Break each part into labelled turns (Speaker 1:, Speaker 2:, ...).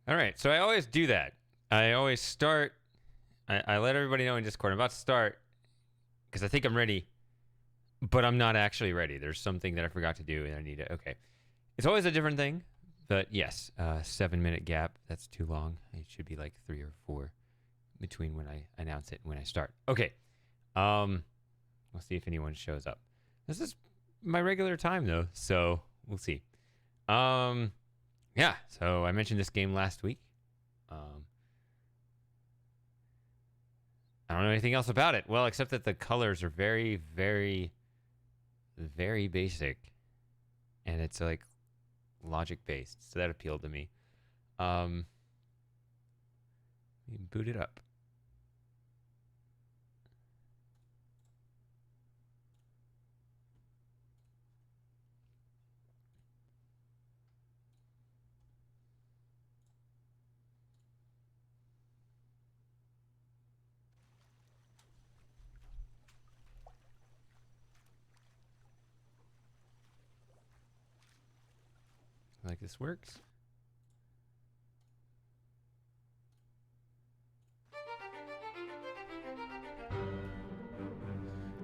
Speaker 1: All right, so I always do that. I always start. I let everybody know in Discord I'm about to start because I think I'm ready, but I'm not actually ready. There's something that I forgot to do and I need to. Okay, it's always a different thing, but yes, 7-minute gap. That's too long. It should be like 3 or 4 between when I announce it and when I start. Okay, we'll see if anyone shows up. This is my regular time though, so we'll see. Yeah, so I mentioned this game last week. I don't know anything else about it. Well, except that the colors are very, very, very basic. And it's like logic based. So that appealed to me. Boot it up. Like this works.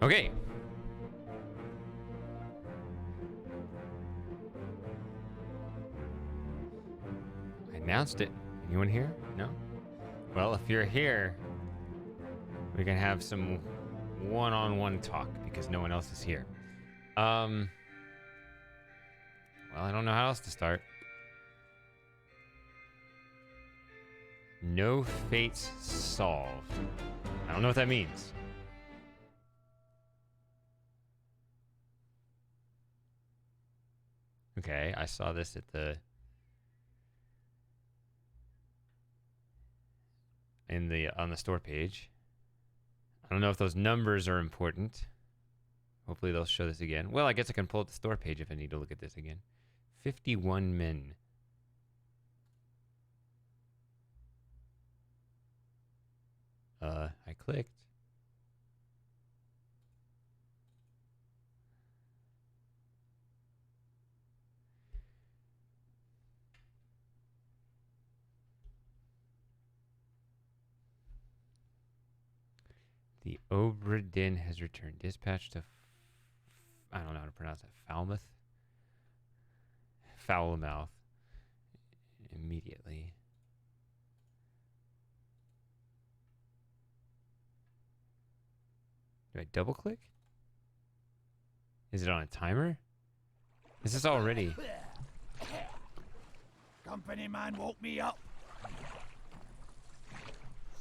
Speaker 1: Okay. I announced it. Anyone here? No? Well, if you're here, we can have some one-on-one talk because no one else is here. Well, I don't know how else to start. No fates solved. I don't know what that means. Okay, I saw this at the on the store page. I don't know if those numbers are important. Hopefully they'll show this again. Well, I guess I can pull up the store page if I need to look at this again. 51 men. I clicked. The Obra Dinn has returned. Dispatch to... I don't know how to pronounce it. Falmouth? Foulmouth. Immediately. Do I double click? Is it on a timer? Is this already?
Speaker 2: Company man woke me up.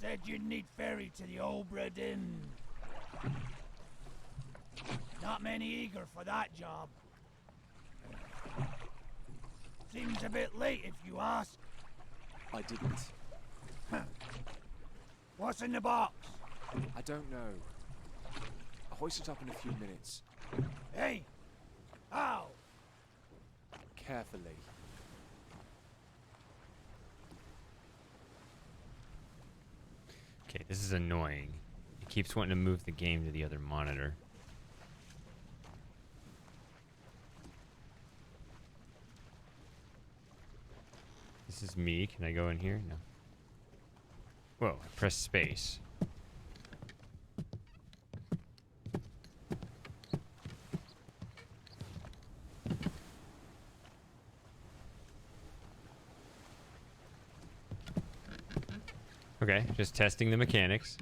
Speaker 2: Said you'd need ferry to the Obra Dinn. Not many eager for that job. Seems a bit late if you ask.
Speaker 3: I didn't.
Speaker 2: What's in the box?
Speaker 3: I don't know. I'll hoist it up in a few minutes.
Speaker 2: Hey! How?
Speaker 3: Carefully.
Speaker 1: Okay, this is annoying. It keeps wanting to move the game to the other monitor. This is me. Can I go in here? No. Whoa, press space. Okay, just testing the mechanics.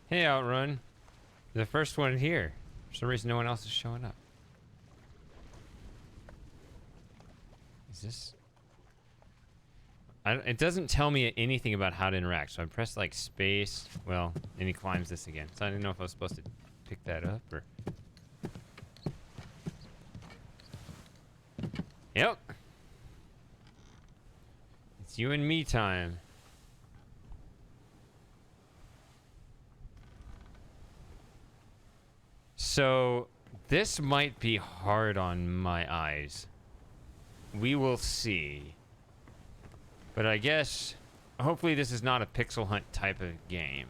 Speaker 1: Hey, Outrun. You're the first one here. For some reason, no one else is showing up. Is this... it doesn't tell me anything about how to interact, so I pressed like space. Well, and he climbs this again. So I didn't know if I was supposed to pick that up or... Yep. It's you and me time. So this might be hard on my eyes. We will see. But I guess hopefully this is not a pixel hunt type of game.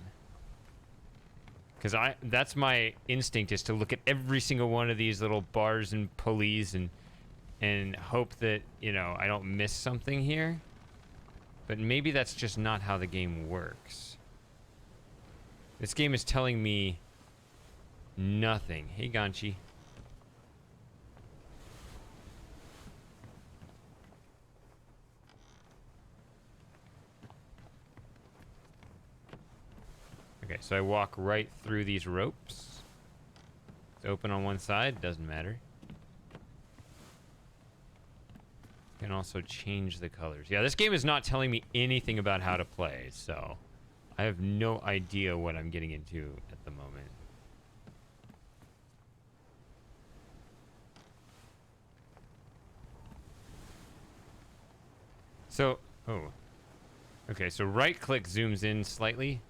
Speaker 1: Because that's my instinct, is to look at every single one of these little bars and pulleys and hope that, you know, I don't miss something here. But maybe that's just not how the game works. This game is telling me nothing. Hey, Ganchi. Okay, so I walk right through these ropes. It's open on one side, doesn't matter. Can also change the colors. Yeah, this game is not telling me anything about how to play, so I have no idea what I'm getting into at the moment. So, oh. Okay, so right click zooms in slightly.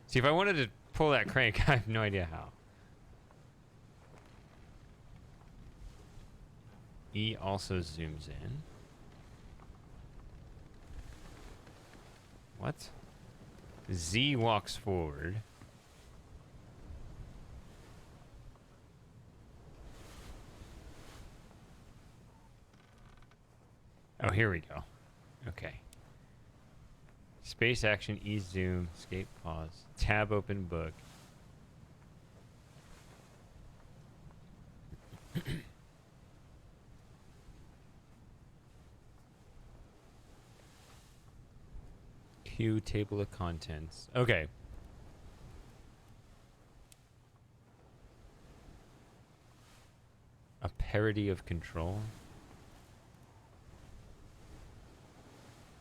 Speaker 1: See, if I wanted to pull that crank, I have no idea how. E also zooms in. What? Z walks forward. Oh, here we go. Okay. Space action, E zoom, escape pause, tab open book. Q table of contents. Okay. A parody of Control.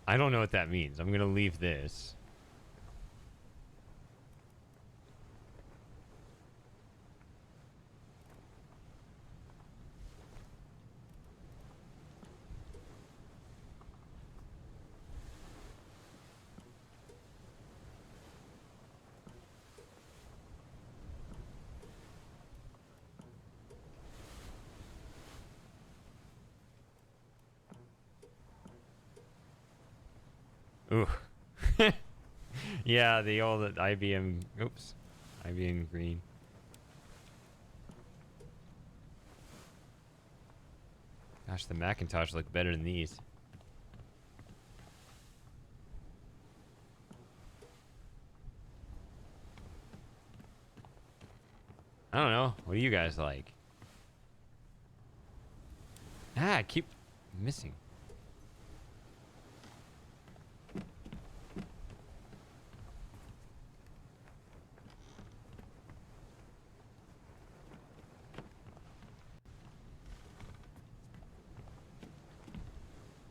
Speaker 1: I don't know what that means. I'm gonna leave this. Ooh. Yeah, the old IBM. Oops. IBM green. Gosh, the Macintosh look better than these. I don't know. What do you guys like? Ah, I keep missing.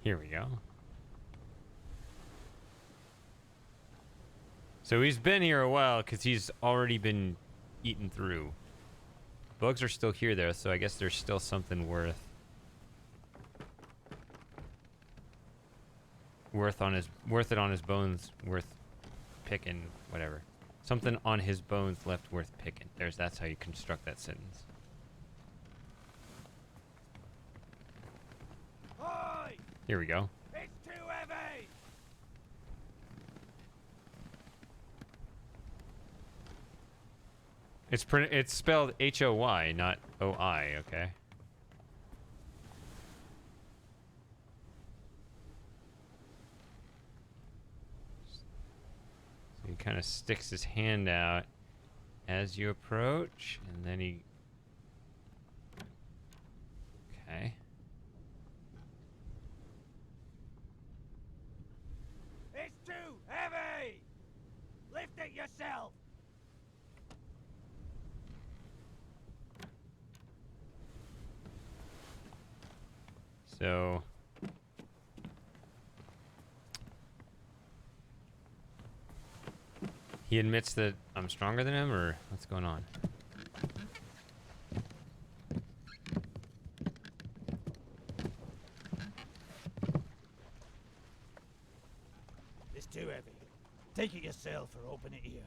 Speaker 1: Here we go. So he's been here a while because he's already been eaten through. Bugs are still here though, so I guess there's still something worth it on his bones, worth picking, whatever. Something on his bones left worth picking. That's how you construct that sentence.
Speaker 2: Oi!
Speaker 1: Here we go.
Speaker 2: It's too heavy!
Speaker 1: It's spelled H-O-Y, not O-I, okay? So he kind of sticks his hand out as you approach, and then he... Okay.
Speaker 2: It's too heavy! Lift it yourself!
Speaker 1: So... He admits that I'm stronger than him, or what's going on?
Speaker 2: It's too heavy. Take it yourself or open it here.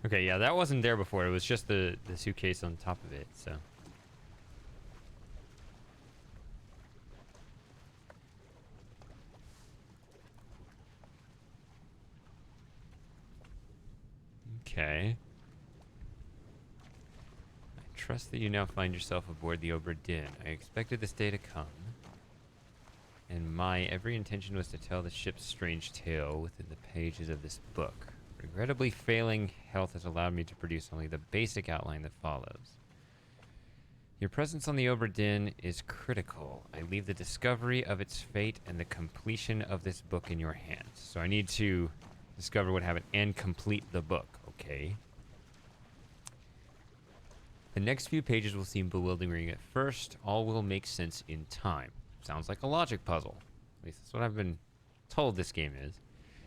Speaker 1: Okay, yeah, that wasn't there before. It was just the suitcase on top of it, so. Okay. I trust that you now find yourself aboard the Obra Dinn. I expected this day to come, and my every intention was to tell the ship's strange tale within the pages of this book. Regrettably, failing health has allowed me to produce only the basic outline that follows. Your presence on the Obra Dinn is critical. I leave the discovery of its fate and the completion of this book in your hands. So I need to discover what happened and complete the book. Okay. The next few pages will seem bewildering at first. All will make sense in time. Sounds like a logic puzzle. At least that's what I've been told this game is.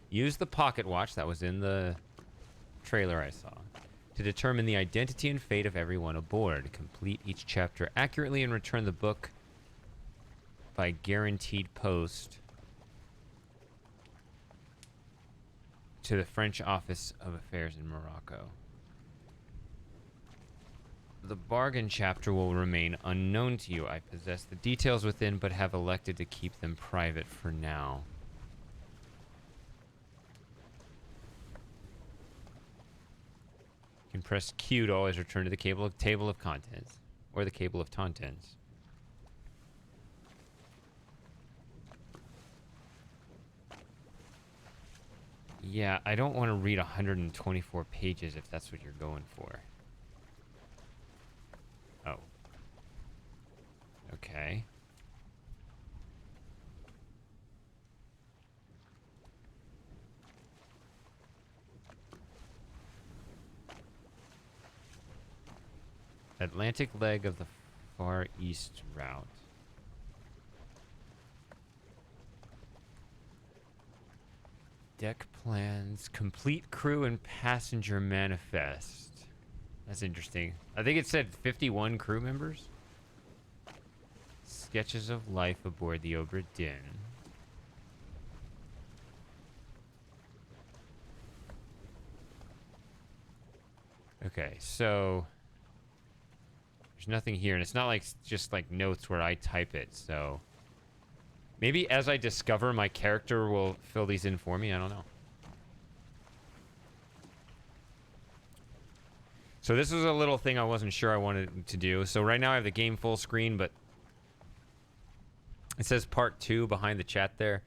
Speaker 1: Use the pocket watch that was in the trailer I saw to determine the identity and fate of everyone aboard. Complete each chapter accurately and return the book by guaranteed post to the French Office of Affairs in Morocco. The bargain chapter will remain unknown to you. I possess the details within, but have elected to keep them private for now. You can press Q to always return to the table of contents, or the table of contents. Yeah, I don't want to read 124 pages if that's what you're going for. Oh. Okay. Atlantic leg of the Far East route. Deck plans, complete crew and passenger manifest. That's interesting. I think it said 51 crew members. Sketches of life aboard the Obra Dinn. Okay, so there's nothing here, and it's not like just like notes where I type it, so maybe as I discover, my character will fill these in for me. I don't know. So this was a little thing I wasn't sure I wanted to do. So right now I have the game full screen, but it says part 2 behind the chat there.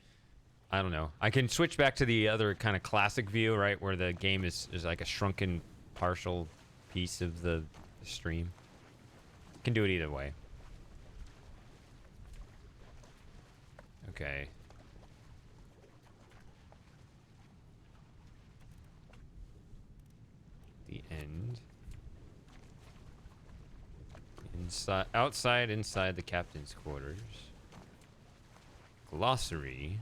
Speaker 1: I don't know. I can switch back to the other kind of classic view, right, where the game is like a shrunken partial piece of the stream. Can do it either way. Okay. The end. Inside, outside, inside the captain's quarters. Glossary.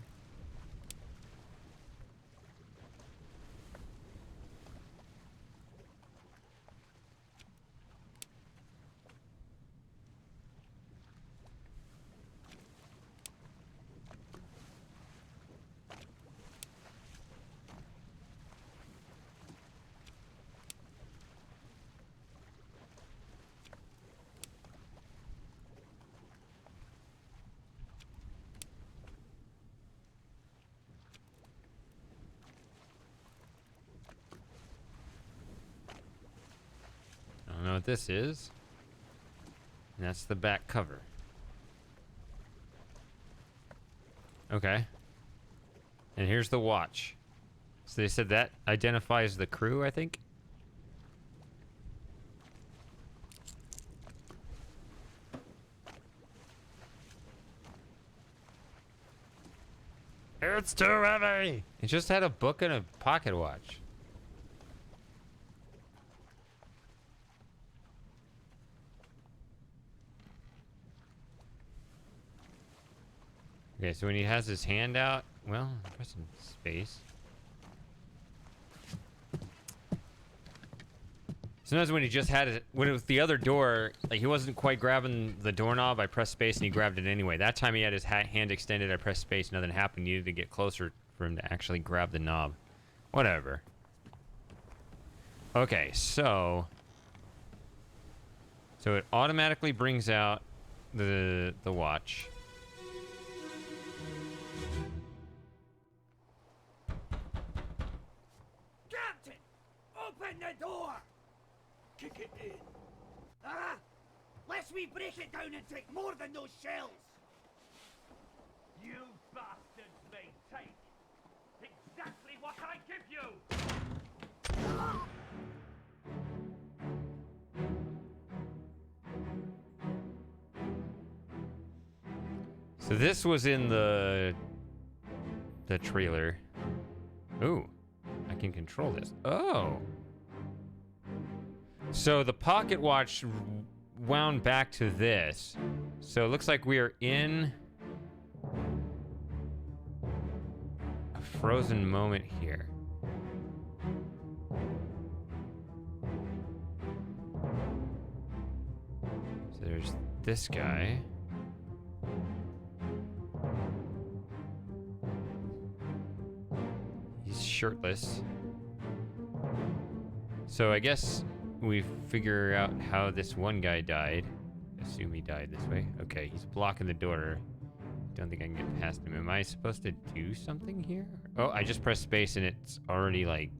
Speaker 1: I don't know what this is. And that's the back cover. Okay. And here's the watch. So they said that identifies the crew, I think. It's too heavy. It just had a book and a pocket watch. Okay, so when he has his hand out, well, I'm pressing space. Sometimes when he just had it, when it was the other door, like he wasn't quite grabbing the doorknob, I pressed space and he grabbed it anyway. That time he had his hand extended, I pressed space, nothing happened. He needed to get closer for him to actually grab the knob. Whatever. Okay, so it automatically brings out the watch.
Speaker 2: Captain! Open the door! Kick it in. Ah! Lest we break it down and take more than those shells!
Speaker 4: You bastards may take exactly what I give you!
Speaker 1: So this was in the trailer. Ooh, I can control this. Oh. So the pocket watch wound back to this. So it looks like we are in a frozen moment here. So there's this guy. He's shirtless. So I guess we figure out how this one guy died. Assume he died this way. Okay, he's blocking the door. Don't think I can get past him. Am I supposed to do something here? Oh, I just pressed space and it's already like...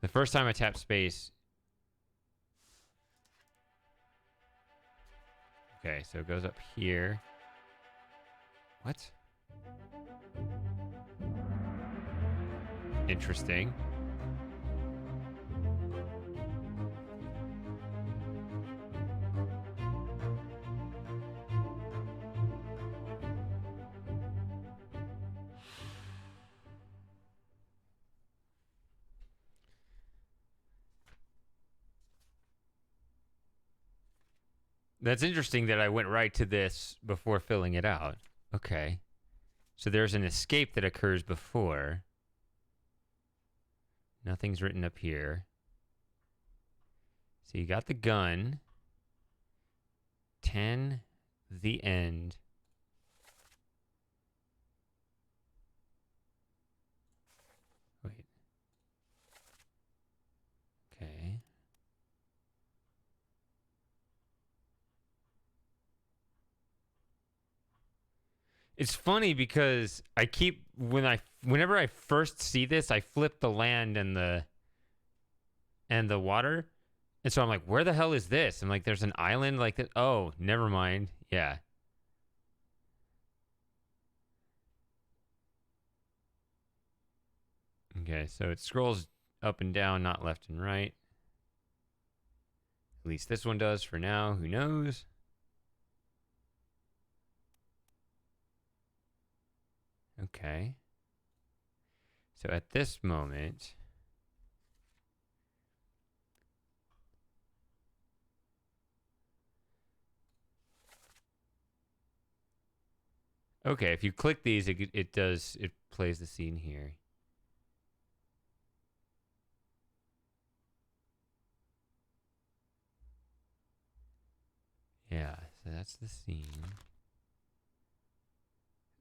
Speaker 1: The first time I tapped space... Okay, so it goes up here. What? Interesting. That's interesting that I went right to this before filling it out. Okay. So there's an escape that occurs before. Nothing's written up here. So you got the gun. 10, the end. Wait. Okay. It's funny because I keep whenever I first see this, I flip the land and the water. And so I'm like, where the hell is this? I'm like, there's an island like that. Oh, never mind. Yeah. Okay, so it scrolls up and down, not left and right. At least this one does for now. Who knows? Okay. So at this moment... Okay, if you click these, it plays the scene here. Yeah, so that's the scene.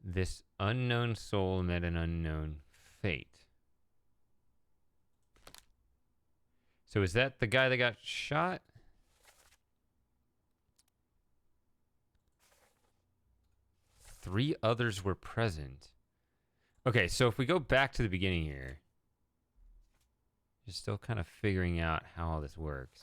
Speaker 1: This unknown soul met an unknown fate. So is that the guy that got shot? Three others were present. Okay, so if we go back to the beginning here, you're still kind of figuring out how all this works.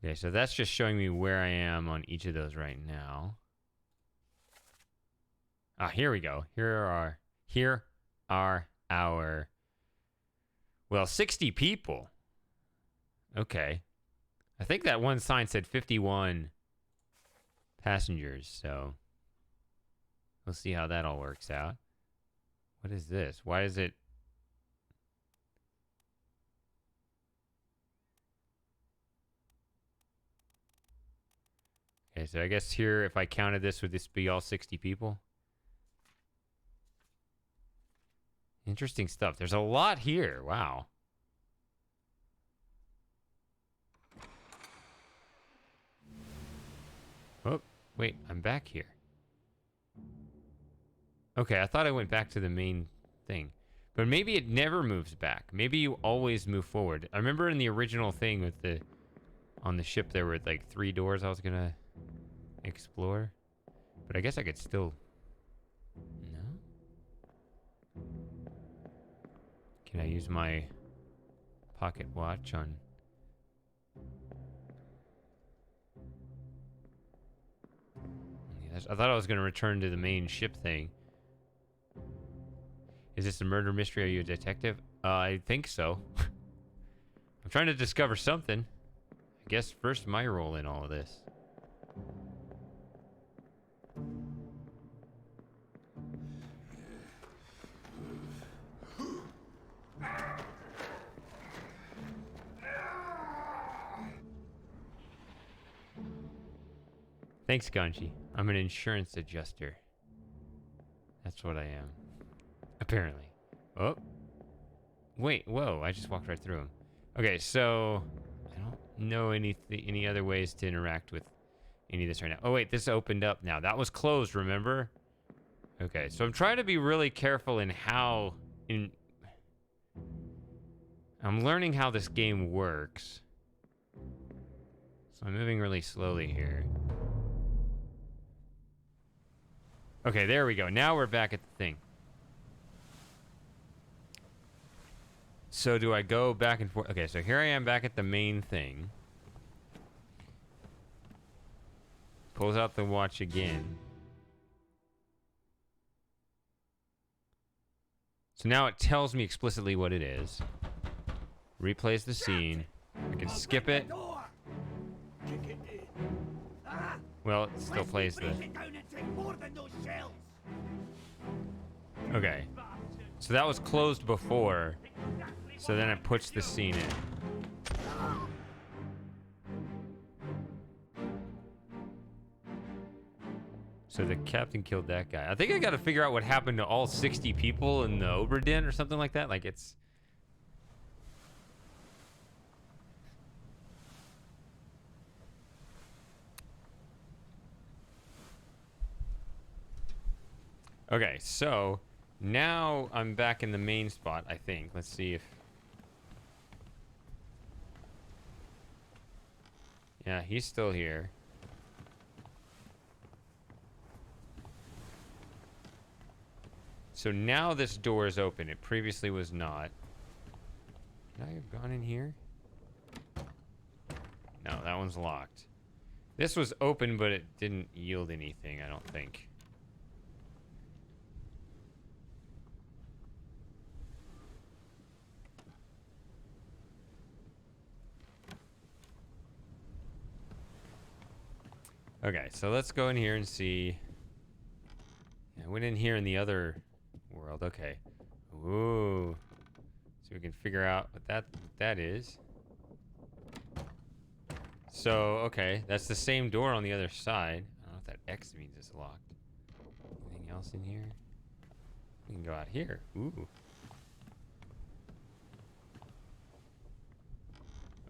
Speaker 1: Okay, so that's just showing me where I am on each of those right now. Ah, here we go. Here are our, well, 60 people. Okay. I think that one sign said 51 passengers, so we'll see how that all works out. What is this? Why is it... Okay, so I guess here, if I counted this, would this be all 60 people? Interesting stuff. There's a lot here. Wow. Wait, I'm back here. Okay, I thought I went back to the main thing. But maybe it never moves back. Maybe you always move forward. I remember in the original thing with the... On the ship there were like 3 doors I was gonna explore. But I guess I could still... No? Can I use my pocket watch on... I thought I was gonna return to the main ship thing. Is this a murder mystery? Are you a detective? I think so. I'm trying to discover something. I guess first my role in all of this. Thanks, Ganji. I'm an insurance adjuster. That's what I am. Apparently. Oh. Wait, whoa, I just walked right through him. Okay, so... I don't know any other ways to interact with any of this right now. Oh, wait, this opened up now. That was closed, remember? Okay, so I'm trying to be really careful in how... I'm learning how this game works. So I'm moving really slowly here. Okay, there we go. Now we're back at the thing. So do I go back and forth? Okay, so here I am back at the main thing. Pulls out the watch again. So now it tells me explicitly what it is. Replays the scene. I can skip it. Well, it still plays the... Okay. So that was closed before. So then it puts the scene in. So the captain killed that guy. I think I gotta figure out what happened to all 60 people in the Obra Dinn or something like that. Like it's... Okay, so now I'm back in the main spot, I think. Let's see if... Yeah, he's still here. So now this door is open. It previously was not. Could I have gone in here? No, that one's locked. This was open, but it didn't yield anything, I don't think. Okay, so let's go in here and see. Yeah, I went in here in the other world. Okay. Ooh. So we can figure out what that is. So, okay, that's the same door on the other side. I don't know if that X means it's locked. Anything else in here? We can go out here. Ooh.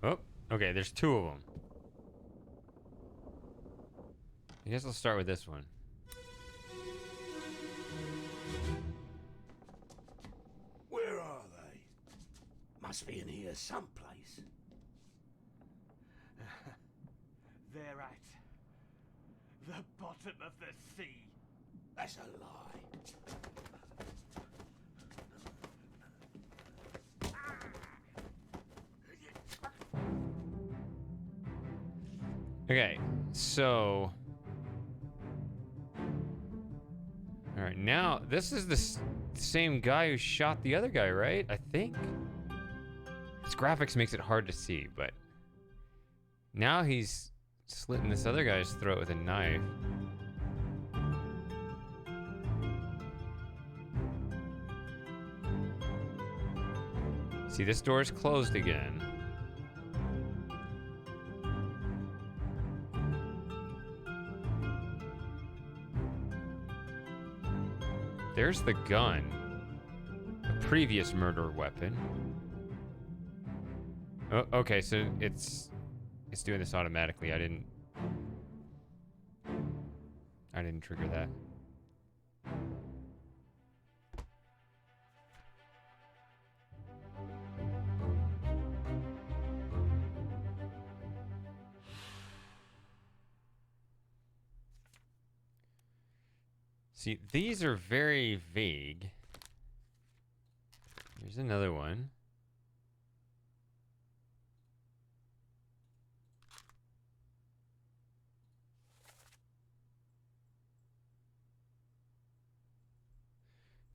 Speaker 1: Oh, okay, there's 2 of them. I guess I'll start with this one.
Speaker 2: Where are they? Must be in here someplace.
Speaker 4: They're at the bottom of the sea.
Speaker 2: That's a lie.
Speaker 1: Okay, so... Alright, now, this is the same guy who shot the other guy, right? I think? His graphics makes it hard to see, but... Now he's slitting this other guy's throat with a knife. See, this door is closed again. There's the gun. A previous murder weapon. Oh, okay, so it's doing this automatically. I didn't... I didn't trigger that. See, these are very vague. Here's another one.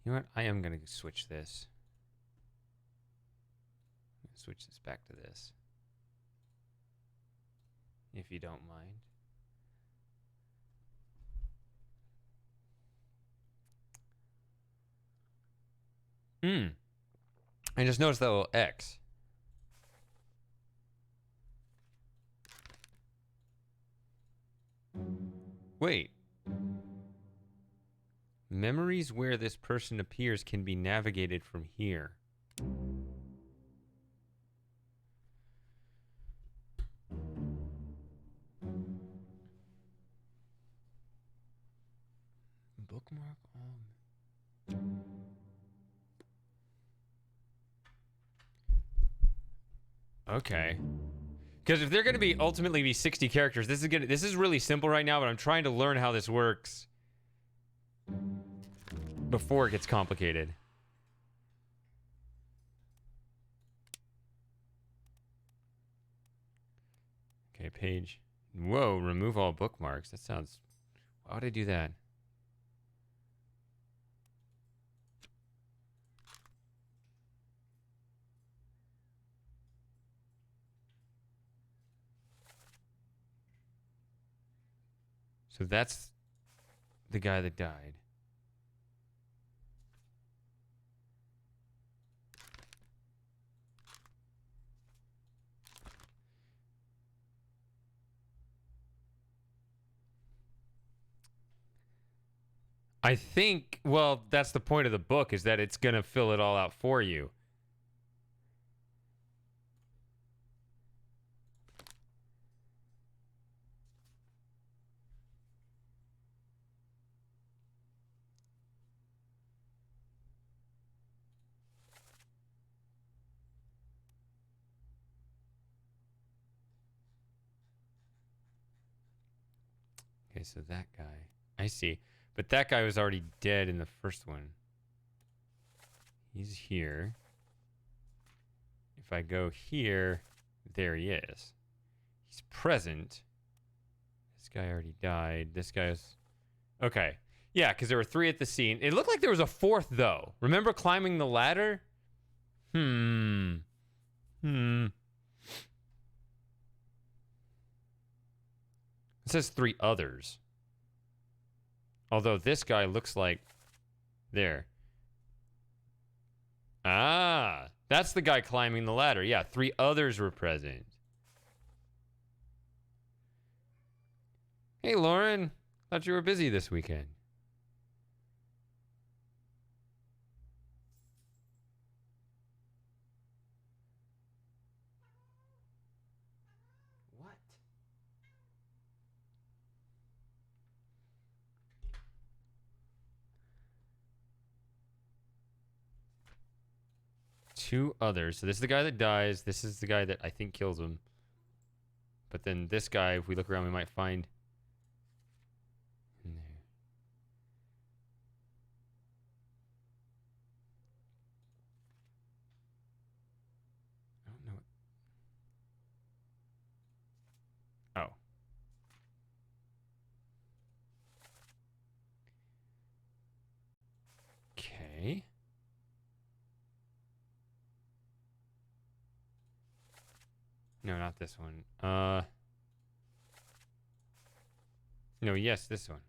Speaker 1: You know what? I am going to switch this. I'm going to switch this back to this. If you don't mind. I just noticed that little X. Wait. Memories where this person appears can be navigated from here. Bookmark all. Okay. Because if they're going to be ultimately be 60 characters, this is really simple right now, but I'm trying to learn how this works before it gets complicated. Okay, page. Whoa, remove all bookmarks. That sounds... Why would I do that? So that's the guy that died. I think, well, that's the point of the book, is that it's going to fill it all out for you. Okay, so that guy. I see. But that guy was already dead in the first one. He's here. If I go here, there he is. He's present. This guy already died. This guy's... Okay. Yeah, because there were 3 at the scene. It looked like there was a 4th, though. Remember climbing the ladder? It says 3 others. Although this guy looks like... There. Ah, that's the guy climbing the ladder. Yeah, 3 others were present. Hey, Lauren. Thought you were busy this weekend. What? Two others. So this is the guy that dies. This is the guy that I think kills him. But then this guy, if we look around, we might find... in there. I don't know. Oh. Okay. No, not this one. No, yes, this one.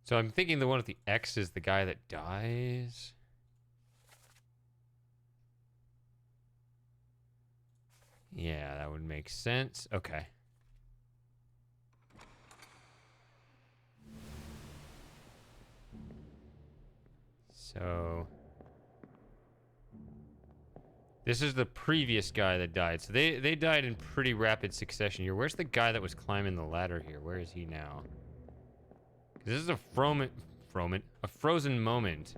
Speaker 1: So I'm thinking the one with the X is the guy that dies. Yeah, that would make sense. Okay. So This is the previous guy that died. So they died in pretty rapid succession here. Where's the guy that was climbing the ladder here? Where is he now? 'Cause this is a frozen moment.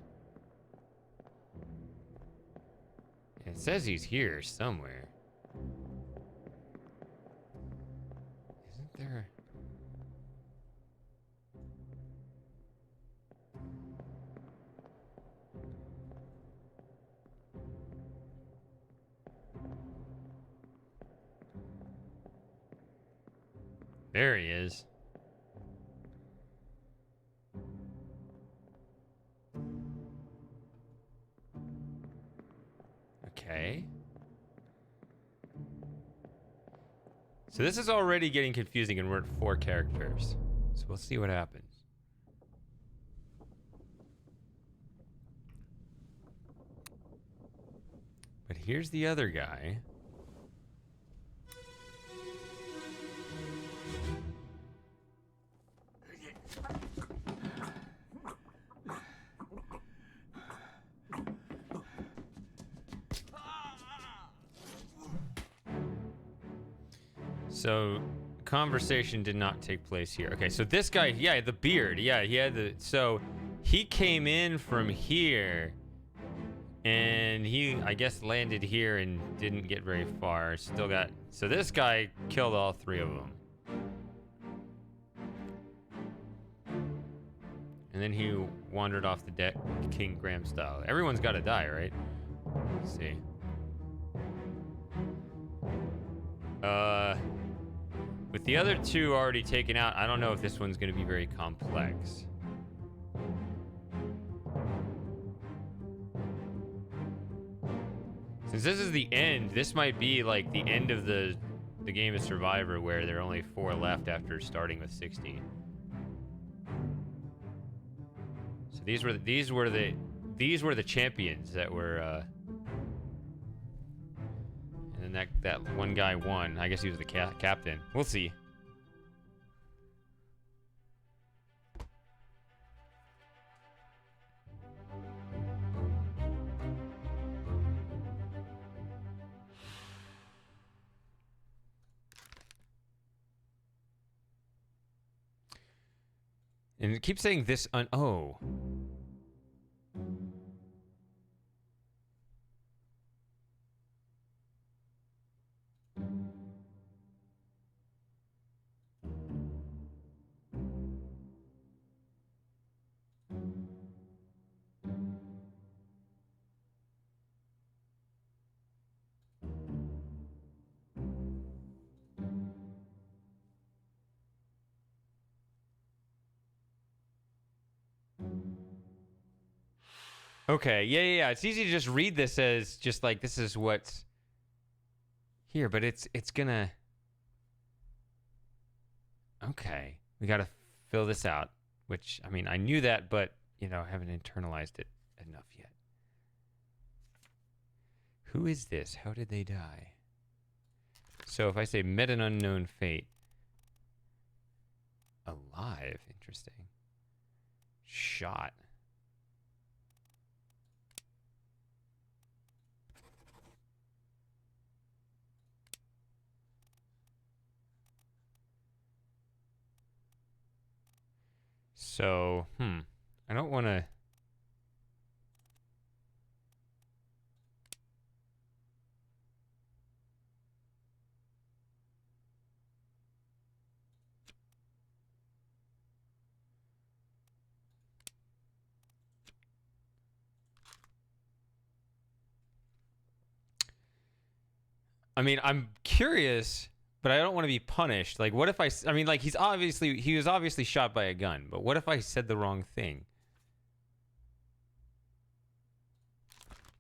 Speaker 1: It says he's here somewhere. Isn't there? There he is. Okay. So this is already getting confusing and we're at 4 characters. So we'll see what happens. But here's the other guy. So, conversation did not take place here. Okay, so this guy, yeah, the beard. Yeah, he had the... So, he came in from here. And he, I guess, landed here and didn't get very far. Still got... So, this guy killed all 3 of them. And then he wandered off the deck, King Graham style. Everyone's got to die, right? Let's see. With the other 2 already taken out, I don't know if this one's going to be very complex. Since this is the end, this might be like the end of the game of Survivor, where there are only 4 left after starting with 60. So these were the champions that were. And then that one guy won. I guess he was the captain. We'll see. And it keeps saying this oh. Okay, yeah. It's easy to just read this as just like this is what's here, but it's gonna. Okay, we gotta fill this out. Which I mean, I knew that, but you know, haven't internalized it enough yet. Who is this? How did they die? So if I say met an unknown fate, alive, interesting. Shot. So, I don't want to... I mean, I'm curious, but I don't want to be punished. Like, what if I mean, like, he was obviously shot by a gun, but what if I said the wrong thing?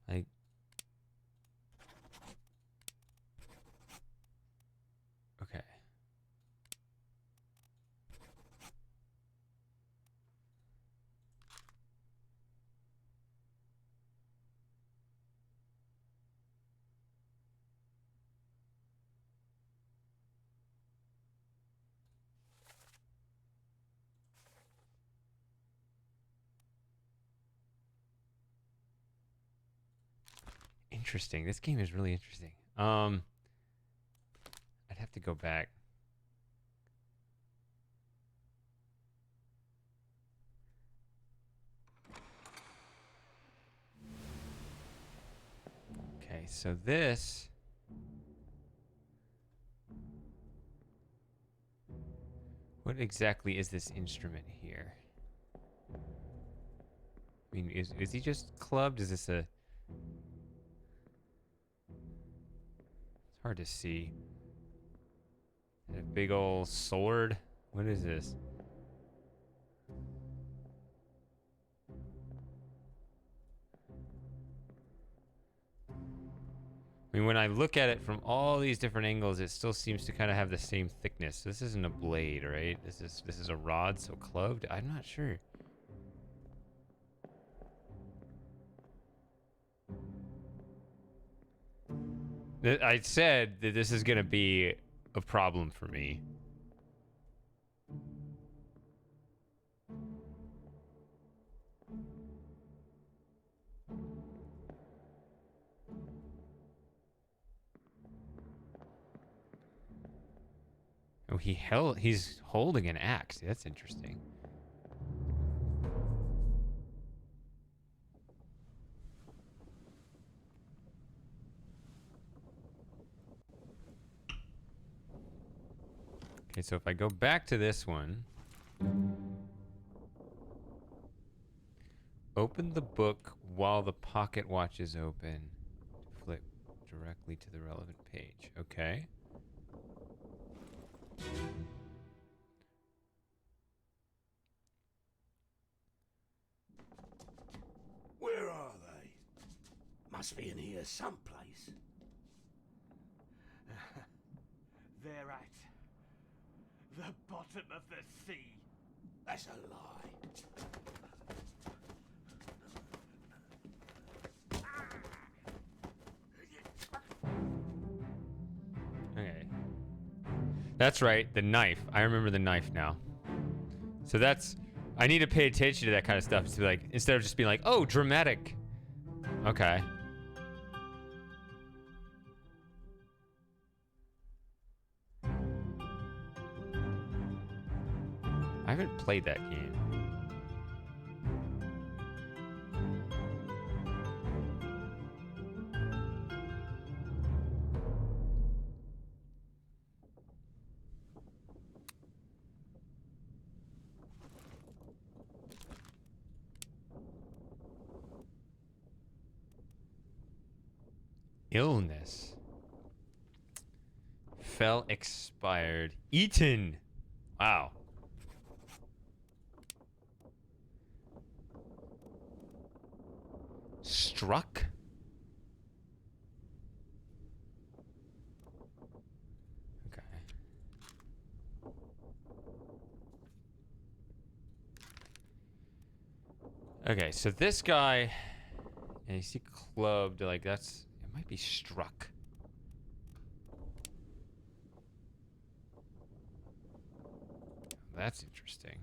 Speaker 1: Like, okay. interesting. This game is really interesting. I'd have to go back. Okay, so this... What exactly is this instrument here? I mean, is he just clubbed? Is this a... It's hard to see. A big old sword? What is this? I mean, when I look at it from all these different angles, it still seems to kind of have the same thickness. This isn't a blade, right? This is a rod, so clubbed? I'm not sure. I said that this is gonna be a problem for me. Oh, he's holding an axe. That's interesting. Okay, so if I go back to this one, open the book while the pocket watch is open. Flip directly to the relevant page. Okay.
Speaker 2: Where are they? Must be in here someplace.
Speaker 4: They're at the bottom of the sea.
Speaker 2: That's a lie.
Speaker 1: Okay. That's right, the knife. I remember the knife now. So that's... I need to pay attention to that kind of stuff. To like, instead of just being like, oh, dramatic. Okay. I haven't played that game. Illness. Fell expired. Eaten. Wow. Struck? Okay. Okay, so this guy, and you see clubbed, like that's, it might be struck. That's interesting.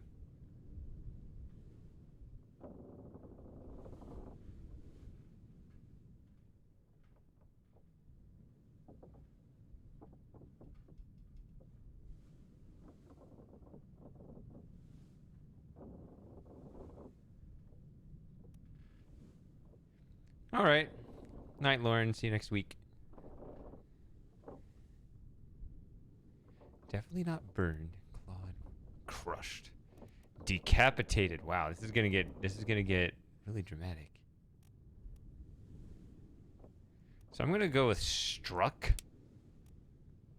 Speaker 1: All right. Night, Lauren. See you next week. Definitely not burned. Clawed. Crushed. Decapitated. Wow, this is gonna get really dramatic. So I'm gonna go with struck.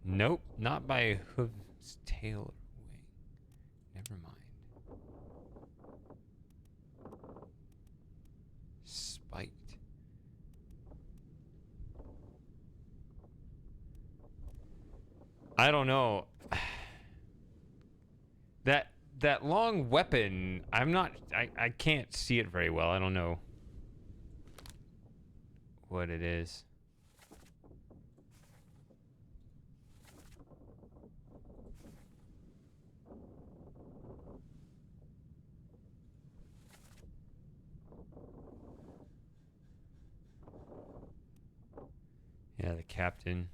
Speaker 1: Nope, not by hooves, tail, or wing. Never mind. Spiked. I don't know. That long weapon, I can't see it very well. I don't know what it is. the captain.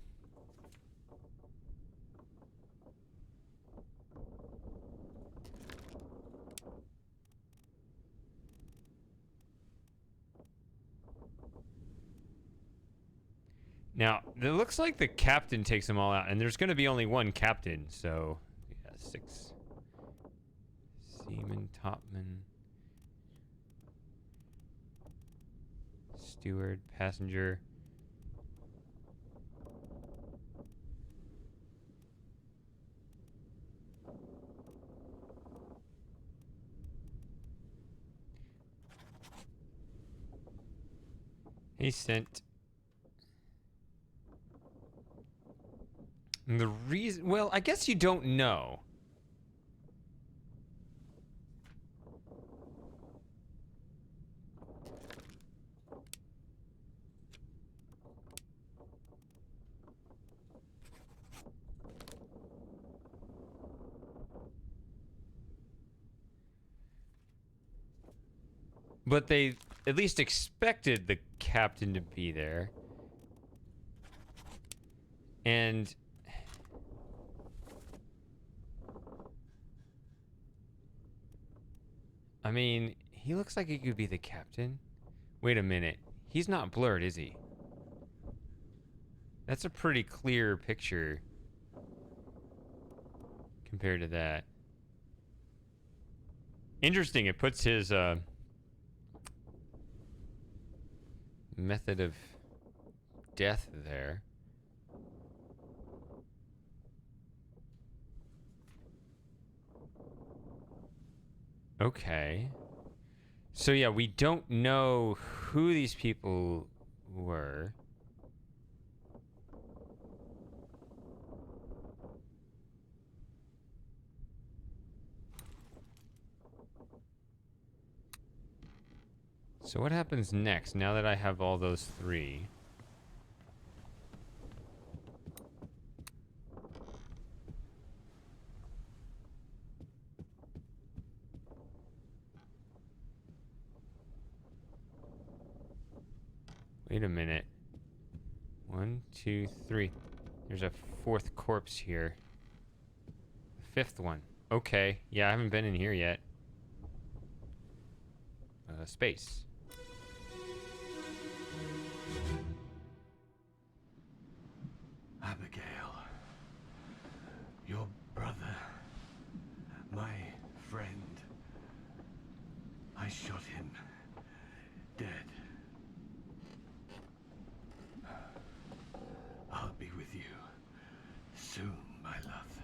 Speaker 1: Now, it looks like the captain takes them all out, and there's going to be only one captain, so yeah, 6 seaman, topman, steward, passenger. He sent. And the reason, well, I guess you don't know. But they at least expected the captain to be there. And I mean, he looks like he could be the captain. Wait a minute. He's not blurred, is he? That's a pretty clear picture compared to that. Interesting. It puts his method of death there. Okay. So yeah, we don't know who these people were. So what happens next now that I have all those 3? Wait a minute. 1, 2, 3. There's a 4th corpse here. 5th one. Okay. Yeah, I haven't been in here yet. Space.
Speaker 4: Abigail, your brother, my friend. I shot him dead. I'll be with you soon, my love.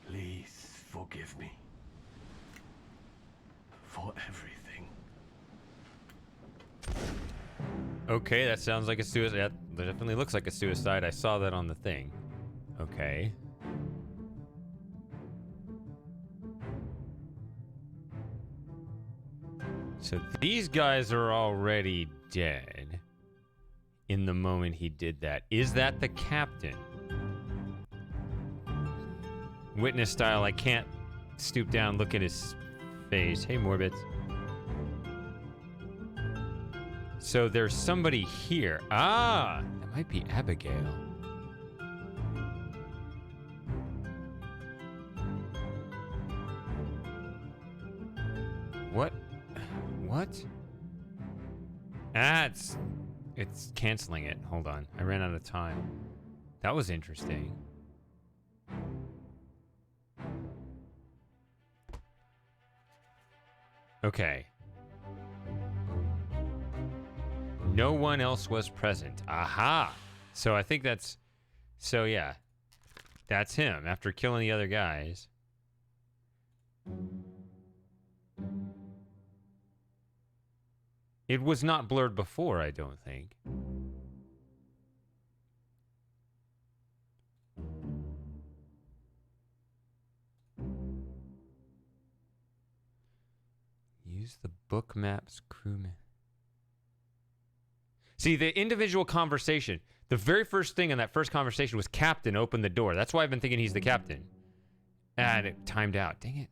Speaker 4: Please forgive me for everything.
Speaker 1: Okay, that sounds like a suicide. That definitely looks like a suicide. I saw that on the thing. Okay. So these guys are already dead in the moment he did that. Is that the captain? Witness style, I can't stoop down, look at his face. Hey, Morbid. So there's somebody here. Ah, that might be Abigail. What? What? Ah, it's canceling it. Hold on. I ran out of time. That was interesting. Okay. No one else was present. Aha! So I think that's... So yeah. That's him after killing the other guys. It was not blurred before, I don't think. Use the book maps, crewman. See, the individual conversation, the very first thing in that first conversation was Captain opened the door. That's why I've been thinking he's the captain. And it timed out. Dang it.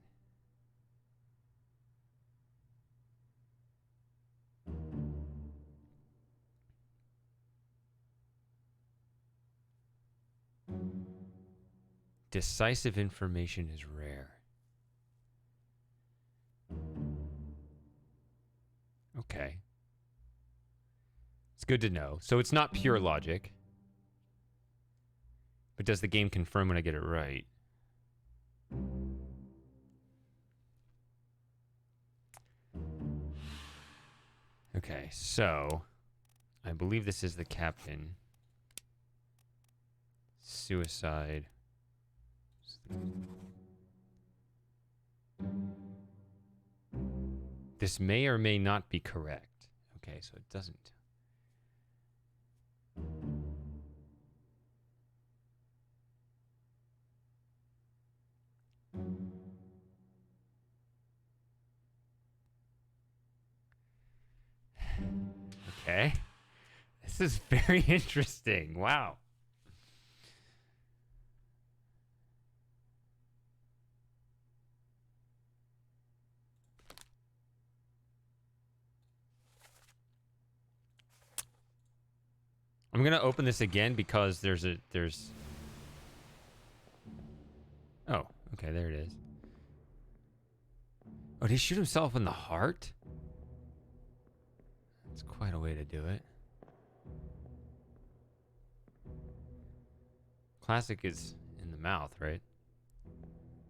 Speaker 1: Decisive information is rare. Okay. It's good to know. So it's not pure logic. But does the game confirm when I get it right? Okay, so I believe this is the captain. Suicide. This may or may not be correct. Okay, so it doesn't. Okay. This is very interesting. Wow. I'm going to open this again because there's... Oh, okay, there it is. Oh, did he shoot himself in the heart? That's quite a way to do it. Classic is in the mouth, right?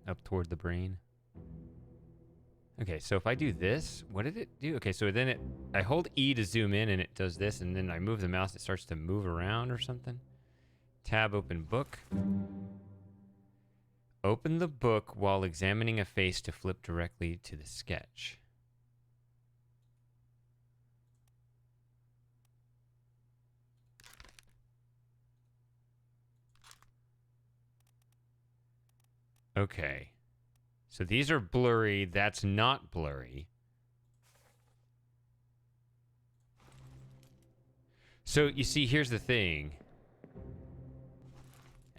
Speaker 1: Up toward the brain. Okay, so if I do this, what did it do? Okay, so then I hold E to zoom in and it does this, and then I move the mouse, it starts to move around or something. Tab, open book. Open the book while examining a face to flip directly to the sketch. Okay. So these are blurry. That's not blurry. So you see, here's the thing.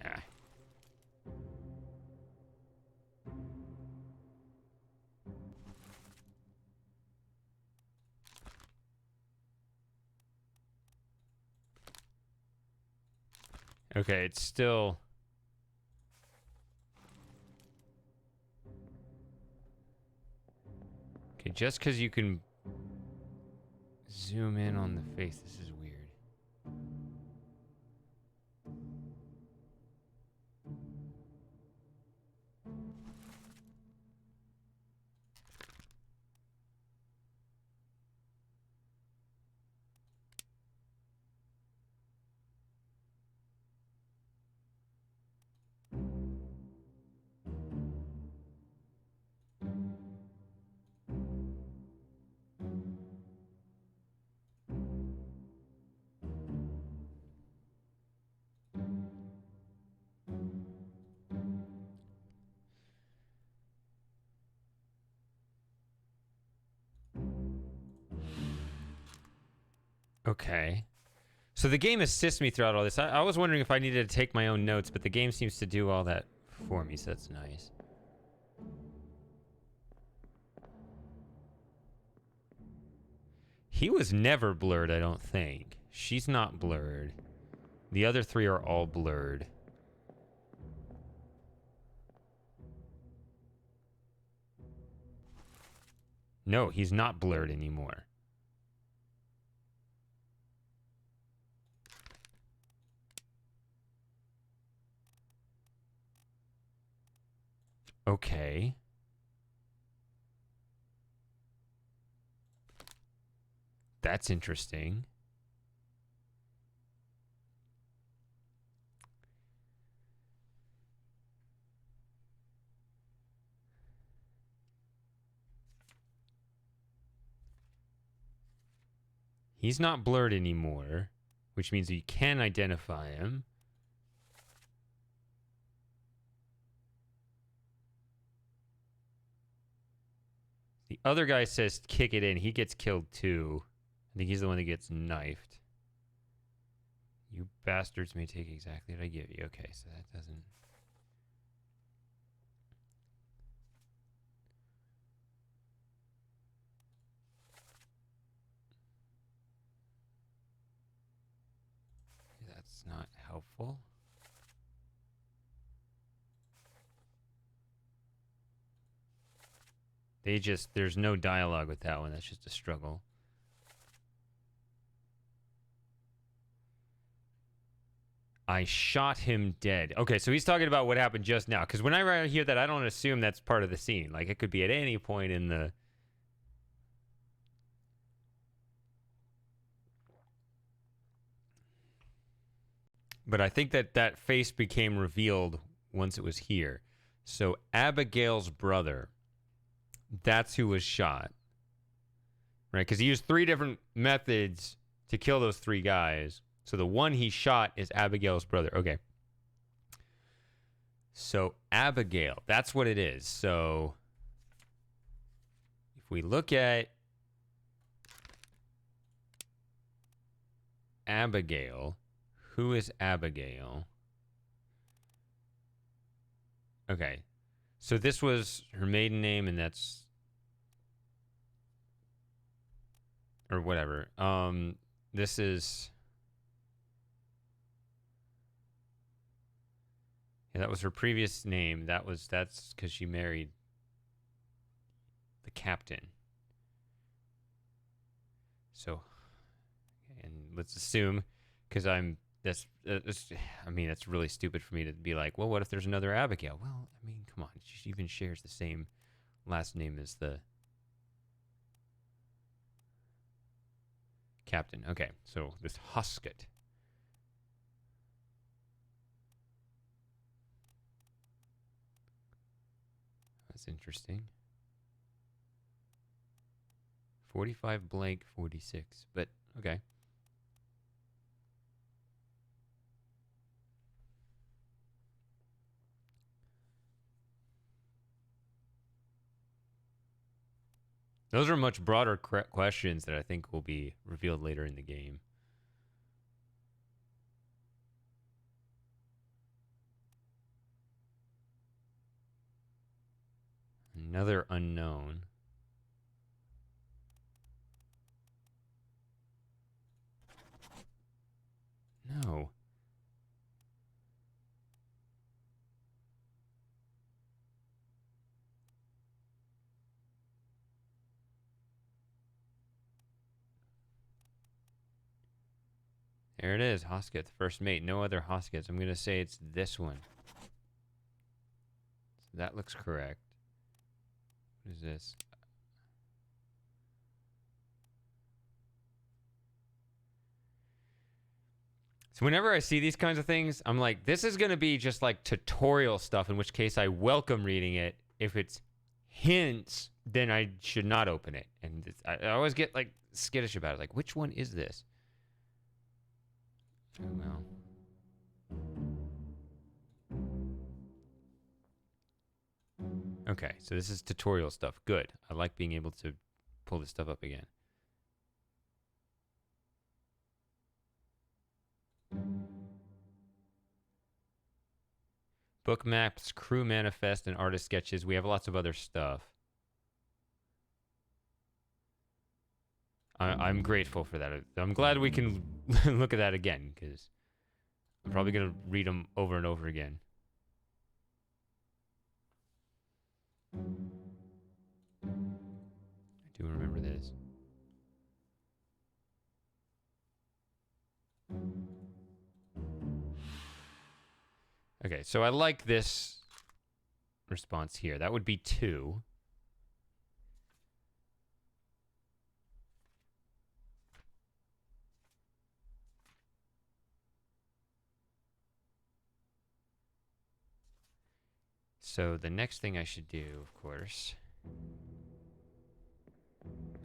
Speaker 1: Ah. Okay, it's still... Okay, just because you can zoom in on the face, this is weird. Okay. So the game assists me throughout all this. I was wondering if I needed to take my own notes, but the game seems to do all that for me, so that's nice. He was never blurred, I don't think. She's not blurred. The other three are all blurred. No, he's not blurred anymore. Okay. That's interesting. He's not blurred anymore, which means you can identify him. The other guy says kick it in. He gets killed too. I think he's the one that gets knifed. You bastards may take exactly what I give you. Okay, so that doesn't... That's not helpful. There's no dialogue with that one. That's just a struggle. I shot him dead. Okay, so he's talking about what happened just now. Because whenever I hear that, I don't assume that's part of the scene. Like, it could be at any point in the... But I think that face became revealed once it was here. So Abigail's brother, that's who was shot. Right? Because he used 3 different methods to kill those 3 guys. So the one he shot is Abigail's brother. Okay. So Abigail, that's what it is. So if we look at Abigail, who is Abigail? Okay. So this was her maiden name, and that's... Or whatever. This is... Yeah, that was her previous name. That's because she married the captain. So, and let's assume, because I mean, that's really stupid for me to be like, well, what if there's another Abigail? Well, I mean, come on. She even shares the same last name as the captain. Okay, so this Husket. That's interesting. 45 blank 46, but okay. Those are much broader questions that I think will be revealed later in the game. Another unknown. No. There it is, Hosket, the first mate. No other Hoskets. I'm going to say it's this one. So that looks correct. What is this? So whenever I see these kinds of things, I'm like, this is going to be just like tutorial stuff, in which case I welcome reading it. If it's hints, then I should not open it. And I always get like skittish about it. Like, which one is this? Oh, well. Okay, so this is tutorial stuff. Good. I like being able to pull this stuff up again. Book maps, crew manifest, and artist sketches. We have lots of other stuff. I'm grateful for that. I'm glad we can look at that again, because I'm probably going to read them over and over again. I do remember this. Okay, so I like this response here. That would be 2. So the next thing I should do, of course...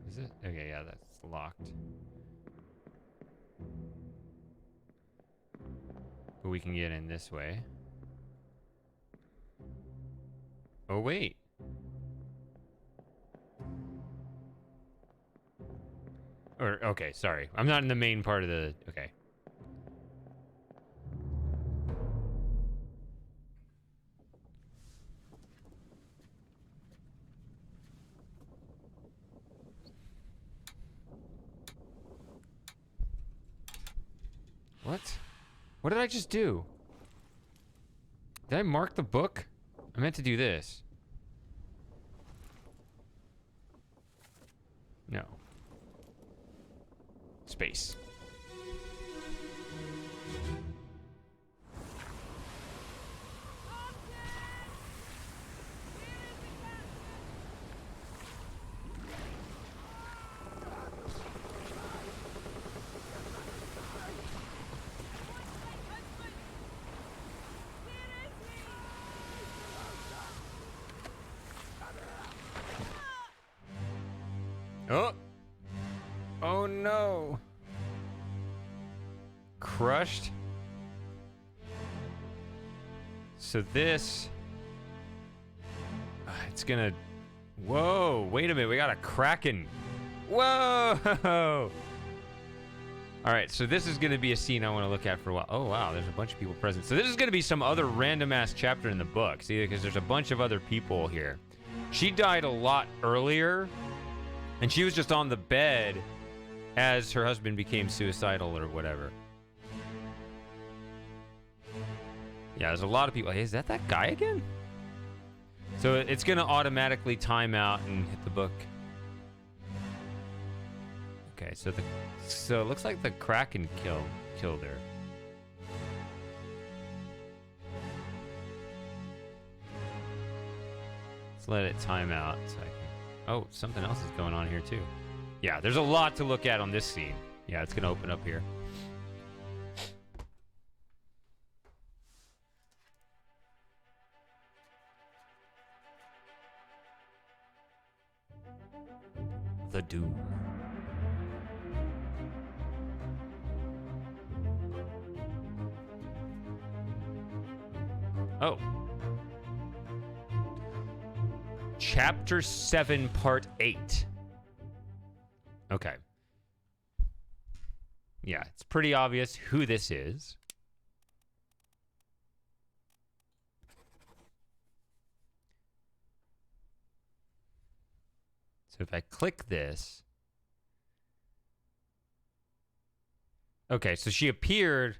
Speaker 1: Is it? Okay, yeah, that's locked. But we can get in this way. Oh, wait. Or, okay, sorry. I'm not in the main part of the... Okay. What? What did I just do? Did I mark the book? I meant to do this. No. Space. Oh! Oh no! Crushed. So this... it's gonna... Whoa! Wait a minute, we got a Kraken! Whoa! Alright, so this is gonna be a scene I want to look at for a while. Oh wow, there's a bunch of people present. So this is gonna be some other random-ass chapter in the book. See, because there's a bunch of other people here. She died a lot earlier, and she was just on the bed as her husband became suicidal or whatever. Yeah, there's a lot of people. Hey, is that guy again? So it's going to automatically time out and hit the book. Okay, so it looks like the Kraken killed her. Let's let it time out so I can... Oh, something else is going on here too. Yeah, there's a lot to look at on this scene. Yeah, it's going to open up here. The Doom. Oh. Chapter 7, Part 8. Okay. Yeah, it's pretty obvious who this is. So if I click this... Okay, so she appeared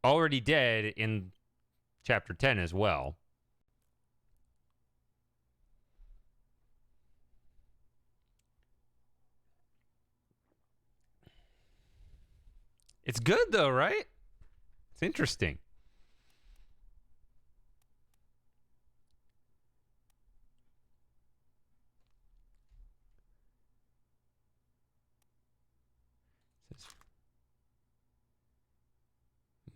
Speaker 1: already dead in Chapter 10 as well. It's good though, right? It's interesting. It says,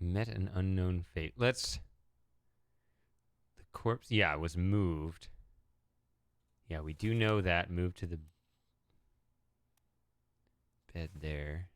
Speaker 1: met an unknown fate. Let's... The corpse... Yeah, it was moved. Yeah, we do know that. Moved to the bed there.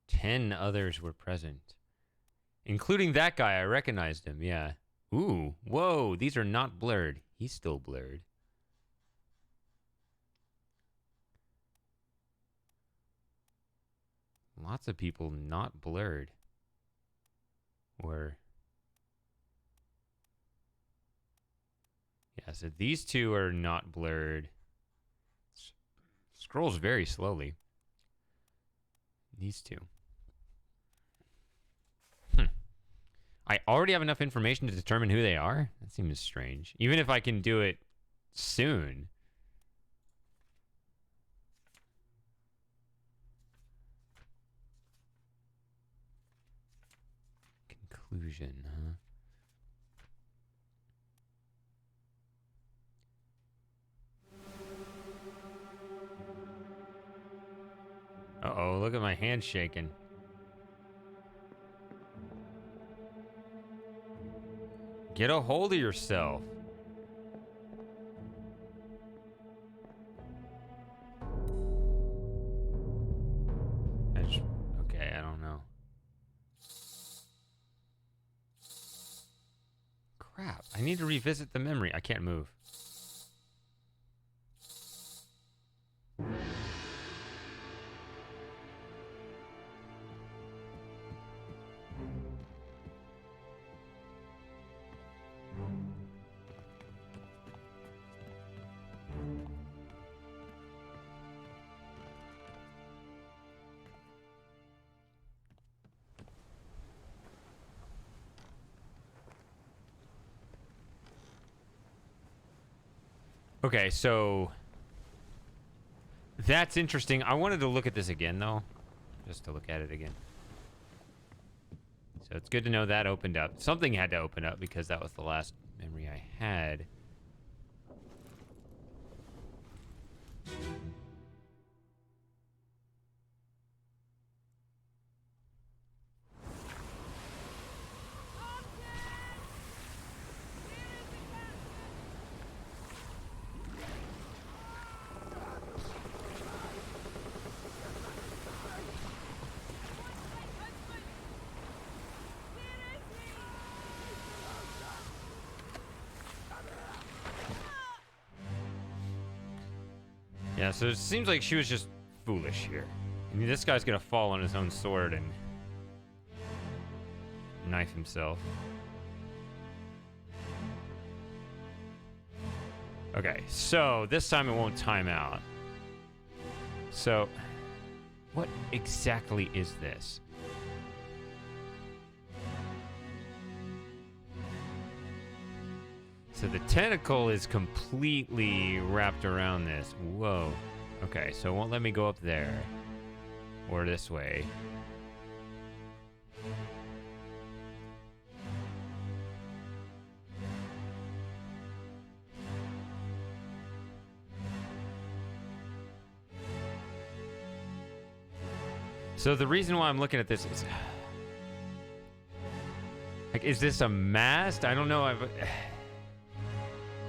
Speaker 1: Ten others were present, including that guy. I recognized him. Yeah. Ooh. Whoa. These are not blurred. He's still blurred. Lots of people not blurred. Or... Yeah, so these two are not blurred. Scrolls very slowly. These two. I already have enough information to determine who they are? That seems strange. Even if I can do it soon. Conclusion, huh? Uh-oh, look at my hand shaking. Get a hold of yourself. Okay, I don't know. Crap, I need to revisit the memory. I can't move. Okay, so that's interesting. I wanted to look at this again, though, just to look at it again. So it's good to know that opened up. Something had to open up because that was the last memory I had. Yeah, so it seems like she was just foolish here. I mean, this guy's gonna fall on his own sword and knife himself. Okay, so this time it won't time out. So, what exactly is this? So the tentacle is completely wrapped around this. Whoa. Okay, so it won't let me go up there. Or this way. So the reason why I'm looking at this is... Like, is this a mast? I don't know.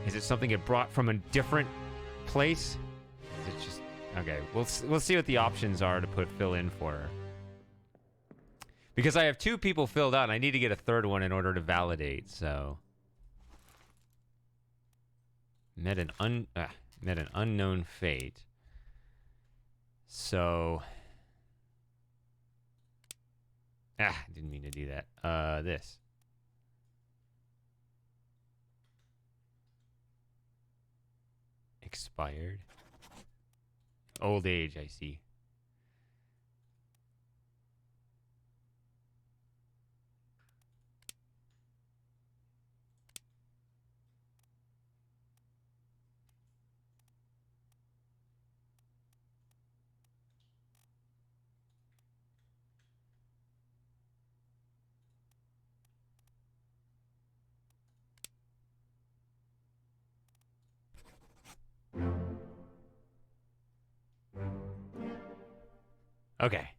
Speaker 1: Is it something it brought from a different place? Is it just... Okay, we'll see what the options are to fill in for her. Because I have 2 people filled out, and I need to get a 3rd one in order to validate, so... Met an unknown fate. So... didn't mean to do that. This. Expired. Old age, I see. Okay.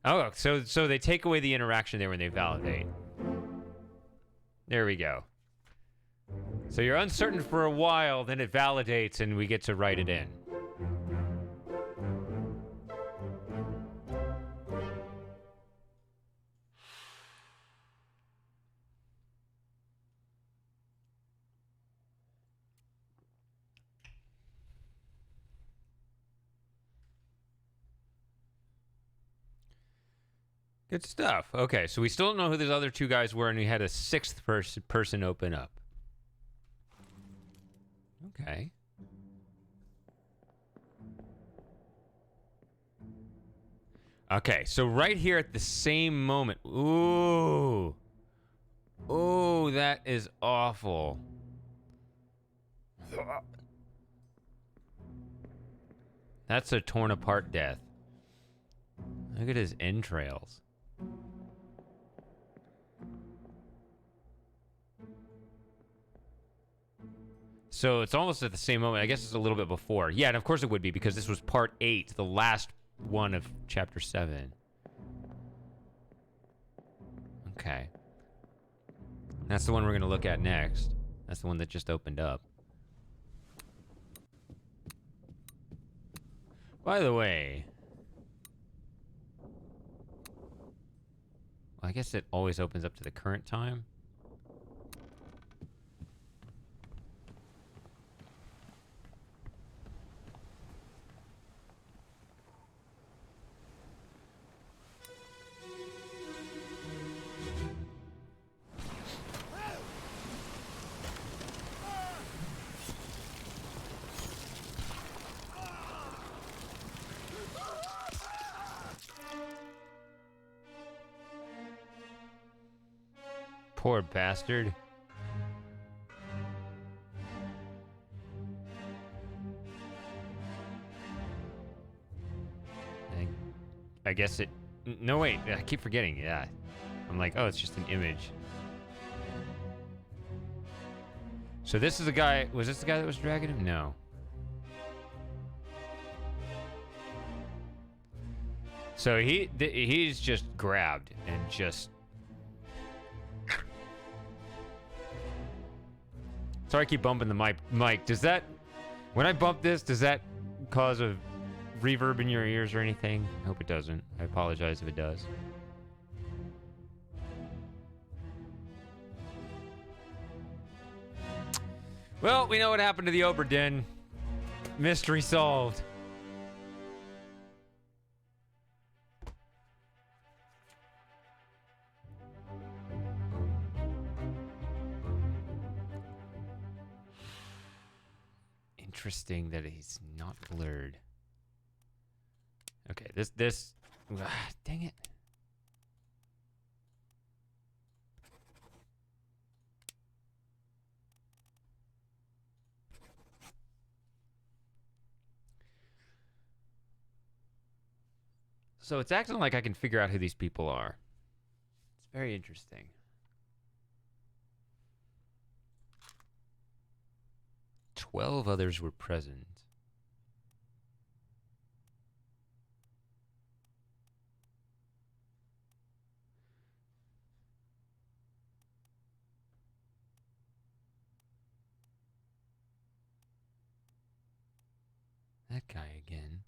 Speaker 1: Oh, so they take away the interaction there when they validate. There we go. So you're uncertain for a while, then it validates, and we get to write it in. Good stuff. Okay, so we still don't know who those other 2 guys were, and we had a 6th person open up. Okay. Okay, so right here at the same moment. Ooh. Ooh, that is awful. That's a torn apart death. Look at his entrails. So it's almost at the same moment. I guess it's a little bit before. Yeah, and of course it would be because this was part 8, the last one of chapter 7. Okay. That's the one we're going to look at next. That's the one that just opened up. By the way... Well, I guess it always opens up to the current time. Poor bastard. I guess it... No, wait. I keep forgetting. Yeah. I'm like, oh, it's just an image. So this is the guy... Was this the guy that was dragging him? No. So he's just grabbed and just... Sorry I keep bumping the mic. Does that... When I bump this, does that cause a reverb in your ears or anything? I hope it doesn't. I apologize if it does. Well, we know what happened to the Obra Dinn. Mystery solved. Interesting that he's not blurred. Okay, this dang it. So it's acting like I can figure out who these people are. It's very interesting. "12 others were present. That guy again.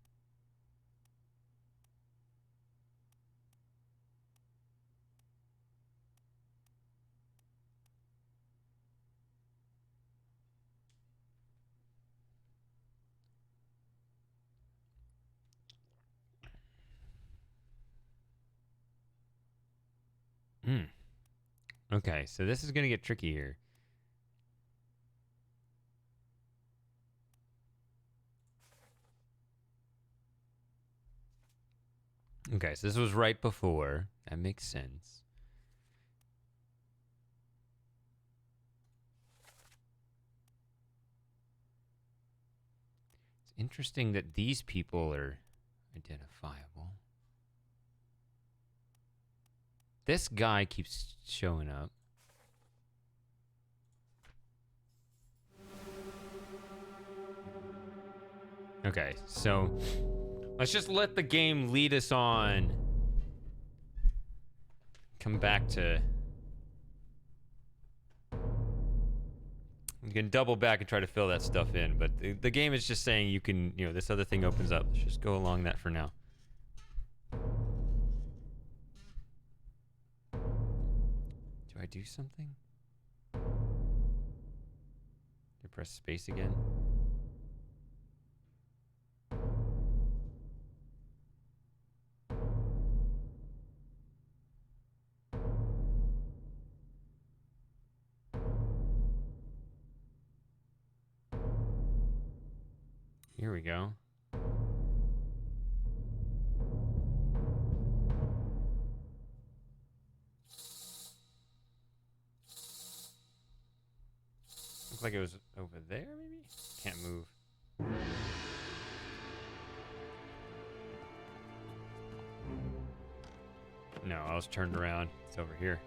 Speaker 1: Okay, so this is going to get tricky here. Okay, so this was right before. That makes sense. It's interesting that these people are identifiable. This guy keeps showing up. Okay, so let's just let the game lead us on. Come back to... You can double back and try to fill that stuff in, but the game is just saying you can, you know, this other thing opens up. Let's just go along that for now. Do I do something? Do I press space again? Here we go. Looks like it was over there, maybe? Can't move. No, I was turned around. It's over here.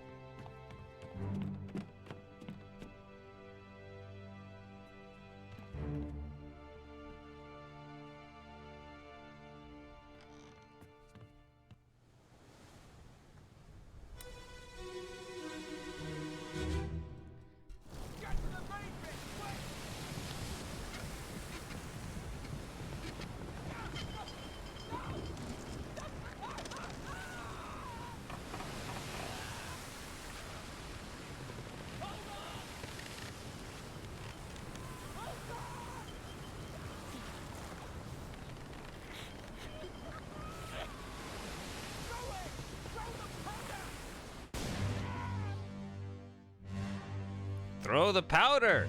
Speaker 1: Throw the powder!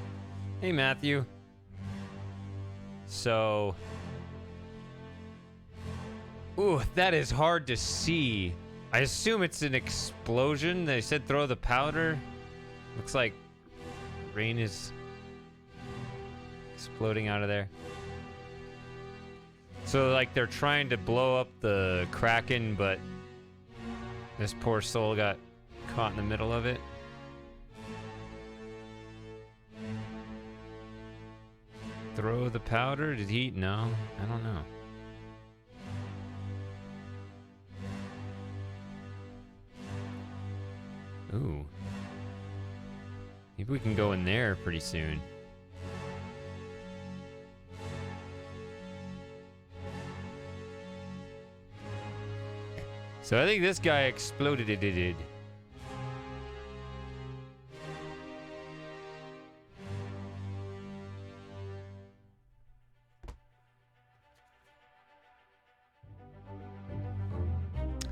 Speaker 1: Hey, Matthew. So... Ooh, that is hard to see. I assume it's an explosion. They said throw the powder. Looks like rain is exploding out of there. So, like, they're trying to blow up the Kraken, but this poor soul got caught in the middle of it. Throw the powder? Did he? No, I don't know. Ooh. Maybe we can go in there pretty soon. So I think this guy exploded it.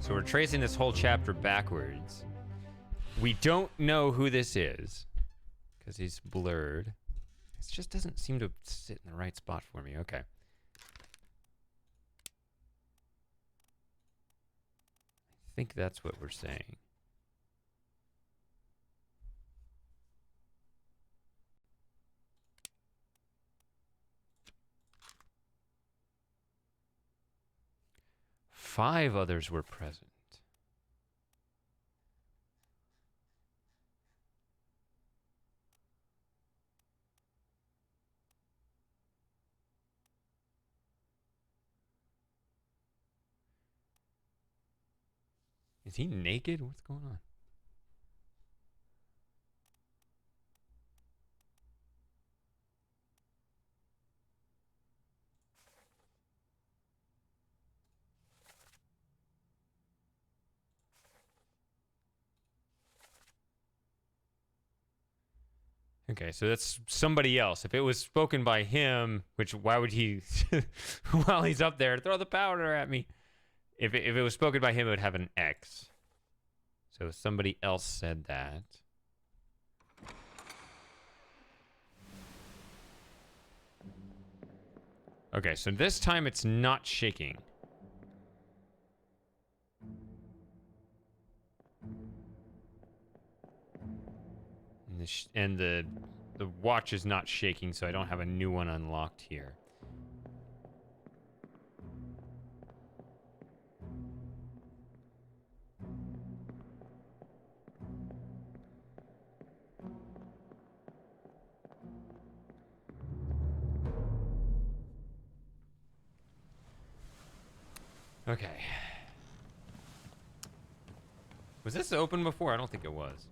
Speaker 1: So we're tracing this whole chapter backwards. We don't know who this is because he's blurred. It just doesn't seem to sit in the right spot for me. Okay. I think that's what we're saying. Five others were present. Is he naked? What's going on? Okay, so that's somebody else. If it was spoken by him, which why would he, while he's up there, throw the powder at me? If it was spoken by him, it would have an X. So somebody else said that. Okay, so this time it's not shaking. And the watch is not shaking, so I don't have a new one unlocked here. Okay. Was this open before? I don't think it was.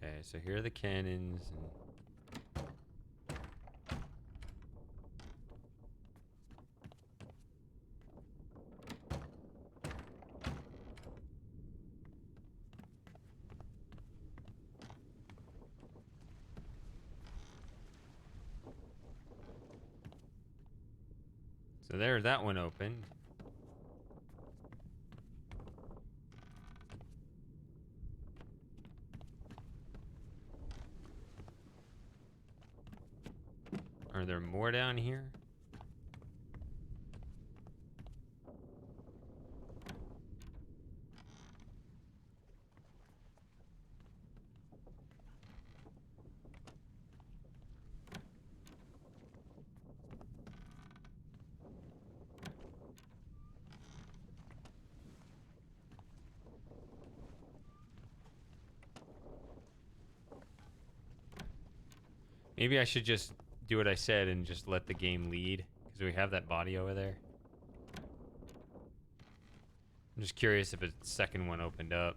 Speaker 1: Okay, so here are the cannons and so there's that one opened. Are there more down here? Maybe I should just do what I said and just let the game lead, because we have that body over there. I'm just curious if a second one opened up.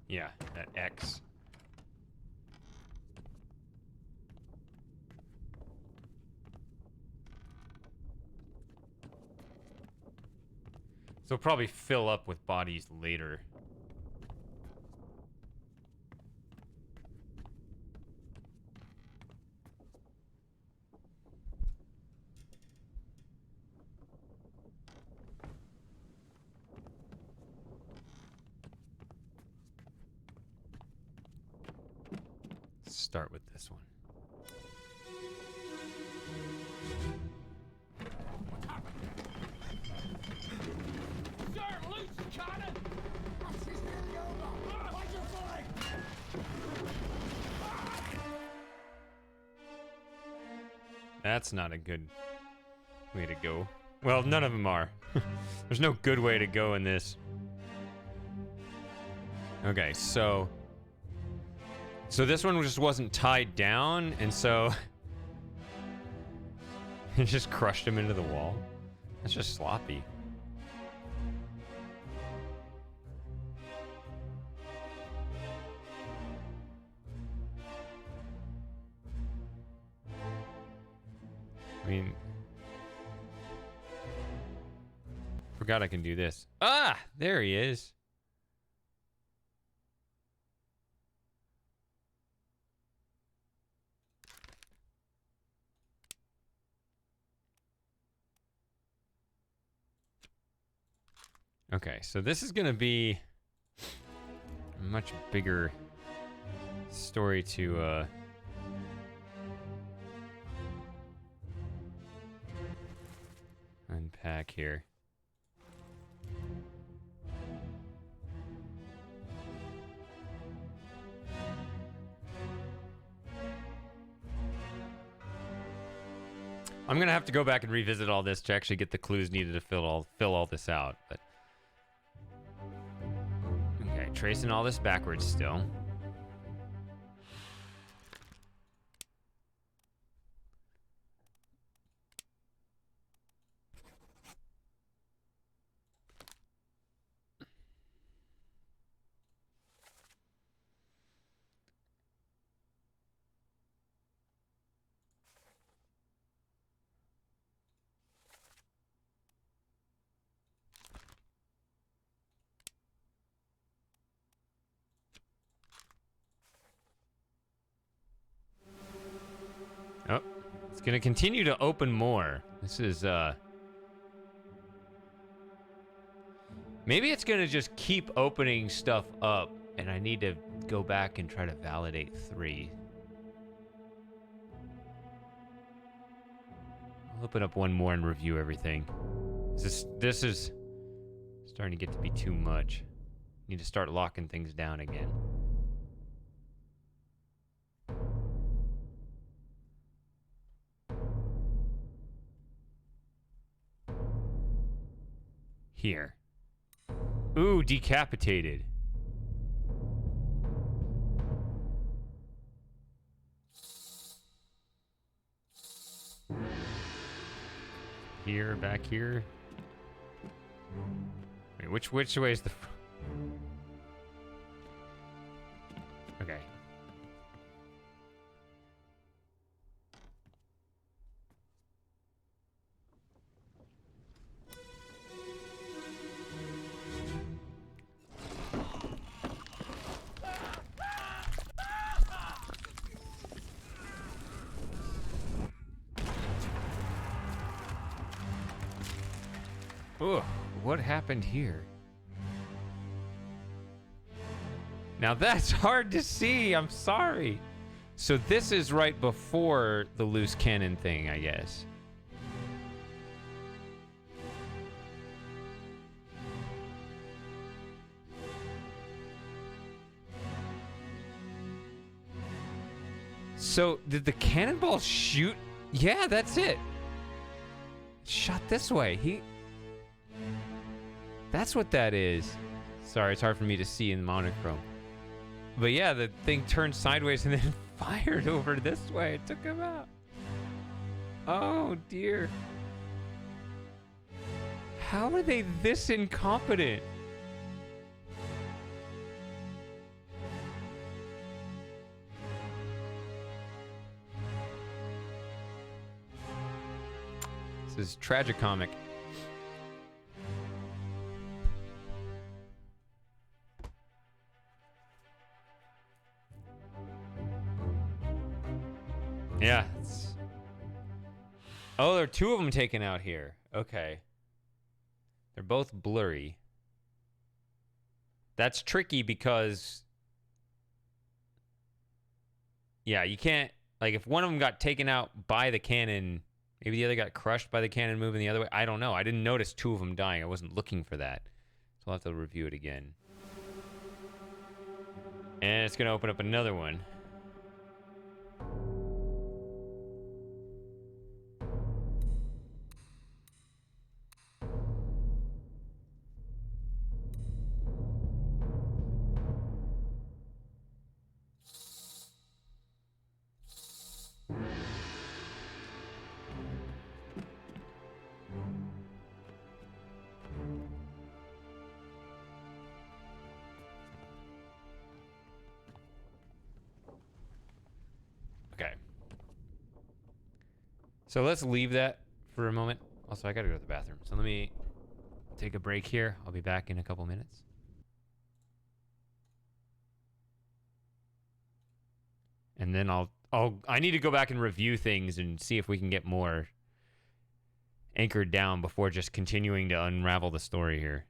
Speaker 1: Yeah, that X. So probably fill up with bodies later. Let's start with this one. That's not a good way to go. Well, none of them are. There's no good way to go in this. Okay, so this one just wasn't tied down, and so it just crushed him into the wall. That's just sloppy. I mean, forgot I can do this. Ah, there he is. Okay, so this is gonna be a much bigger story to unpack here. I'm gonna have to go back and revisit all this to actually get the clues needed to fill all this out. But okay, tracing all this backwards still. Oh, it's gonna continue to open more. This is maybe it's gonna just keep opening stuff up, and I need to go back and try to validate 3. I'll open up one more and review everything. This is starting to get to be too much. Need to start locking things down again. Here. Ooh, decapitated. Here, back here. Wait, which way is the... Okay. Ugh, what happened here? Now that's hard to see, I'm sorry. So this is right before the loose cannon thing, I guess. So did the cannonball shoot? Yeah, that's it. Shot this way. That's what that is. Sorry, it's hard for me to see in monochrome. But yeah, the thing turned sideways and then fired over this way. It took him out. Oh, dear. How are they this incompetent? This is tragicomic. Yeah. Oh, there are 2 of them taken out here. Okay. They're both blurry. That's tricky because... Yeah, you can't... Like, if one of them got taken out by the cannon, maybe the other got crushed by the cannon moving the other way. I don't know. I didn't notice 2 of them dying. I wasn't looking for that. So I'll have to review it again. And it's going to open up another one. So let's leave that for a moment. Also, I gotta go to the bathroom. So let me take a break here. I'll be back in a couple minutes. And then I need to go back and review things and see if we can get more anchored down before just continuing to unravel the story here.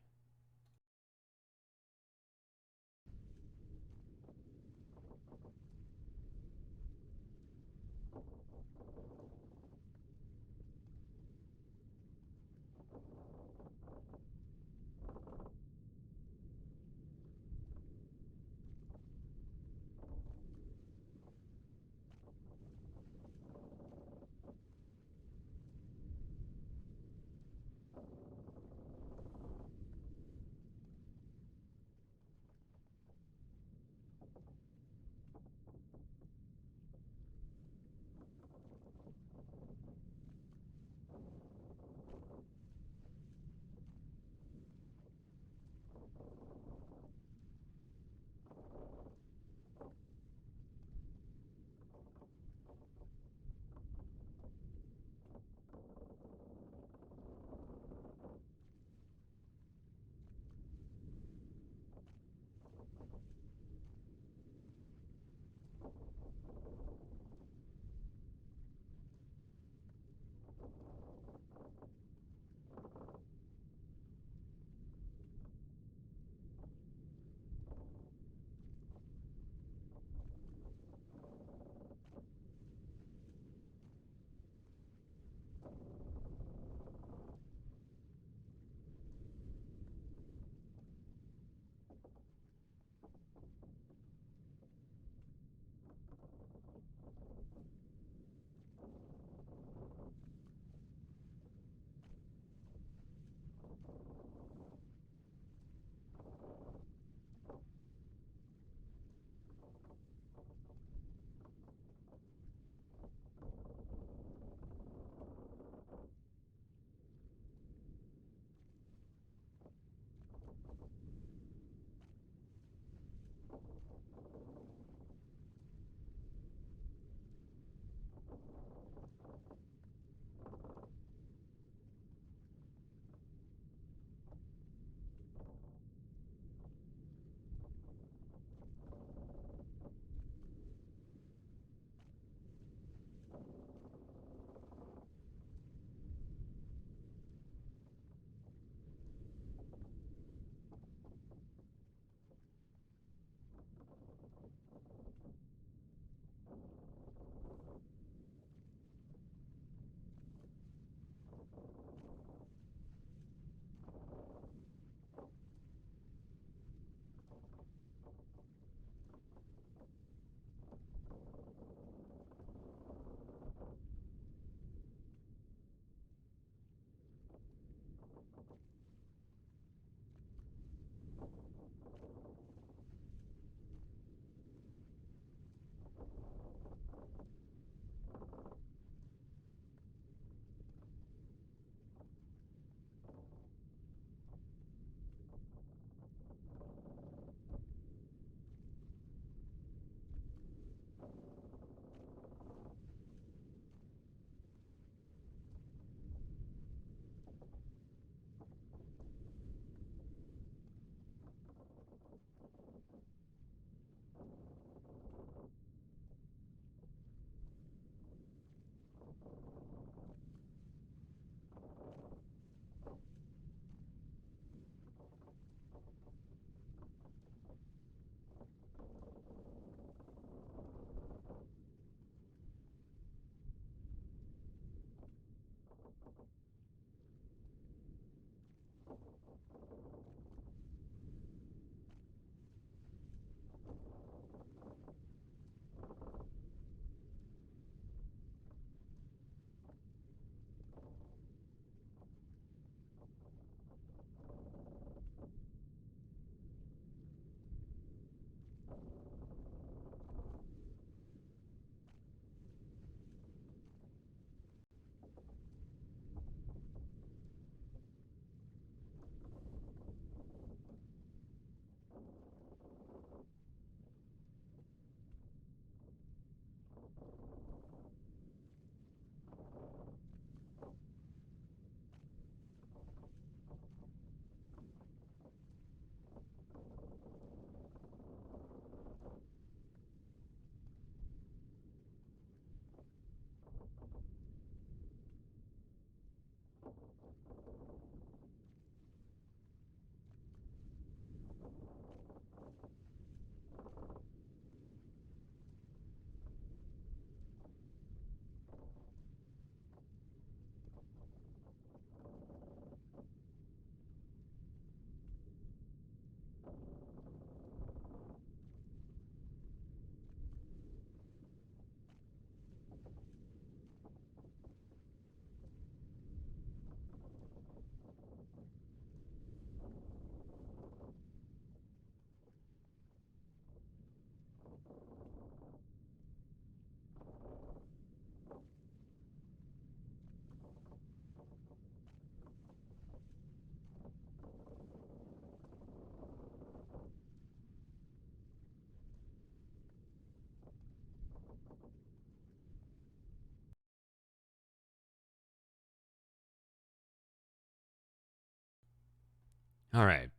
Speaker 1: All right.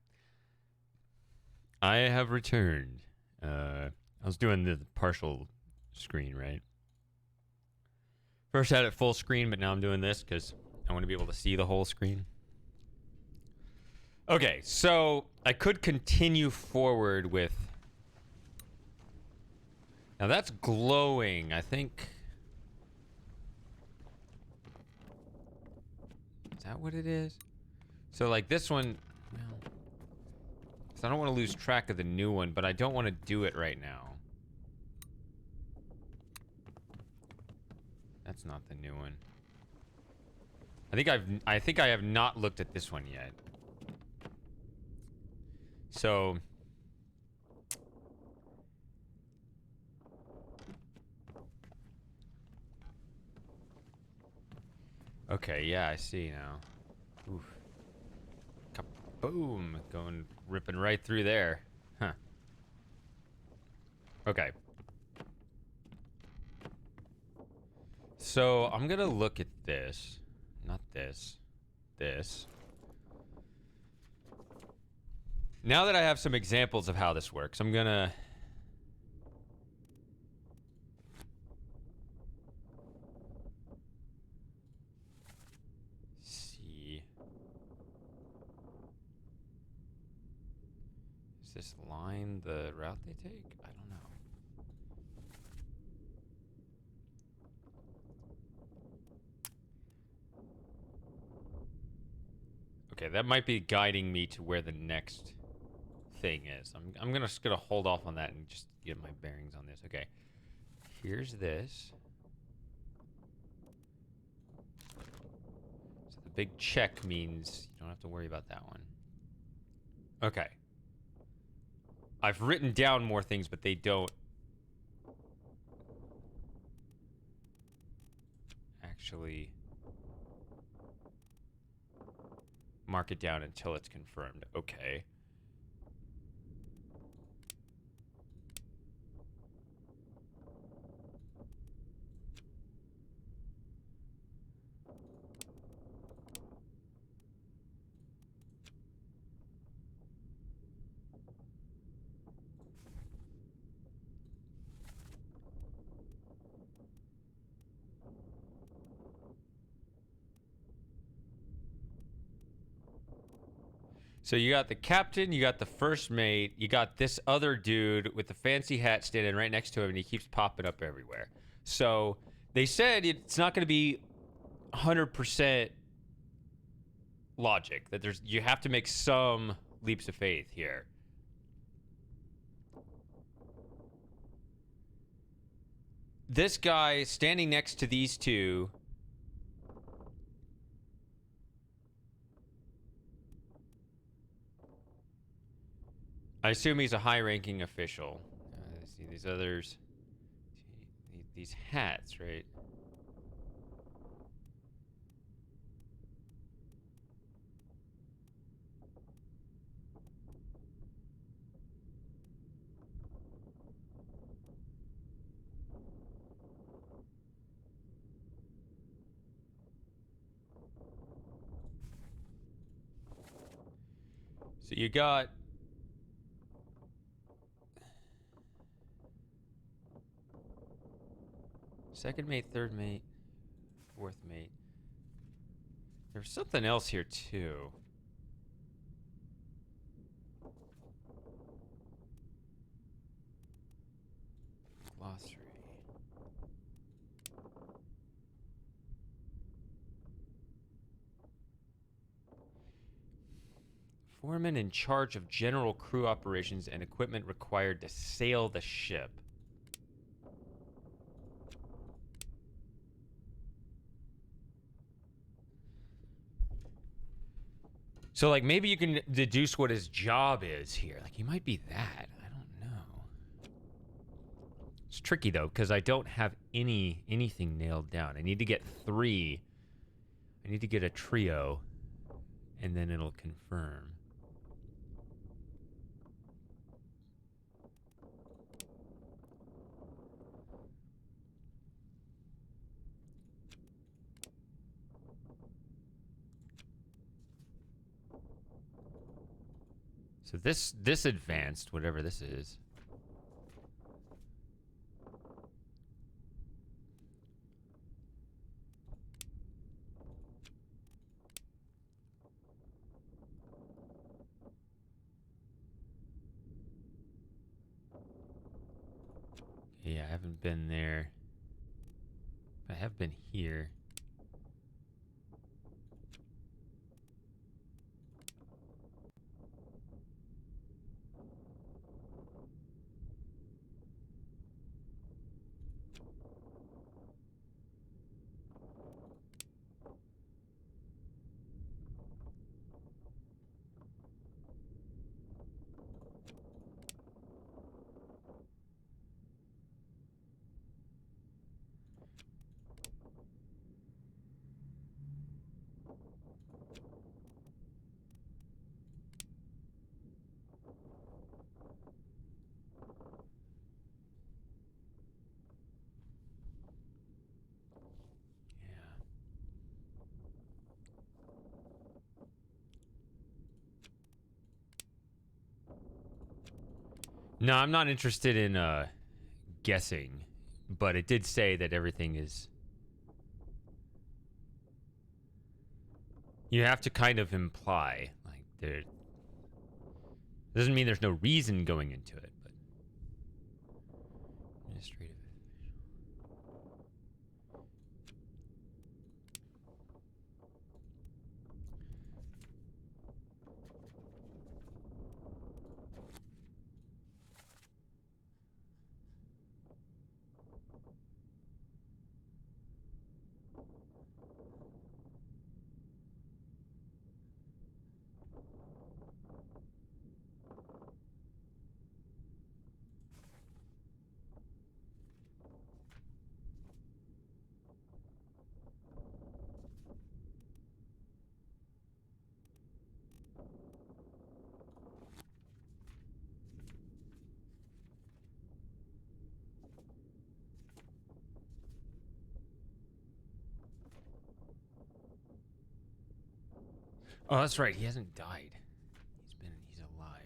Speaker 1: I have returned. I was doing the partial screen, right? First had it full screen, but now I'm doing this because I want to be able to see the whole screen. Okay, so I could continue forward with... Now that's glowing, I think... Is that what it is? So like this one... Well, so I don't want to lose track of the new one, but I don't want to do it right now. That's not the new one. I think I have not looked at this one yet. So okay, yeah, I see now. Oof. Kaboom! Going ripping right through there. Huh. Okay. So I'm gonna look at this. Not this. This. Now that I have some examples of how this works, I'm gonna... see. Is this line the route they take? I don't know. Okay, that might be guiding me to where the next thing is. I'm just gonna hold off on that and just get my bearings on this. Okay. Here's this. So the big check means you don't have to worry about that one. Okay. I've written down more things, but they don't actually mark it down until it's confirmed. Okay. So you got the captain, you got the first mate, you got this other dude with the fancy hat standing right next to him, and he keeps popping up everywhere. So they said it's not going to be 100% logic, that you have to make some leaps of faith here. This guy standing next to these two... I assume he's a high-ranking official. See these others. These hats, right? So you got... second mate, third mate, fourth mate. There's something else here, too. Glossary. Foreman in charge of general crew operations and equipment required to sail the ship. So, like, maybe you can deduce what his job is here. Like, he might be that. I don't know. It's tricky, though, because I don't have anything nailed down. I need to get 3. I need to get a trio, and then it'll confirm. So this advanced, whatever this is. Yeah, I haven't been there. I have been here. Yeah. No, I'm not interested in guessing, but it did say that everything is. You have to kind of imply, like, there. Doesn't mean there's no reason going into it, but. Administrative. Oh, that's right. He hasn't died. He's alive.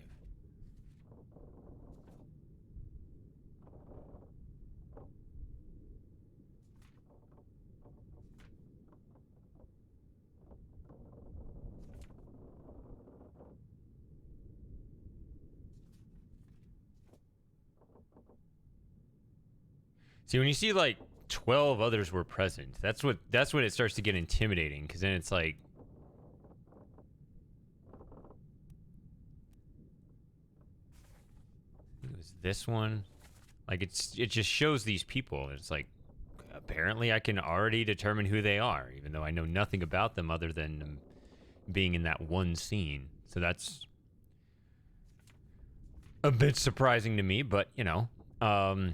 Speaker 1: See, when you see like 12 others were present, that's when it starts to get intimidating, because then it's like, it was this one. Like, it just shows these people. It's like, apparently I can already determine who they are, even though I know nothing about them other than them being in that one scene. So that's a bit surprising to me, but, you know. So,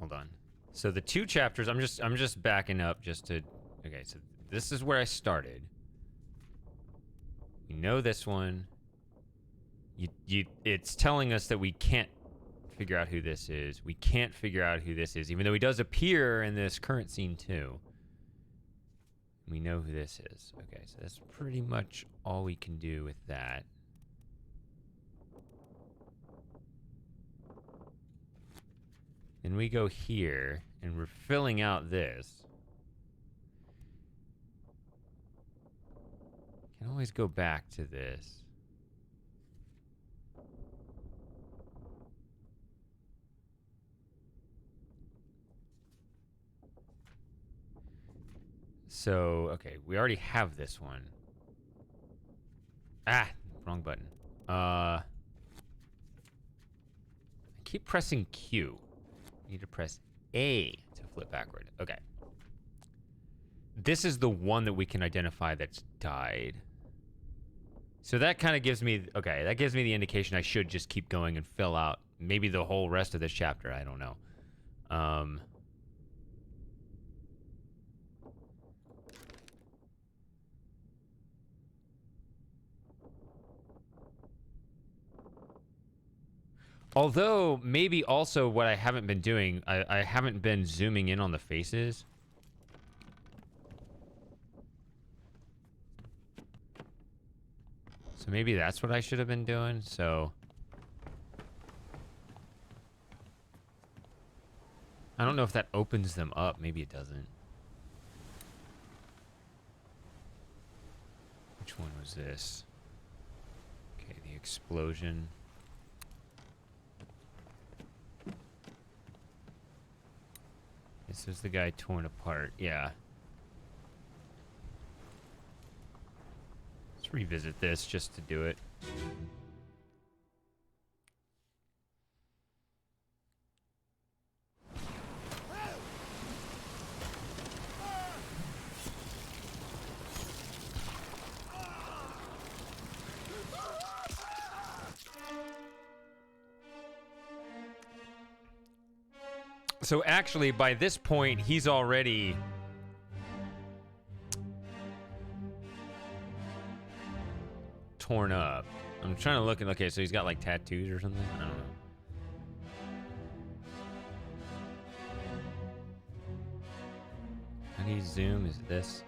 Speaker 1: hold on. So the 2 chapters, I'm just backing up just to. Okay, so this is where I started. We know this one. It's telling us that we can't figure out who this is. We can't figure out who this is, even though he does appear in this current scene too. We know who this is. Okay, so that's pretty much all we can do with that. Then we go here, and we're filling out this. Can always go back to this. So, okay, we already have this one. Ah, wrong button. I keep pressing Q. I need to press A to flip backward. Okay. This is the one that we can identify that's died. So that kind of gives me, okay, that gives me the indication I should just keep going and fill out maybe the whole rest of this chapter. I don't know. Although, maybe also what I haven't been doing, I haven't been zooming in on the faces. So maybe that's what I should have been doing, so... I don't know if that opens them up. Maybe it doesn't. Which one was this? Okay, the explosion. This is the guy torn apart. Yeah. Let's revisit this just to do it. So actually, by this point, he's already... torn up. I'm trying to look at... Okay, so he's got like tattoos or something? I don't know. How do you zoom? Is it this?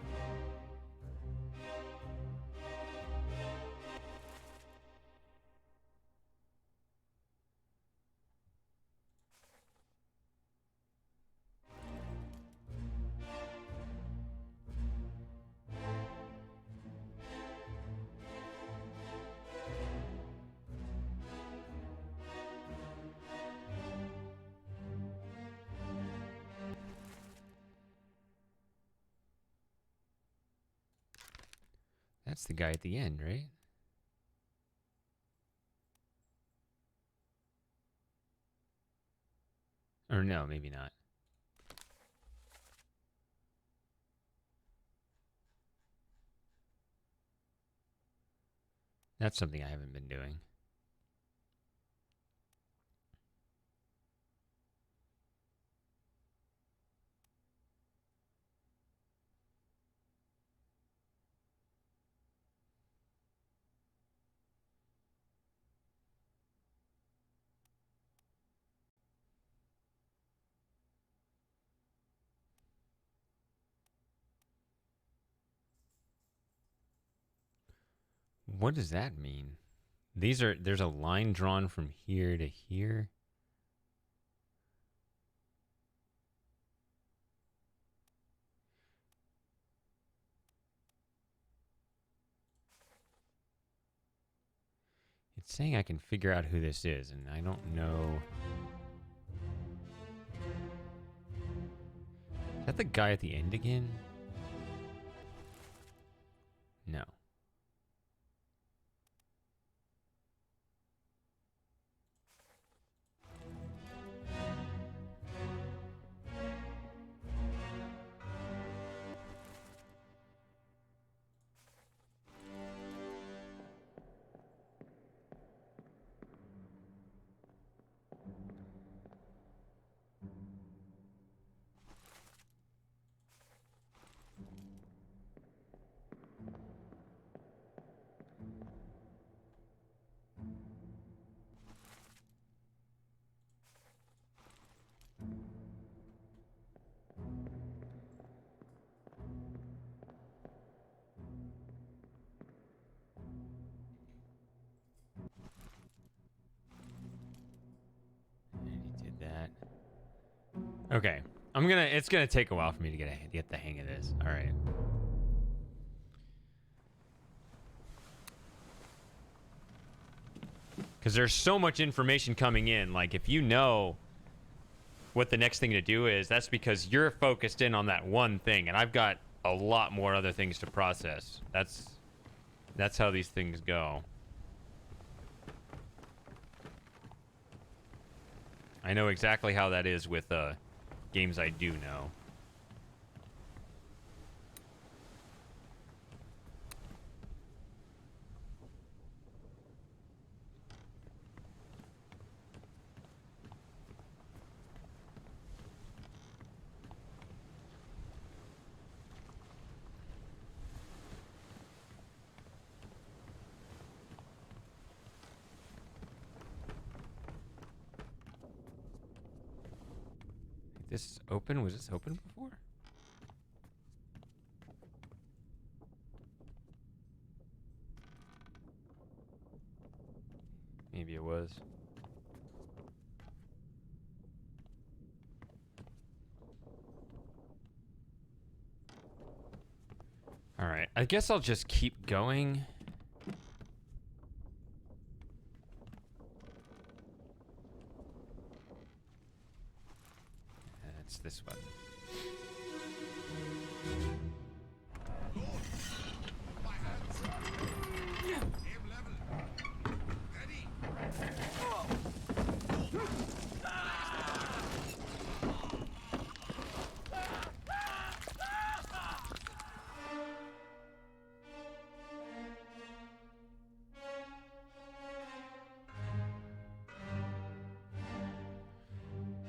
Speaker 1: That's the guy at the end, right? Or no, maybe not. That's something I haven't been doing. What does that mean? There's a line drawn from here to here. It's saying I can figure out who this is, and I don't know. Is that the guy at the end again? No. Did that. Okay. It's gonna take a while for me to get the hang of this. Alright. Because there's so much information coming in. Like, if you know what the next thing to do is, that's because you're focused in on that one thing, and I've got a lot more other things to process. That's how these things go. I know exactly how that is with games I do know. This is open. Was this open before? Maybe it was. All right. I guess I'll just keep going. It's this one.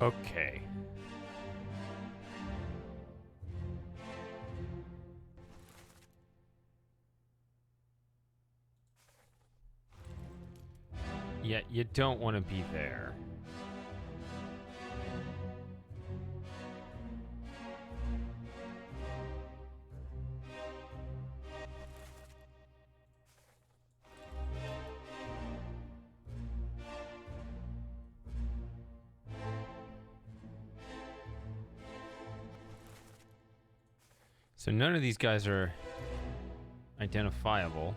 Speaker 1: Okay. Yeah, you don't want to be there. So none of these guys are identifiable.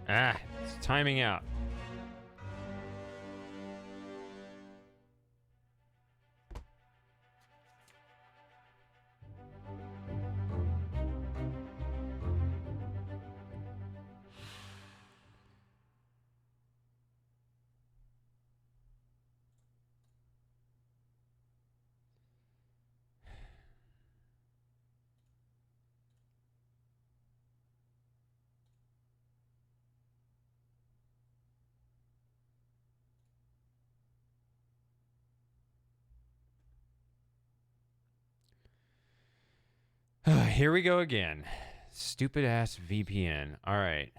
Speaker 1: Ah, it's timing out. Here we go again. Stupid ass VPN. All right.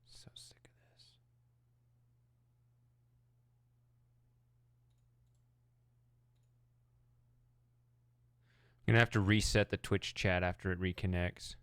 Speaker 1: So sick of this. I'm gonna have to reset the Twitch chat after it reconnects.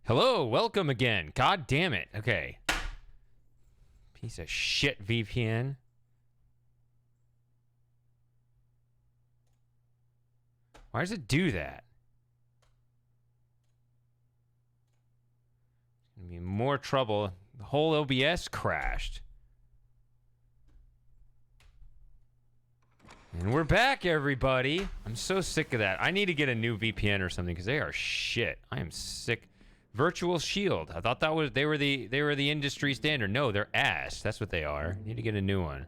Speaker 1: Hello, welcome again. God damn it. Okay. Piece of shit VPN. Why does it do that? It's gonna be more trouble. The whole OBS crashed. And we're back, everybody. I'm so sick of that. I need to get a new VPN or something because they are shit. I am sick. Virtual Shield. I thought that was they were the industry standard. No, they're ass. That's what they are. Need to get a new one.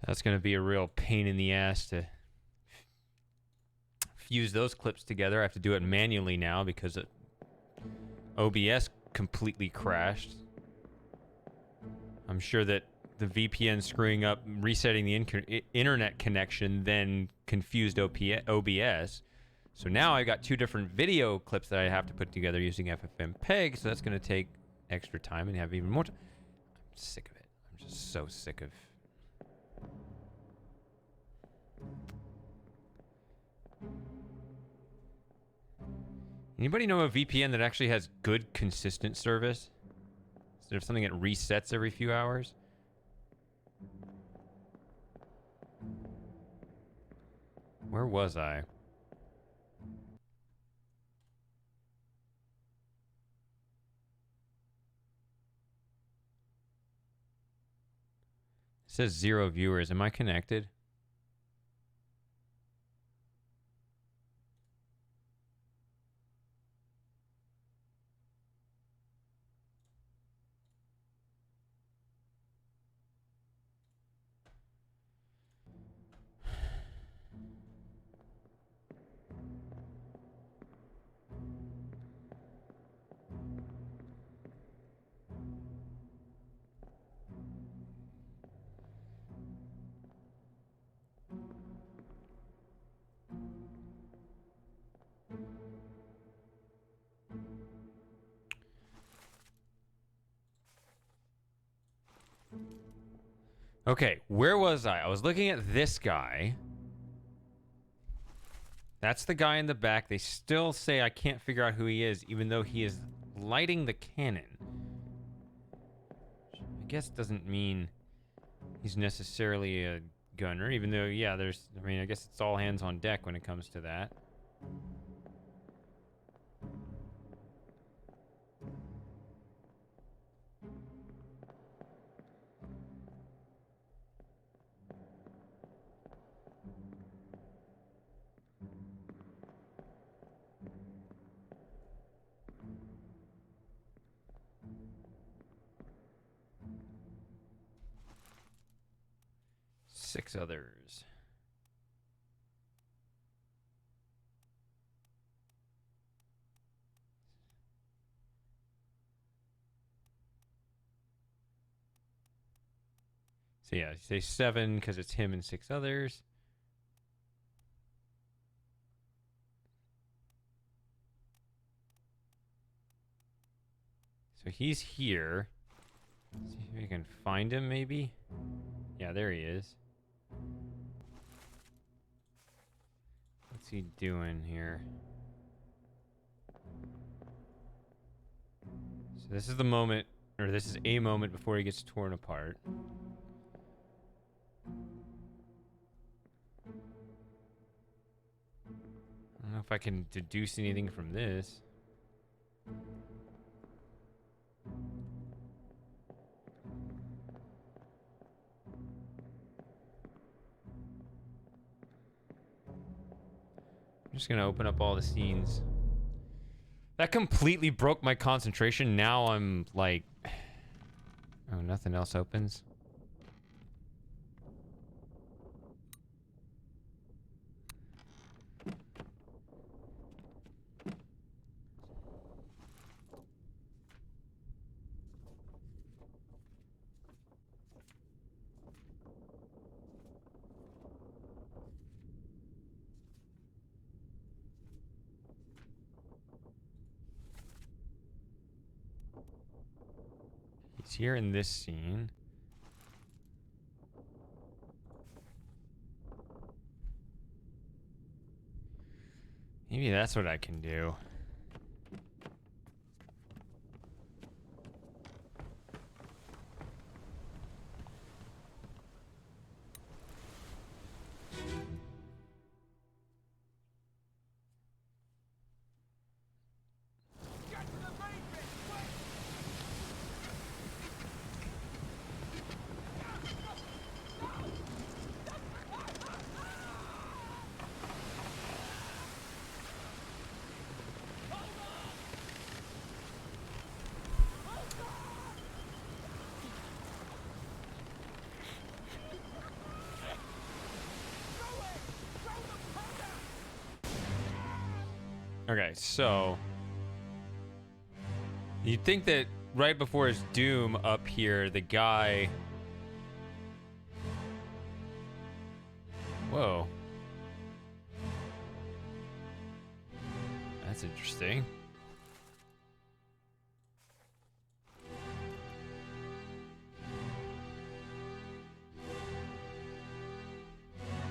Speaker 1: That's going to be a real pain in the ass to fuse those clips together. I have to do it manually now because OBS completely crashed. I'm sure that the VPN screwing up, resetting the internet connection, then confused OBS. So now I got two different video clips that I have to put together using FFmpeg, so that's going to take extra time and have even more time. I'm sick of it. I'm just so sick of... Anybody know a VPN that actually has good, consistent service? Instead of something that resets every few hours? Where was I? It says 0 viewers. Am I connected? Okay, where was I? I was looking at this guy. That's the guy in the back. They still say I can't figure out who he is, even though he is lighting the cannon. I guess doesn't mean he's necessarily a gunner, even though, yeah, I mean, I guess it's all hands on deck when it comes to that. Six others. So yeah, say 7 because it's him and 6 others. So he's here. Let's see if we can find him, maybe. Yeah, there he is. What's he doing here? So this is the moment, or this is a moment before he gets torn apart. I don't know if I can deduce anything from this. I'm just gonna open up all the scenes. That completely broke my concentration. Now I'm like... Oh, nothing else opens? He's here in this scene. Maybe that's what I can do. Okay, so you'd think that right before his doom up here, the guy... Whoa. That's interesting.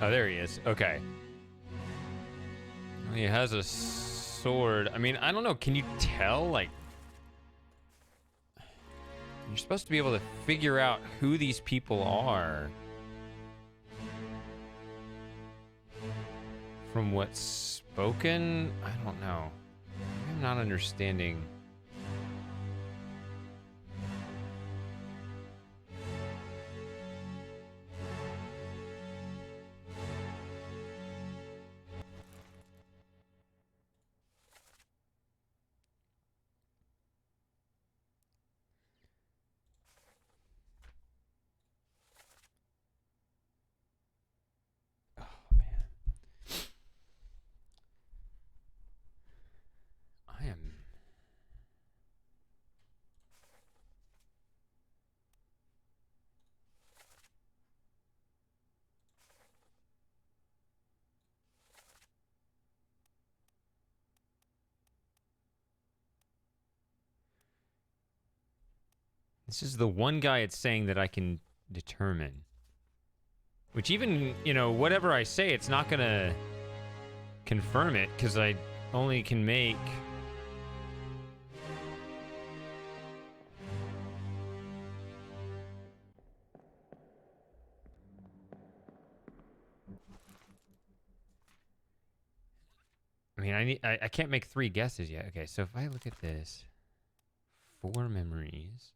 Speaker 1: Oh, there he is. Okay. He has a sword. I mean, I don't know. Can you tell? Like, you're supposed to be able to figure out who these people are from what's spoken. I don't know. I'm not understanding. Oh, man. I am... This is the one guy it's saying that I can determine. Which even, you know, whatever I say, it's not gonna confirm it, because I only can make... I mean, I can't make 3 guesses yet. Okay, so if I look at this... 4 memories...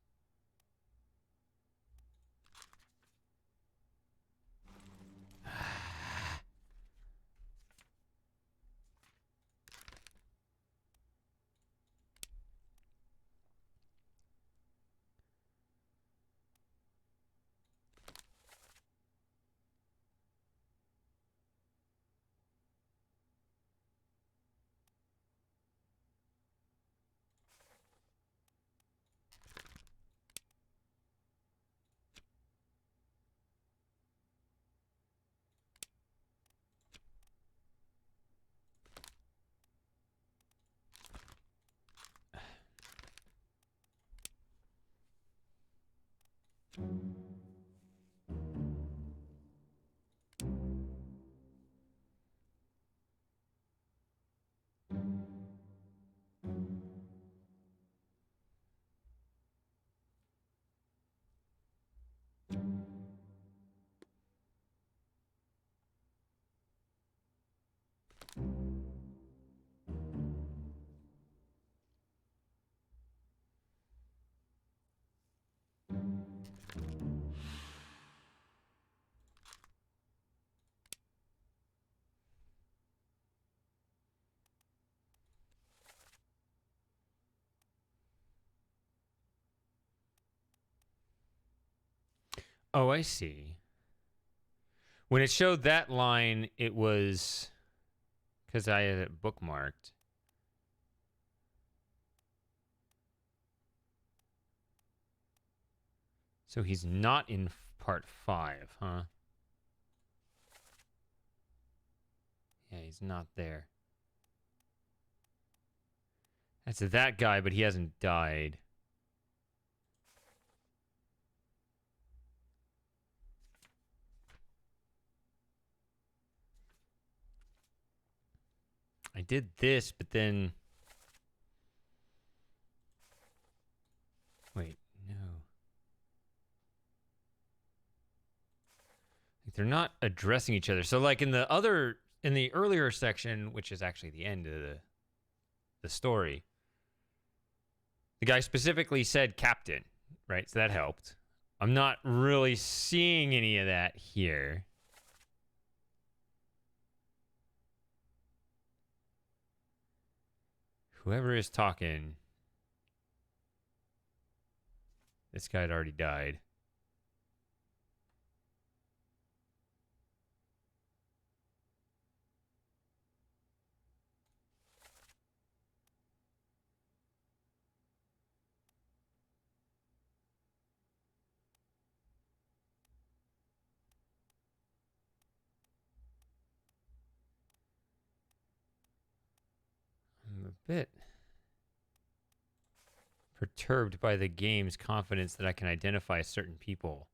Speaker 1: Oh, I see. When it showed that line, it was... because I had it bookmarked. So he's not in part 5, huh? Yeah, he's not there. That's that guy, but he hasn't died. I did this, but then... Wait, no. Like, they're not addressing each other. So, like, in the earlier section, which is actually the end of the story, the guy specifically said captain, right? So that helped. I'm not really seeing any of that here. Whoever is talking, this guy had already died. bit perturbed by the game's confidence that I can identify certain people.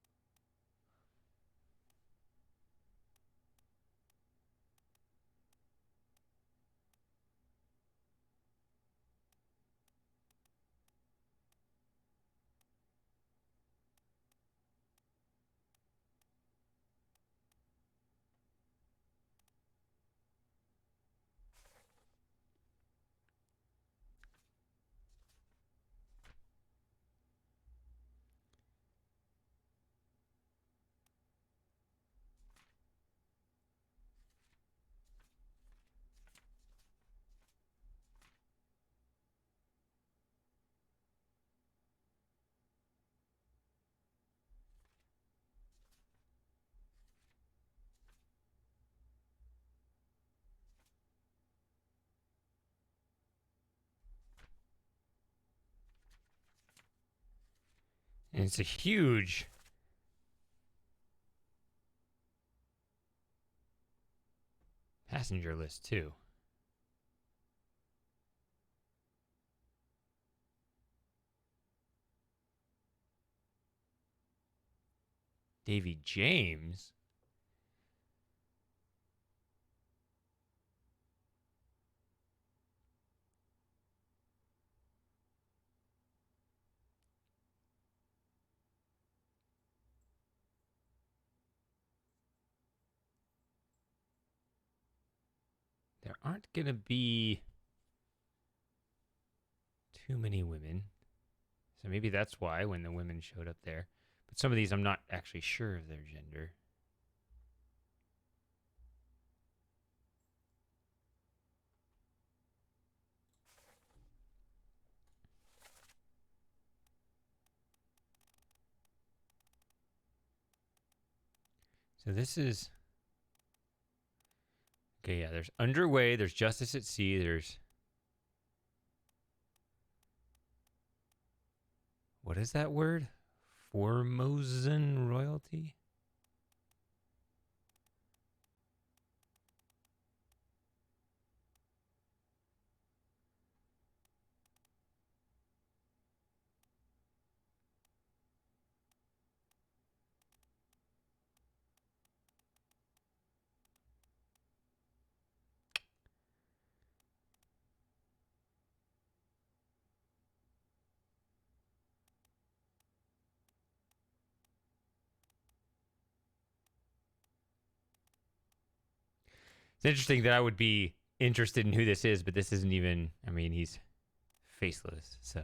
Speaker 1: And it's a huge passenger list, too. Davy James? There aren't going to be too many women. So maybe that's why when the women showed up there. But some of these I'm not actually sure of their gender. So this is... Okay, yeah, there's Underway, there's Justice at Sea, there's... What is that word? Formosan royalty? It's interesting that I would be interested in who this is, but this isn't even... I mean, he's faceless, so...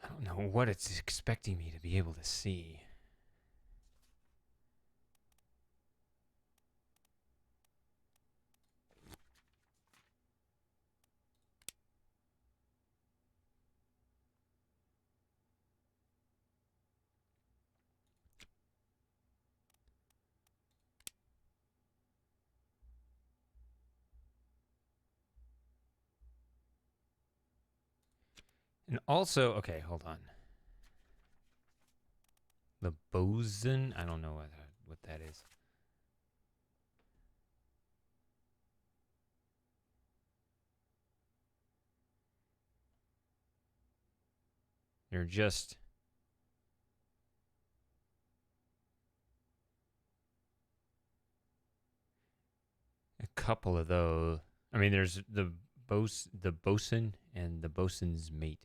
Speaker 1: I don't know what it's expecting me to be able to see. And also, okay, hold on. The bosun? I don't know what that is. They're just... a couple of those. I mean, there's the bosun and the bosun's mate.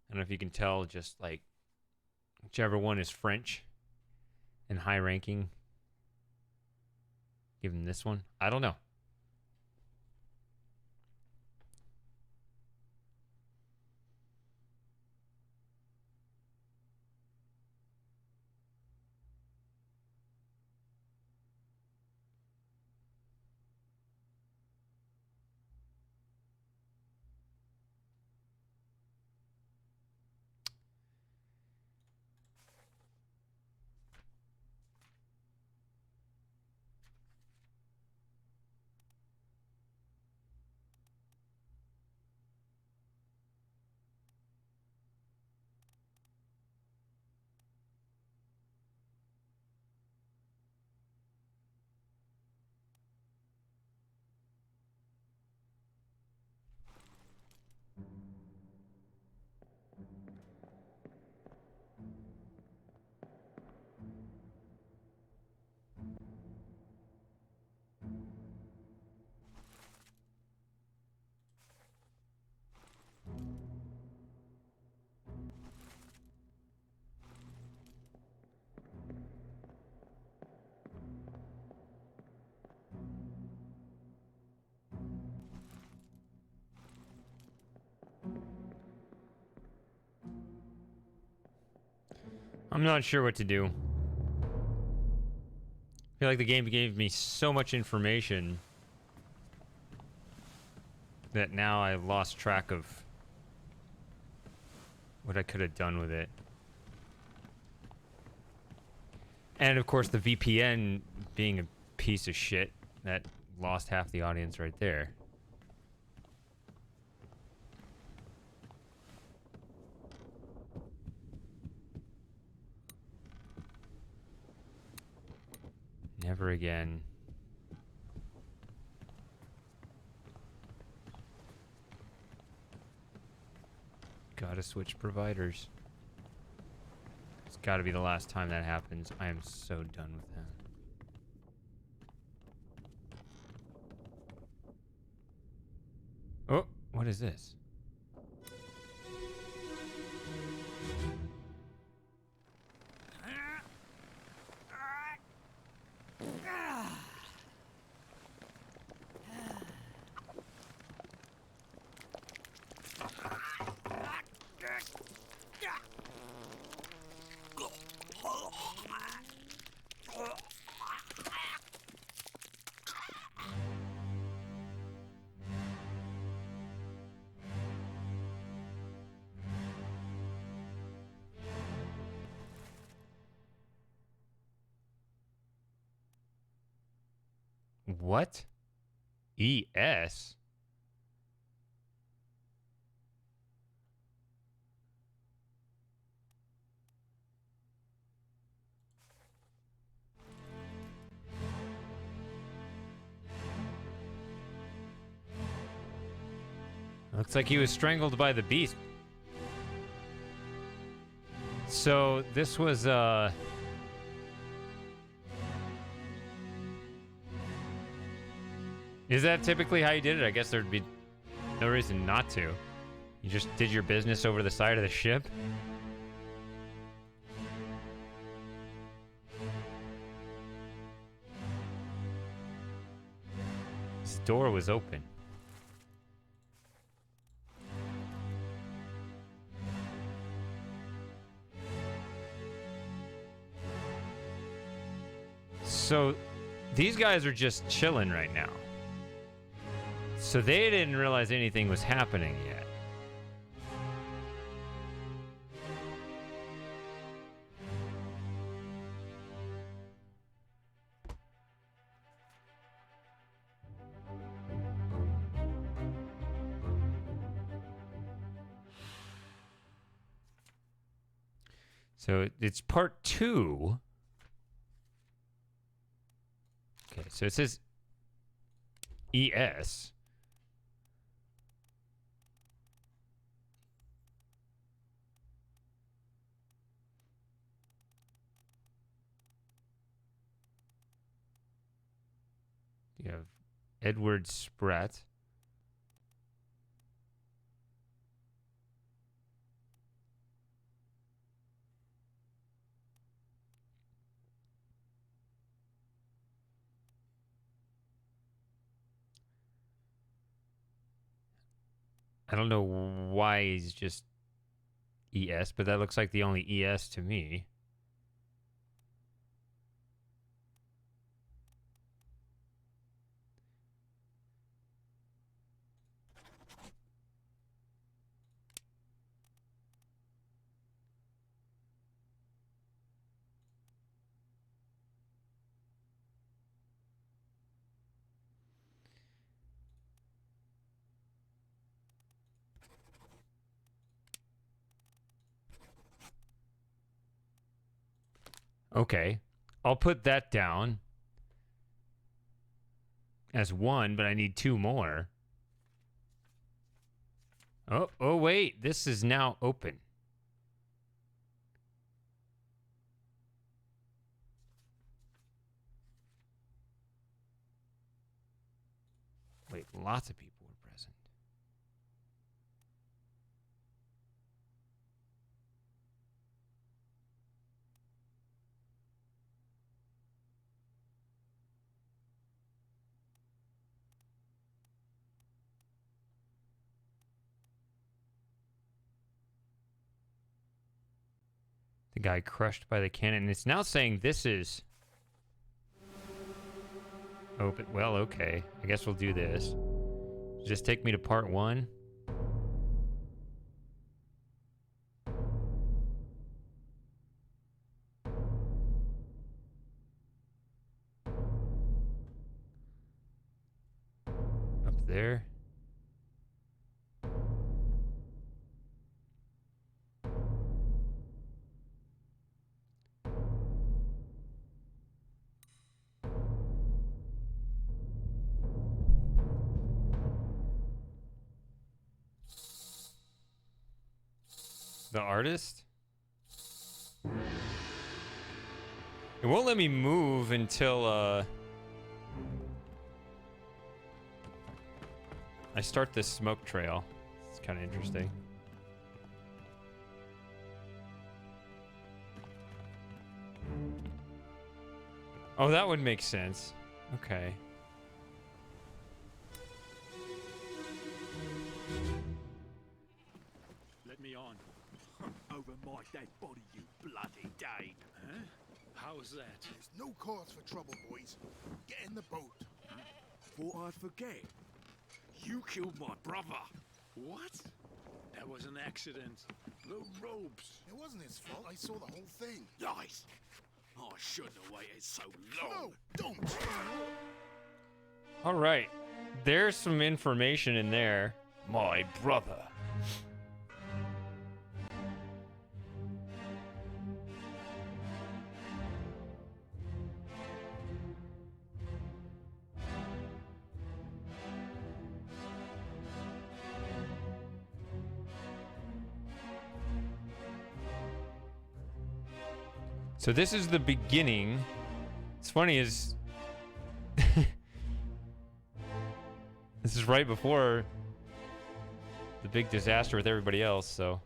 Speaker 1: I don't know if you can tell, just like whichever one is French and high ranking. Give him this one. I don't know. I'm not sure what to do. I feel like the game gave me so much information that now I lost track of what I could have done with it. And of course the VPN being a piece of shit, that lost half the audience right there. Never again. Gotta switch providers. It's gotta be the last time that happens. I am so done with that. Oh, what is this? What? ES? Looks like he was strangled by the beast. So this was is that typically how you did it? I guess there'd be no reason not to. You just did your business over the side of the ship? This door was open. So these guys are just chilling right now. So they didn't realize anything was happening yet. So it's part 2. Okay, so it says ES. You have Edward Spratt. I don't know why he's just ES, but that looks like the only ES to me. Okay, I'll put that down as 1, but I need 2 more. Oh wait, this is now open. Wait, lots of people were present. The guy crushed by the cannon. And it's now saying this is open. Well, okay. I guess we'll do this. Just take me to part 1. Up there. The artist? It won't let me move until I start this smoke trail. It's kind of interesting. Oh, that would make sense. Okay.
Speaker 4: Let me on.
Speaker 2: Over my dead body, you bloody Dane.
Speaker 4: Huh? How's that?
Speaker 5: There's no cause for trouble, boys. Get in the boat.
Speaker 2: Thought I'd forget. You killed my brother.
Speaker 4: What? That was an accident. The ropes.
Speaker 5: It wasn't his fault. I saw the whole thing.
Speaker 2: Nice. I shouldn't have waited so long.
Speaker 5: No, don't.
Speaker 1: All right. There's some information in there.
Speaker 4: My brother.
Speaker 1: So this is the beginning. It's funny is this is right before the big disaster with everybody else, so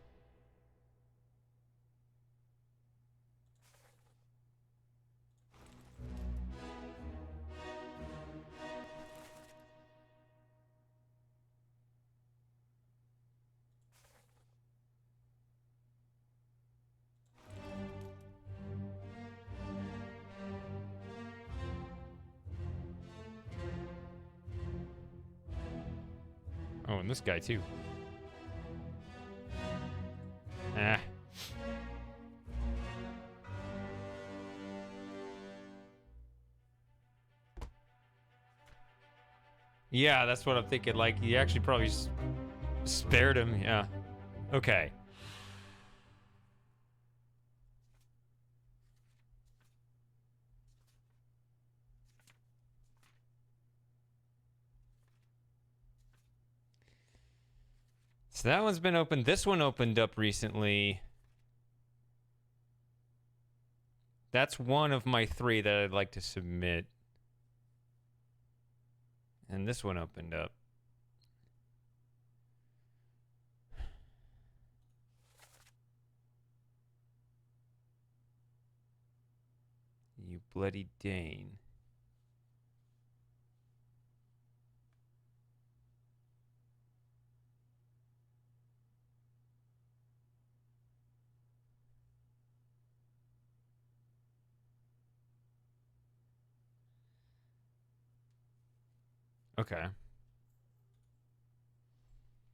Speaker 1: oh, and this guy too. Ah. Yeah, that's what I'm thinking. Like, he actually probably spared him. Yeah. Okay. So that one's been opened. This one opened up recently. That's one of my 3 that I'd like to submit. And this one opened up. You bloody Dane. Okay.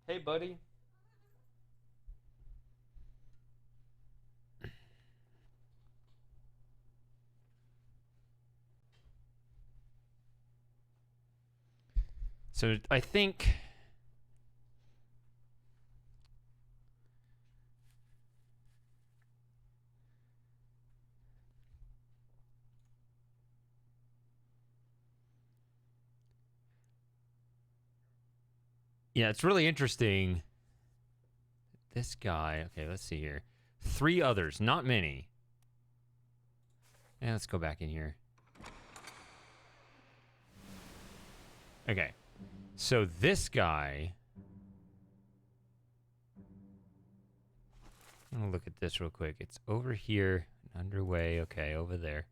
Speaker 1: Hey, buddy. So I think yeah, it's really interesting. This guy, okay, let's see here. 3 others, not many. And let's go back in here. Okay. So this guy, I'm gonna look at this real quick. It's over here, underway. Okay, over there.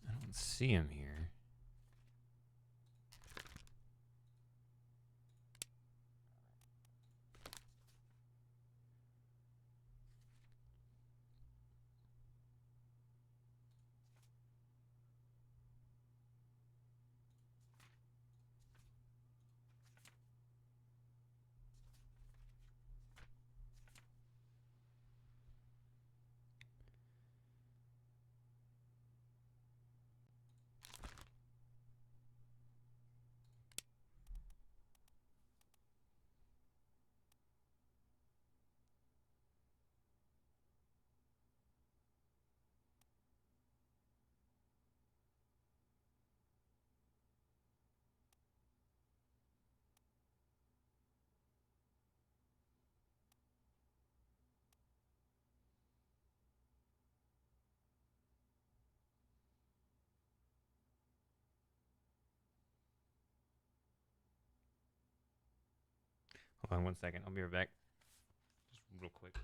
Speaker 1: I don't see him here. Hold on 1 second. I'll be right back. Just real quick.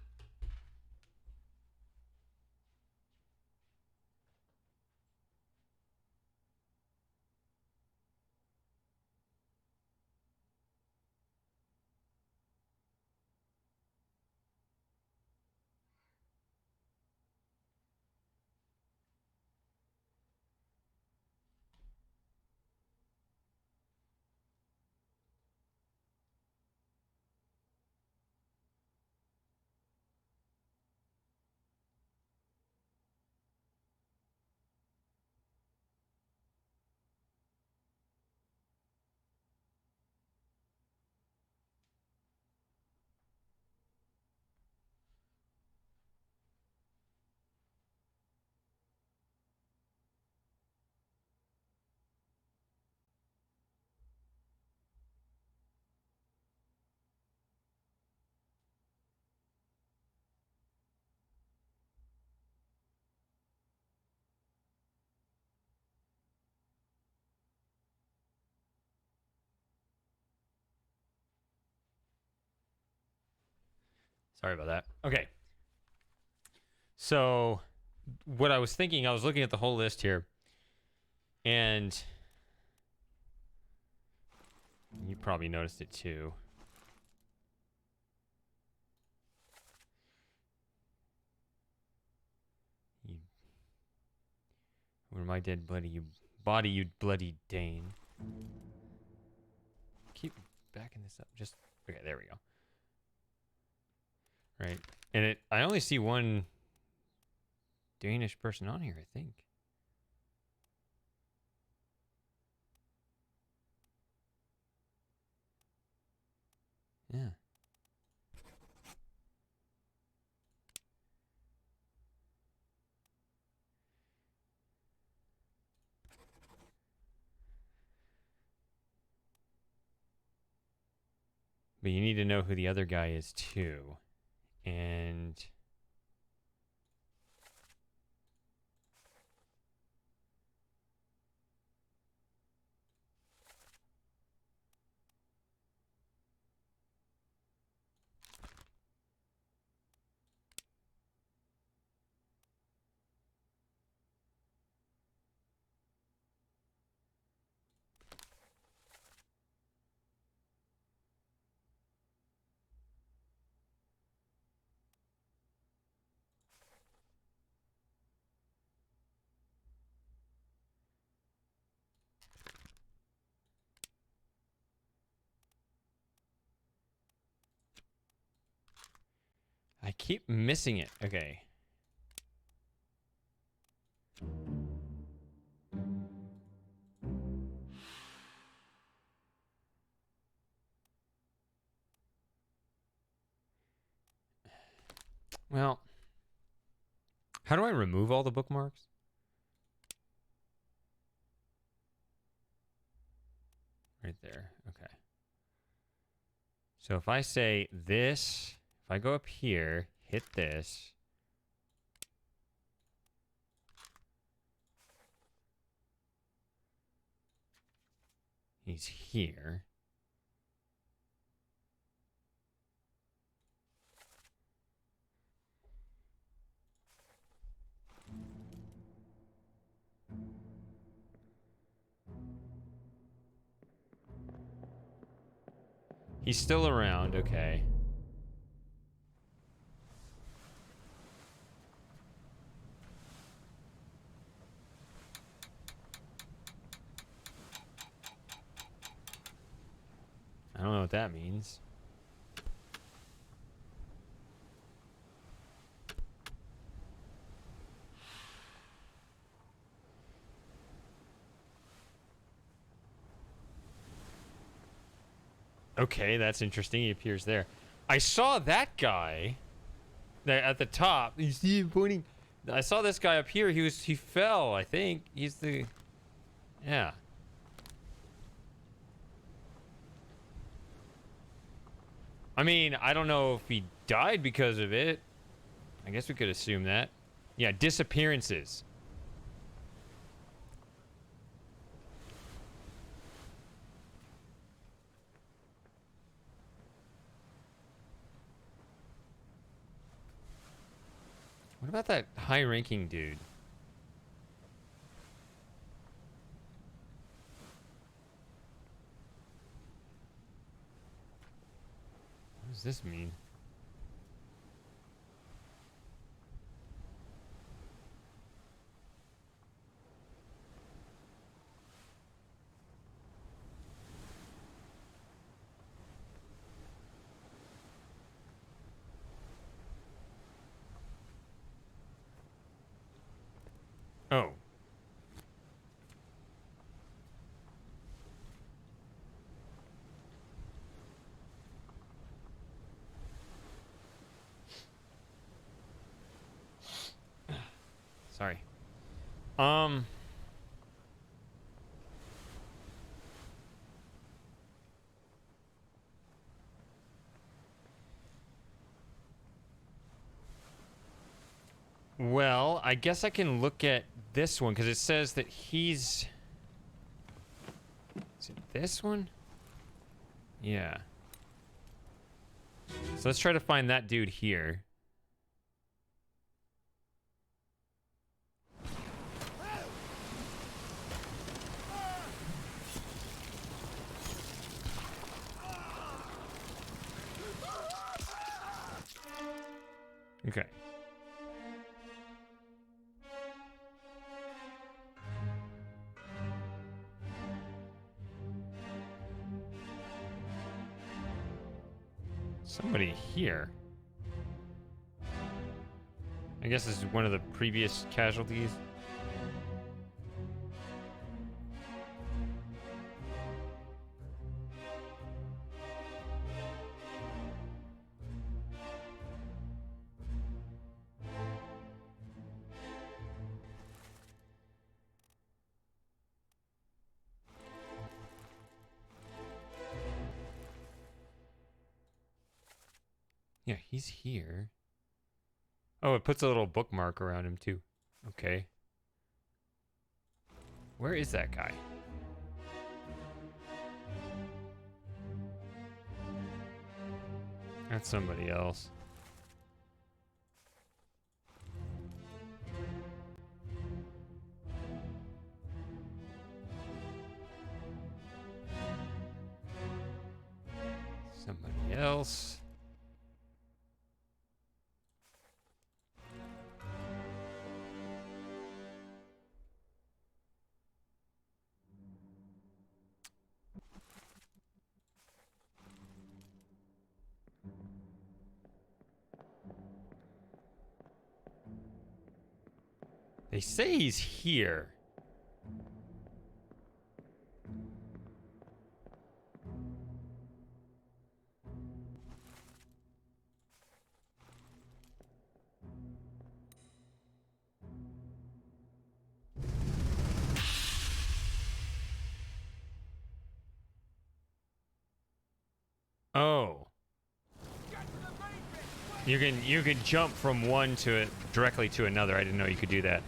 Speaker 1: Sorry about that. Okay. So, what I was thinking, I was looking at the whole list here, and you probably noticed it too. You, where my dead body, you bloody Dane. Keep backing this up. Just okay. There we go. Right, and I only see one Danish person on here, I think. Yeah. But you need to know who the other guy is too. And I keep missing it. Okay. Well, how do I remove all the bookmarks? Right there. Okay. So if I say this, if I go up here, hit this. He's here. He's still around, okay. I don't know what that means. Okay, that's interesting. He appears there. I saw that guy there at the top. You see him pointing. I saw this guy up here. He fell, I think. He's the... Yeah. I mean, I don't know if he died because of it. I guess we could assume that. Yeah, disappearances. What about that high-ranking dude? What does this mean? Oh. Sorry. Well, I guess I can look at this one because it says that he's... Is it this one? Yeah. So let's try to find that dude here. Okay. Somebody here. I guess this is one of the previous casualties. Yeah, he's here. Oh, it puts a little bookmark around him too. Okay. Where is that guy? That's somebody else. Somebody else. They say he's here. Oh. You can jump from one to it directly to another. I didn't know you could do that.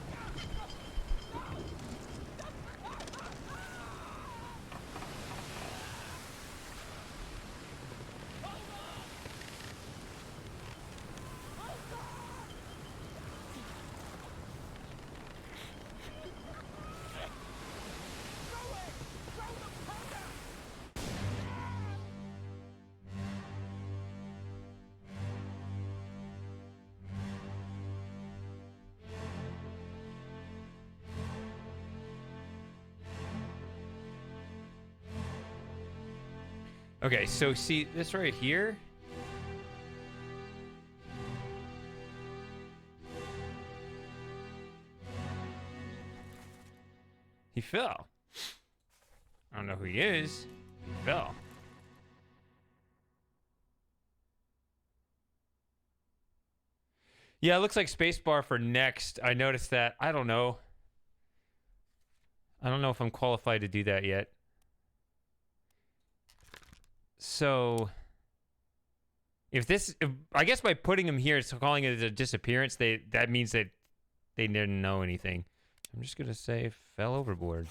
Speaker 1: Okay, so see this right here? He fell. I don't know who he is. He fell. Yeah, it looks like spacebar for next. I noticed that. I don't know. I don't know if I'm qualified to do that yet. So, if I guess by putting him here, so calling it a disappearance, that means that they didn't know anything. I'm just gonna say fell overboard.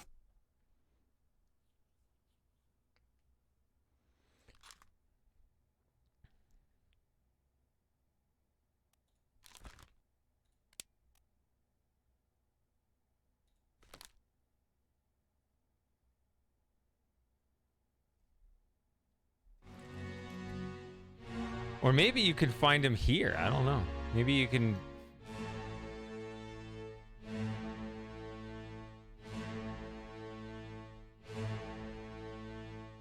Speaker 1: Or maybe you could find him here. I don't know. Maybe you can...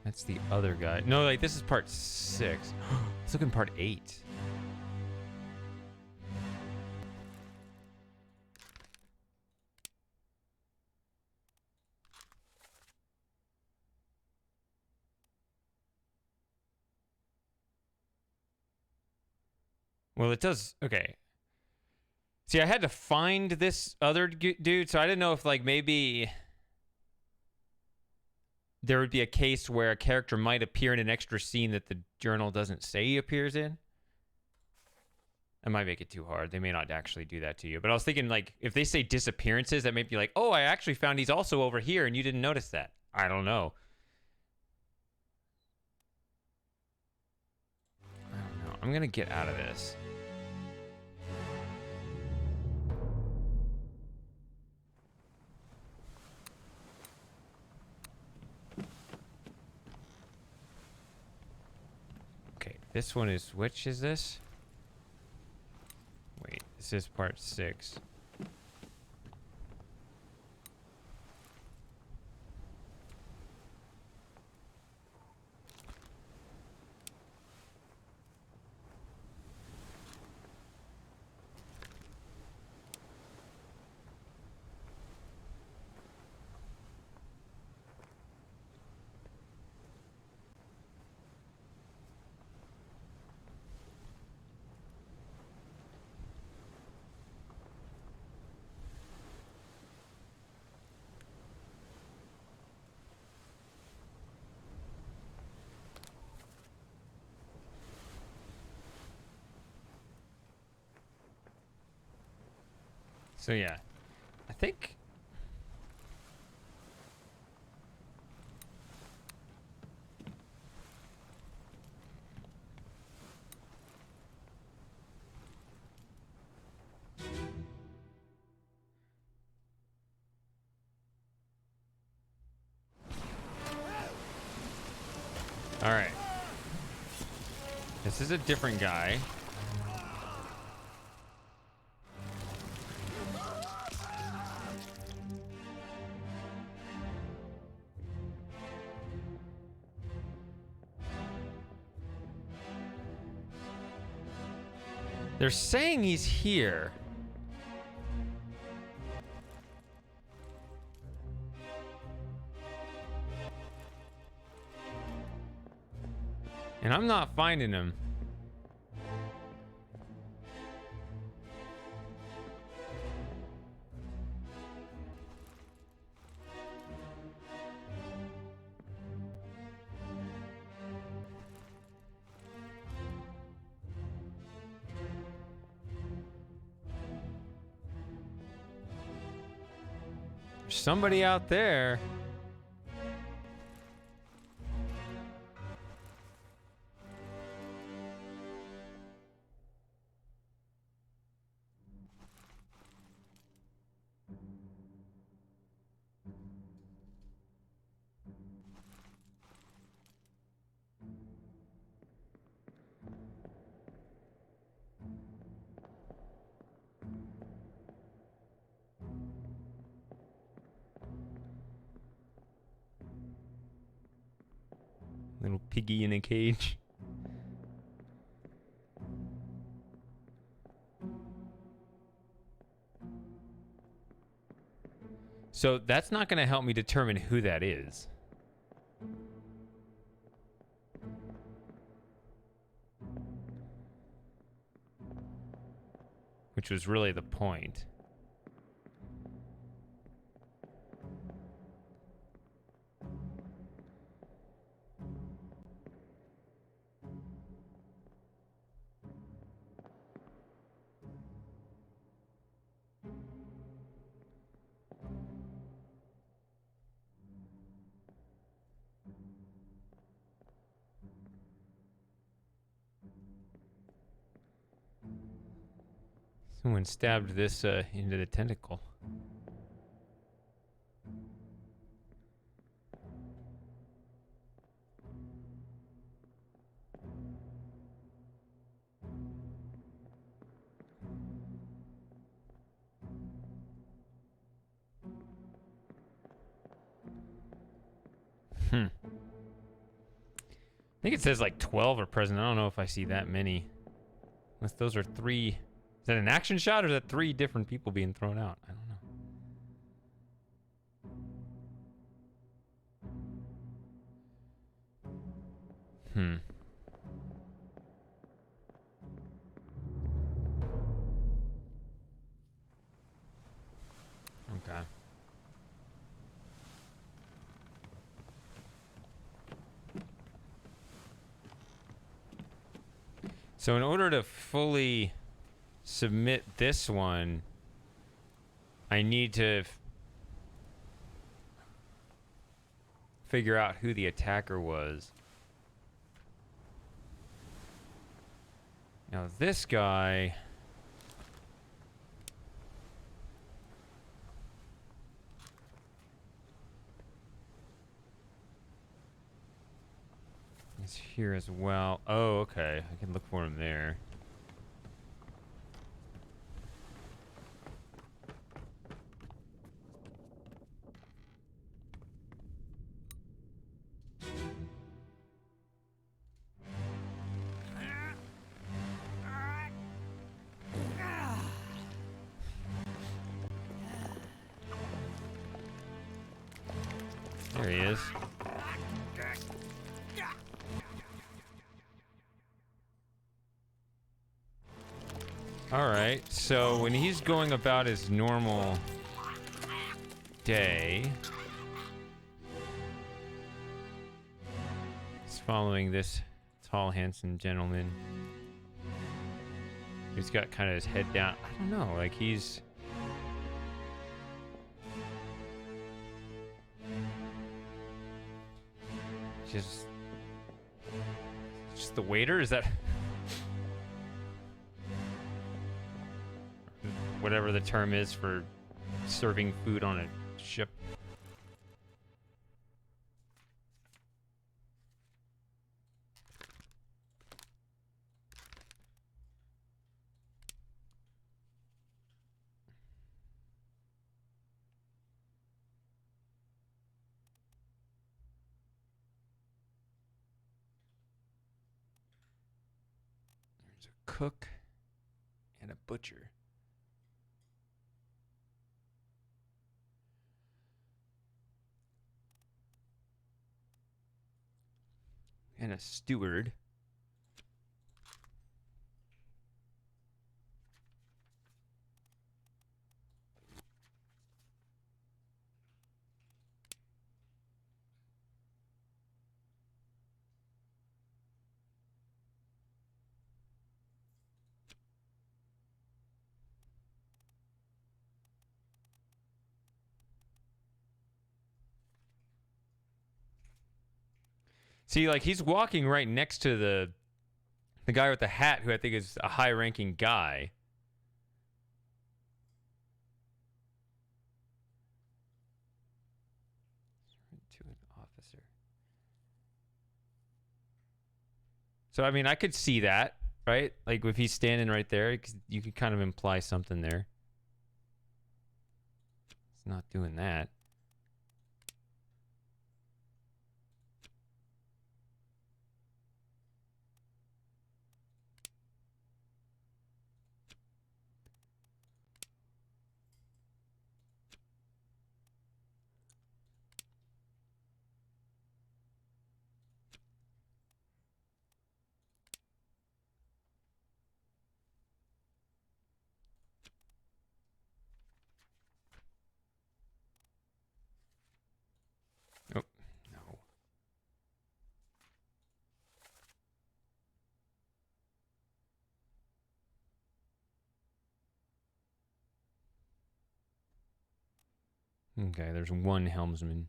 Speaker 1: That's the other guy. No, like, this is part 6. Let's look in part 8. Well, it does... Okay. See, I had to find this other dude, so I didn't know if, like, maybe... there would be a case where a character might appear in an extra scene that the journal doesn't say he appears in. That might make it too hard. They may not actually do that to you. But I was thinking, like, if they say disappearances, that may be like, oh, I actually found he's also over here and you didn't notice that. I don't know. I don't know. I'm going to get out of this. Okay, this one is... Which is this? Wait, this is part 6. So yeah, I think... All right. This is a different guy. They're saying he's here. And I'm not finding him. There's somebody out there. Little piggy in a cage. So that's not going to help me determine who that is. Which was really the point. Someone stabbed this into the tentacle. I think it says like 12 are present. I don't know if I see that many. Unless those are 3. Is that an action shot or is that 3 different people being thrown out? I don't know. Okay. So in order to fully submit this one, I need to figure out who the attacker was. Now this guy... is here as well. Oh, okay. I can look for him there. There he is. Alright, so when he's going about his normal day, he's following this tall, handsome gentleman. He's got kind of his head down. I don't know, like he's... Just the waiter? Is that... whatever the term is for serving food on a ship. There's a cook and a butcher. And a steward. See, like he's walking right next to the guy with the hat, who I think is a high-ranking guy. To an officer. So I mean, I could see that, right? Like if he's standing right there, you could kind of imply something there. It's not doing that. Oh, no. Okay, there's one helmsman.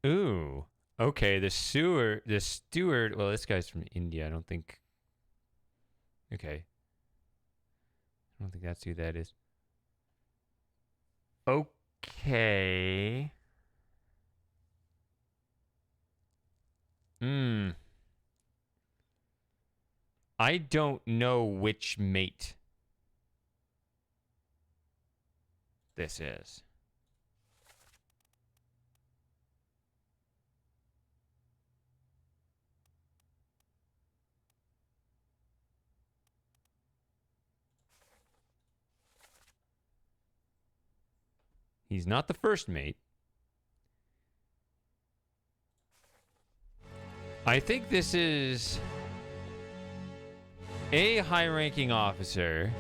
Speaker 1: Ooh. Okay, the steward, well, this guy's from India. I don't think. Okay. I don't think that's who that is. Okay. I don't know which mate this is. He's not the first mate. I think this is a high-ranking officer.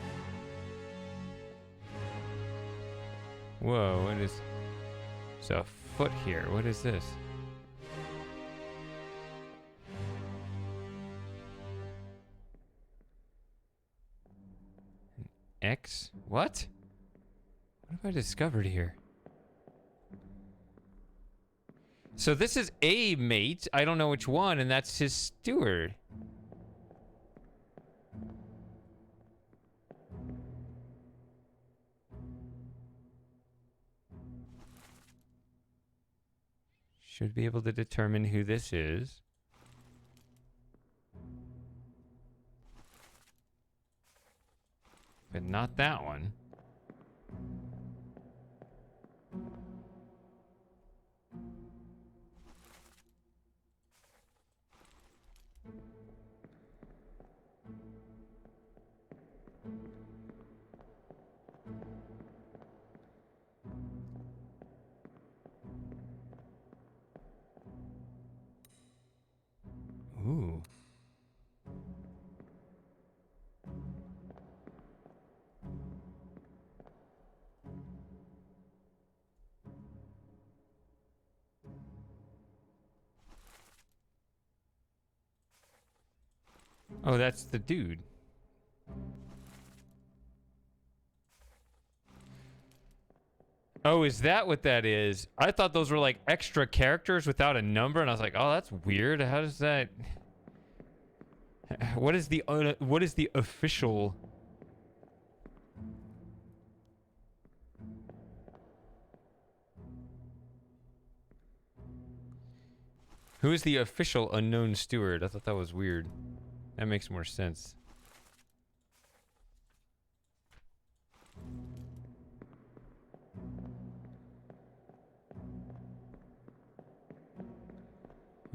Speaker 1: Whoa, what is... There's a foot here. What is this? X? What? What have I discovered here? So this is a mate. I don't know which one, and that's his steward. Should be able to determine who this is. But not that one. Ooh. Oh, that's the dude. Oh, is that what that is? I thought those were like extra characters without a number, and I was like, oh, that's weird. How does that... what is the official... Who is the official unknown steward? I thought that was weird. That makes more sense.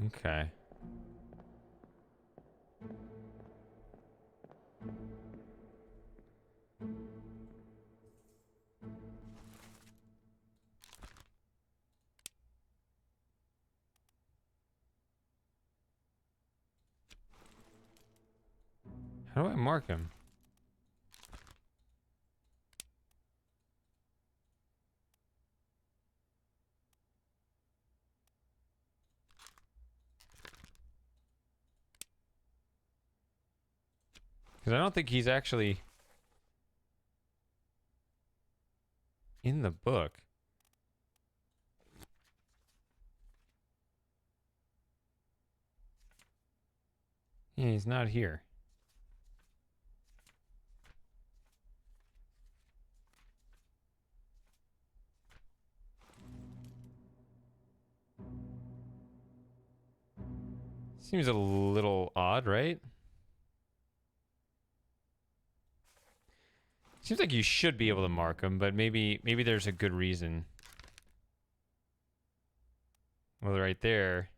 Speaker 1: Okay. How do I mark him? Because I don't think he's actually in the book. Yeah, he's not here. Seems a little odd, right? Seems like you should be able to mark them, but maybe there's a good reason. Well, right there.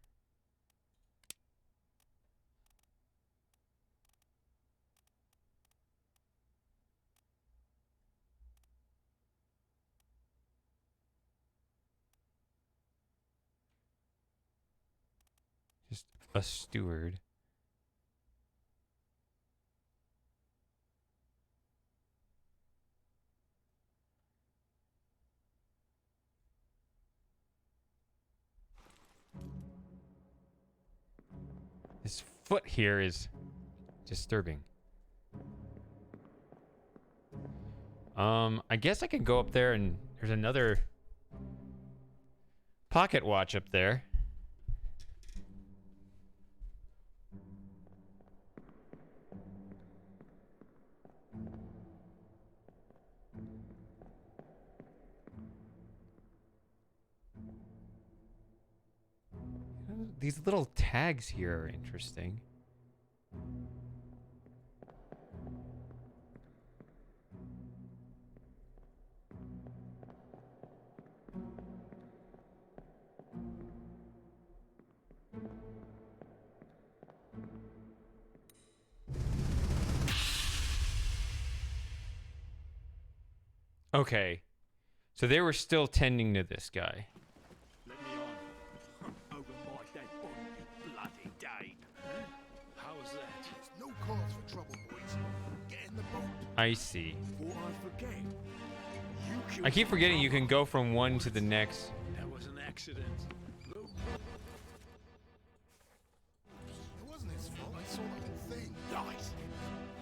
Speaker 1: Just a steward. This foot here is disturbing. I guess I can go up there and there's another pocket watch up there. These little tags here are interesting. Okay. So they were still tending to this guy.
Speaker 4: Let me on. Over my dead body, you bloody Dane. How's that?
Speaker 5: There's no cause for trouble, boys. Get in the boat.
Speaker 1: I see.
Speaker 4: Before I forget, you killed
Speaker 1: I keep
Speaker 4: my
Speaker 1: forgetting you
Speaker 4: brother.
Speaker 1: can go from one to the next.
Speaker 4: That was an accident. The
Speaker 5: It wasn't his fault. I saw the whole thing.
Speaker 4: Nice.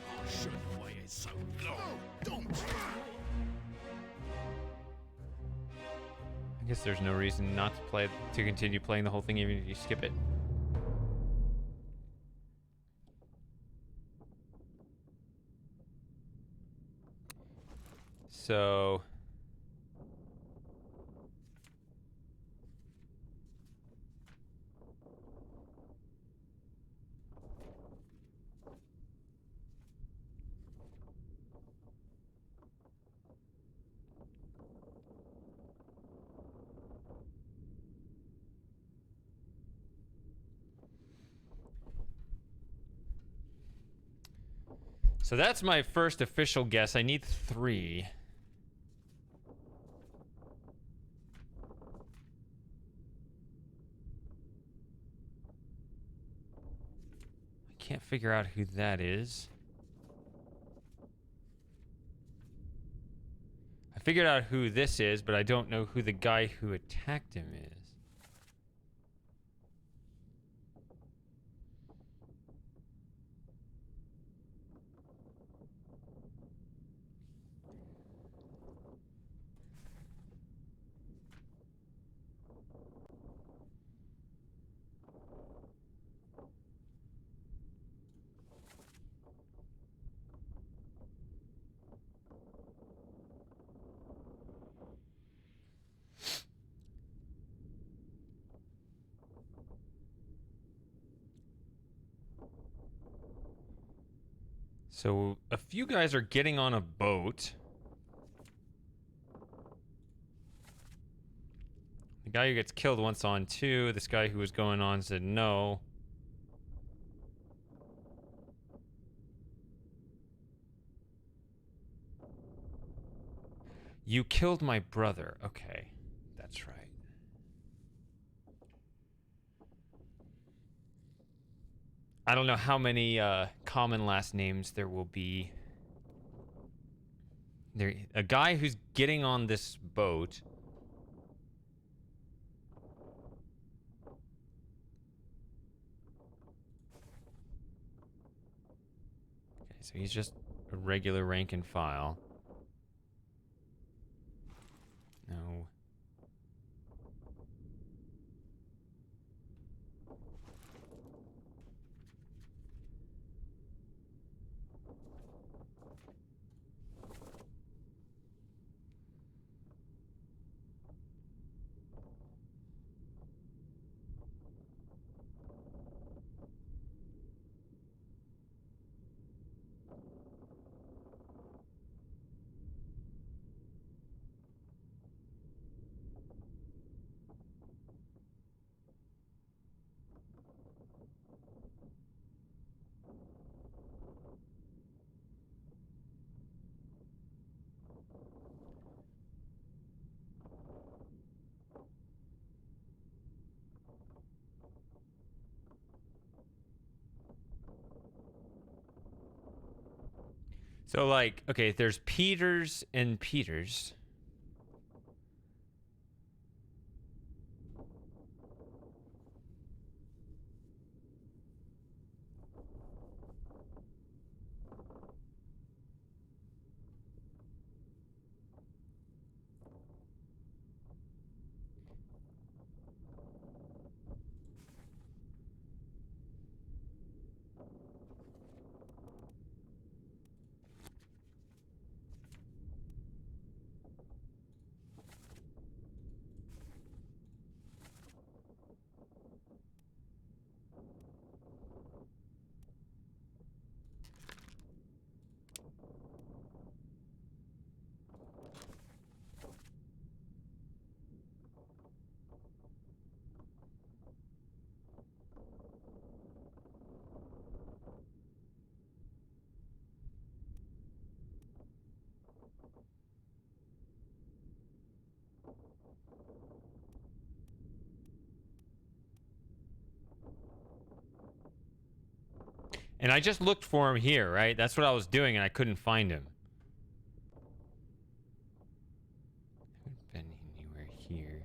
Speaker 4: I shouldn't have waited so long.
Speaker 5: No, don't.
Speaker 1: I guess there's no reason not to continue playing the whole thing even if you skip it. So So that's my first official guess. I need 3. I can't figure out who that is. I figured out who this is, but I don't know who the guy who attacked him is. So a few guys are getting on a boat. The guy who gets killed wants on too. This guy who was going on said no. You killed my brother. Okay, that's right. I don't know how many common last names there will be. There, a guy who's getting on this boat. Okay, so he's just a regular rank and file. No. So, like, okay, there's Peters and Peters. And I just looked for him here, right? That's what I was doing, and I couldn't find him. Been anywhere here.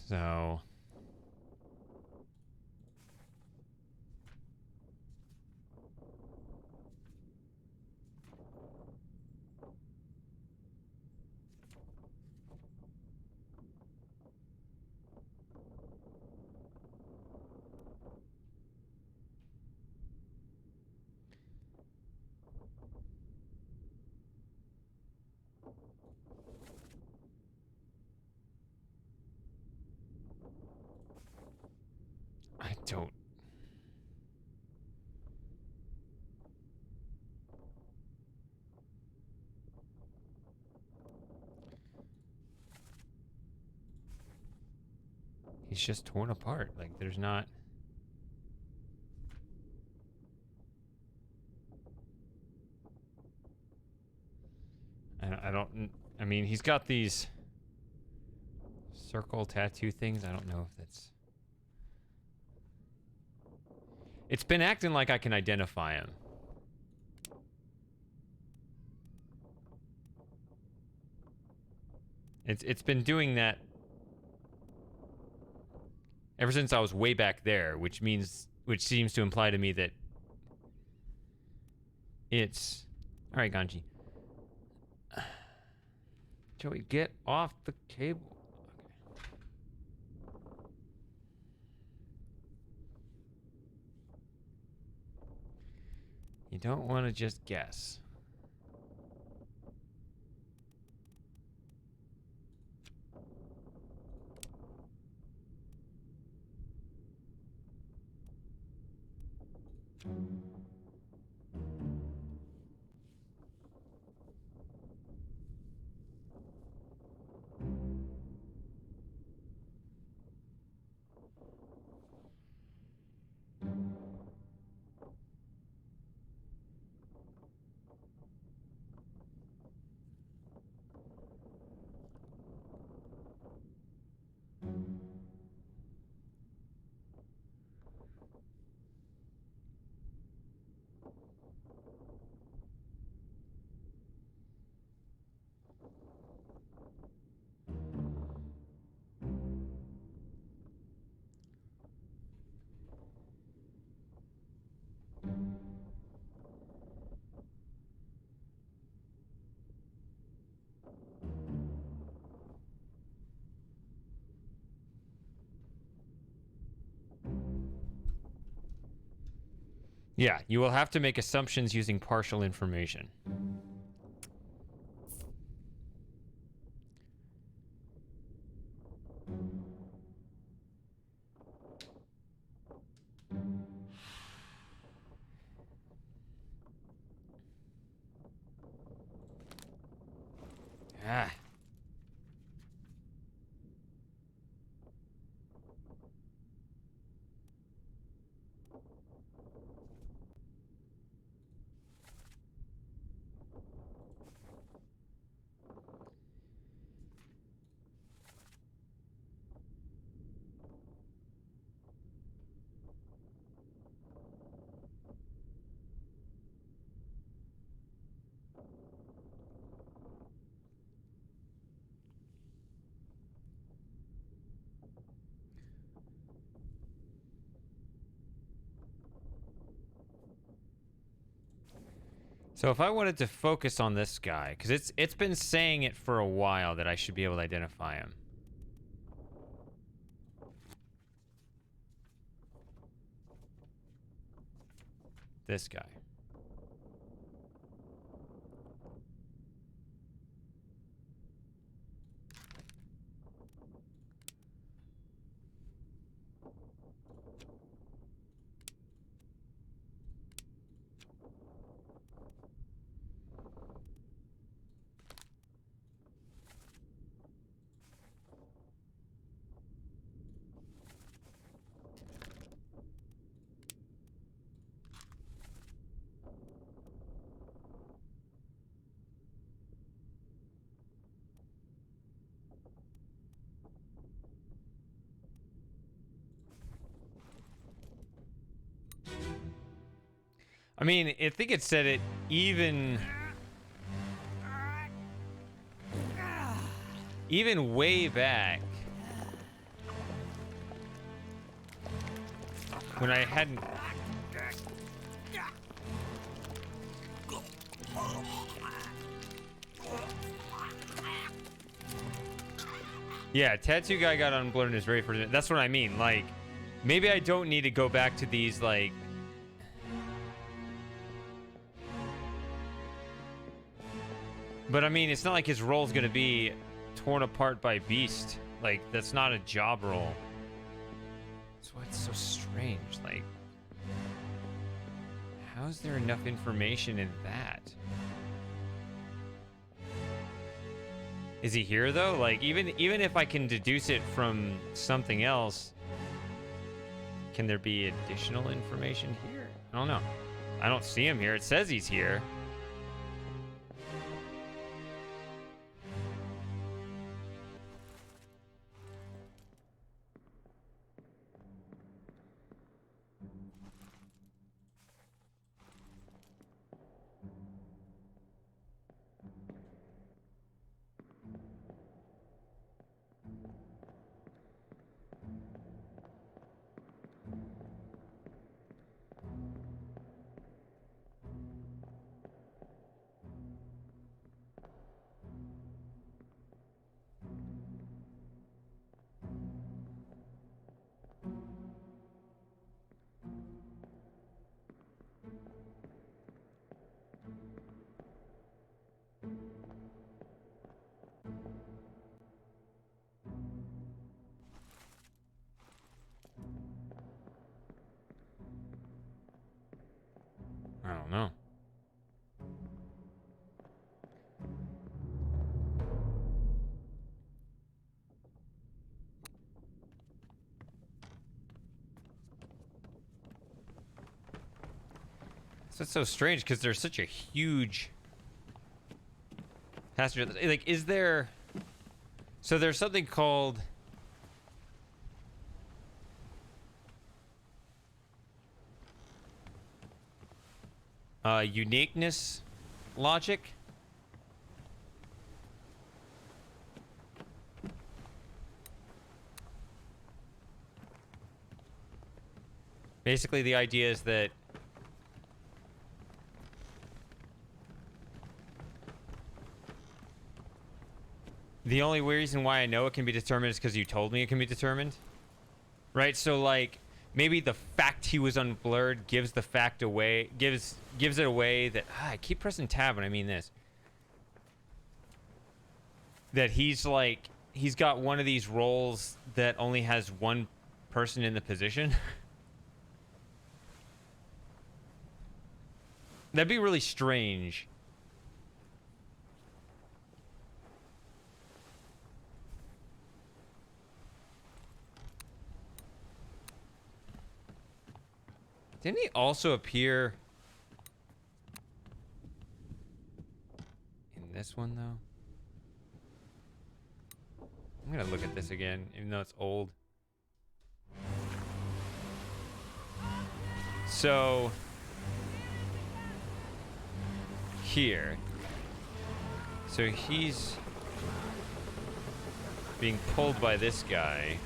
Speaker 1: So... I don't... He's just torn apart. Like, there's not... I don't... I mean, he's got these circle tattoo things. I don't know if that's... It's been acting like I can identify him. It's been doing that ever since I was way back there, which seems to imply to me that it's... All right, Ganji. Joey, get off the cable. Okay. You don't want to just guess. Yeah, you will have to make assumptions using partial information. Ah. So if I wanted to focus on this guy, because it's been saying it for a while that I should be able to identify him. This guy. I mean, I think it said it even way back when I hadn't. Yeah, tattoo guy got unblurred and is ready for it. That's what I mean. Like, maybe I don't need to go back to these, like... But I mean, it's not like his role's gonna be torn apart by Beast. Like, that's not a job role. That's why it's so strange. Like, how is there enough information in that? Is he here though? Like, even if I can deduce it from something else, can there be additional information here? I don't know. I don't see him here. It says he's here. I don't know. So it's so strange because there's such a huge passenger. Like, is there? So there's something called uniqueness logic. Basically, the idea is that the only reason why I know it can be determined is because you told me it can be determined. Right? So, like, maybe the fact he was unblurred gives the fact away, gives it away that... I keep pressing tab when I mean this. That he's, like, he's got one of these roles that only has one person in the position. That'd be really strange. Didn't he also appear in this one, though? I'm gonna look at this again, even though it's old. So... here. So he's being pulled by this guy.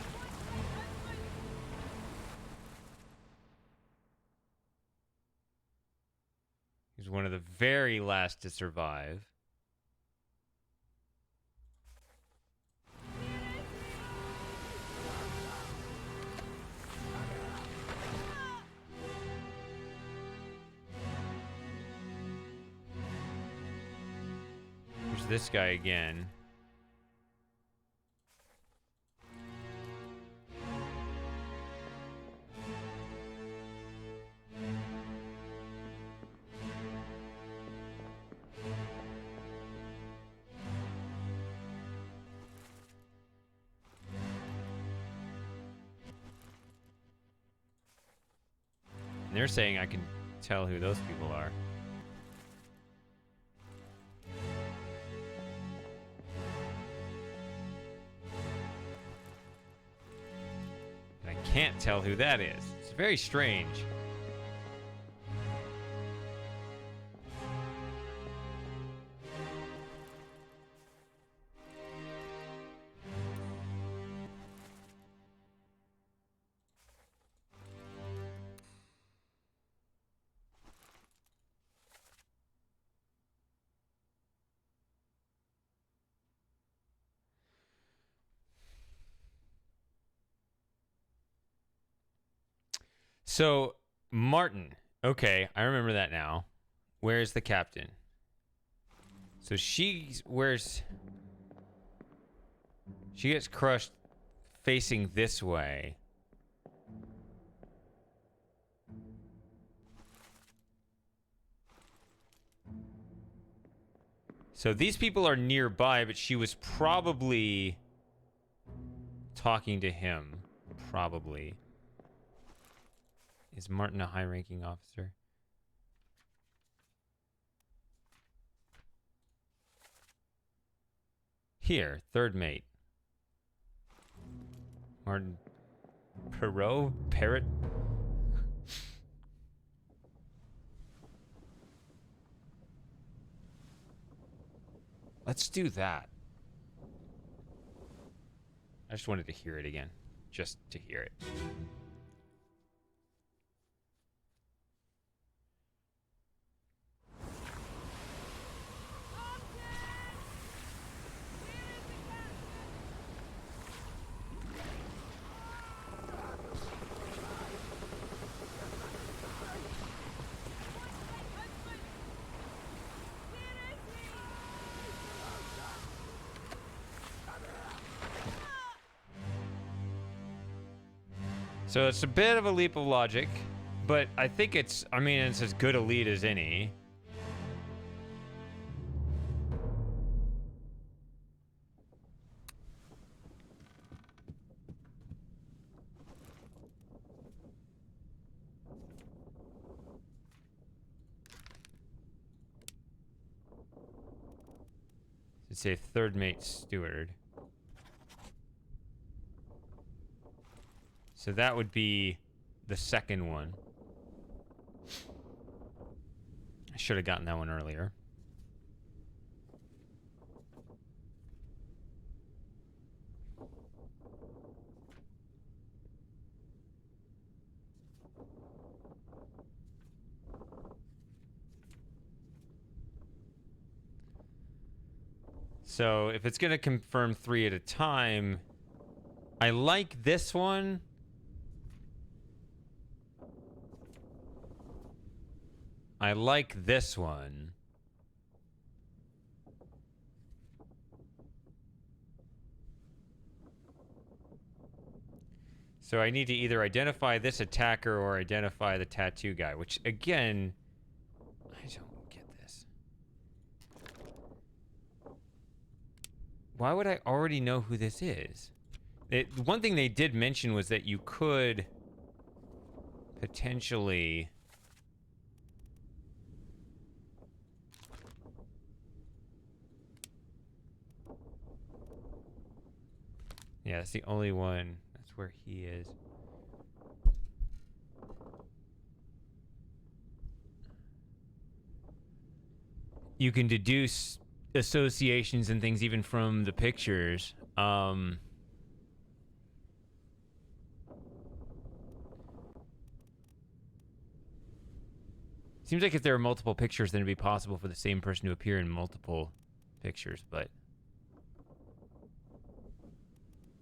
Speaker 1: He's one of the very last to survive. Here's this guy again. And they're saying I can tell who those people are. And I can't tell who that is. It's very strange. So, Martin. Okay, I remember that now. Where's the captain? So she gets crushed facing this way. So these people are nearby, but she was probably talking to him. Probably. Is Martin a high-ranking officer? Here, third mate. Martin Parrot? Let's do that. I just wanted to hear it again. Just to hear it. So it's a bit of a leap of logic, but I think it's as good a lead as any. Let's say third mate steward. So that would be the second one. I should have gotten that one earlier. So if it's going to confirm 3 at a time, I like this one. I like this one. So I need to either identify this attacker or identify the tattoo guy, which again, I don't get this. Why would I already know who this is? One thing they did mention was that you could potentially... Yeah, that's the only one. That's where he is. You can deduce associations and things even from the pictures. Seems like if there are multiple pictures, then it'd be possible for the same person to appear in multiple pictures, but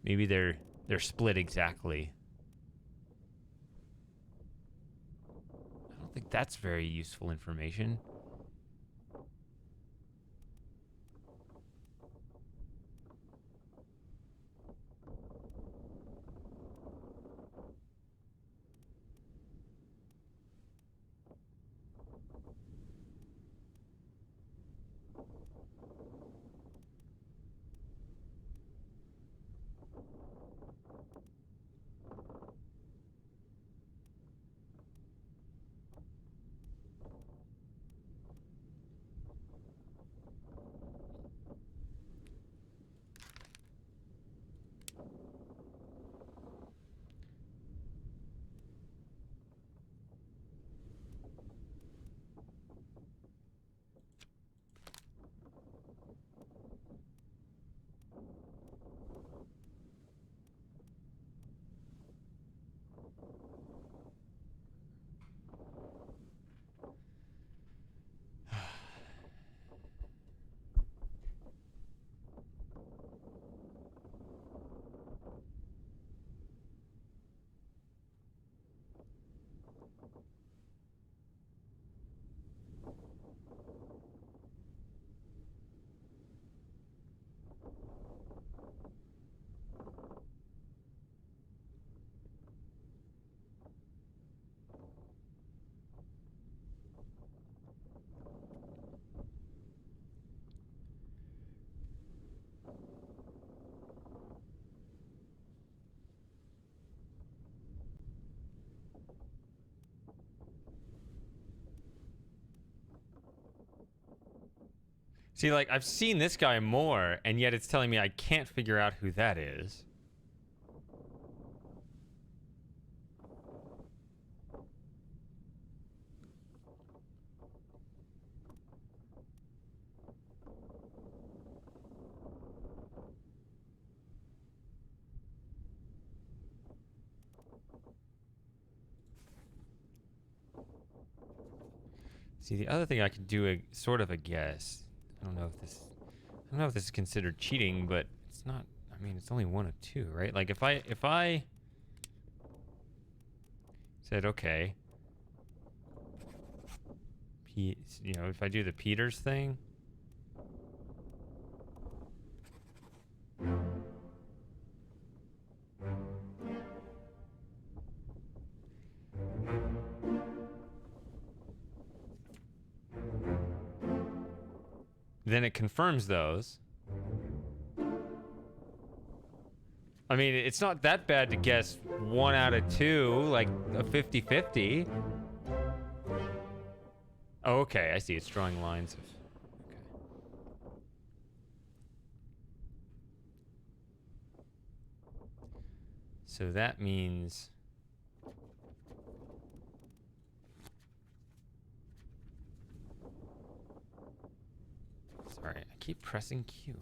Speaker 1: maybe they're split exactly. I don't think that's very useful information. See, like, I've seen this guy more, and yet it's telling me I can't figure out who that is. See, the other thing I could do a sort of a guess. I don't know if this is considered cheating, but it's not. I mean, it's only one of two, right? Like if I said, okay, you know, if I do the Peters thing. Then it confirms those. I mean, it's not that bad to guess 1 out of 2, like a 50-50. Oh, okay, I see. It's drawing lines of... Okay. So that means... Sorry, I keep pressing Q.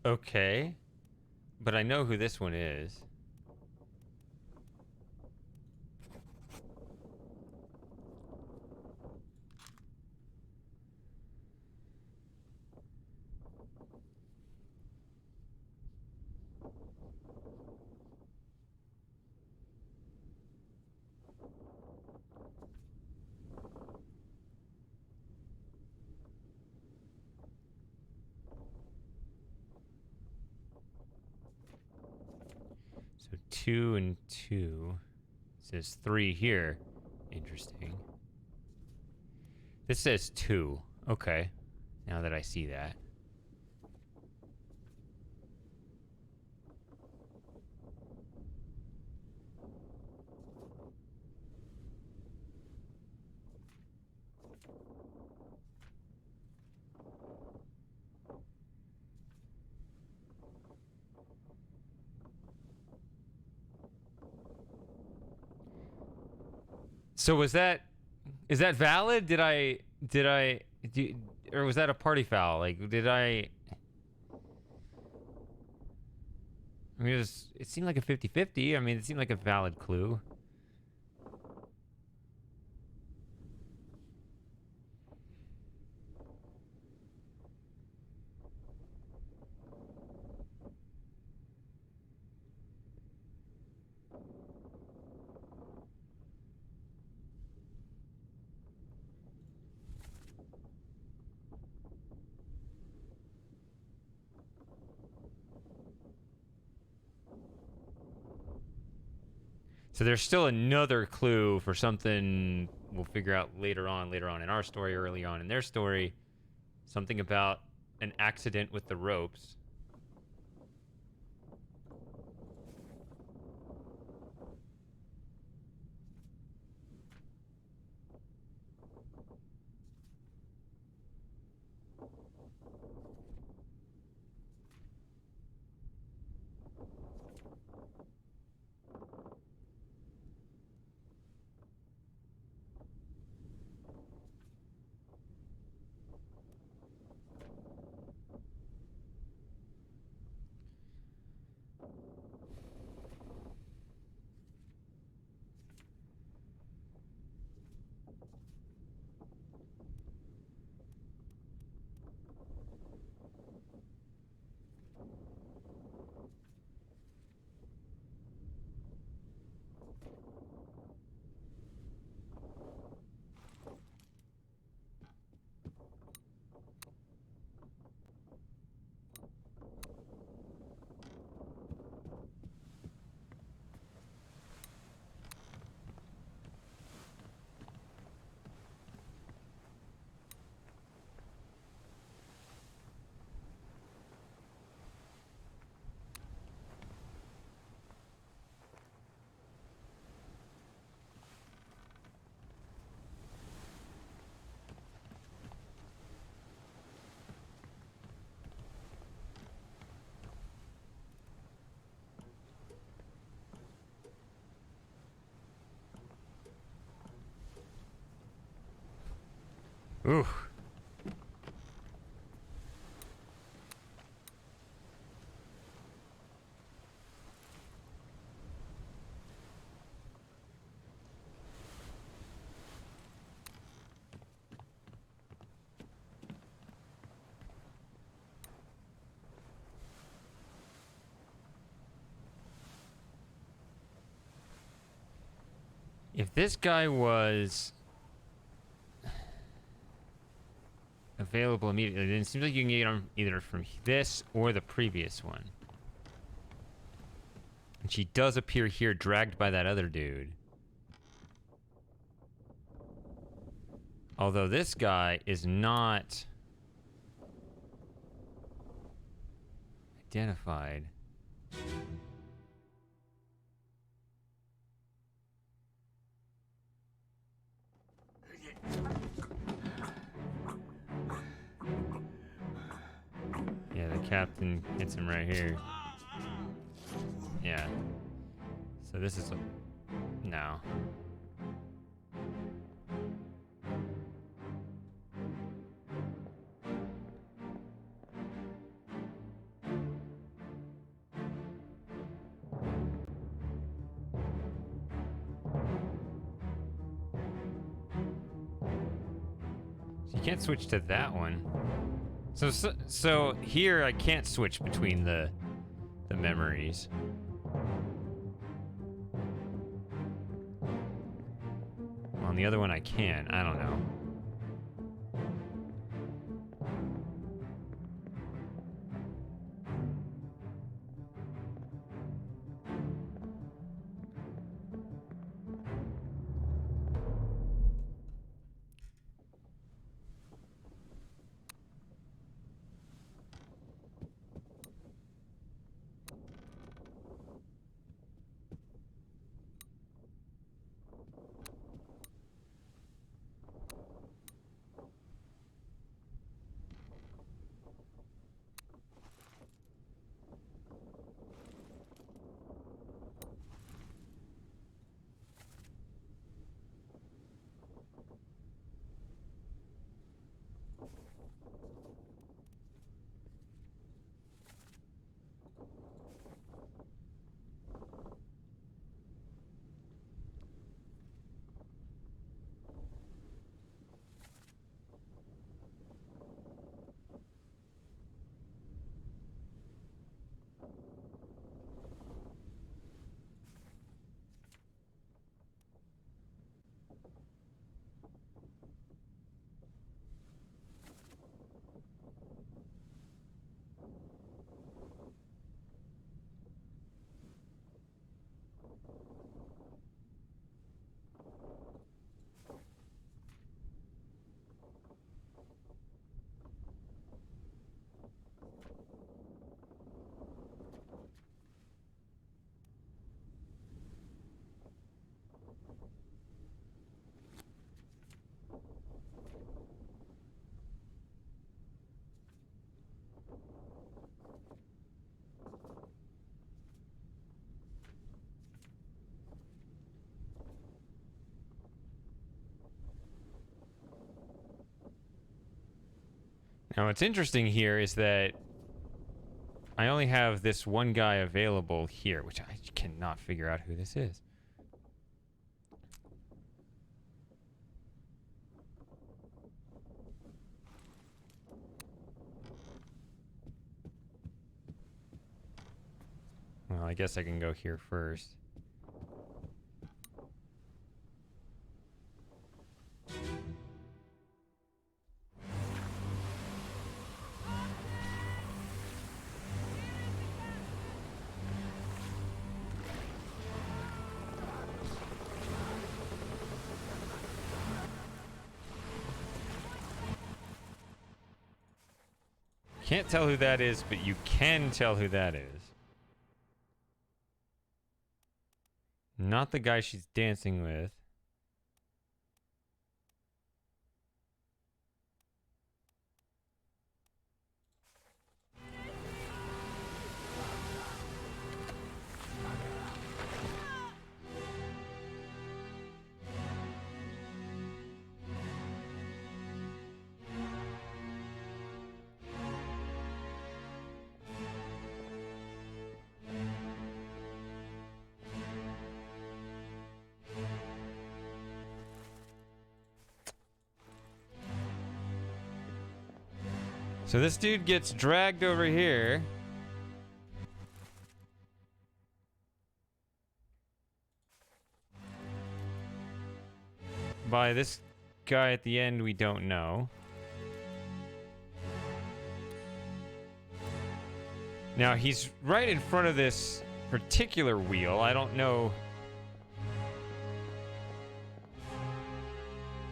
Speaker 1: Okay. But I know who this one is. So 2 and 2. It says 3 here. Interesting. This says 2. Okay. Now that I see that. So is that valid? Or was that a party foul? Like, I mean, it seemed like a 50-50. I mean, it seemed like a valid clue. So there's still another clue for something we'll figure out later on in our story, early on in their story. Something about an accident with the ropes. Ooh. If this guy was available immediately, then it seems like you can get him either from this or the previous one. And she does appear here dragged by that other dude. Although this guy is not identified. Yeah, the captain hits him right here. Yeah. So this is a... No. So you can't switch to that one. So here I can't switch between the memories. On the other one I can. I don't know. Now, what's interesting here is that I only have this one guy available here, which I cannot figure out who this is. Well, I guess I can go here first. Can't tell who that is, but you can tell who that is. Not the guy she's dancing with. So this dude gets dragged over here. By this guy at the end we don't know. Now he's right in front of this particular wheel. I don't know.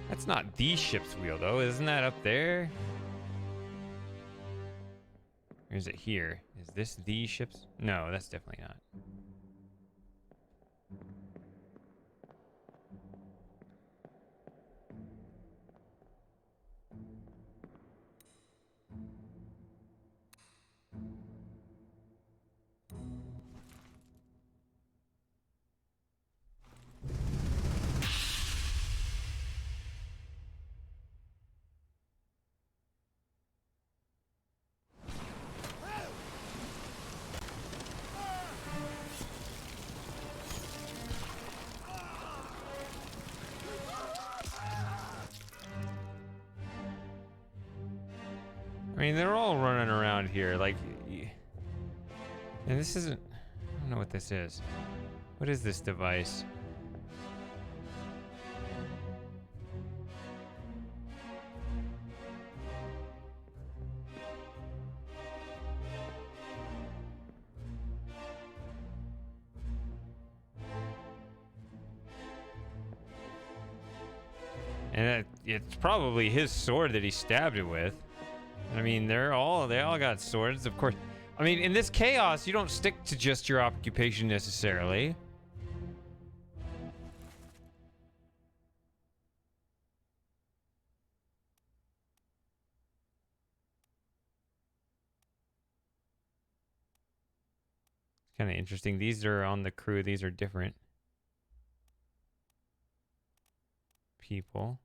Speaker 1: That's not the ship's wheel though. Isn't that up there? Or is it here? Is this the ship's? No, that's definitely not. I mean, they're all running around here, like, and this isn't, I don't know what this is. What is this device? And it's probably his sword that he stabbed it with. I mean, they all got swords, of course. I mean, in this chaos, you don't stick to just your occupation necessarily. It's kind of interesting. These are on the crew. These are different people.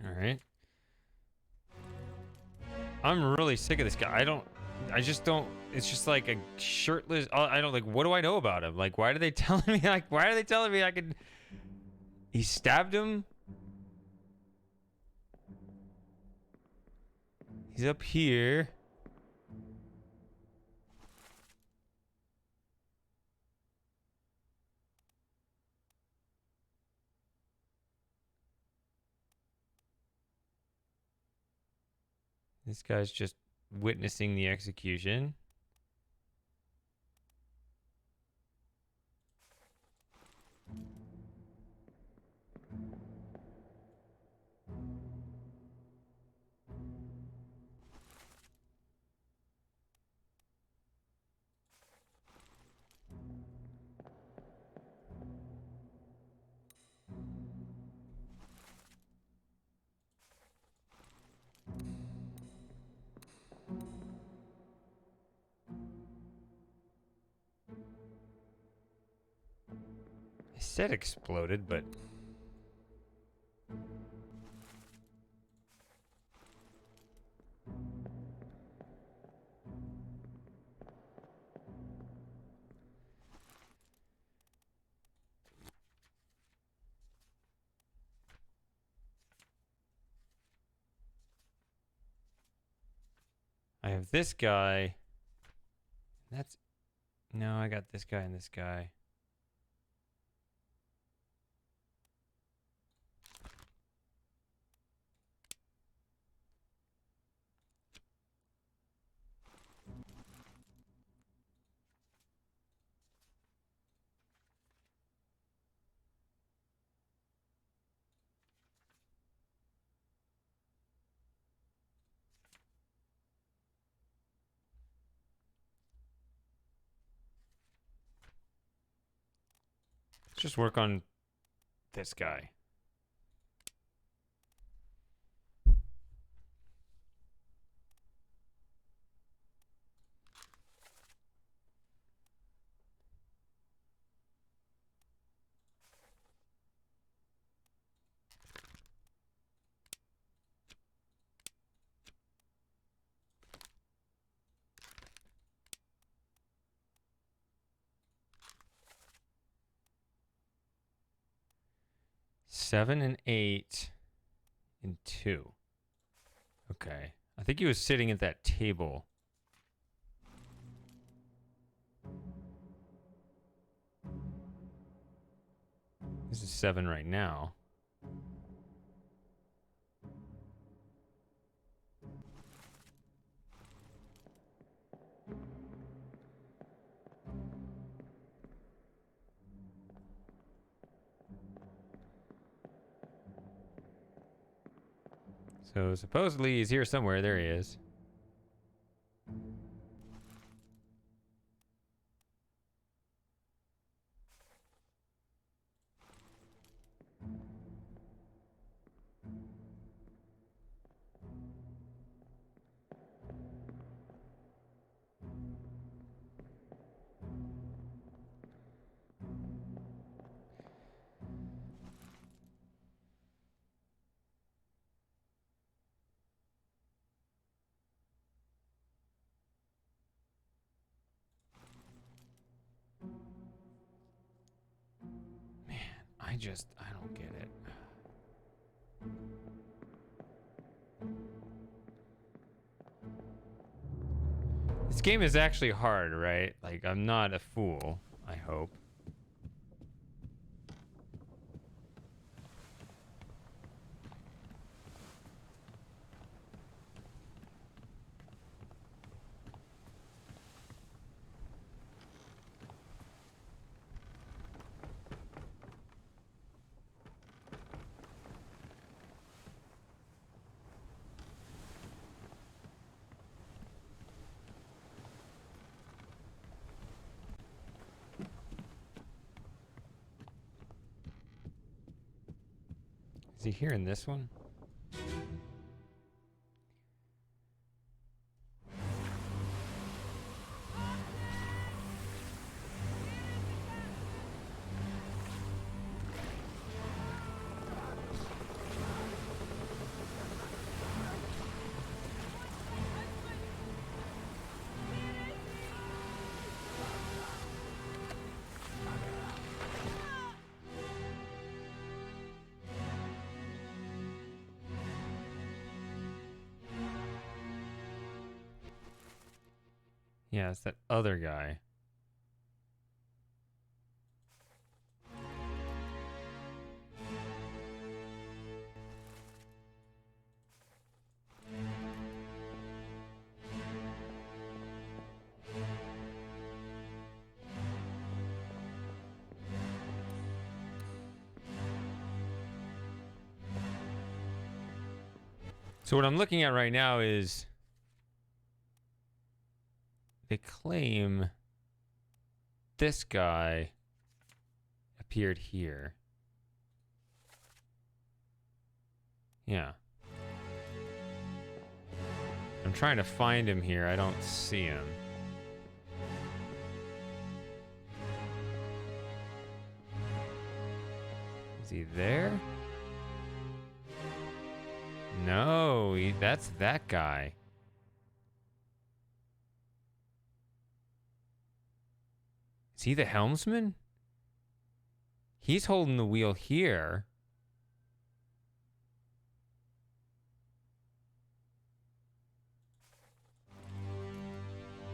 Speaker 1: All right. I'm really sick of this guy. I just don't, it's just like a shirtless, I don't, like, what do I know about him? Like, why are they telling me, why are they telling me I could, he stabbed him? He's up here. This guy's just witnessing the execution. I said exploded, but I have this guy. That's, no, I got this guy and this guy. Let's just work on this guy. Seven and 8 and 2. Okay. I think he was sitting at that table. This is 7 right now. So supposedly he's here somewhere. There he is. I don't get it. This game is actually hard, right? Like, I'm not a fool, I hope. Is he here in this one? Yeah, it's that other guy. So what I'm looking at right now is they claim this guy appeared here. Yeah. I'm trying to find him here. I don't see him. Is he there? No, that's that guy. Is he the helmsman? He's holding the wheel here.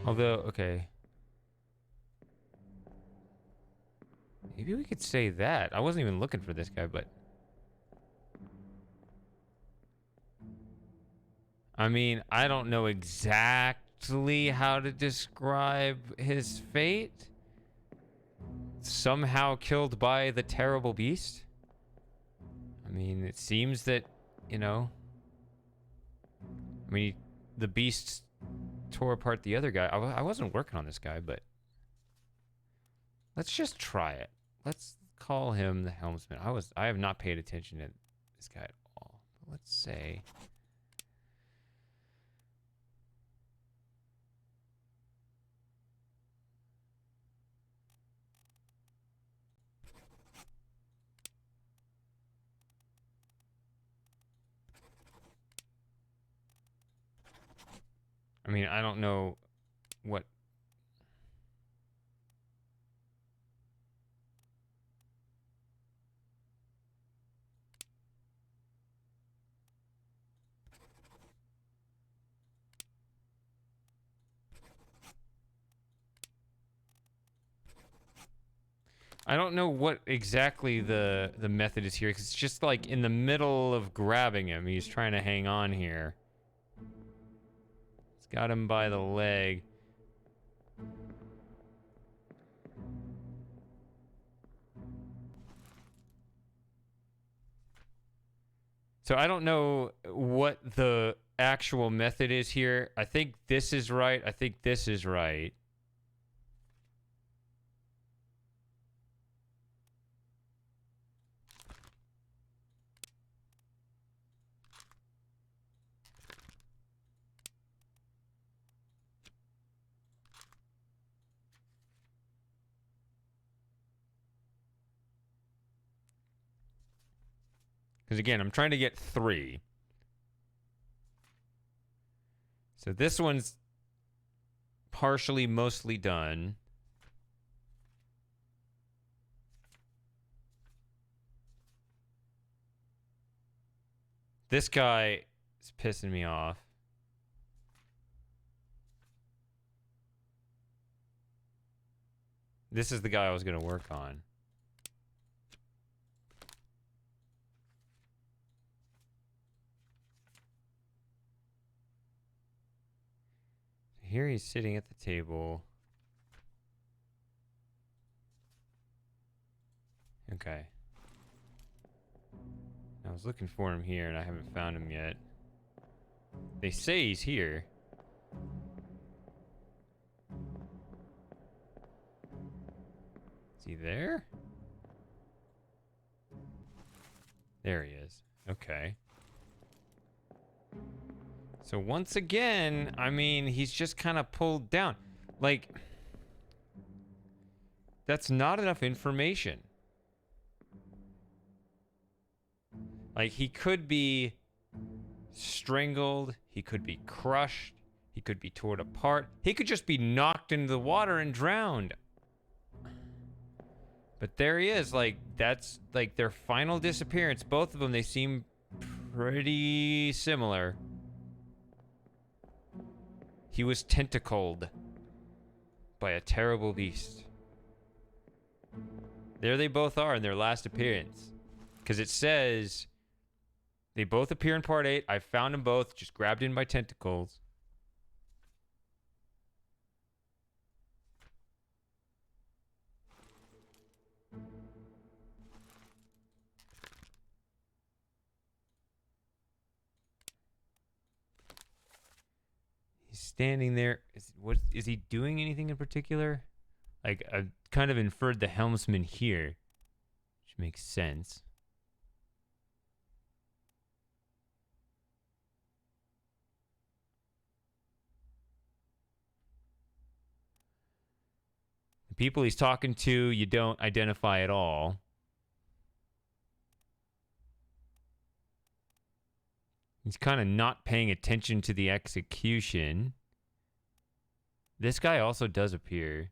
Speaker 1: Although, okay. Maybe we could say that. I wasn't even looking for this guy, but... I mean, I don't know exactly how to describe his fate. Somehow killed by the terrible beast. I mean, it seems that, you know... I mean, the beast tore apart the other guy. I wasn't working on this guy, but... Let's just try it. Let's call him the helmsman. I have not paid attention to this guy at all. But let's say I mean, I don't know what. I don't know what exactly the method is here, 'cause it's just like in the middle of grabbing him. He's trying to hang on here. It's got him by the leg. So I don't know what the actual method is here. I think this is right. I think this is right. Because again, I'm trying to get 3. So this one's partially, mostly done. This guy is pissing me off. This is the guy I was going to work on. Here he's sitting at the table. Okay. I was looking for him here and I haven't found him yet. They say he's here. Is he there? There he is. Okay. So once again, I mean, he's just kind of pulled down. Like, that's not enough information. Like, he could be strangled. He could be crushed. He could be torn apart. He could just be knocked into the water and drowned. But there he is. Like, that's like their final disappearance. Both of them, they seem pretty similar. He was tentacled by a terrible beast. There they both are in their last appearance. Because it says they both appear in part 8. I found them both, just grabbed in by tentacles. He's standing there. Is he doing anything in particular? Like, I've kind of inferred the helmsman here, which makes sense. The people he's talking to, you don't identify at all. He's kind of not paying attention to the execution. This guy also does appear.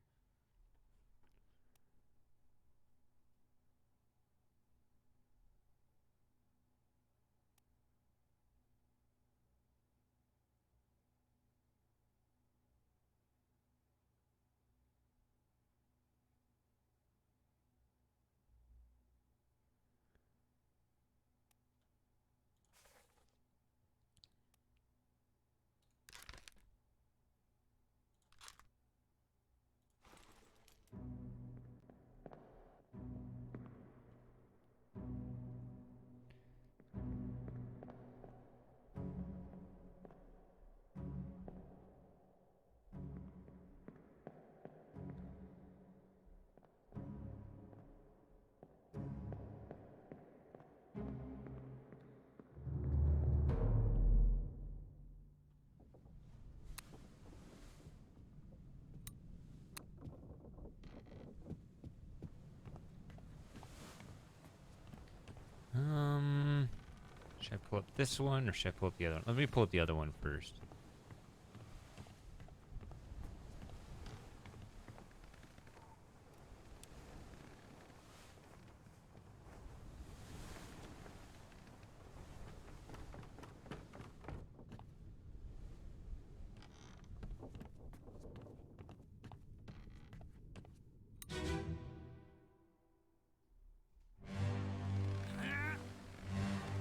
Speaker 1: Should I pull up this one or should I pull up the other one? Let me pull up the other one first.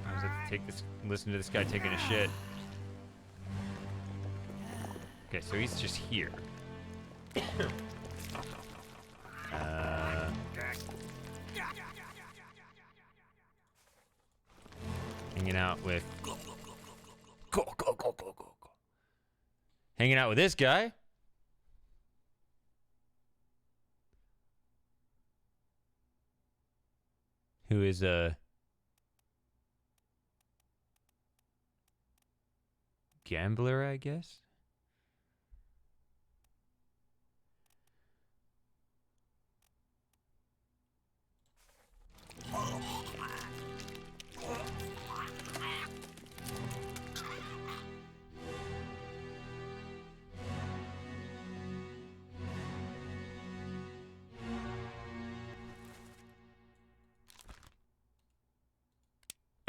Speaker 1: I was have to take this, listen to this guy taking a shit. Okay, so he's just here. Hanging out with. Go. Hanging out with this guy. Who is a gambler, I guess.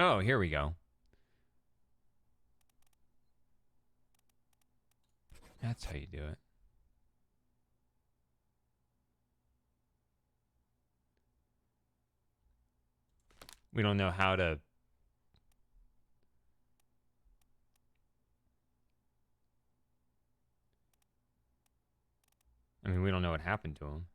Speaker 1: Oh, here we go. That's how you do it. We don't know how to. I mean, we don't know what happened to him.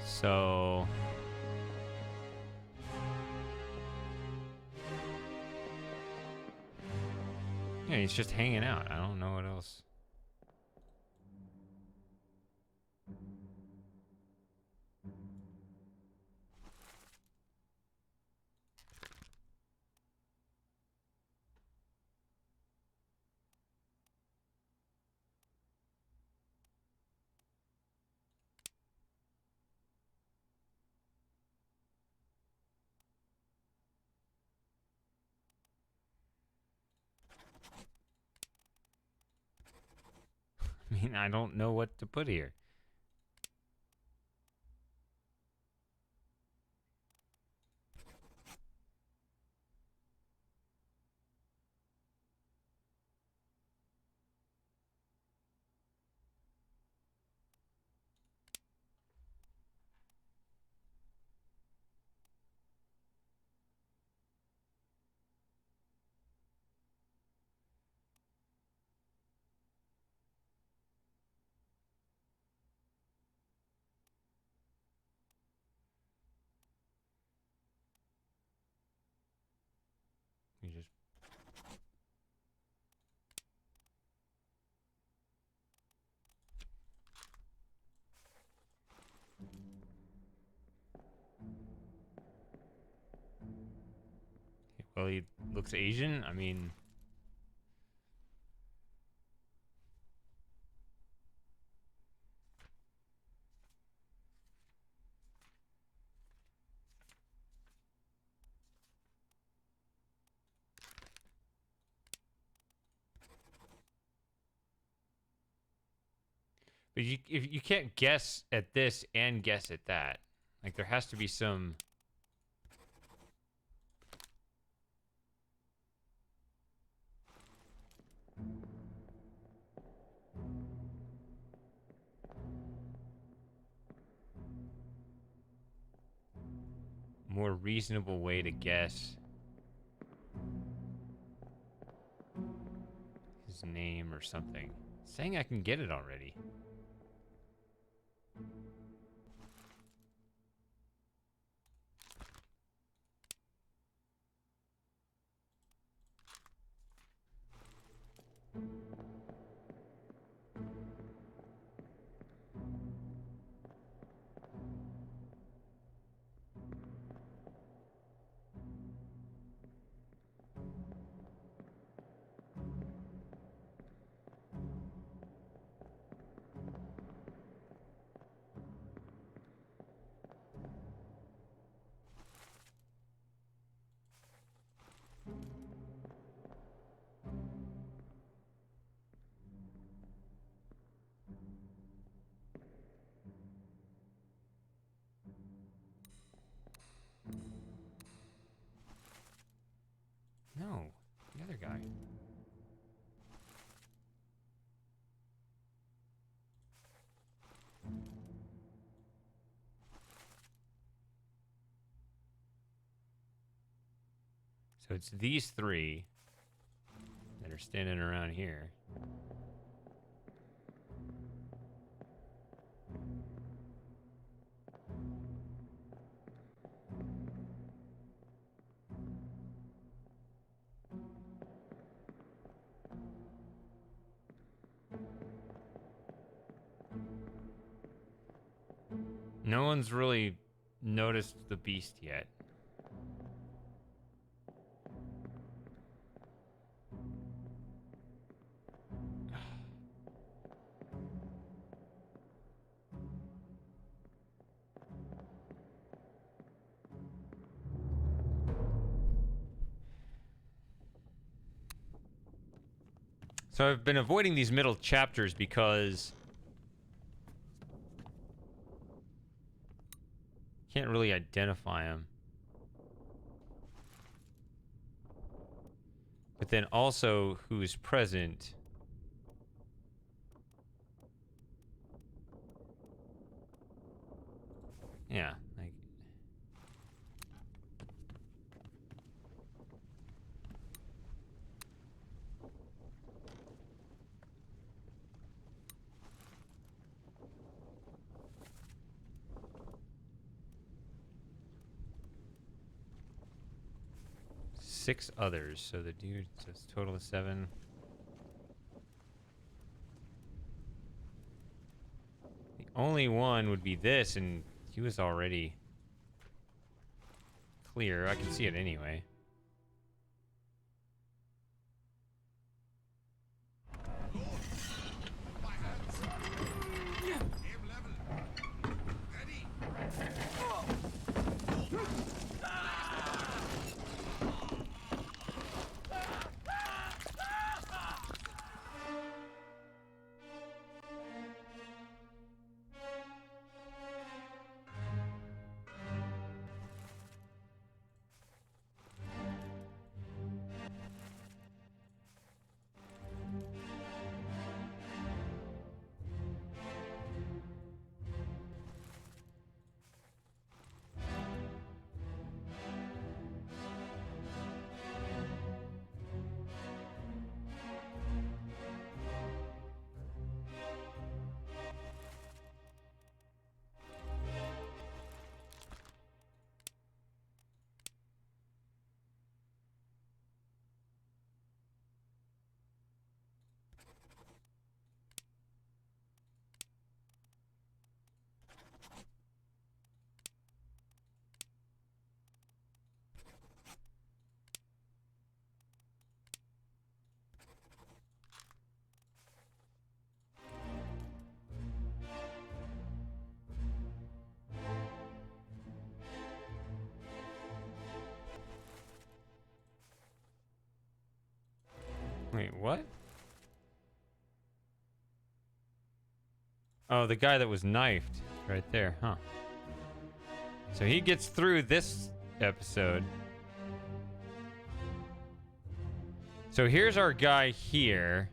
Speaker 1: So yeah, he's just hanging out. I don't know what else. I mean, I don't know what to put here. You just well, he looks Asian. I mean, but you can't guess at this and guess at that. Like there has to be some. more reasonable way to guess his name or something. It's saying I can get it already. No, the other guy. So it's these three that are standing around here. No one's really noticed the beast yet. So I've been avoiding these middle chapters because can't really identify them. But then also who's present. Yeah, like six others. So the dude, so it's a total of 7. The only one would be this, and he was already clear. I can see it anyway. Wait, what? Oh, the guy that was knifed right there, huh? So he gets through this episode. So here's our guy here.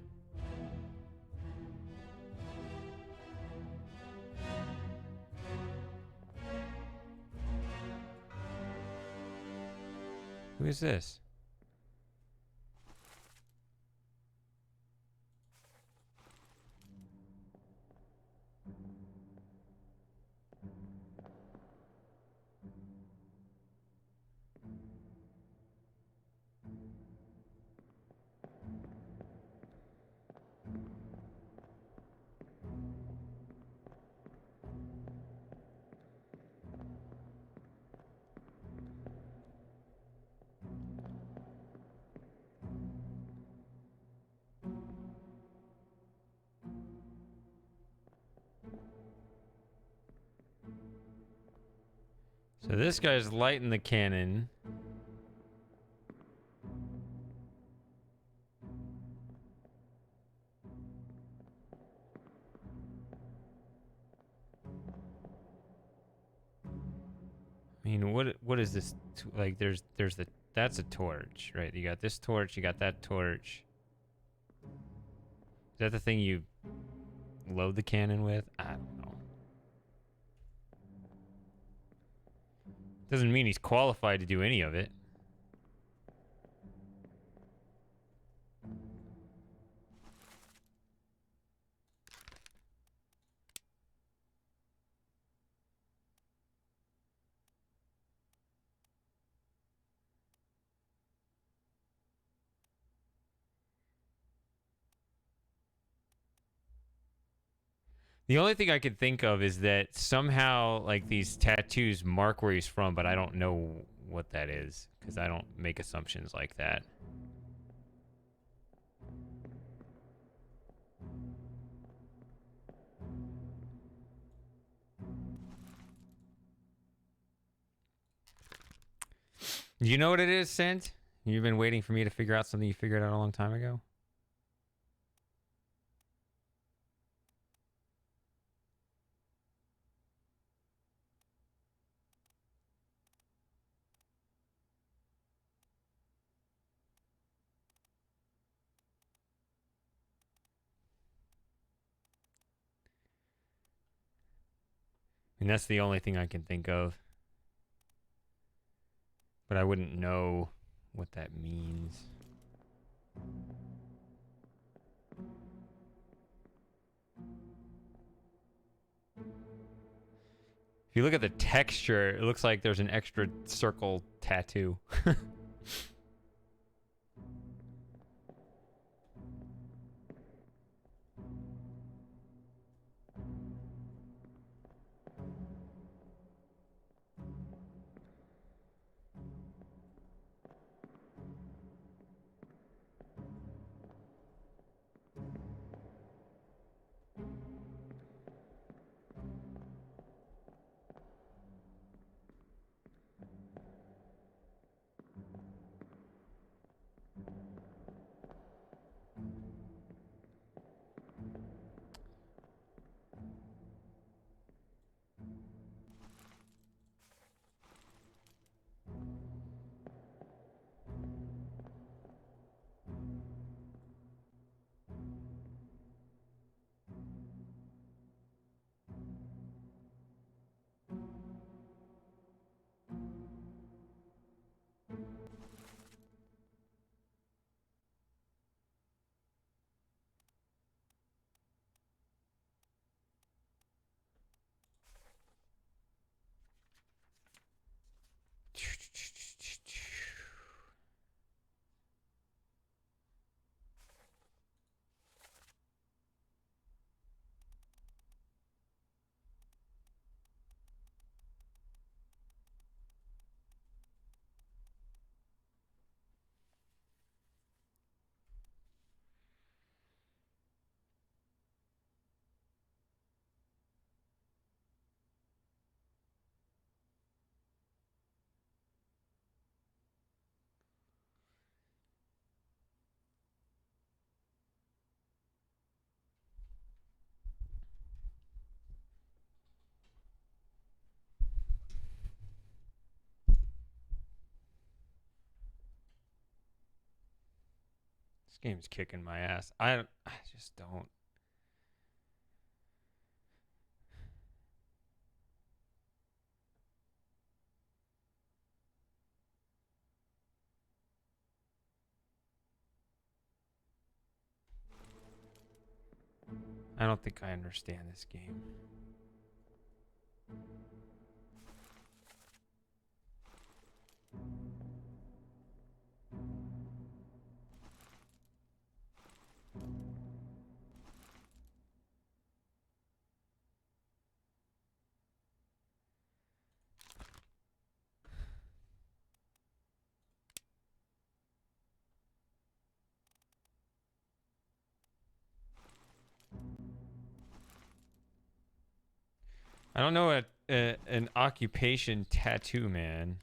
Speaker 1: Who is this? So this guy's lighting the cannon. I mean, what is this? Like, there's the, that's a torch, right? You got this torch, you got that torch. Is that the thing you load the cannon with? I don't know. Doesn't mean he's qualified to do any of it. The only thing I could think of is that somehow, like, these tattoos mark where he's from, but I don't know what that is, because I don't make assumptions like that. You know what it is, Sent? You've been waiting for me to figure out something you figured out a long time ago? And that's the only thing I can think of. But I wouldn't know what that means. If you look at the texture, it looks like there's an extra circle tattoo. This game's kicking my ass. I just don't. I don't think I understand this game. I don't know an occupation tattoo, man.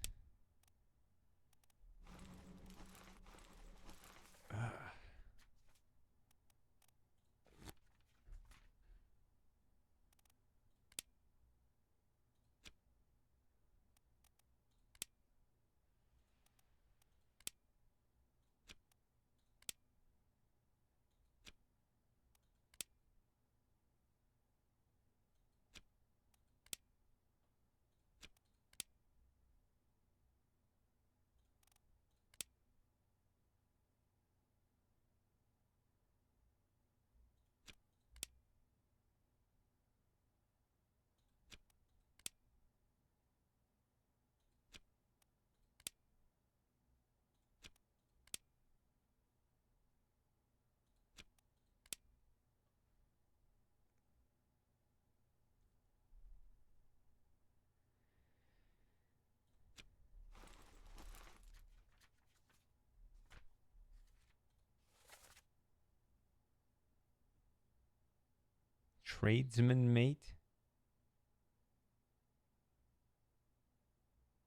Speaker 1: Tradesman mate?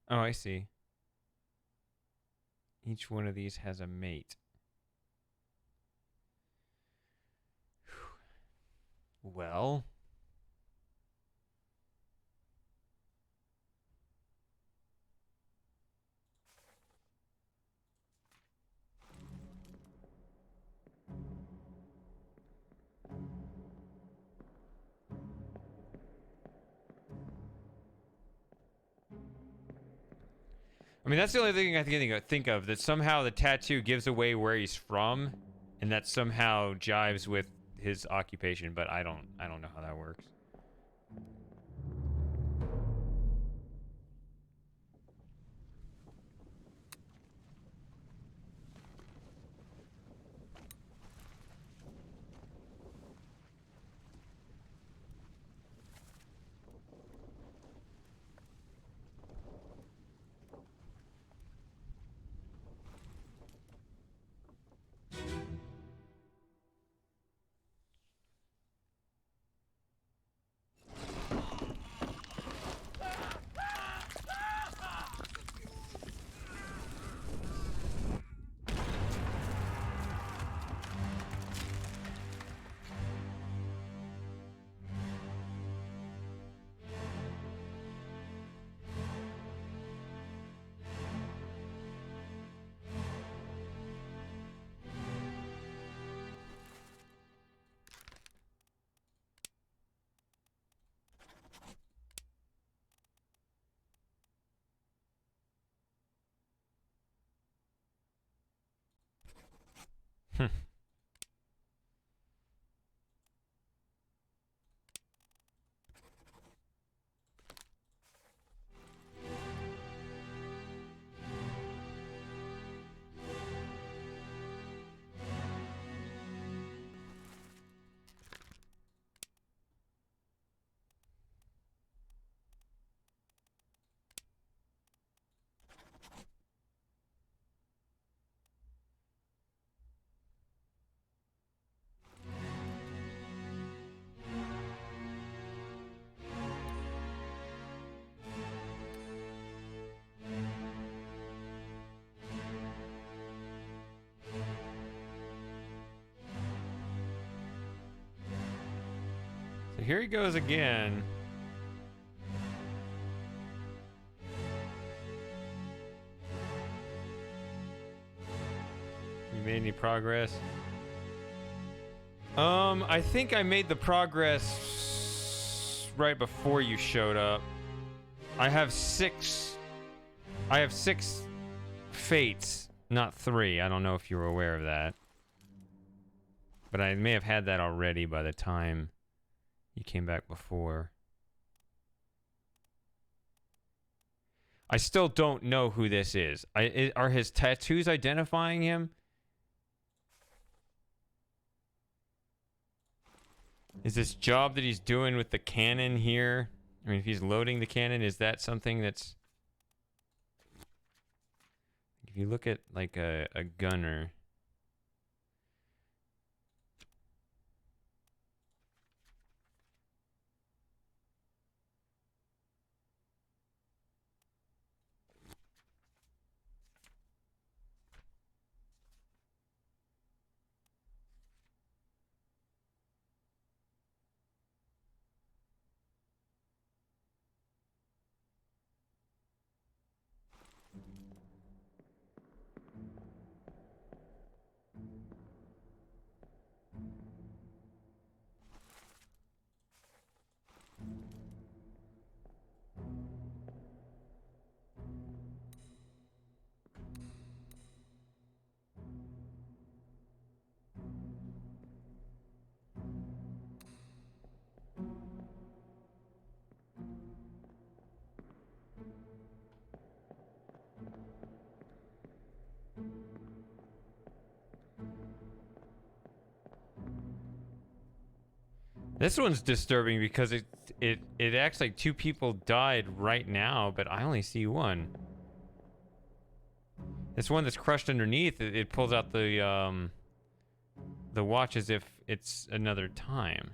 Speaker 1: Oh, I see. Each one of these has a mate. Well... I mean, that's the only thing I can think of, that somehow the tattoo gives away where he's from, and that somehow jives with his occupation, but I don't know how that works. So here he goes again. You made any progress? I think I made the progress right before you showed up. I have six fates, not 3. I don't know if you were aware of that. But I may have had that already by the time You came back before. I still don't know who this is. Are his tattoos identifying him? Is this job that he's doing with the cannon here? I mean, if he's loading the cannon, is that something that's... If you look at, like, a gunner... This one's disturbing because it acts like 2 people died right now, but I only see one. This one that's crushed underneath, it pulls out the watch as if it's another time.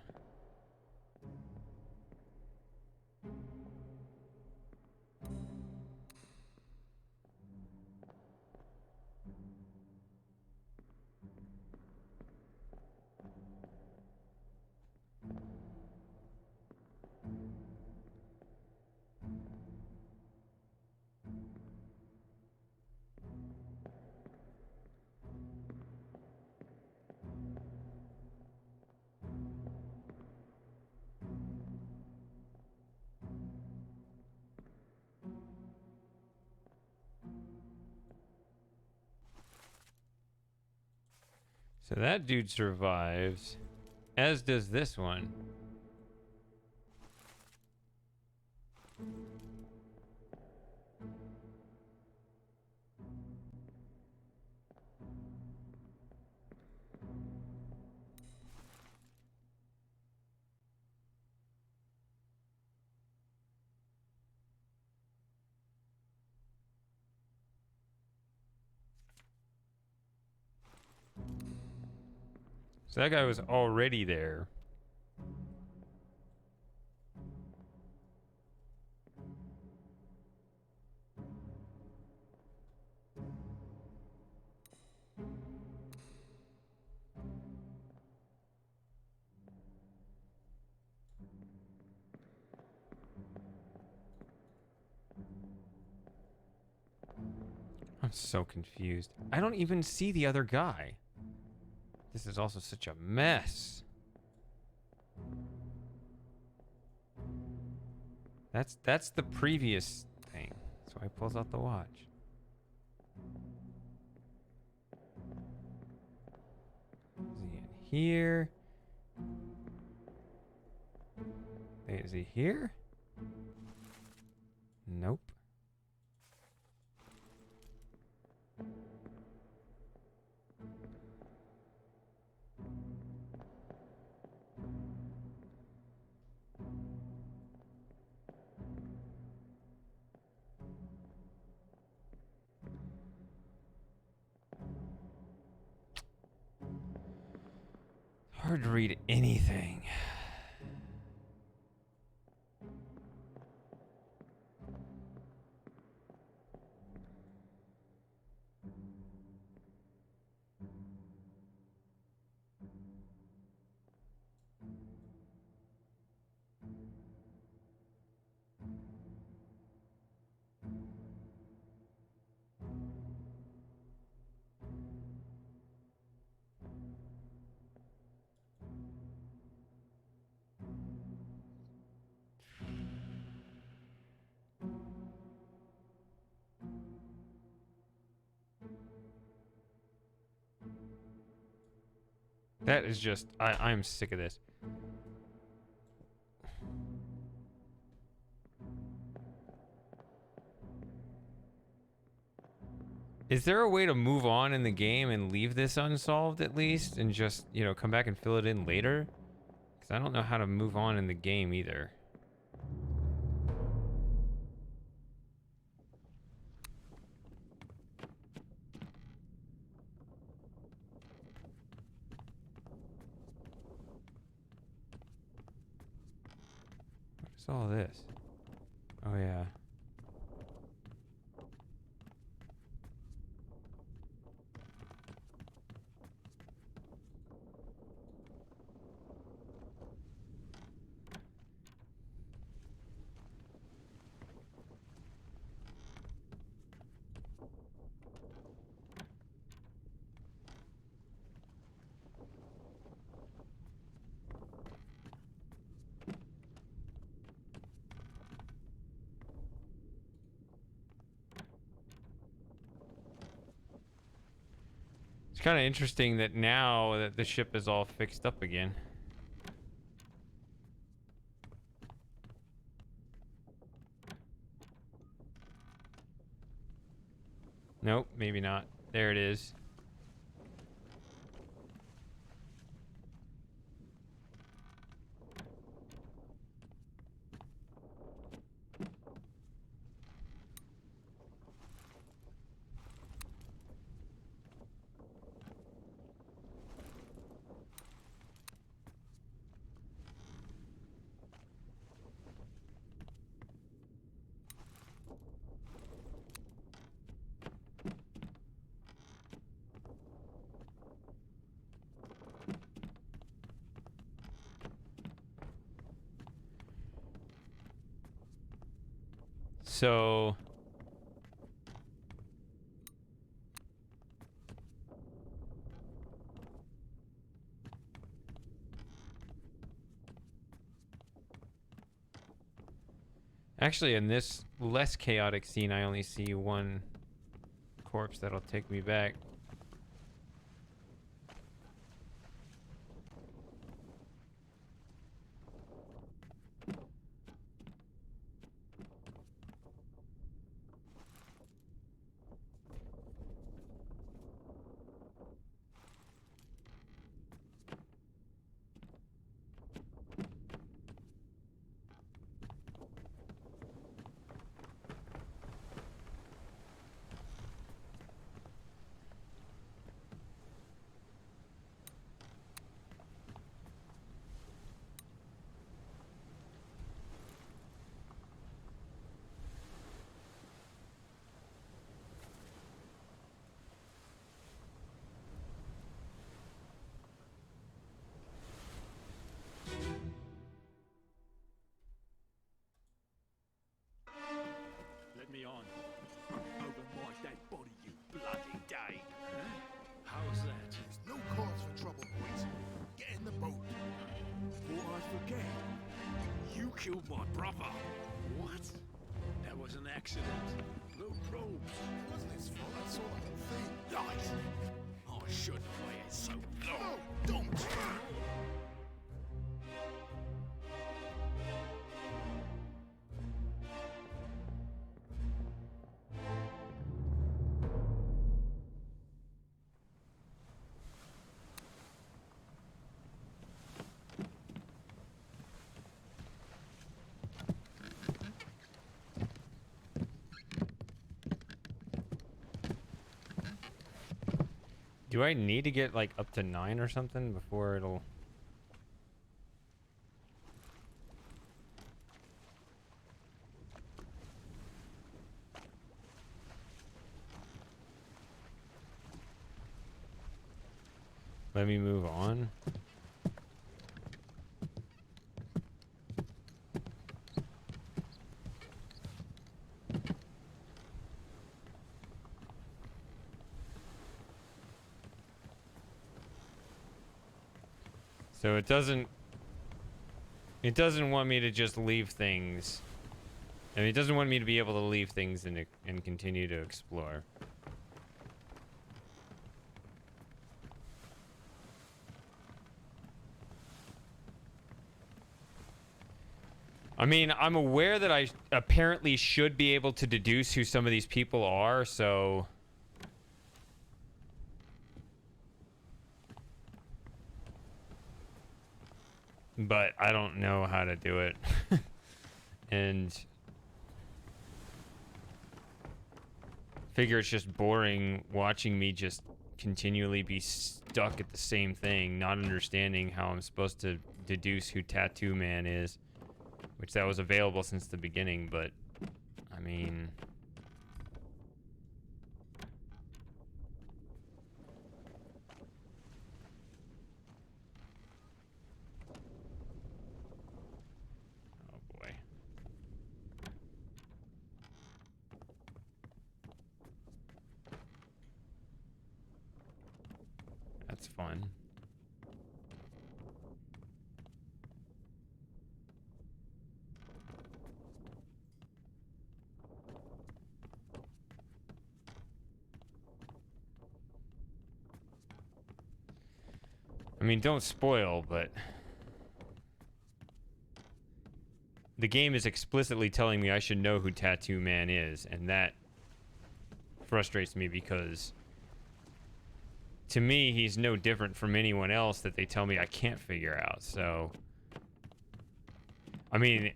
Speaker 1: So that dude survives, as does this one. So that guy was already there. I'm so confused. I don't even see the other guy. This is also such a mess. That's the previous thing. So he pulls out the watch. Is he in here? Wait, is he here? Nope. Hard to read anything. That is just... I'm sick of this. Is there a way to move on in the game and leave this unsolved at least, and just, you know, come back and fill it in later? Because I don't know how to move on in the game either. What's all this? Oh yeah. It's kind of interesting that now that the ship is all fixed up again. Nope, maybe not. There it is. So actually, in this less chaotic scene, I only see one corpse that'll take me back.
Speaker 4: Let me on. Over my dead body, you bloody Dane. How's that?
Speaker 5: There's no cause for trouble, boys. Get in the boat.
Speaker 4: Thought I forget. You killed my brother. What? That was an accident. The robes.
Speaker 5: It wasn't his fault. I saw the whole thing.
Speaker 4: Lies. I shouldn't have waited so long.
Speaker 5: No, don't.
Speaker 1: Do I need to get like up to 9 or something before it'll... let me move on? So it doesn't want me to just leave things. I mean, it doesn't want me to be able to leave things and continue to explore. I mean, I'm aware that I apparently should be able to deduce who some of these people are, so but I don't know how to do it. And figure it's just boring watching me just continually be stuck at the same thing, not understanding how I'm supposed to deduce who Tattoo Man is, which that was available since the beginning, but I mean, oh boy. That's fun. I mean, don't spoil, but the game is explicitly telling me I should know who Tattoo Man is, and that frustrates me because to me, he's no different from anyone else that they tell me I can't figure out. So, I mean,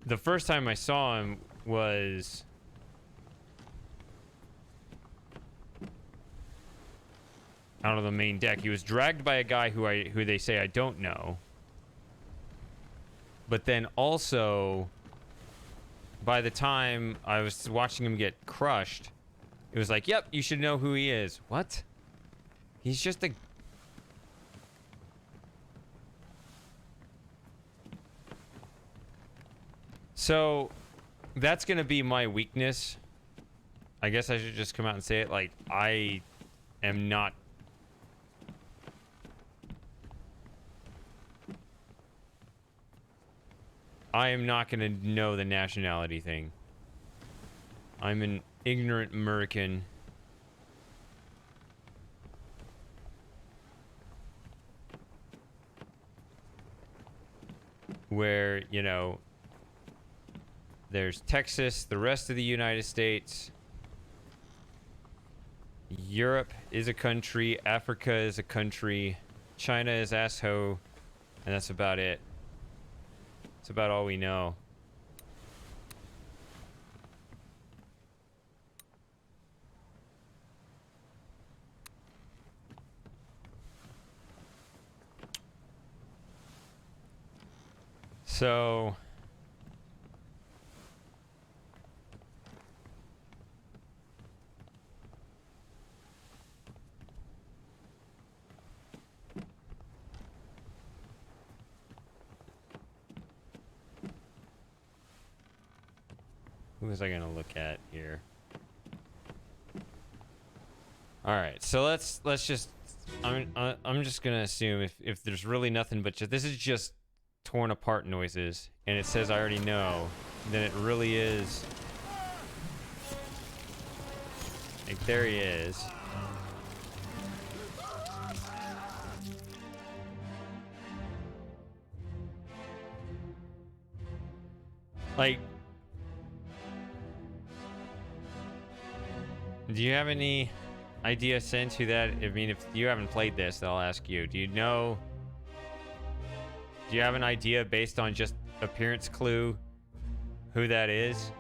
Speaker 1: the first time I saw him was out on the main deck. He was dragged by a guy who they say I don't know. But then also, by the time I was watching him get crushed, it was like, yep, you should know who he is. What? He's just a... So, that's gonna be my weakness. I guess I should just come out and say it. Like, I am not... I am not gonna know the nationality thing. I'm an ignorant American. Where, you know, there's Texas, the rest of the United States. Europe is a country, Africa is a country, China is asshole, and that's about it. That's about all we know. So... who was I gonna look at here? All right, so let's just I'm just gonna assume if there's really nothing but just this is just torn apart noises, and it says I already know, then it really is like there he is. Like, do you have any idea, sense who that? I mean, if you haven't played this, I'll ask you. Do you know? Do you have an idea based on just appearance clue who that is?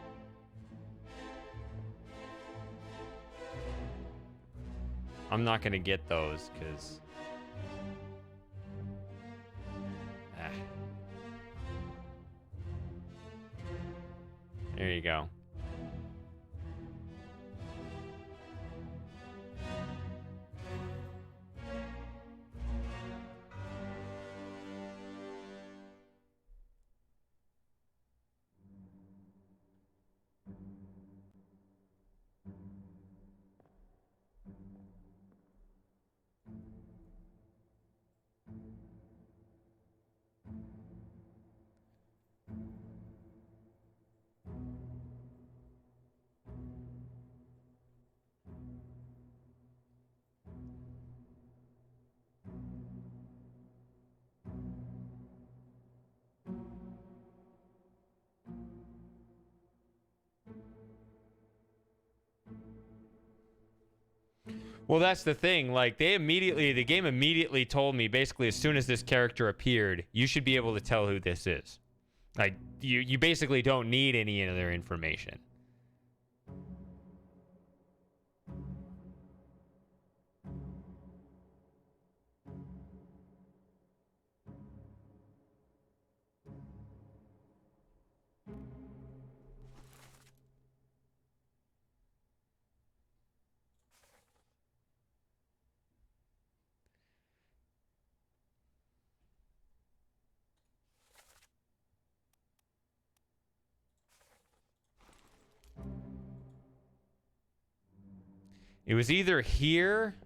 Speaker 1: I'm not gonna get those because. There you go. Well, that's the thing. Like, the game immediately told me, basically, as soon as this character appeared, you should be able to tell who this is. Like, you basically don't need any other information. It was either here.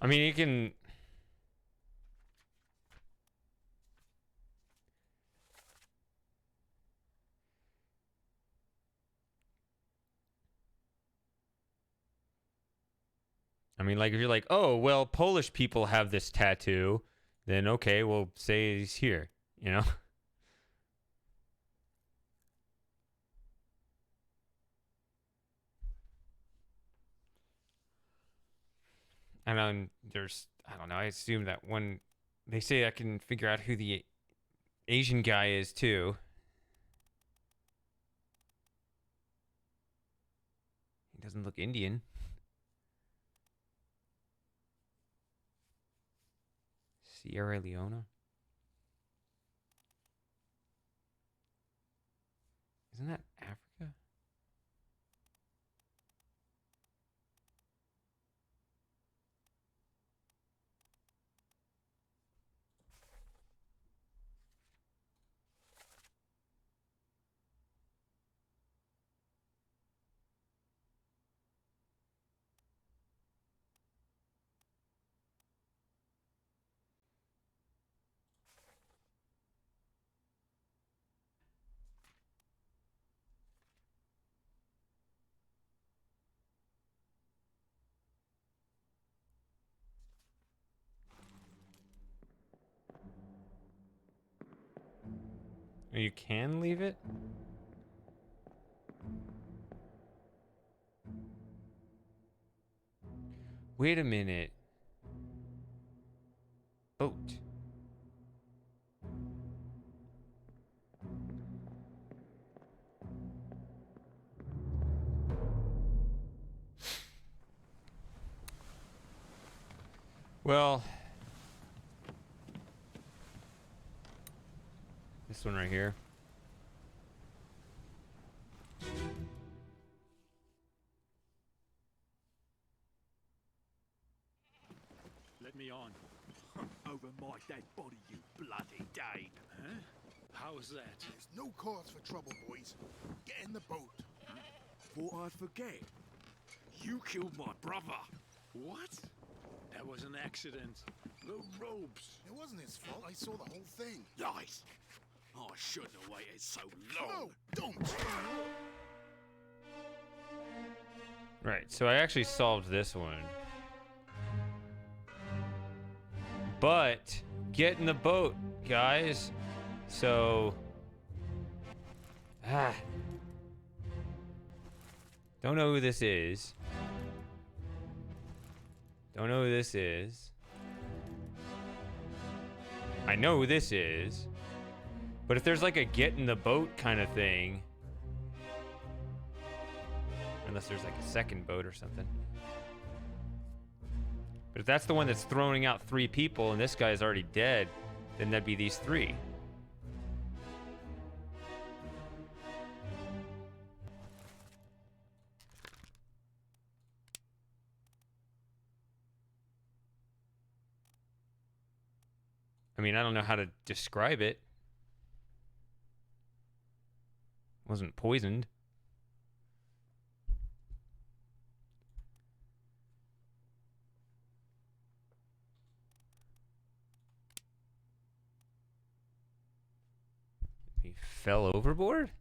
Speaker 1: I mean, you can. I mean, like, if you're like, oh, well, Polish people have this tattoo, then okay, we'll say he's here, you know? And I don't know, I assume that when they say I can figure out who the Asian guy is too. He doesn't look Indian. Sierra Leone? Isn't that Africa? You can leave it? Wait a minute. Boat. Well, this one right here.
Speaker 4: Let me on.
Speaker 5: Over my dead body, you bloody Dane.
Speaker 4: Huh? How's that?
Speaker 5: There's no cause for trouble, boys. Get in the boat.
Speaker 4: Thought I'd forget. You killed my brother. What? That was an accident. The ropes.
Speaker 5: It wasn't his fault. I saw the whole thing.
Speaker 4: Lies. I shouldn't have waited so long.
Speaker 5: No, don't.
Speaker 1: Right, so I actually solved this one. But get in the boat, guys. So don't know who this is. Don't know who this is. I know who this is. But if there's like a get in the boat kind of thing, unless there's like a second boat or something. But if that's the one that's throwing out 3 people and this guy is already dead, then that'd be these 3. I mean, I don't know how to describe it. Wasn't poisoned. He fell overboard?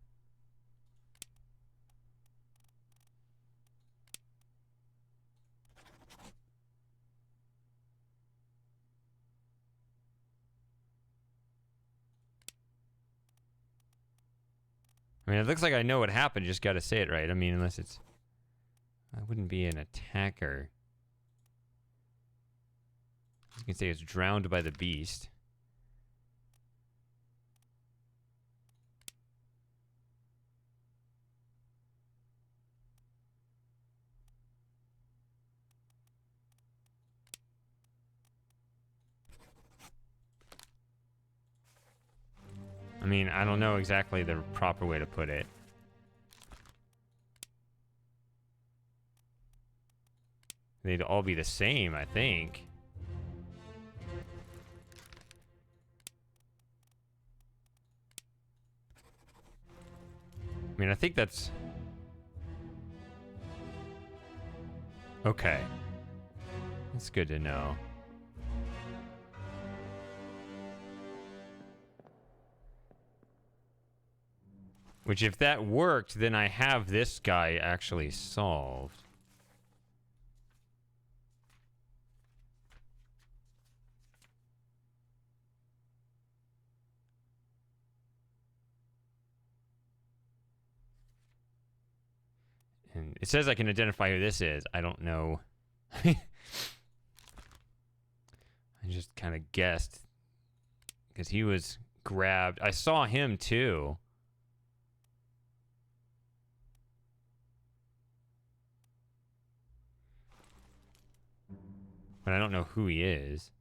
Speaker 1: I mean, it looks like I know what happened. Just got to say it right. I mean, unless it's I wouldn't be an attacker. You can say it's drowned by the beast. I mean, I don't know exactly the proper way to put it. They'd all be the same, I think. I mean, I think that's... Okay. That's good to know. Which, if that worked, then I have this guy actually solved. And it says I can identify who this is. I don't know. I just kind of guessed. Because he was grabbed. I saw him too. But I don't know who he is.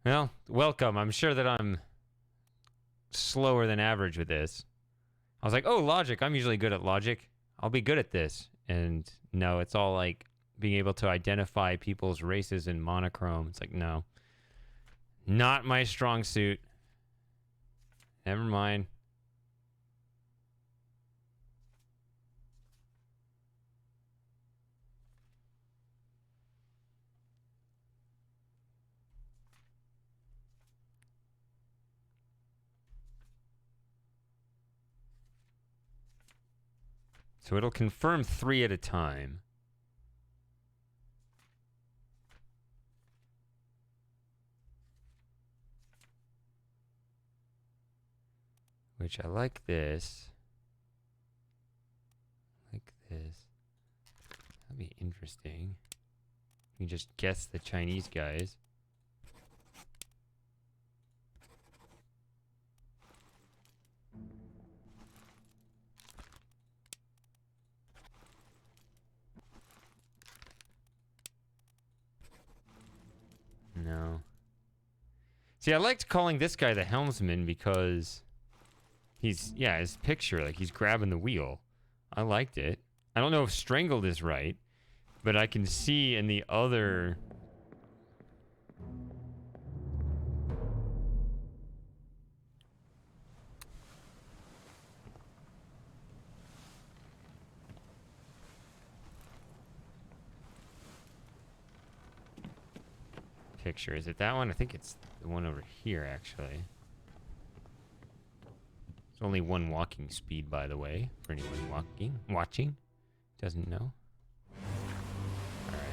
Speaker 1: Well, welcome. I'm sure that I'm slower than average with this. I was like, oh, logic. I'm usually good at logic. I'll be good at this. And no, it's all like being able to identify people's races in monochrome. It's like, no. Not my strong suit. Never mind. So it'll confirm 3 at a time. Which I like this. Like this. That'd be interesting. You can just guess the Chinese guys. No. See, I liked calling this guy the helmsman because he's, yeah, his picture, like he's grabbing the wheel. I liked it. I don't know if strangled is right, but I can see in the other... picture. Is it that one? I think it's the one over here, actually. It's only 1 walking speed, by the way, for anyone watching. Doesn't know. Alright.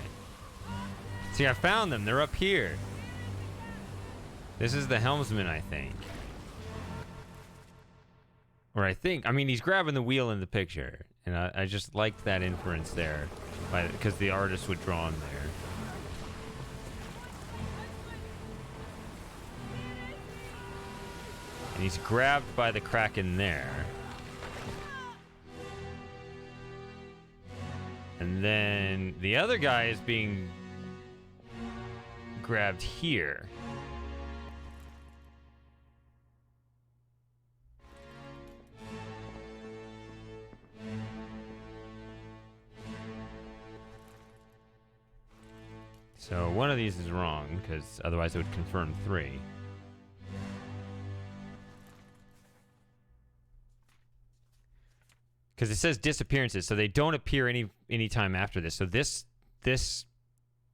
Speaker 1: See, I found them. They're up here. This is the helmsman, I think. Or I think, I mean, he's grabbing the wheel in the picture. And I just liked that inference there. Because the artist would draw him there. And he's grabbed by the Kraken there. And then the other guy is being grabbed here. So one of these is wrong, because otherwise it would confirm 3. Because it says disappearances, so they don't appear any time after this. So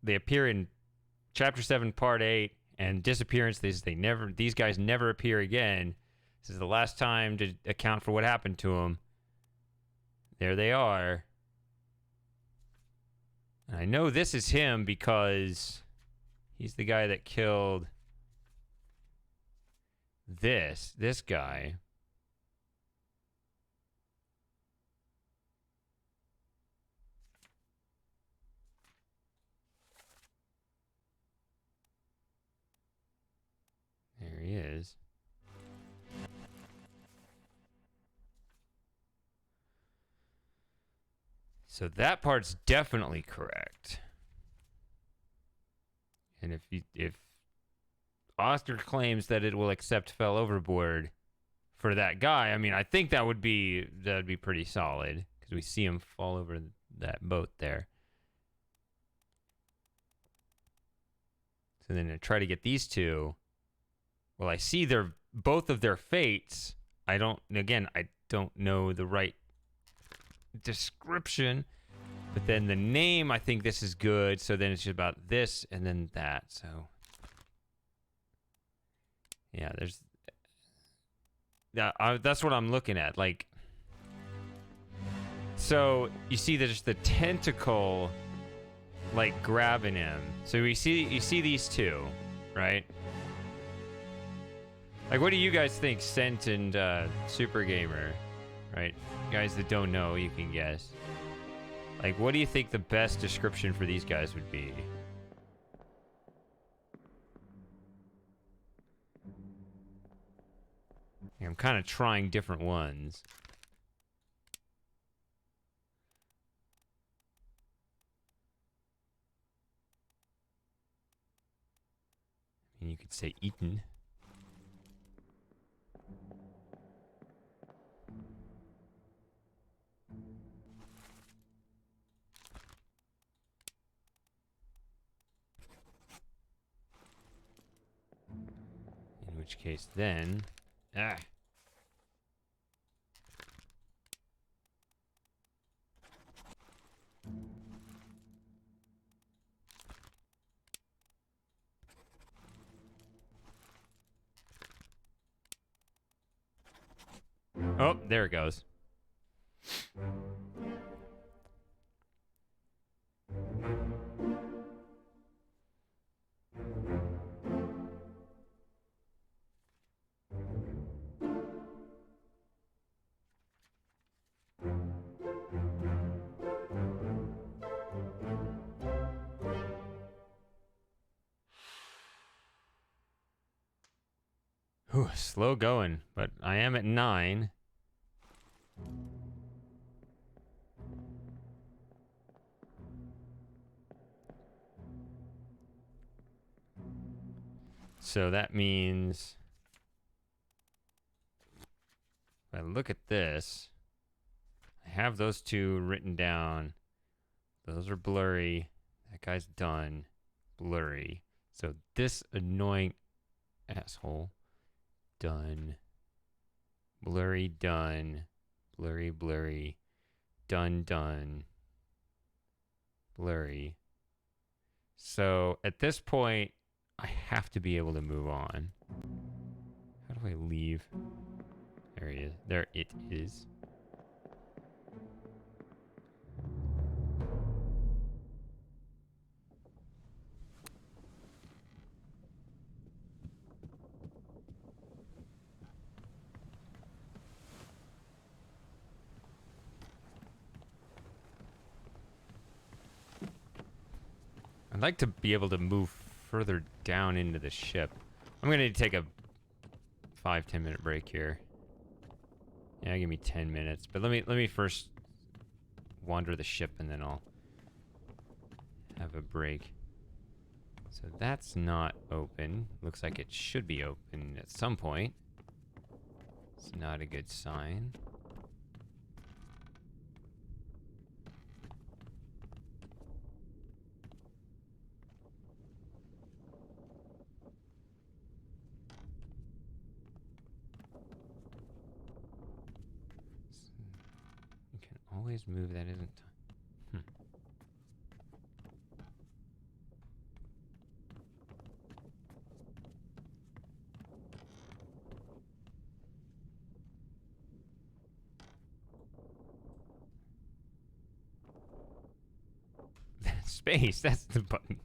Speaker 1: they appear in Chapter 7, Part 8, and disappearance. These guys never appear again. This is the last time to account for what happened to them. There they are. I know this is him because he's the guy that killed this guy. There he is. So that part's definitely correct. And if Oster claims that it will accept fell overboard for that guy, I mean, I think that'd be pretty solid because we see him fall over that boat there. So then to try to get these two, well, I see both of their fates. I don't know the right description, but then the name, I think this is good. So then it's just about this and then that. So yeah, that's what I'm looking at. Like, so you see there's the tentacle like grabbing him. So you see these two, right? Like, what do you guys think, Scent and Super Gamer, right? Guys that don't know, you can guess. Like, what do you think the best description for these guys would be? I'm kind of trying different ones. And you could say Eaton. In which case then... Ah! Oh, there it goes. Whew, slow going, but I am at 9. So that means if I look at this, I have those two written down. Those are blurry. That guy's done. Blurry. So this annoying asshole, done. Blurry, done. Blurry, blurry. Done, done. Blurry. So at this point, I have to be able to move on. How do I leave? There he is. There it is. I'd like to be able to move further down into the ship. I'm gonna need to take a 5-10 minute break here. Yeah, give me 10 minutes. But let me first wander the ship and then I'll have a break. So that's not open. Looks like it should be open at some point. It's not a good sign. You can always move, that isn't... That's Space, that's the button.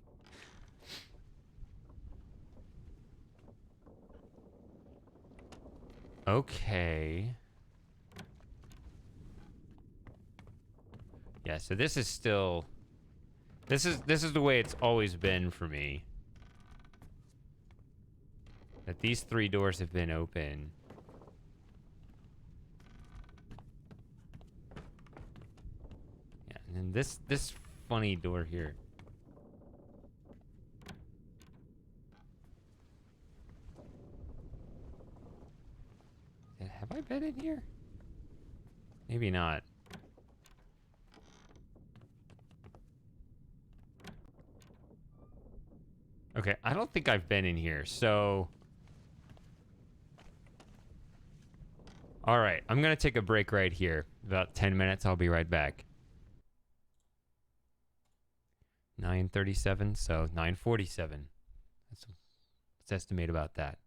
Speaker 1: Okay. Yeah, so this is still... This is the way it's always been for me. That these 3 doors have been open. Yeah, and then this funny door here. Have I been in here? Maybe not. Okay, I don't think I've been in here, so... Alright, I'm gonna take a break right here. About 10 minutes, I'll be right back. 9:37, so 9:47. Let's estimate about that.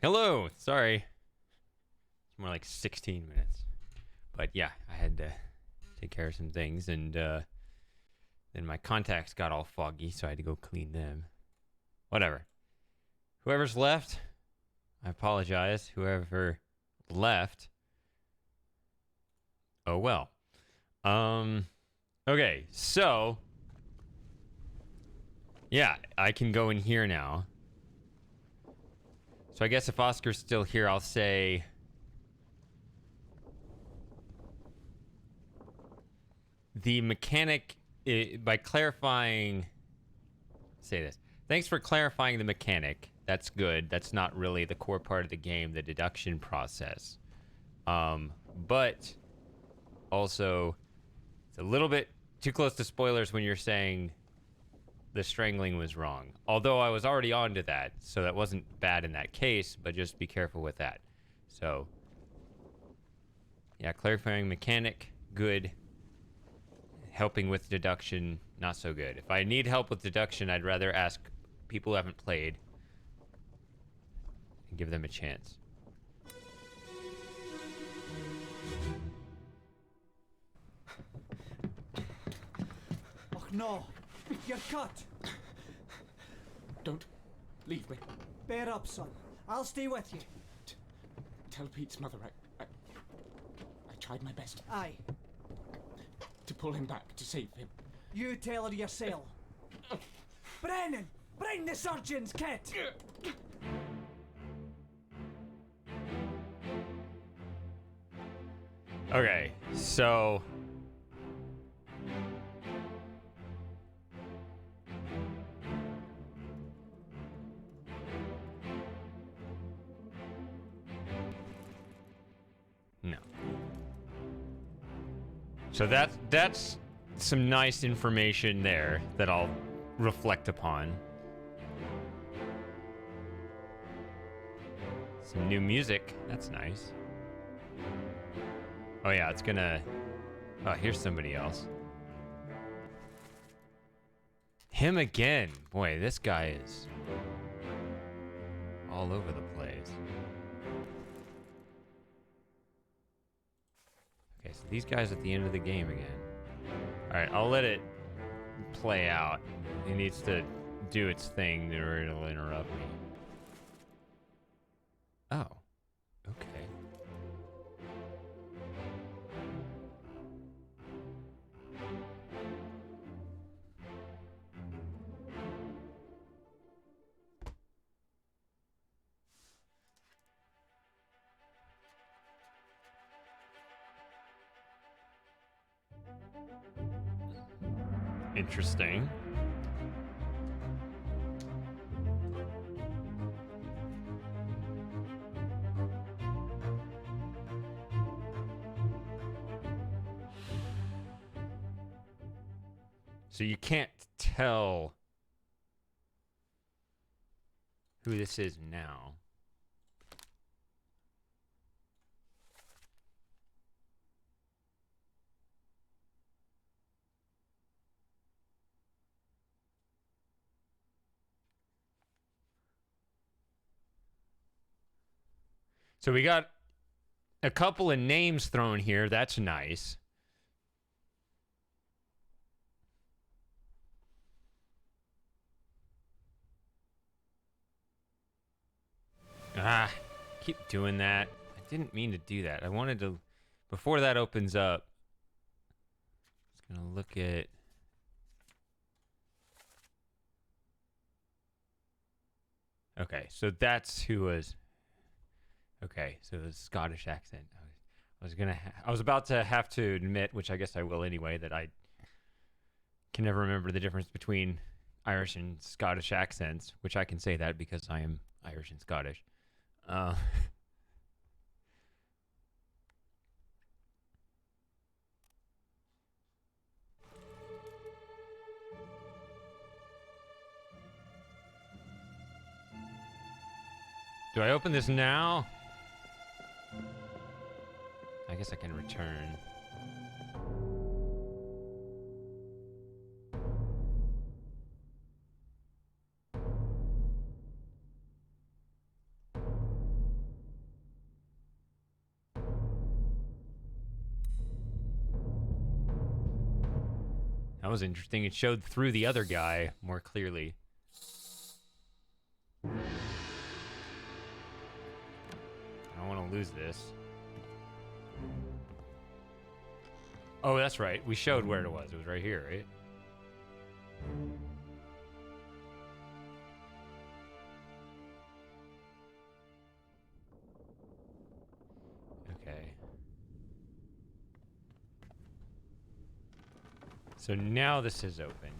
Speaker 1: Hello. Sorry. It's more like 16 minutes. But yeah, I had to take care of some things, and then my contacts got all foggy, so I had to go clean them. Whatever. Whoever's left, I apologize. Whoever left, oh well. Okay, so yeah, I can go in here now. So I guess if Oscar's still here, I'll say the mechanic, by clarifying, say this. Thanks for clarifying the mechanic. That's good. That's not really the core part of the game, the deduction process. But also, it's a little bit too close to spoilers when you're saying the strangling was wrong. Although I was already on to that, so that wasn't bad in that case, but just be careful with that. So, yeah, clarifying mechanic, good. Helping with deduction, not so good. If I need help with deduction, I'd rather ask people who haven't played and give them a chance.
Speaker 2: Oh no, you're cut.
Speaker 6: Don't leave me.
Speaker 2: Bear up, son. I'll stay with you.
Speaker 6: Tell Pete's mother I tried my best
Speaker 2: Aye,
Speaker 6: to pull him back, to save him.
Speaker 2: you tell her yourself. Brennan, bring the surgeon's kit.
Speaker 1: Okay, so no. So that's some nice information there that I'll reflect upon. Some new music. That's nice. Oh yeah, it's gonna... Oh, here's somebody else. Him again. Boy, this guy is all over the place. Okay, so these guys at the end of the game again. Alright, I'll let it play out. It needs to do its thing or it'll interrupt me. Oh. Okay. Interesting. So you can't tell who this is now. So we got a couple of names thrown here. That's nice. Ah, keep doing that. I didn't mean to do that. I wanted to, before that opens up, I was going to look at... Okay, so that's who was... Okay, so the Scottish accent. I was about to have to admit, which I guess I will anyway, that I can never remember the difference between Irish and Scottish accents, which I can say that because I am Irish and Scottish. Do I open this now? I guess I can return. That was interesting. It showed through the other guy more clearly. I don't want to lose this. Oh, that's right. We showed where it was. It was right here, right? Okay. So now this is open.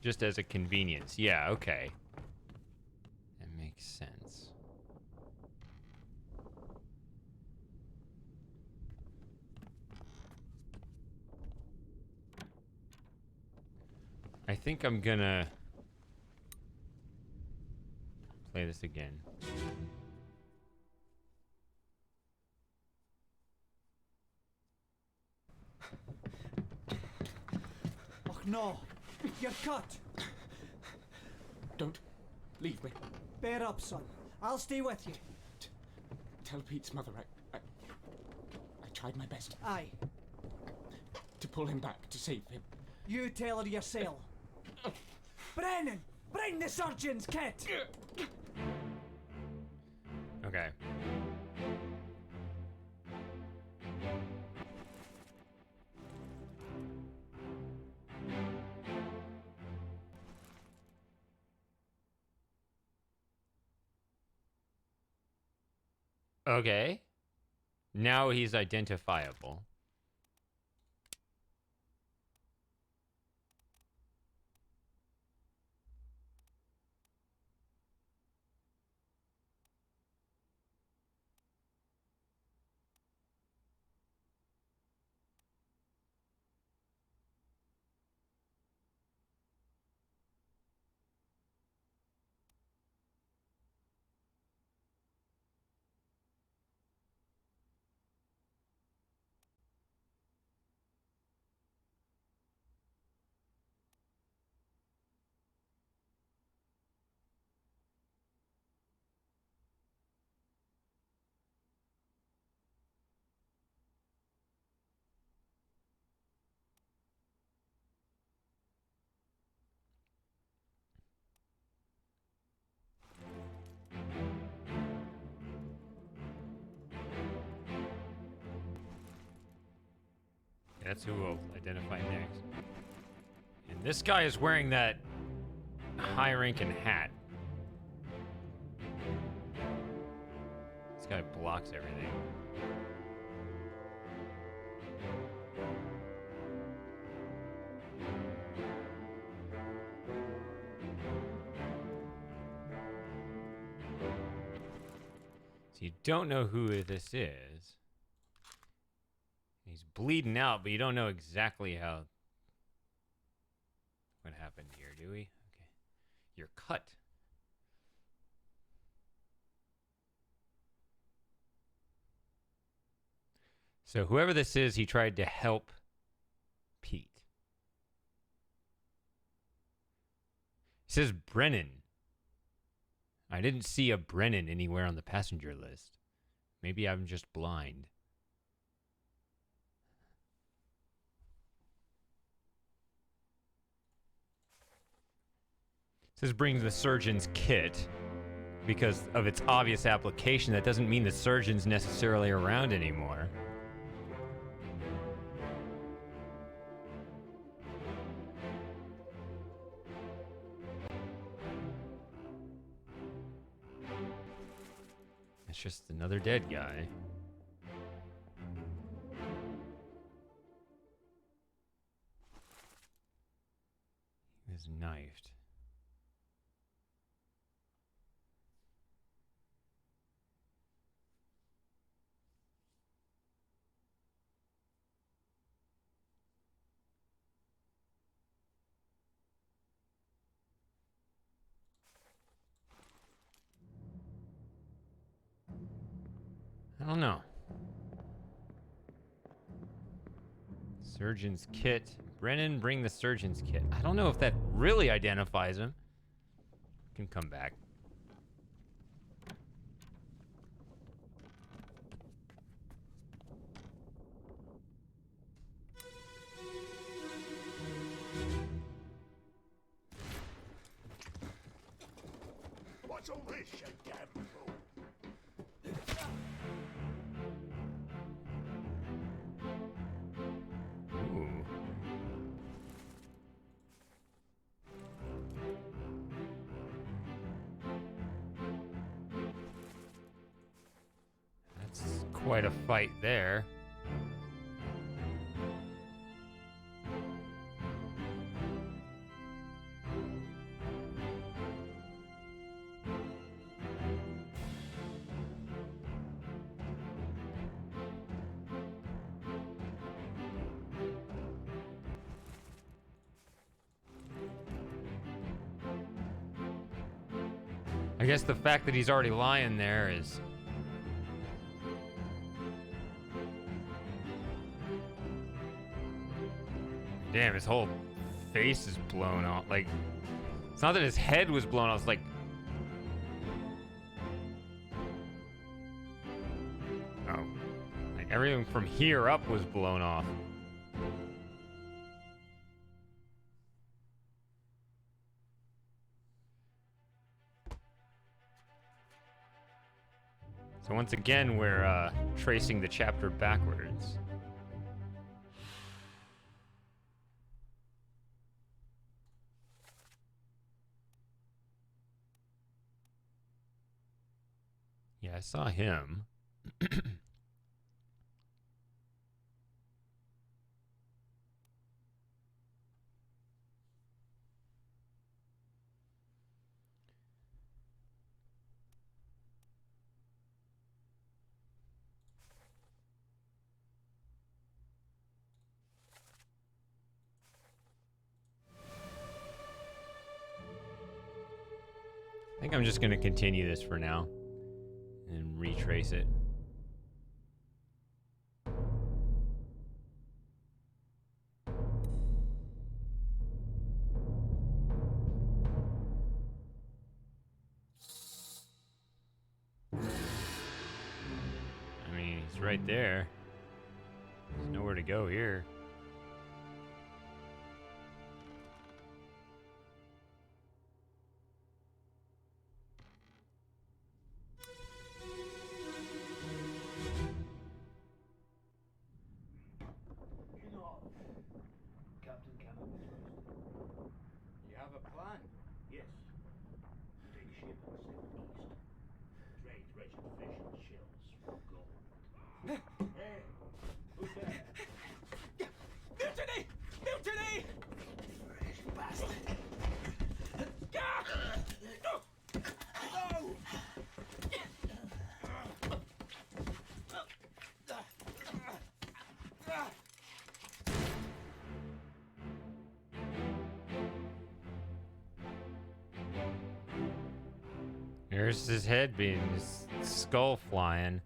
Speaker 1: Just as a convenience. Yeah, okay. That makes sense. I think I'm gonna play this again.
Speaker 2: Oh no, you're cut.
Speaker 6: Don't leave me.
Speaker 2: Bear up, son. I'll stay with you.
Speaker 6: Tell Pete's mother I tried my best
Speaker 2: Aye,
Speaker 6: to pull him back, to save him.
Speaker 2: you tell her yourself. Brennan, bring the surgeon's kit.
Speaker 1: Okay. Okay. Now he's identifiable. That's who we'll identify next. And this guy is wearing that high-ranking hat. This guy blocks everything. So you don't know who this is. He's bleeding out, but you don't know exactly what happened here, do we? Okay. You're cut. So whoever this is, he tried to help Pete. He says Brennan. I didn't see a Brennan anywhere on the passenger list. Maybe I'm just blind. This brings the surgeon's kit because of its obvious application. That doesn't mean the surgeon's necessarily around anymore. It's just another dead guy. He was knifed. I don't know. Surgeon's kit. Brennan, bring the surgeon's kit. I don't know if that really identifies him. Can come back.
Speaker 5: this, you damn fool.
Speaker 1: Ooh. That's quite a fight there. I guess the fact that he's already lying there is... Damn, his whole face is blown off. Like, it's not that his head was blown off, it's like... Oh. Like, everything from here up was blown off. So once again, we're tracing the chapter backwards. Yeah, I saw him. I think I'm just going to continue this for now and retrace it. I mean, he's right there. There's nowhere to go here.
Speaker 2: Captain Campbell.
Speaker 6: You have a plan?
Speaker 2: Yes. Take ship and sail east. Trade treasured fish and shells for gold. Hey, who's there?
Speaker 6: Mutiny! Mutiny!
Speaker 2: Fresh bastard.
Speaker 6: No!
Speaker 1: There's his head being, his skull flying.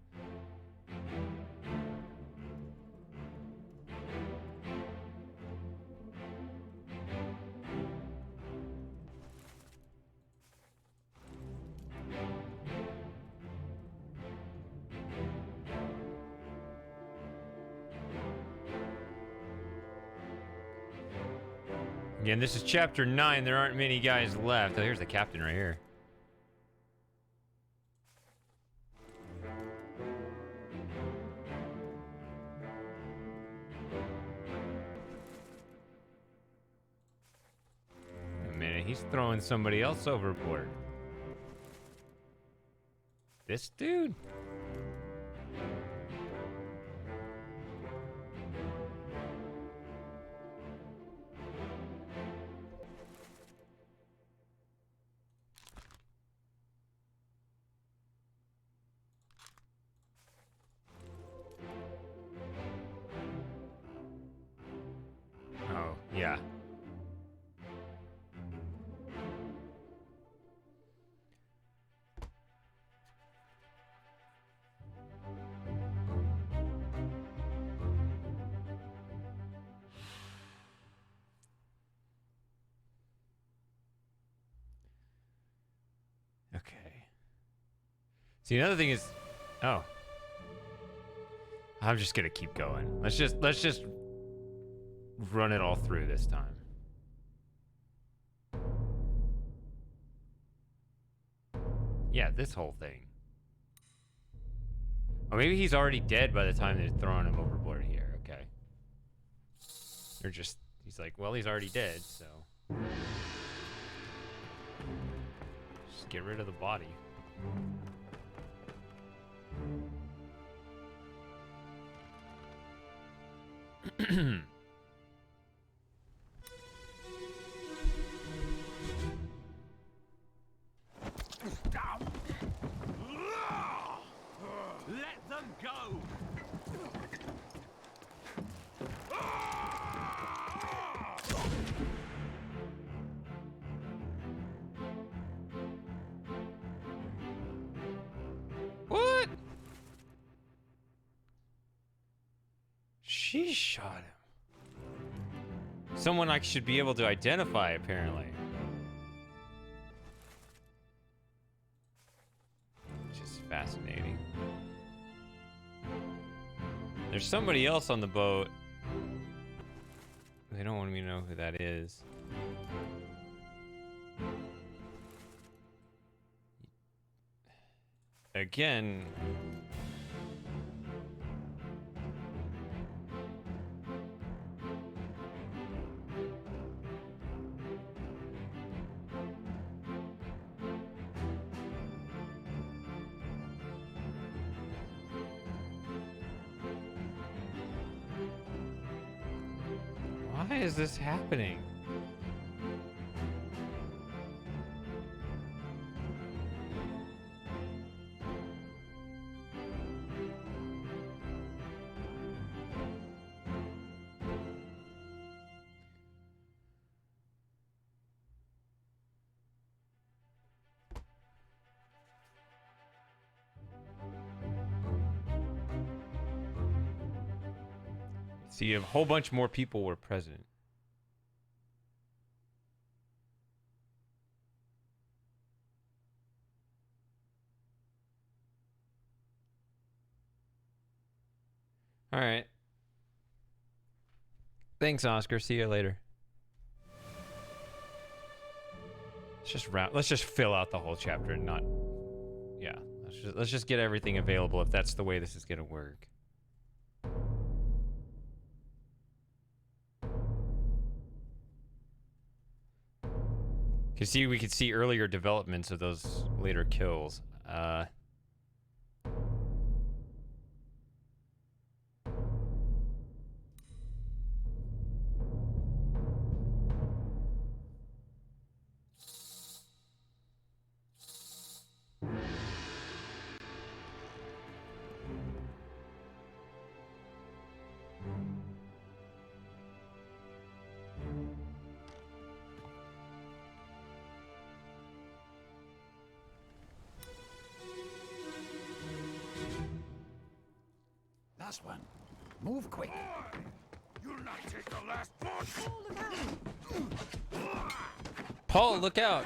Speaker 1: Again, this is chapter 9. There aren't many guys left. Oh, here's the captain right here. Wait a minute, he's throwing somebody else overboard. This dude? Oh, yeah. Okay. See, another thing is, oh, I'm just gonna keep going. Let's just run it all through this time. Yeah, this whole thing. Or maybe he's already dead by the time they're throwing him overboard here. Okay. They're just... He's like, well, he's already dead, so... Just get rid of the body.
Speaker 4: Let them go!
Speaker 1: What? She shot him. Someone I should be able to identify, apparently. Which is fascinating. There's somebody else on the boat. They don't want me to know who that is. Again. Why is this happening? See, a whole bunch more people were present. All right. Thanks, Oscar. See you later. Let's just fill out the whole chapter and not. Yeah. Let's just get everything available if that's the way this is gonna work. We could see earlier developments of those later kills.
Speaker 4: Last one. Move quick.
Speaker 5: You'll not take the last one.
Speaker 1: Paul, look out!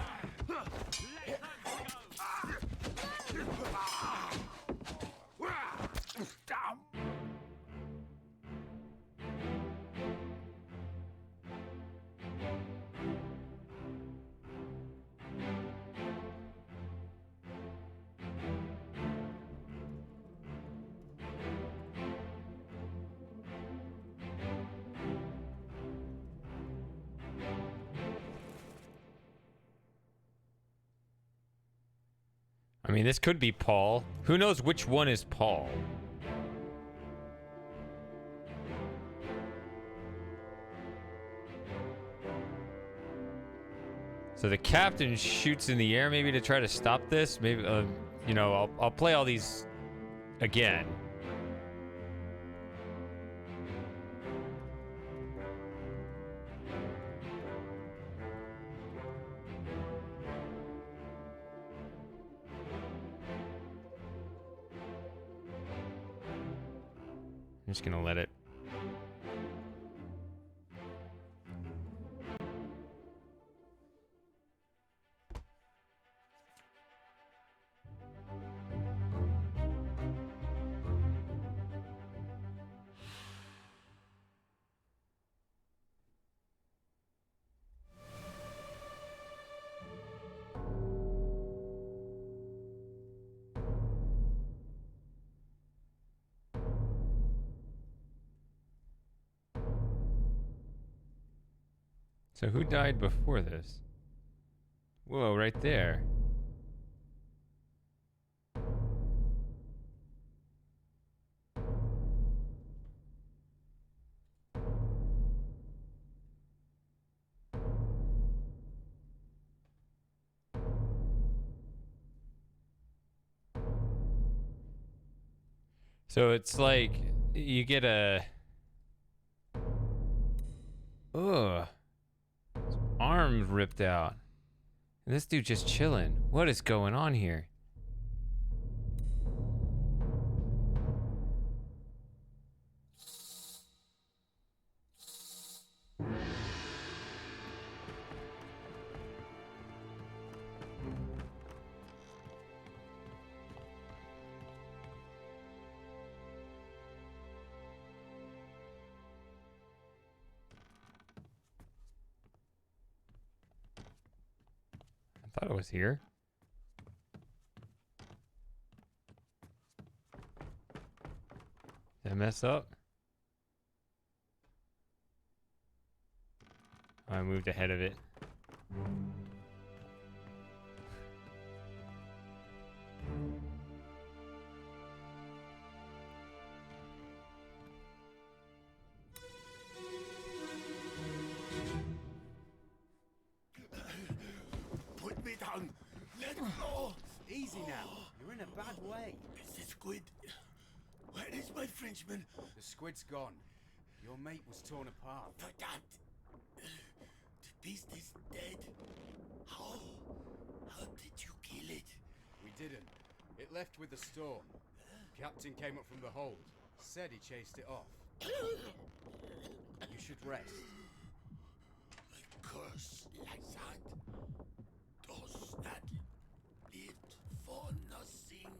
Speaker 1: I mean, this could be Paul. Who knows which one is Paul? So the captain shoots in the air maybe to try to stop this. Maybe, you know, I'll play all these again. I'm just gonna let it. So who died before this? Whoa, right there. So it's like you get a ugh, his arm ripped out. And this dude just chilling. What is going on here? I thought it was here. Did I mess up? I moved ahead of it.
Speaker 5: Put me down. Let go. Easy now. You're in a bad way. Is the squid? Where is my Frenchman?
Speaker 3: The squid's gone. Your mate was torn apart.
Speaker 5: The that. The beast is dead. How? How did you kill it?
Speaker 3: We didn't. It left with the storm. Captain came up from the hold. Said he chased it off. You should rest.
Speaker 5: A curse like that does not live for nothing.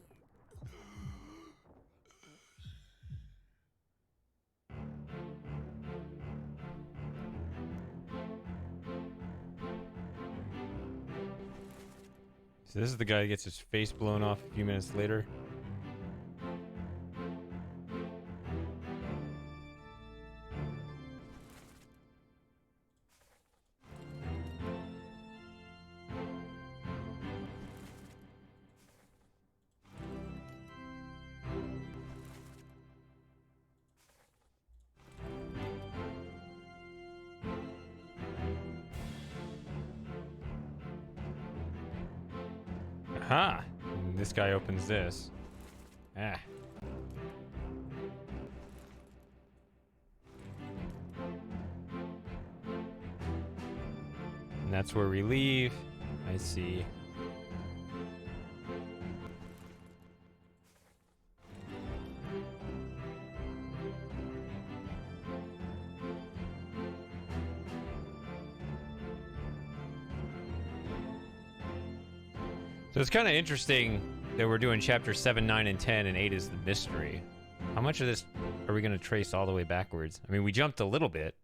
Speaker 1: So this is the guy who gets his face blown off a few minutes later. Aha! And this guy opens this. Ah. And that's where we leave. I see. So it's kind of interesting that we're doing chapter 7, 9, and 10, and 8 is the mystery. How much of this are we going to trace all the way backwards? I mean, we jumped a little bit.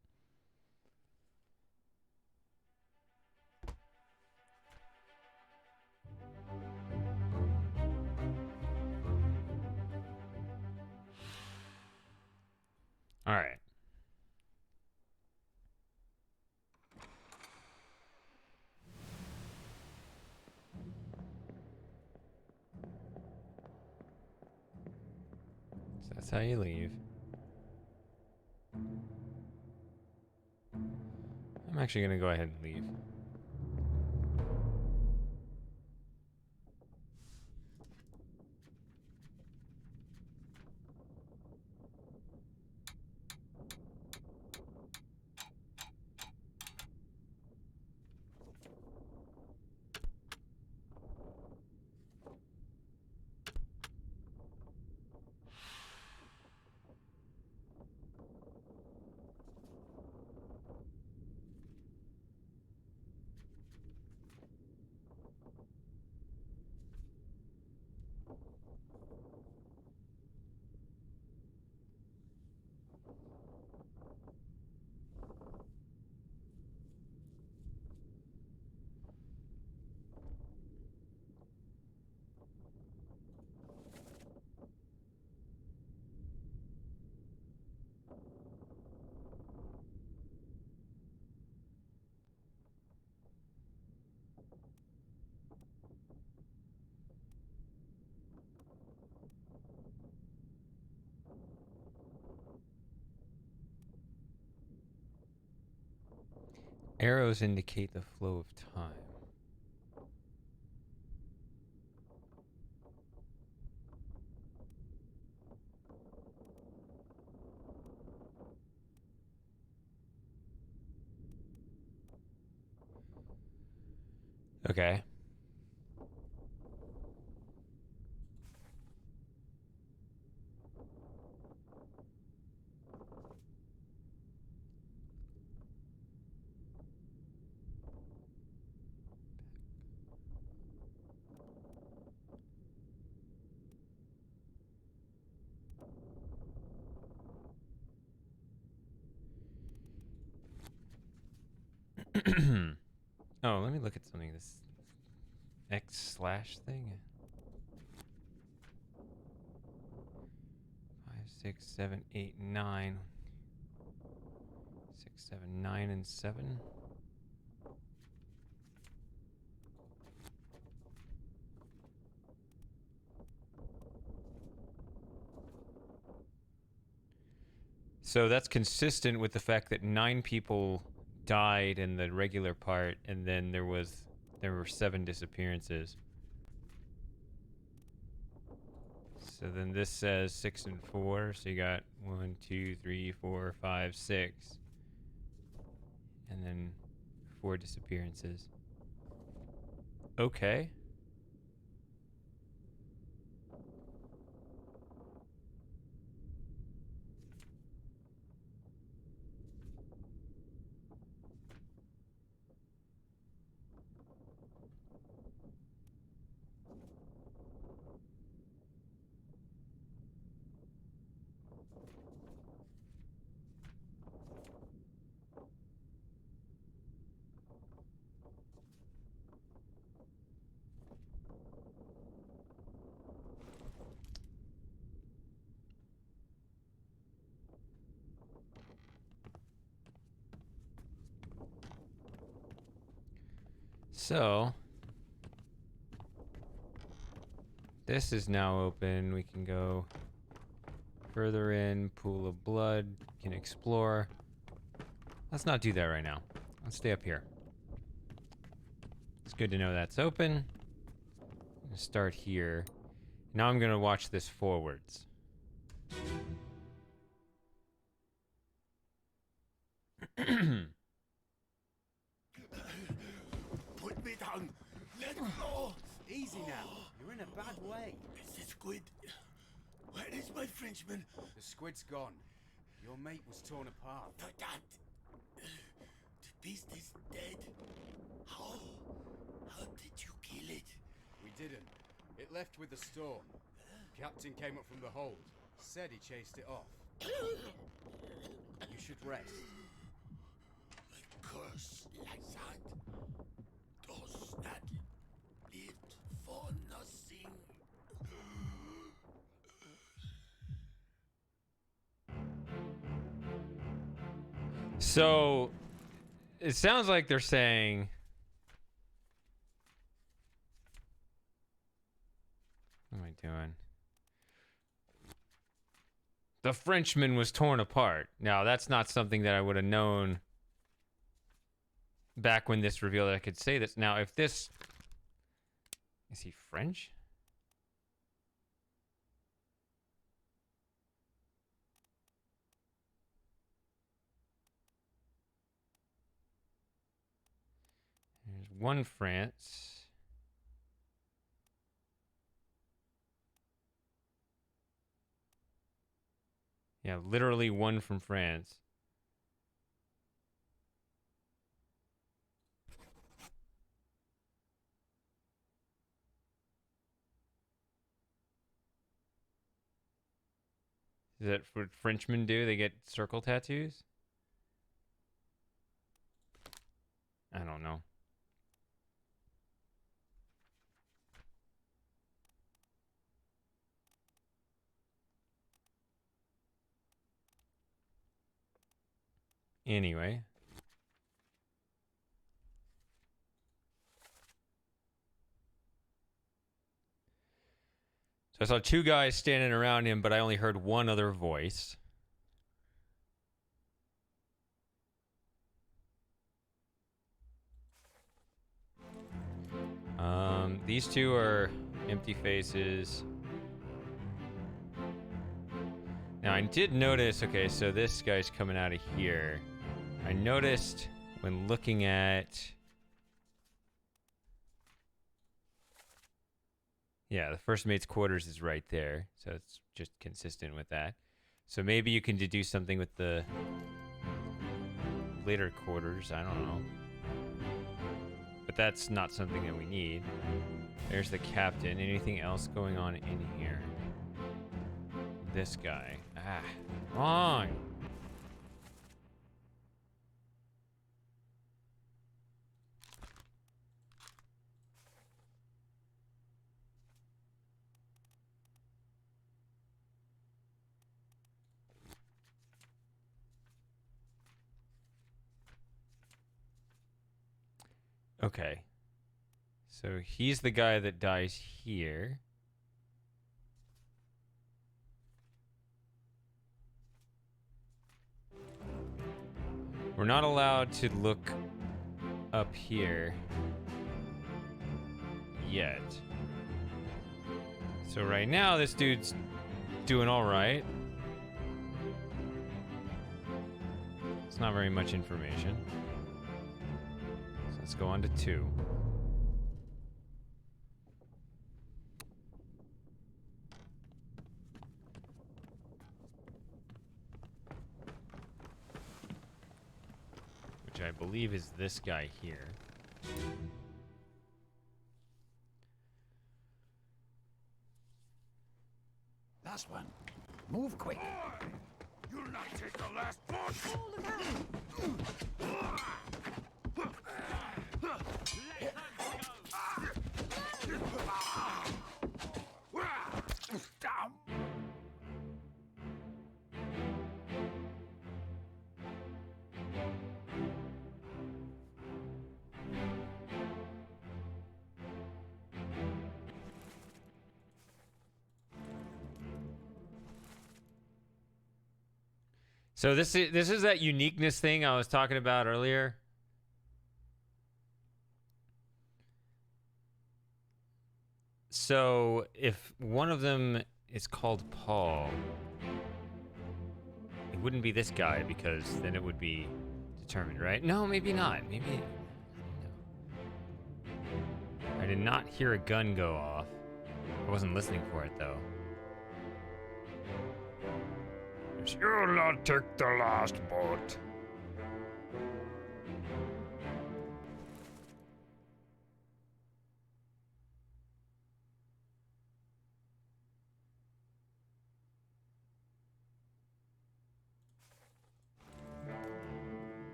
Speaker 1: All right. So that's how you leave. I'm actually going to go ahead and leave. Arrows indicate the flow of time. Okay. Oh, let me look at something. This X/ thing. 5, 6, 7, 8, 9. 6, 7, 9, and 7. So that's consistent with the fact that 9 people died in the regular part, and then there were 7 disappearances. So then this says 6 and 4. So you got 1, 2, 3, 4, 5, 6, and then 4 disappearances. Okay. So this is now open. We can go further in, pool of blood, can explore. Let's not do that right now. Let's stay up here. It's good to know that's open. I'm gonna start here. Now I'm gonna watch this forwards.
Speaker 5: Put me down. Let go.
Speaker 3: Easy now. You're in a bad way.
Speaker 5: Mr. Squid, where is my Frenchman?
Speaker 3: The squid's gone. Your mate was torn apart.
Speaker 5: That. The beast is dead. How? How did you kill it?
Speaker 3: We didn't. It left with the storm. Captain came up from the hold. Said he chased it off. You should rest.
Speaker 5: A curse like that does not live for nothing.
Speaker 1: So it sounds like they're saying what am I doing? The Frenchman was torn apart. Now, that's not something that I would have known back when this revealed that I could say this. Now, if this... Is he French? There's one France. Yeah, literally one from France. Is that what Frenchmen do? They get circle tattoos? I don't know. Anyway. So I saw 2 guys standing around him, but I only heard one other voice. These two are empty faces. Now I did notice, okay, so this guy's coming out of here. I noticed when looking at, yeah, the first mate's quarters is right there. So it's just consistent with that. So maybe you can deduce something with the later quarters, I don't know. But that's not something that we need. There's the captain. Anything else going on in here? This guy. Ah, wrong. Okay. So he's the guy that dies here. We're not allowed to look up here yet. So right now, this dude's doing all right. It's not very much information. So let's go on to 2. Which I believe is this guy here.
Speaker 4: Last one. Move quick. You'll not take the last push. Oh, look out.
Speaker 1: So this is that uniqueness thing I was talking about earlier. So if one of them is called Paul, it wouldn't be this guy because then it would be determined, right? No, maybe not. Maybe, I don't know. I did not hear a gun go off. I wasn't listening for it though. You'll not take the last boat.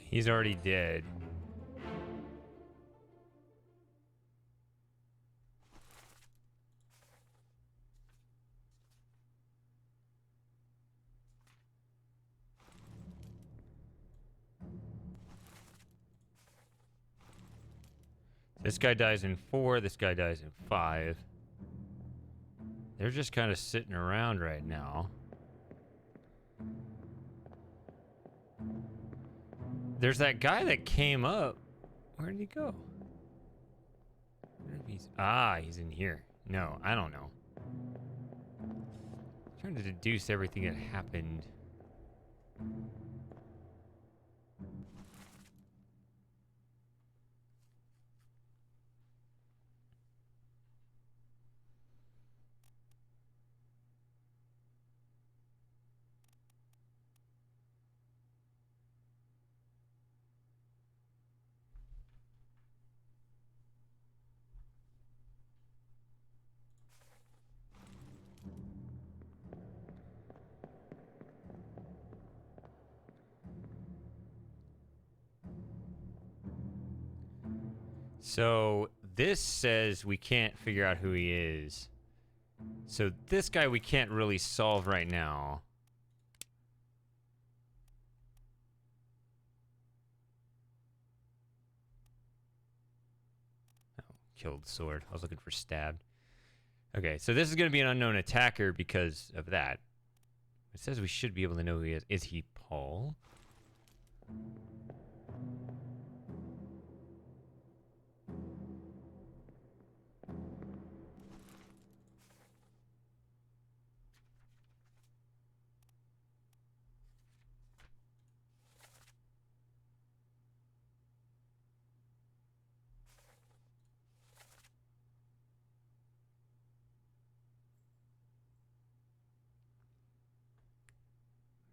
Speaker 1: He's already dead. This guy dies in 4, this guy dies in 5. They're just kind of sitting around right now. There's that guy that came up. Where did he go? He's in here. No, I don't know. I'm trying to deduce everything that happened. So this says we can't figure out who he is. So this guy we can't really solve right now. Oh, killed the sword. I was looking for stabbed. Okay, so this is going to be an unknown attacker because of that. It says we should be able to know who he is. Is he Paul?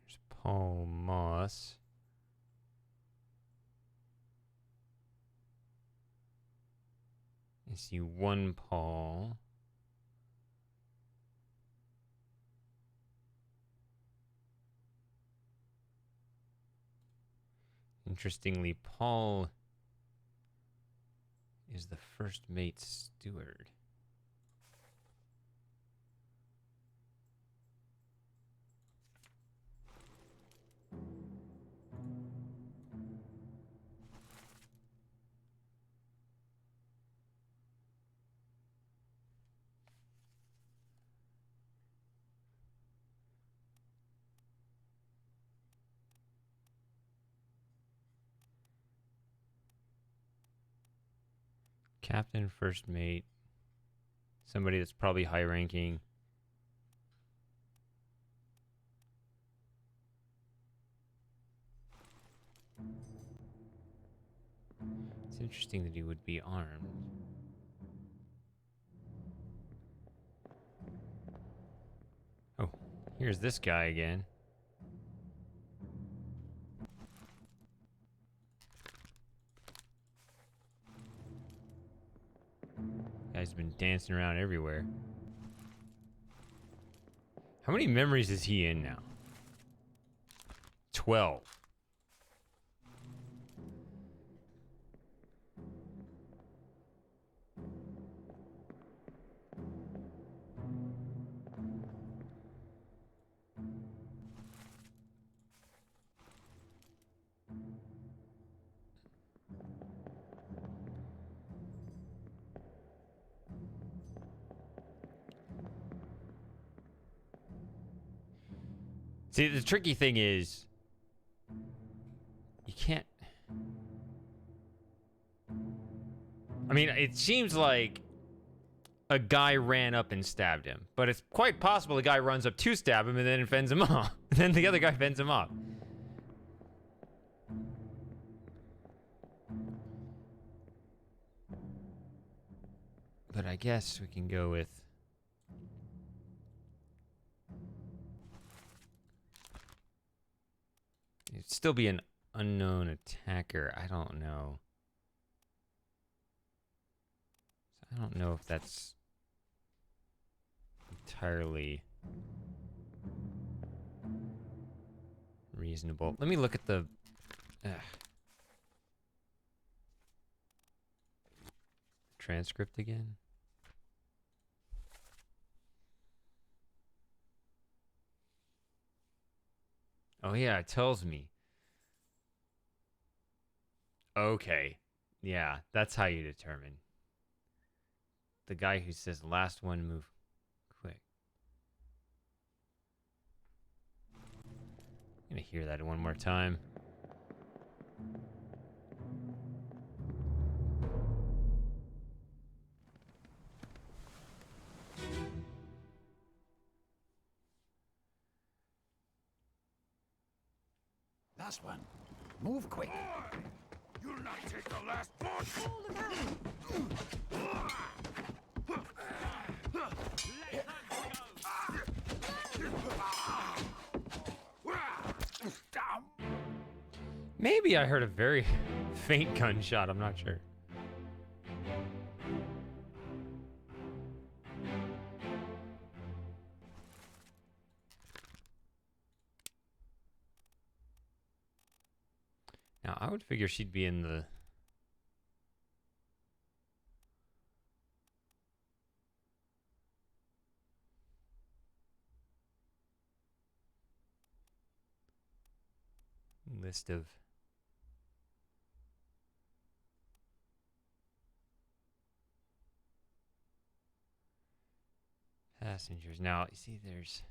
Speaker 1: There's Paul Moss. I see one Paul. Interestingly, Paul is the first mate's steward. Captain, first mate. Somebody that's probably high ranking. It's interesting that he would be armed. Oh, here's this guy again. Guy's been dancing around everywhere. How many memories is he in now? 12. See, the tricky thing is, you can't... I mean, it seems like a guy ran up and stabbed him, but it's quite possible the guy runs up to stab him and then fends him off. Then the other guy fends him off. But I guess we can go with... It'd still be an unknown attacker. I don't know. I don't know if that's entirely reasonable. Let me look at the... transcript again. Oh yeah, it tells me. Okay. Yeah, that's how you determine. The guy who says last one move quick. I'm gonna hear that one more time.
Speaker 5: Last one. Move quick.
Speaker 4: You'll not take the last one!
Speaker 1: Maybe I heard a very faint gunshot, I'm not sure. Now, I would figure she'd be in the... list of passengers. Now, you see, there's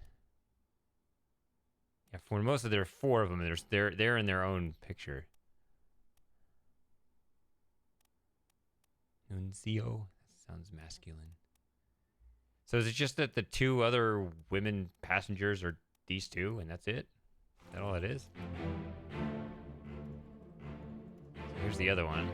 Speaker 1: for most of there are 4 of them. They're in their own picture. Nuncio. That sounds masculine. So is it just that the 2 other women passengers are these 2, and that's it? Is that all it is? So here's the other one.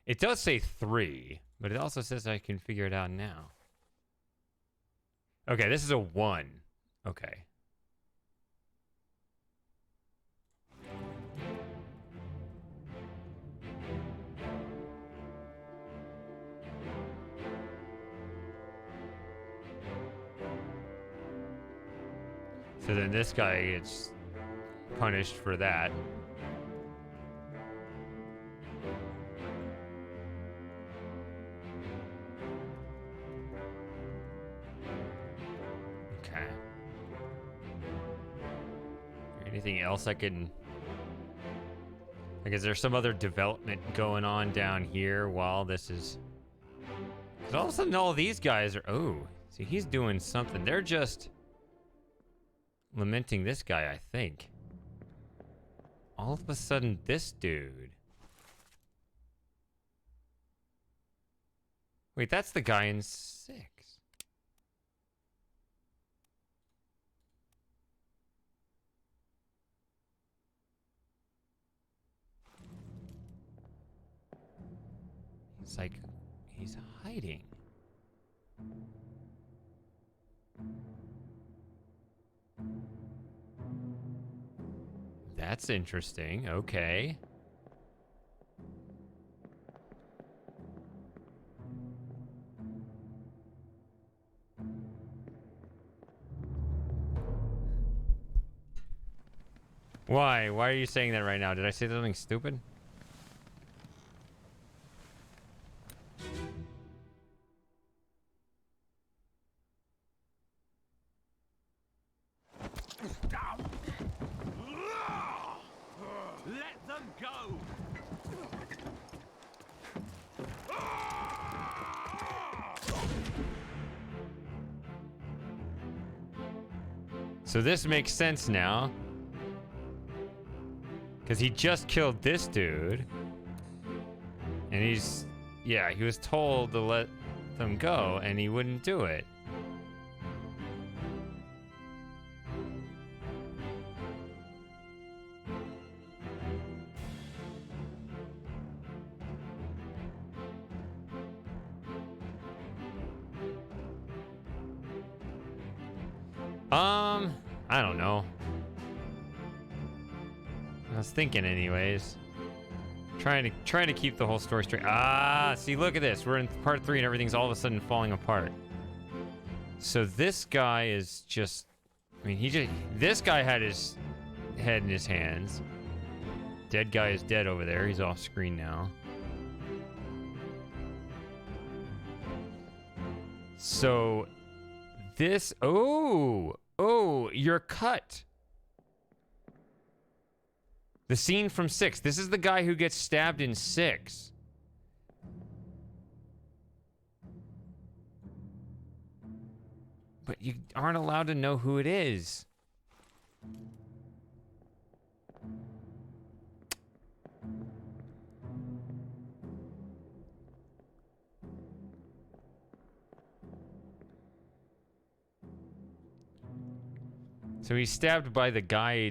Speaker 1: It does say 3, but it also says I can figure it out now. Okay, this is a 1. Okay. So then this guy gets punished for that. Okay. Anything else I can... Like, is there some other development going on down here while this is... Because all of a sudden all these guys are... Oh, see, he's doing something. They're just... lamenting this guy, I think. All of a sudden, this dude... Wait, that's the guy in 6. It's like he's hiding. That's interesting. Okay. Why? Why are you saying that right now? Did I say something stupid?
Speaker 4: Let them go!
Speaker 1: So this makes sense now. Because he just killed this dude. And he's... Yeah, he was told to let them go, and he wouldn't do it. I don't know. I was thinking anyways. Trying to keep the whole story straight. Ah, see, look at this. We're in part 3 and everything's all of a sudden falling apart. So this guy is just... I mean, this guy had his head in his hands. Dead guy is dead over there. He's off screen now. So this... Oh, you're cut. The scene from 6. This is the guy who gets stabbed in 6. But you aren't allowed to know who it is. So he's stabbed by the guy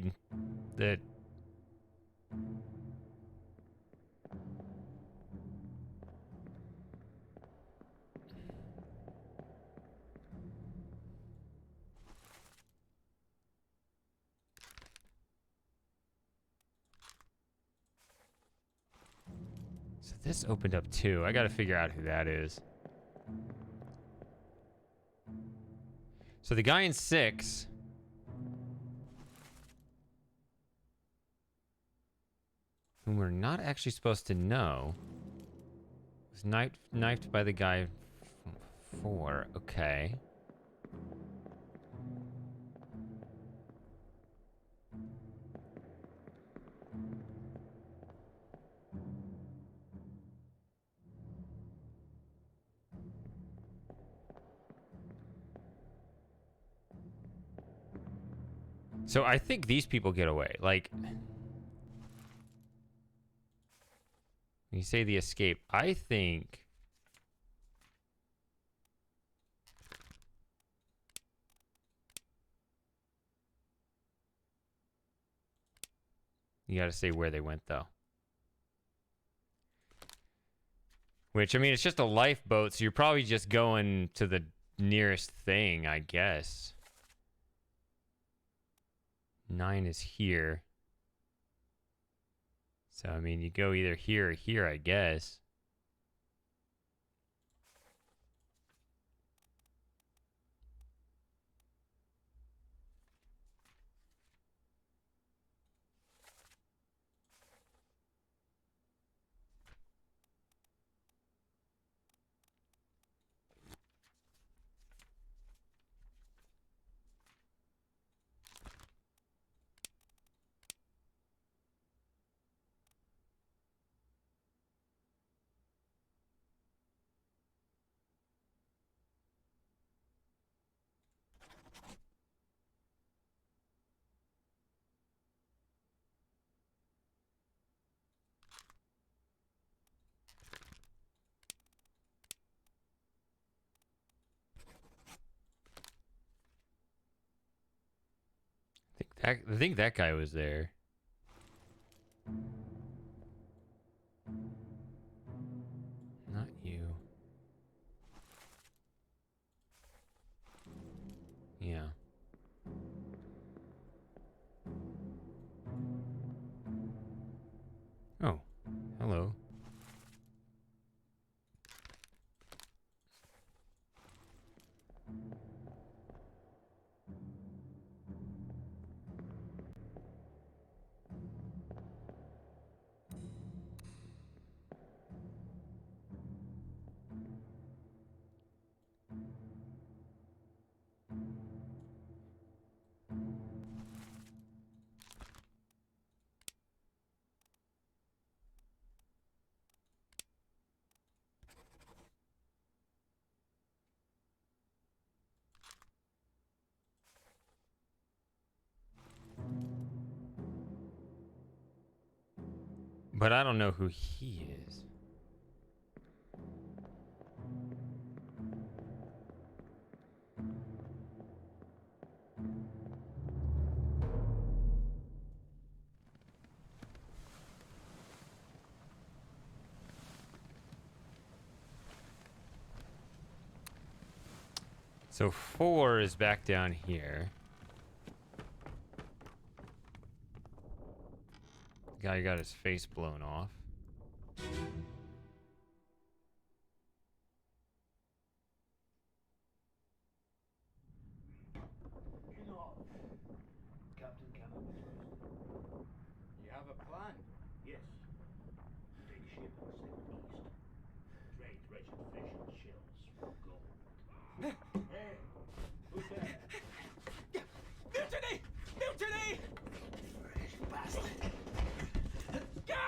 Speaker 1: that... So this opened up too. I gotta figure out who that is. So the guy in 6... whom we're not actually supposed to know, was knifed by the guy from 4. Okay. So I think these people get away. Like, when you say the escape, I think you got to say where they went, though. Which, I mean, it's just a lifeboat, so you're probably just going to the nearest thing, I guess. 9 is here. So, I mean, you go either here or here, I guess. I think that guy was there. Not you. Yeah. Oh, hello. But I don't know who he is. So 4 is back down here. Guy got his face blown off.
Speaker 2: You know, Captain cannot be trusted.
Speaker 3: You have a plan?
Speaker 2: Yes. Take ship and sail east. Trade wretched fish and shells for gold. Hey, who's there?
Speaker 6: Mutiny! Mutiny!
Speaker 2: Fresh bastard.
Speaker 6: No!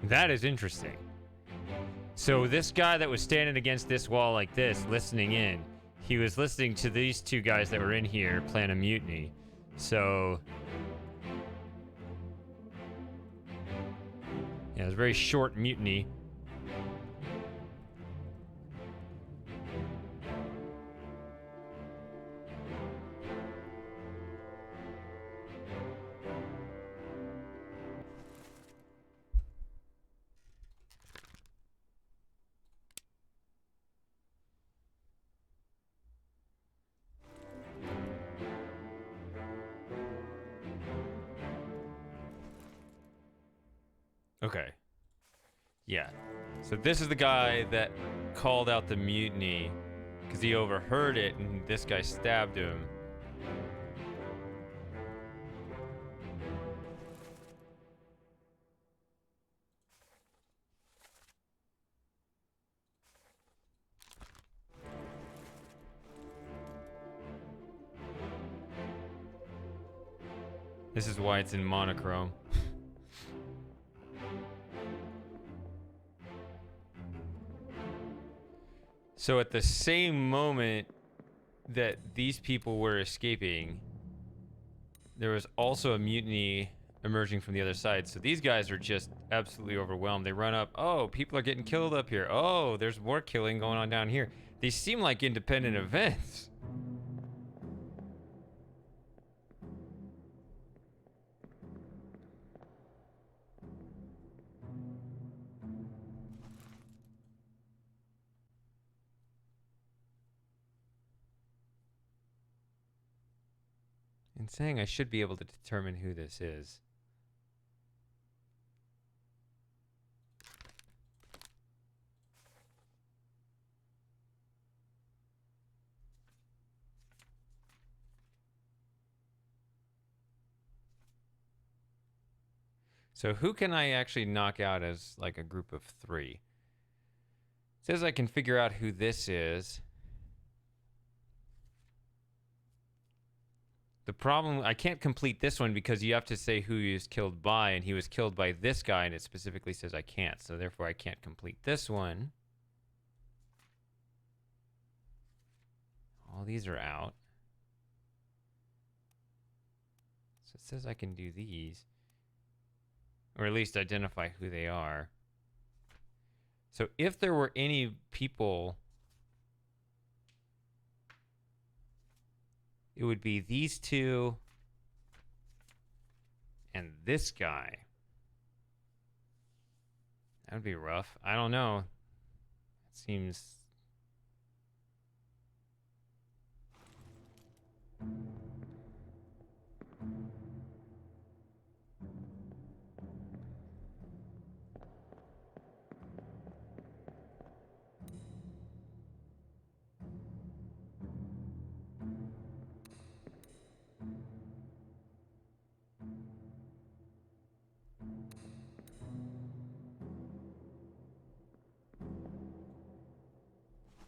Speaker 1: That is interesting. So this guy that was standing against this wall like this, listening in, he was listening to these two guys that were in here plan a mutiny. So yeah, it was a very short mutiny. Okay. Yeah. So this is the guy that called out the mutiny because he overheard it and this guy stabbed him. This is why it's in monochrome. So at the same moment that these people were escaping, there was also a mutiny emerging from the other side. So these guys are just absolutely overwhelmed. They run up. Oh, people are getting killed up here. Oh, there's more killing going on down here. These seem like independent events. And saying I should be able to determine who this is. So who can I actually knock out as like a group of 3? It says I can figure out who this is. The problem, I can't complete this one because you have to say who he was killed by, and he was killed by this guy, and it specifically says I can't, so therefore I can't complete this one. All these are out. So it says I can do these. Or at least identify who they are. So if there were any people, it would be these 2 and this guy. That would be rough. I don't know. It seems...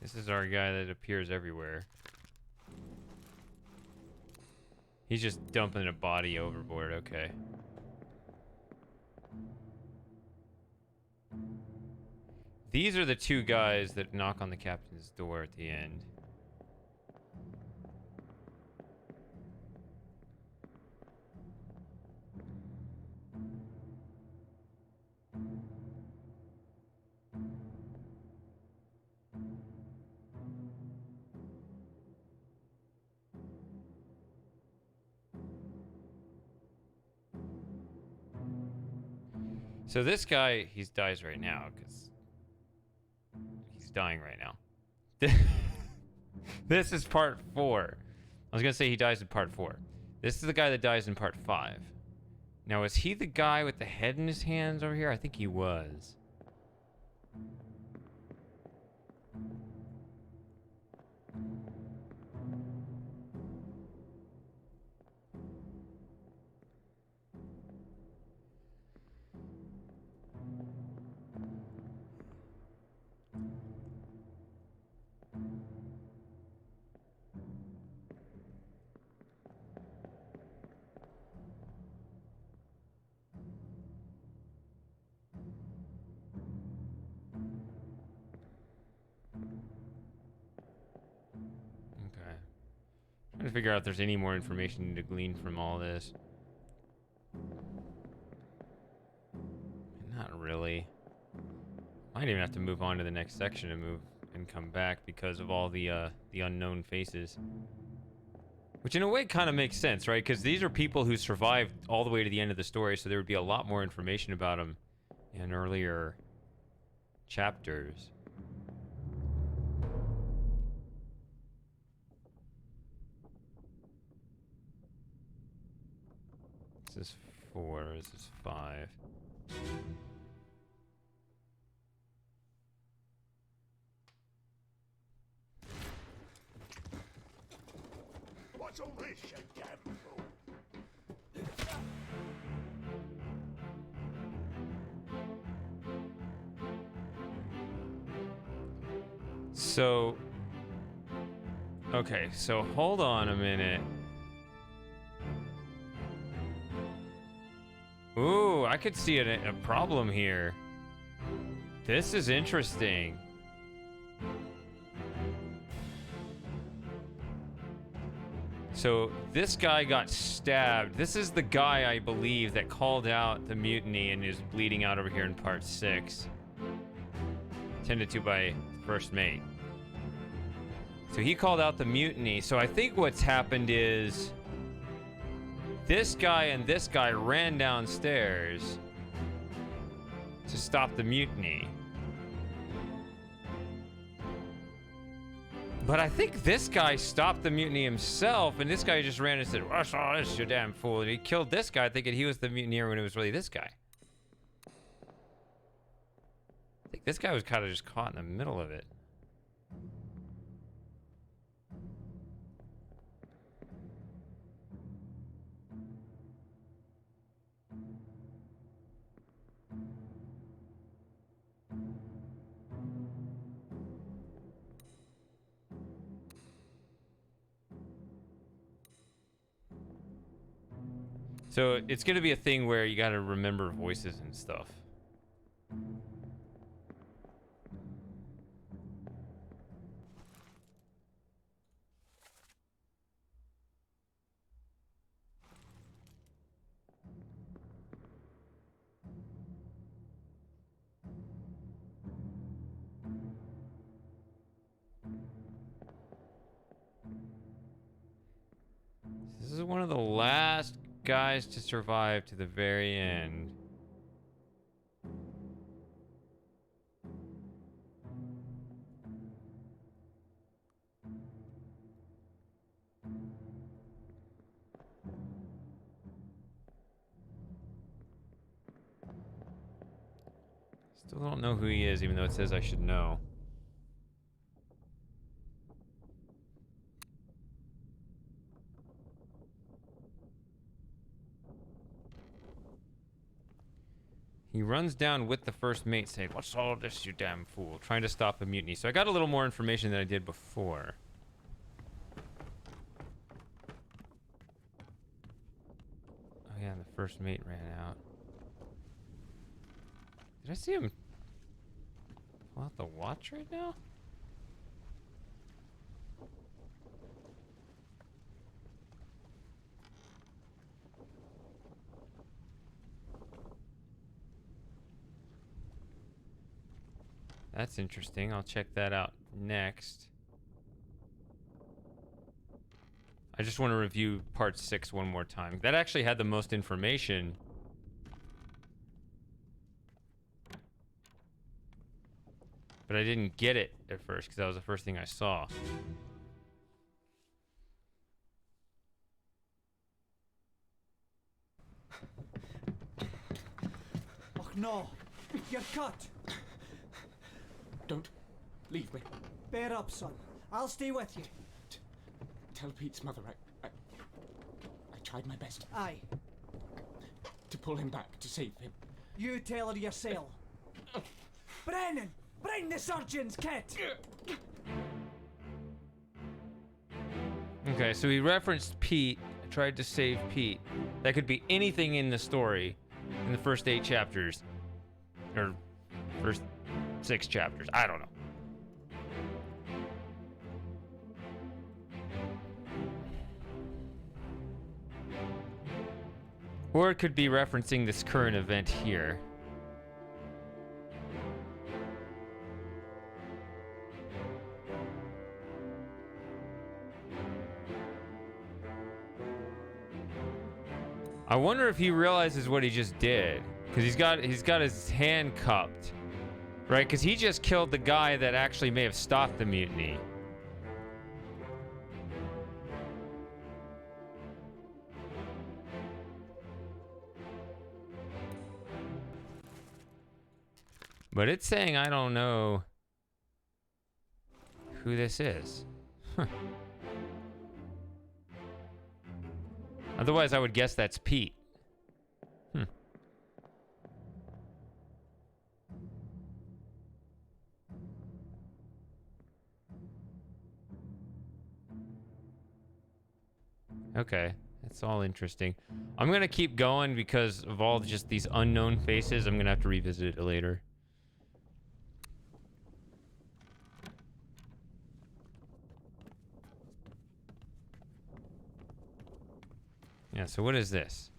Speaker 1: This is our guy that appears everywhere. He's just dumping a body overboard, okay. These are the 2 guys that knock on the captain's door at the end. So this guy, he dies right now because he's dying right now. This is part 4. I was going to say he dies in part 4. This is the guy that dies in part 5. Now, is he the guy with the head in his hands over here? I think he was. Trying to figure out if there's any more information to glean from all this. Not really. Might even have to move on to the next section and come back because of all the unknown faces. Which in a way kind of makes sense, right? Because these are people who survived all the way to the end of the story, so there would be a lot more information about them in earlier chapters. This is 4, this is 5.
Speaker 2: What's all this, you damn fool?
Speaker 1: So, okay, so hold on a minute. Ooh, I could see a problem here. This is interesting. So this guy got stabbed. This is the guy, I believe, that called out the mutiny and is bleeding out over here in part 6. Tended to by first mate. So he called out the mutiny. So I think what's happened is this guy and this guy ran downstairs to stop the mutiny. But I think this guy stopped the mutiny himself, and this guy just ran and said, "What's all this, you damn fool?" And he killed this guy thinking he was the mutineer when it was really this guy. I think this guy was kind of just caught in the middle of it. So it's going to be a thing where you got to remember voices and stuff. This is one of the last guys to survive to the very end. Still don't know who he is, even though it says I should know. He runs down with the first mate saying, "What's all this, you damn fool?" Trying to stop a mutiny. So I got a little more information than I did before. Oh yeah, the first mate ran out. Did I see him pull out the watch right now? That's interesting. I'll check that out next. I just want to review part 6 one more time. That actually had the most information. But I didn't get it at first because that was the first thing I saw.
Speaker 7: Oh no, you're cut.
Speaker 6: Don't leave me.
Speaker 7: Bear up, son. I'll stay with you.
Speaker 6: Tell Pete's mother I tried my best
Speaker 7: Aye,
Speaker 6: to pull him back, to save him.
Speaker 7: you tell her yourself. Brennan, bring the surgeon's kit.
Speaker 1: Okay, so he referenced Pete. I tried to save Pete. That could be anything in the story in the first 8 chapters. Or first 6 chapters. I don't know. Or it could be referencing this current event here. I wonder if he realizes what he just did, because he's got his hand cupped, right? Because he just killed the guy that actually may have stopped the mutiny. But it's saying I don't know who this is. Huh. Otherwise, I would guess that's Pete. Hmm. Okay, that's all interesting. I'm gonna keep going because of all just these unknown faces. I'm gonna have to revisit it later. Yeah, so what is this?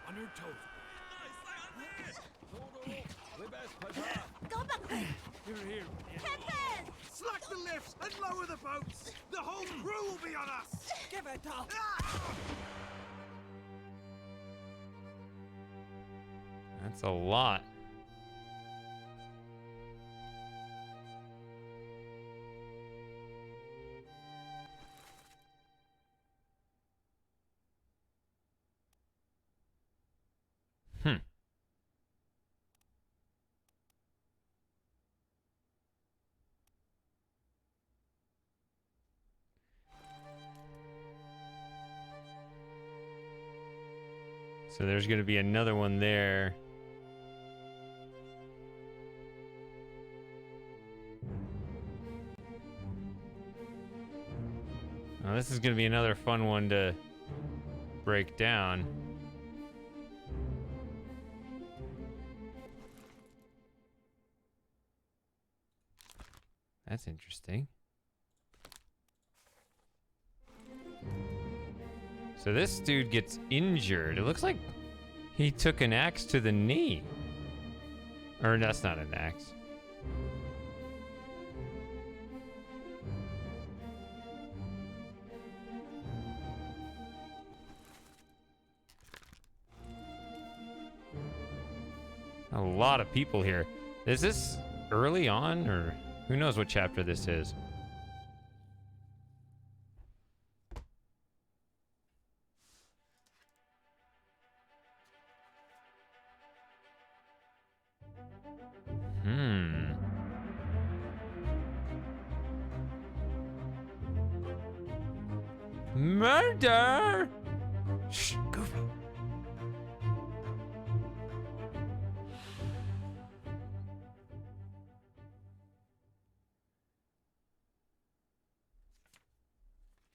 Speaker 4: On her toes.
Speaker 8: Go back!
Speaker 4: Here.
Speaker 8: Captain!
Speaker 4: Slack the lifts and lower the boats. The whole crew will be on us.
Speaker 7: Give it up!
Speaker 1: That's a lot. Hmm. So there's going to be another one there. Now this is going to be another fun one to break down. That's interesting. So this dude gets injured. It looks like he took an axe to the knee. Or that's not an axe. A lot of people here. Is this early on, or who knows what chapter this is? Murder! Shh, Goofy.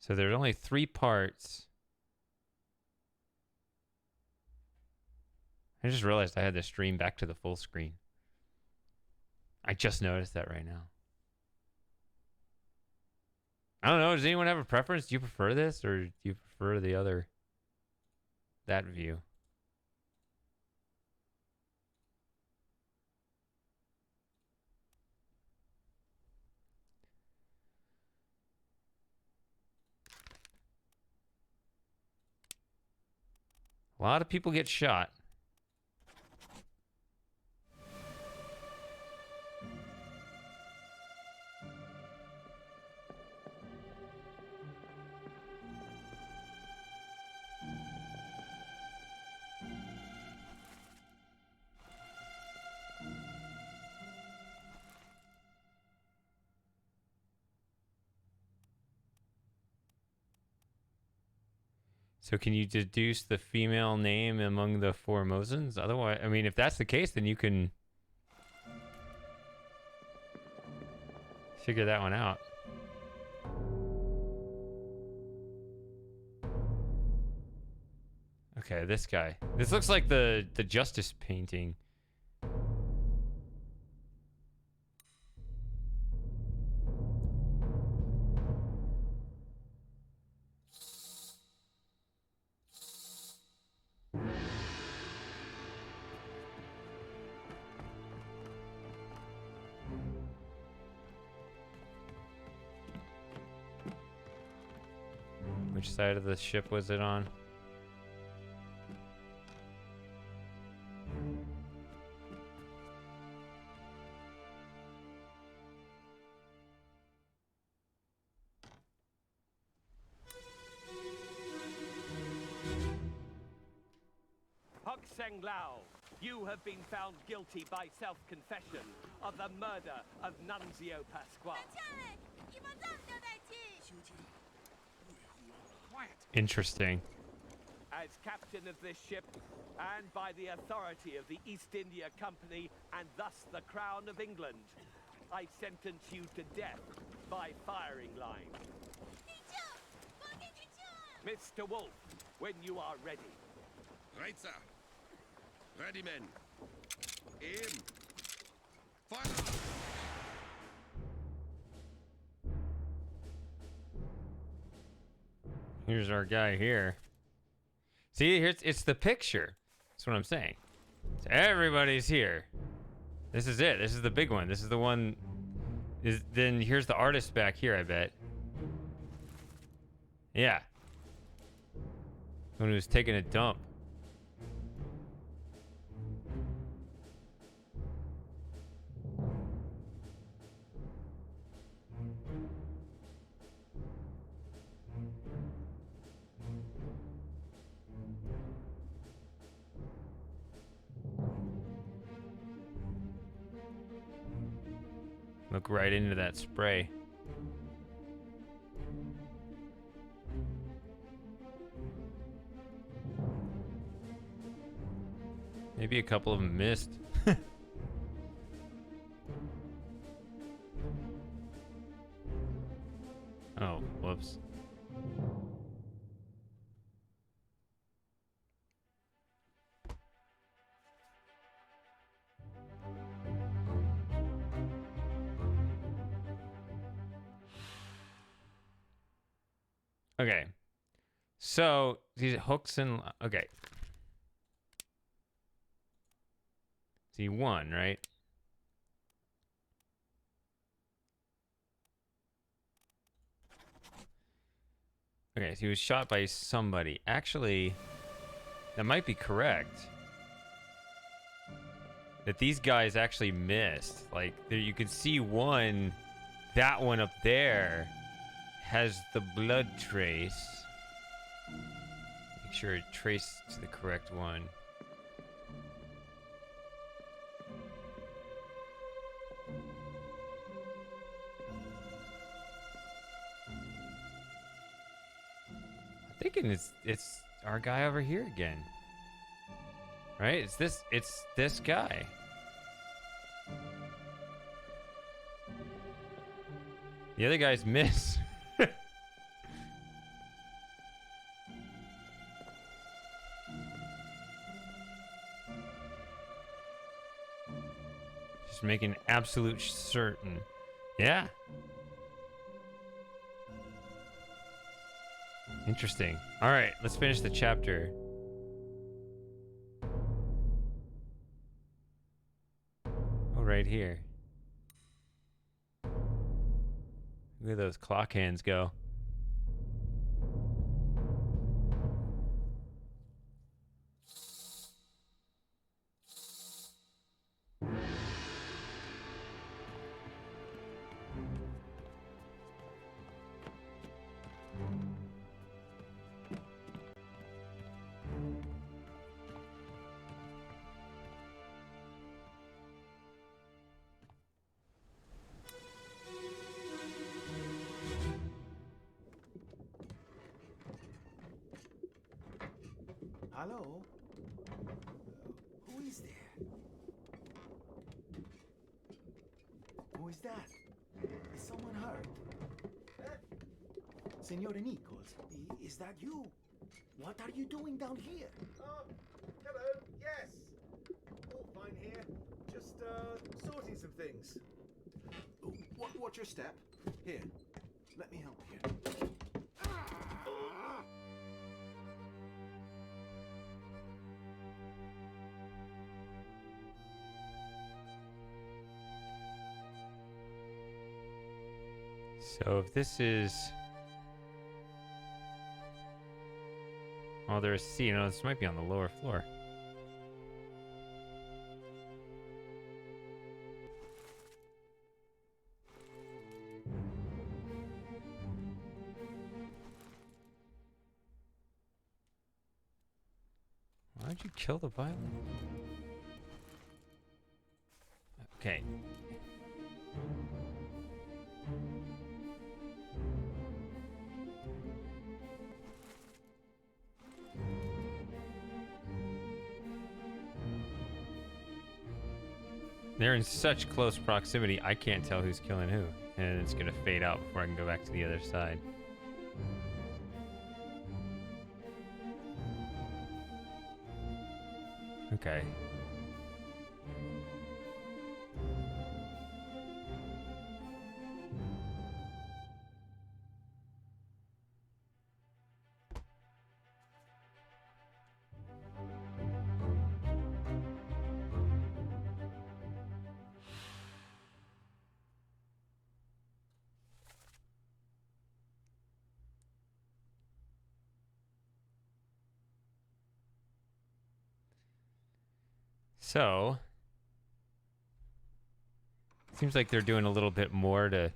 Speaker 1: So there's only 3 parts. I just realized I had to stream back to the full screen. I just noticed that right now. I don't know. Does anyone have a preference? Do you prefer this or do you prefer the other? That view. A lot of people get shot. So can you deduce the female name among the Formosans? Otherwise, I mean, if that's the case, then you can figure that one out. Okay, this guy. This looks like the Justice painting. Which side of the ship was it on?
Speaker 9: Seng Lao, you have been found guilty by self-confession of the murder of Nunzio Pasquale.
Speaker 8: Mangiare! I
Speaker 1: Interesting.
Speaker 9: As captain of this ship, and by the authority of the East India Company, and thus the Crown of England, I sentence you to death by firing line. Mr. Wolf, when you are ready.
Speaker 4: Right, sir. Ready, men. Aim. Fire!
Speaker 1: Here's our guy here. See, here's it's the picture. That's what I'm saying. So everybody's here. This is it. This is the big one. This is the one. Then here's the artist back here, I bet. Yeah. One who's taking a dump. Look right into that spray. Maybe a couple of them missed. Oh, whoops. Okay. So, these hooks and... Okay. See, one, right? Okay, so he was shot by somebody. Actually, that might be correct. That these guys actually missed. Like, there, you can see one, that one up there has the blood trace. Make sure it traced to the correct one. I'm thinking it's our guy over here again. Right? It's this guy. The other guys miss. Just making absolute certain. Yeah. Interesting. All right, let's finish the chapter. Oh, right here. Look at those clock hands go.
Speaker 5: Hello? Who is there? Who is that? Is someone hurt? Signore Nichols, is that you? What are you doing down here?
Speaker 8: Oh, hello, yes. All fine here. Just, sorting some things. Watch your step. Here, let me help you.
Speaker 1: So if this is... Oh, there's C. No, this might be on the lower floor. Why'd you kill the violin? Okay. They're in such close proximity, I can't tell who's killing who. And it's gonna fade out before I can go back to the other side. Okay. So, seems like they're doing a little bit more to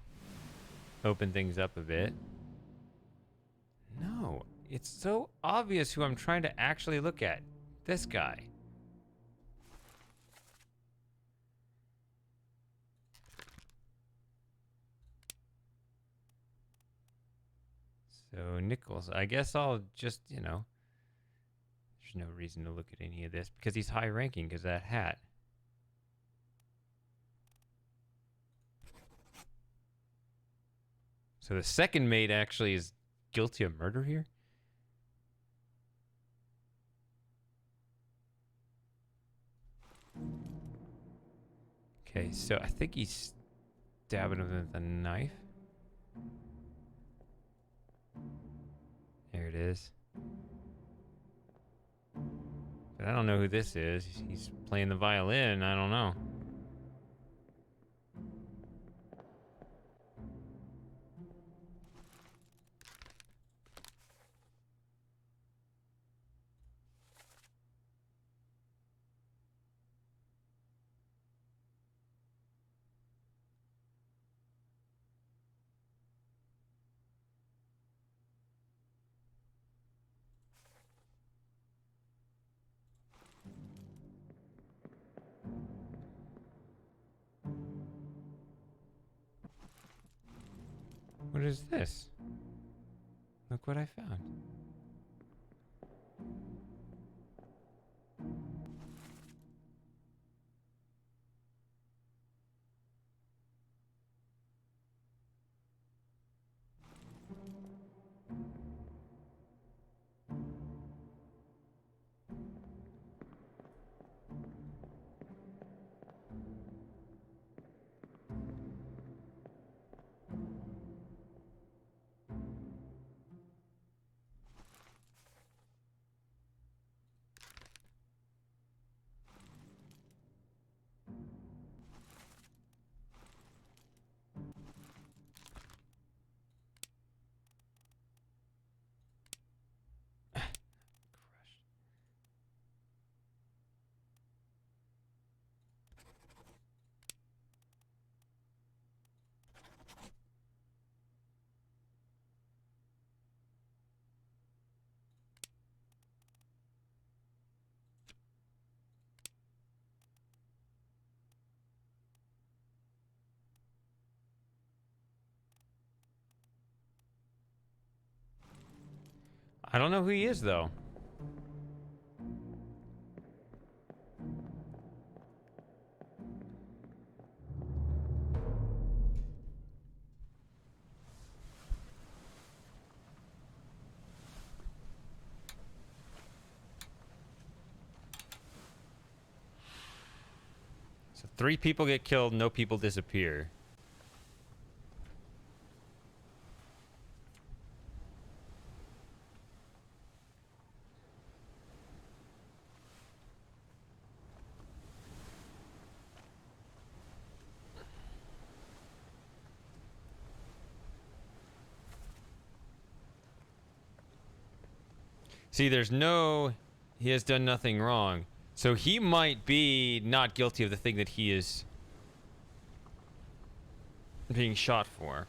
Speaker 1: open things up a bit. No, it's so obvious who I'm trying to actually look at. This guy. So, Nichols, I guess I'll just, you know, there's no reason to look at any of this because he's high ranking because of that hat. So the second mate actually is guilty of murder here? Okay, so I think he's stabbing him with a knife. There it is. But I don't know who this is. He's playing the violin. I don't know. What is this? Look what I found. I don't know who he is, though. So 3 people get killed, no people disappear. See, there's no... He has done nothing wrong. So he might be not guilty of the thing that he is being shot for.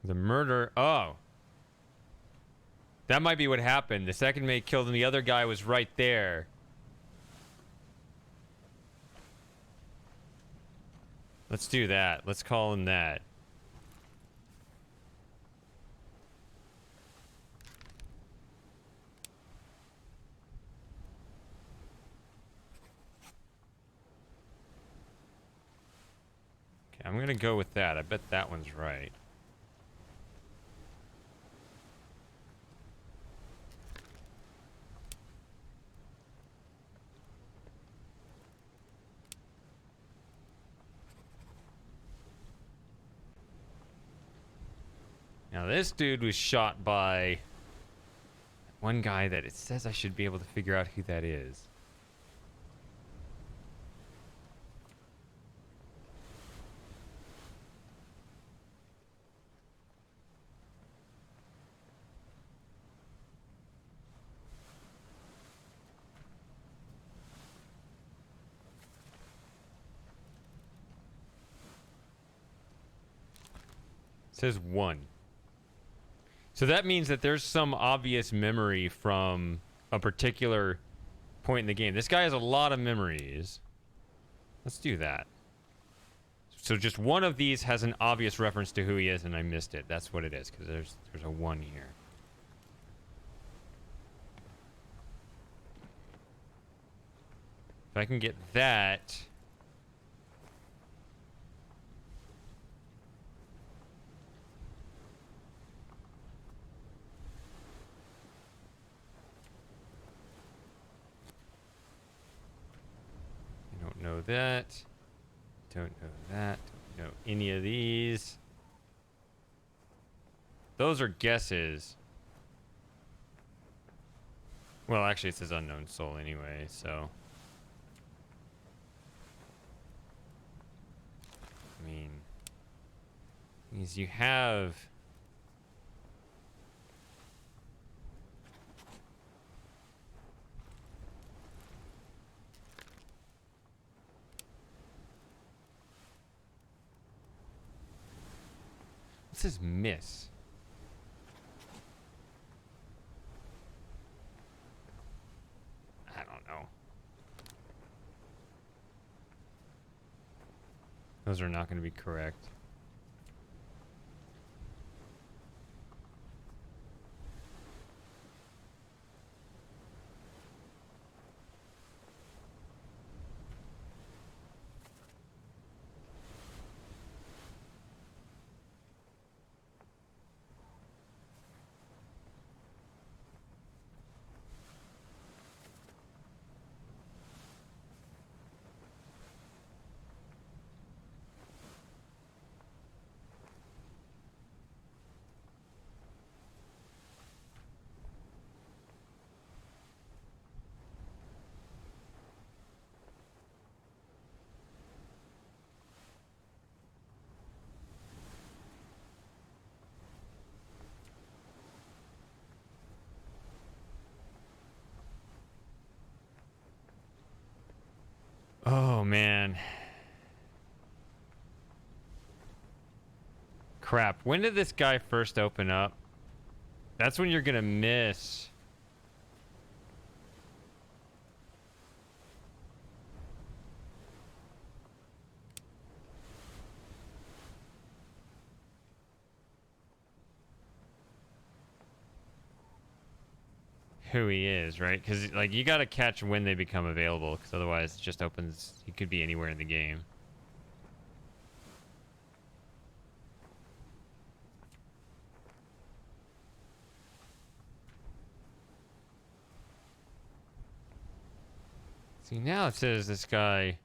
Speaker 1: The murder... Oh. That might be what happened. The second mate killed him. The other guy was right there. Let's do that. Let's call him that. I'm gonna go with that. I bet that one's right. Now this dude was shot by one guy that it says I should be able to figure out who that is. It says 1. So that means that there's some obvious memory from a particular point in the game. This guy has a lot of memories. Let's do that. So just one of these has an obvious reference to who he is, and I missed it. That's what it is, because there's a 1 here. If I can get that... Don't know that. Don't know that. Don't know any of these. Those are guesses. Well, actually, it says unknown soul anyway, so. I mean, because you have. This is miss. I don't know. Those are not going to be correct. Oh, man. Crap. When did this guy first open up? That's when you're gonna miss. Who he is, right? Because, like, you gotta catch when they become available, because otherwise it just opens... He could be anywhere in the game. See, now it says this guy...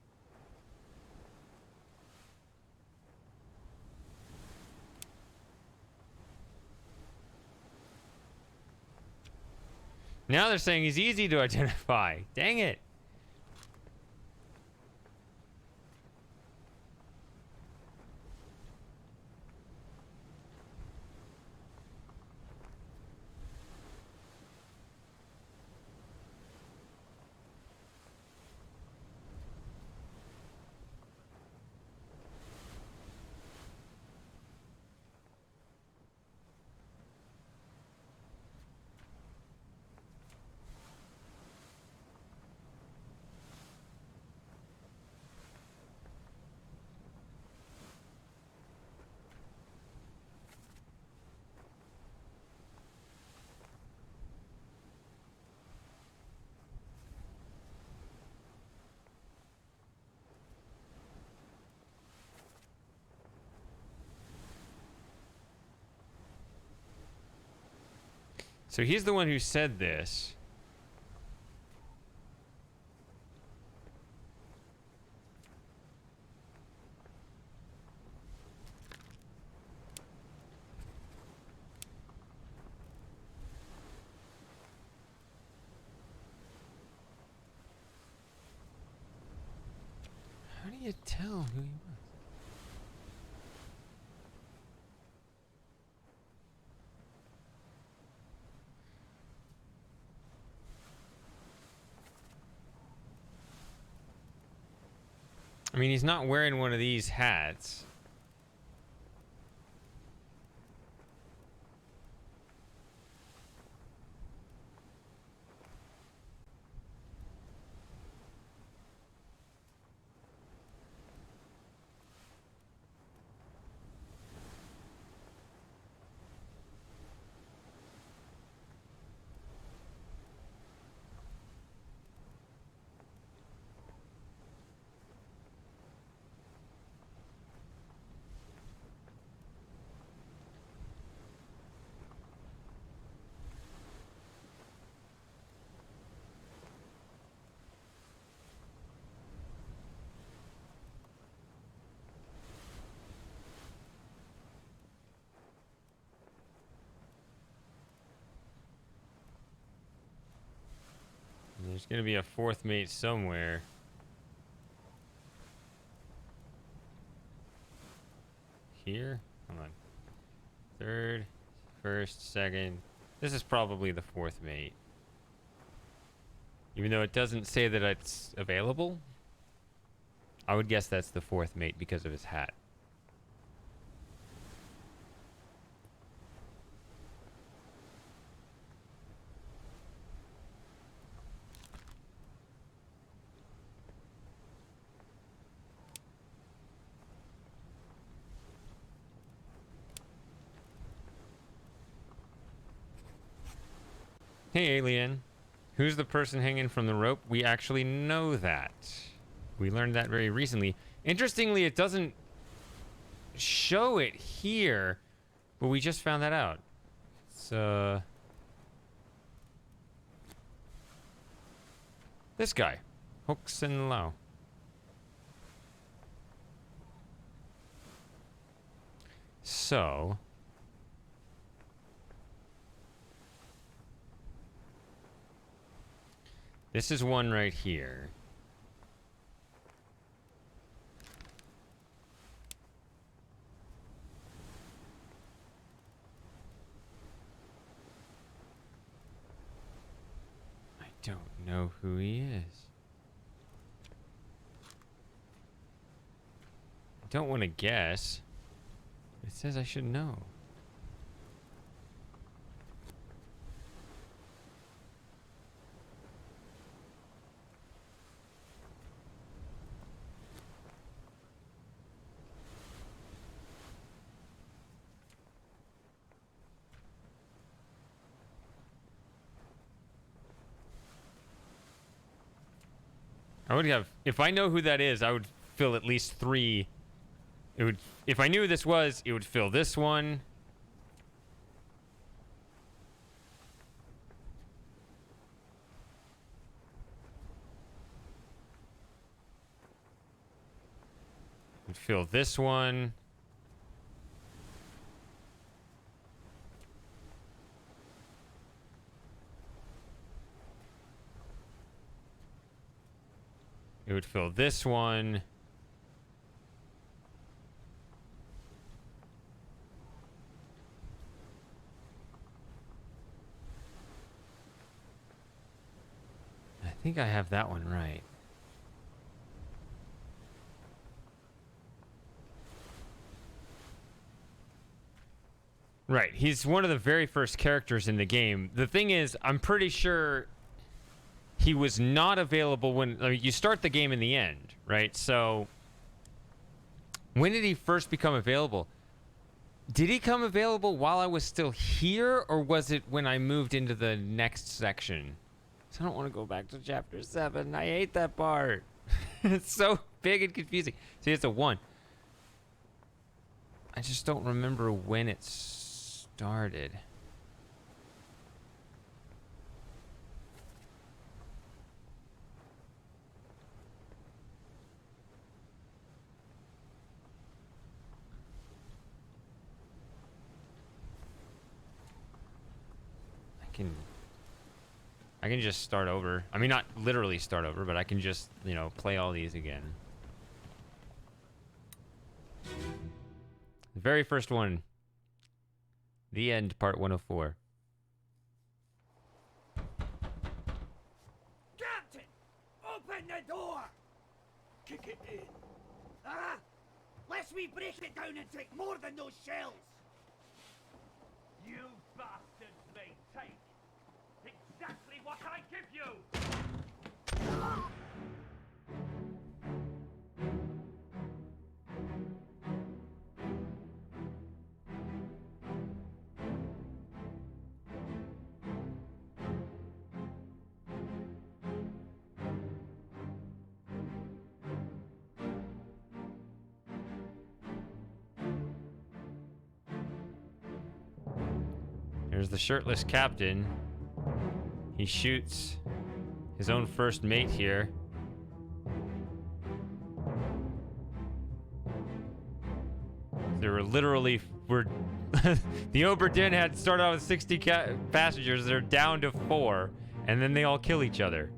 Speaker 1: Now they're saying he's easy to identify. Dang it. So he's the one who said this. How do you tell who he was? I mean, he's not wearing one of these hats. There's gonna be a fourth mate somewhere. Here? Hold on. Third, first, second. This is probably the fourth mate. Even though it doesn't say that it's available, I would guess that's the fourth mate because of his hat. Hey, alien. Who's the person hanging from the rope? We actually know that. We learned that very recently. Interestingly, it doesn't show it here, but we just found that out. It's, this guy. Hoxen Lao. So... this is one right here. I don't know who he is. I don't want to guess. It says I should know. I would have, if I know who that is, I would fill at least 3. It would, if I knew who this was, it would fill this one. It would fill this one. It would fill this one. I think I have that one right. Right, he's one of the very first characters in the game. The thing is, I'm pretty sure he was not available when... I mean, you start the game in the end, right? So, when did he first become available? Did he come available while I was still here, or was it when I moved into the next section? So I don't want to go back to chapter 7. I hate that part. It's so big and confusing. See, it's a 1. I just don't remember when it started. I can just start over. I mean, not literally start over, but I can just, you know, play all these again. The very first one. The End, part 104.
Speaker 7: Captain! Open the door!
Speaker 5: Kick it in.
Speaker 7: Ah! Lest we break it down and take more than those shells!
Speaker 9: You bastards may take exactly what I give you!
Speaker 1: There's the shirtless captain. He shoots his own first mate here. There were literally the Obra Dinn had started out with 60 passengers. They're down to 4, and then they all kill each other.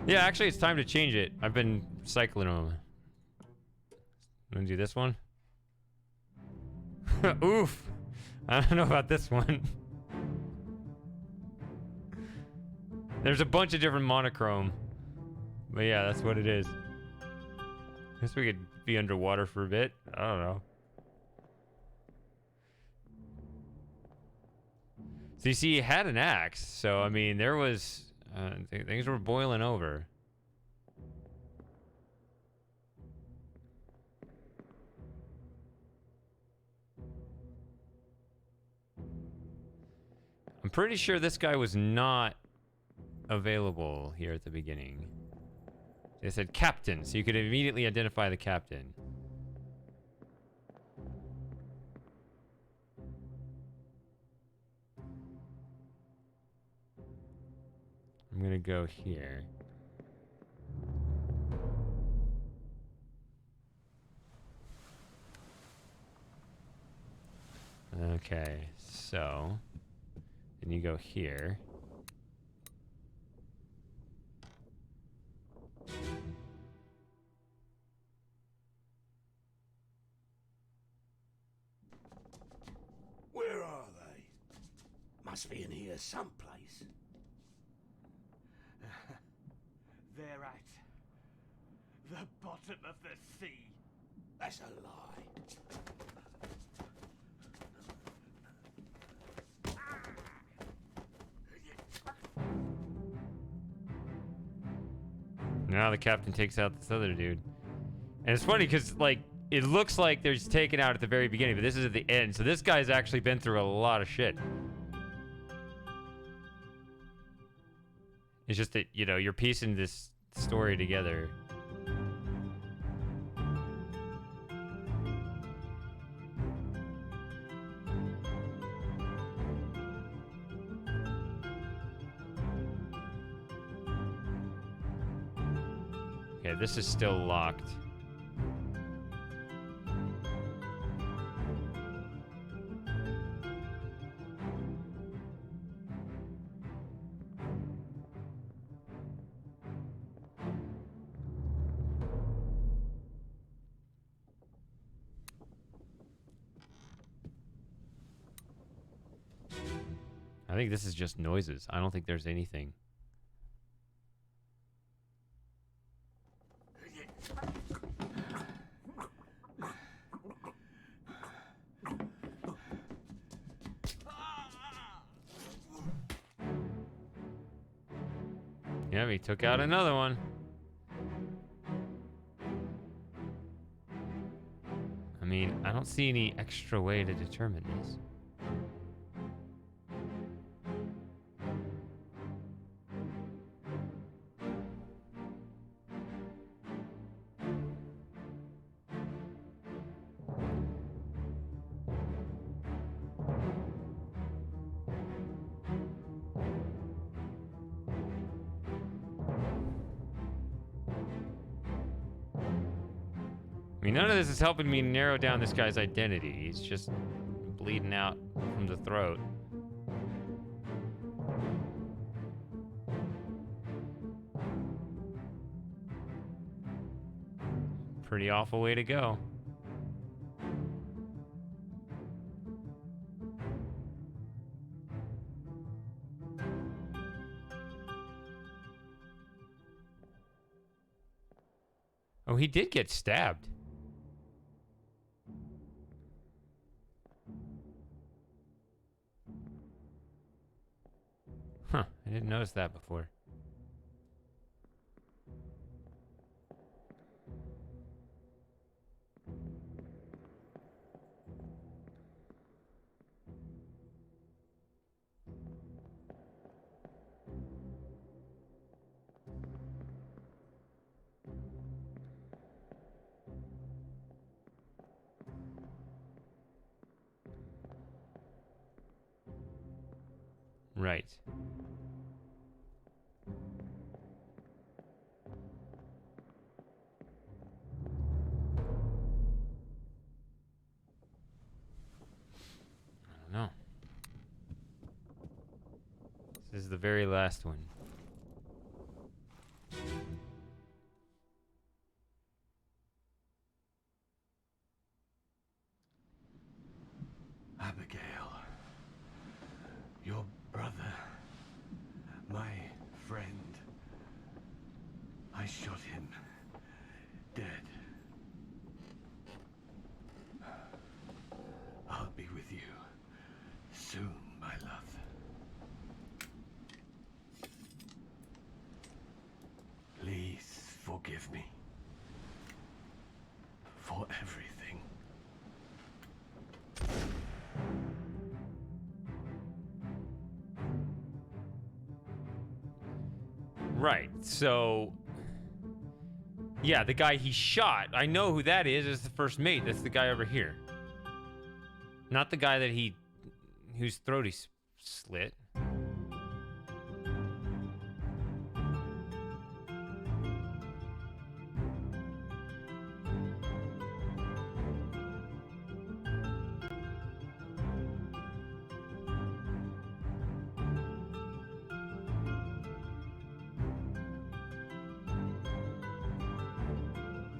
Speaker 1: Yeah, actually, it's time to change it. I've been cycling them. I'm gonna do this one. Oof. I don't know about this one. There's a bunch of different monochrome. But yeah, that's what it is. Guess we could be underwater for a bit. I don't know. So you see, he had an axe. So, I mean, there was... things were boiling over. I'm pretty sure this guy was not available here at the beginning. They said captain, so you could immediately identify the captain. I'm gonna go here. Okay, so then you go here.
Speaker 5: Where are they? Must be in here someplace.
Speaker 9: They're at the bottom of the sea.
Speaker 5: That's a lie.
Speaker 1: Now the captain takes out this other dude. And it's funny because, like, it looks like they're just taken out at the very beginning, but this is at the end. So this guy's actually been through a lot of shit. It's just that, you know, you're piecing this story together. Okay, this is still locked. I think this is just noises. I don't think there's anything. Yeah, he took out another one. I mean, I don't see any extra way to determine this. I mean, none of this is helping me narrow down this guy's identity. He's just bleeding out from the throat. Pretty awful way to go. Oh, he did get stabbed. Huh, I didn't notice that before. Right. I don't know. This is the very last one.
Speaker 5: Abigail, your brother, my friend. I shot him dead. I'll be with you soon, my love. Please forgive me for everything.
Speaker 1: Right, so... Yeah, the guy he shot. I know who that is. It's the first mate. That's the guy over here. Not the guy that he... whose throat he slit.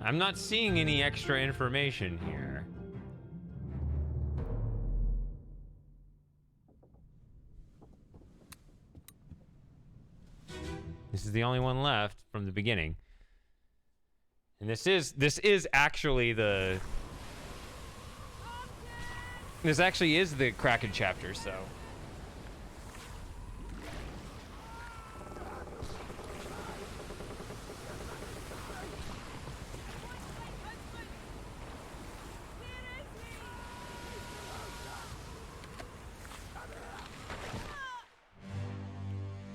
Speaker 1: I'm not seeing any extra information here. This is the only one left from the beginning. And this is actually the... This actually is the Kraken chapter, so...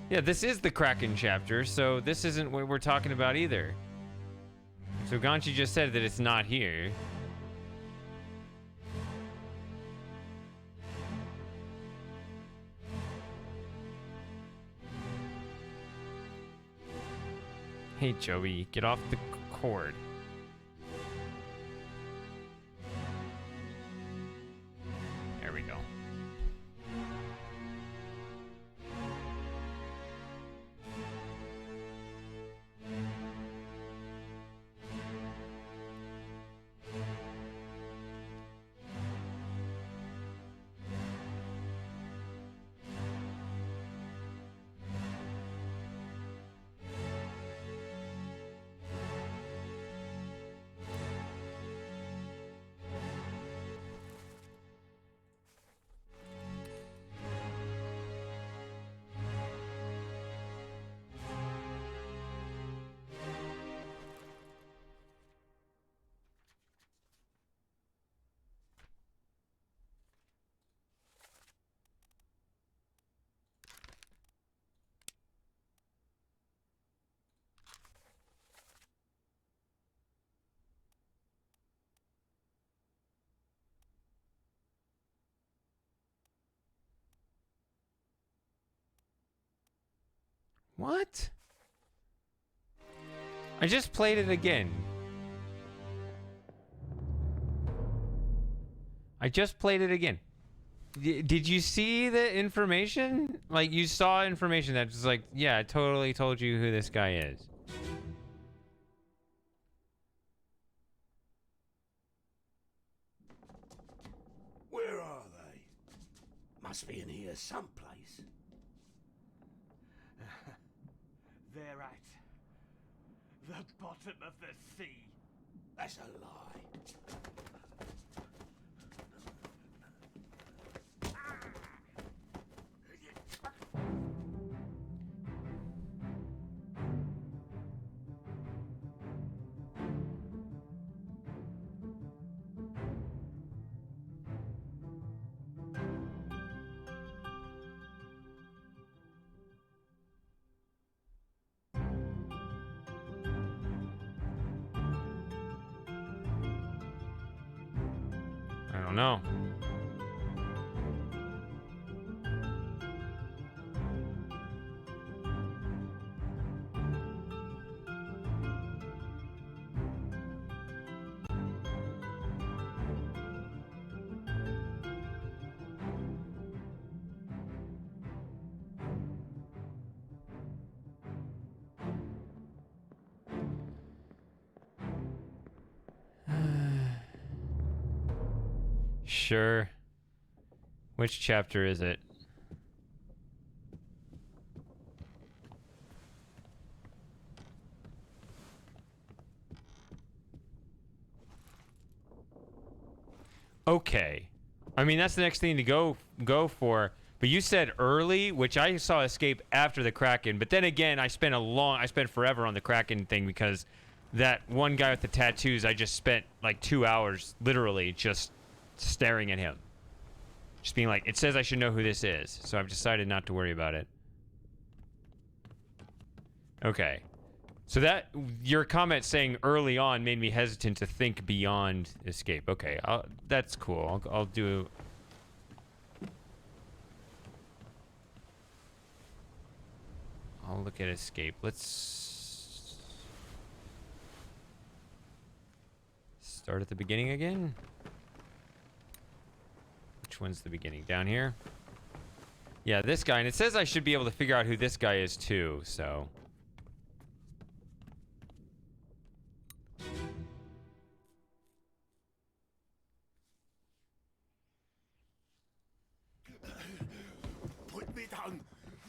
Speaker 1: Yeah, this is the Kraken chapter, so this isn't what we're talking about either. So Ganchi just said that it's not here. Hey, Joey, get off the cord. There we go. What? I just played it again. I just played it again. Did you see the information? Like, you saw information that was like, yeah, I totally told you who this guy is.
Speaker 2: Where are they? Must be in here someplace.
Speaker 9: They're at the bottom of the sea.
Speaker 2: That's a lie.
Speaker 1: I don't know. Sure. Which chapter is it? Okay. I mean, that's the next thing to go for. But you said early, which I saw escape after the Kraken. But then again, I spent forever on the Kraken thing because that one guy with the tattoos, I just spent like 2 hours literally just staring at him. Just being like, it says I should know who this is. So I've decided not to worry about it. Okay. So that, your comment saying early on made me hesitant to think beyond escape. Okay, that's cool. I'll do... I'll look at escape. Let's... start at the beginning again. Which one's the beginning? Down here? Yeah, this guy. And it says I should be able to figure out who this guy is too, so...
Speaker 5: Put me down.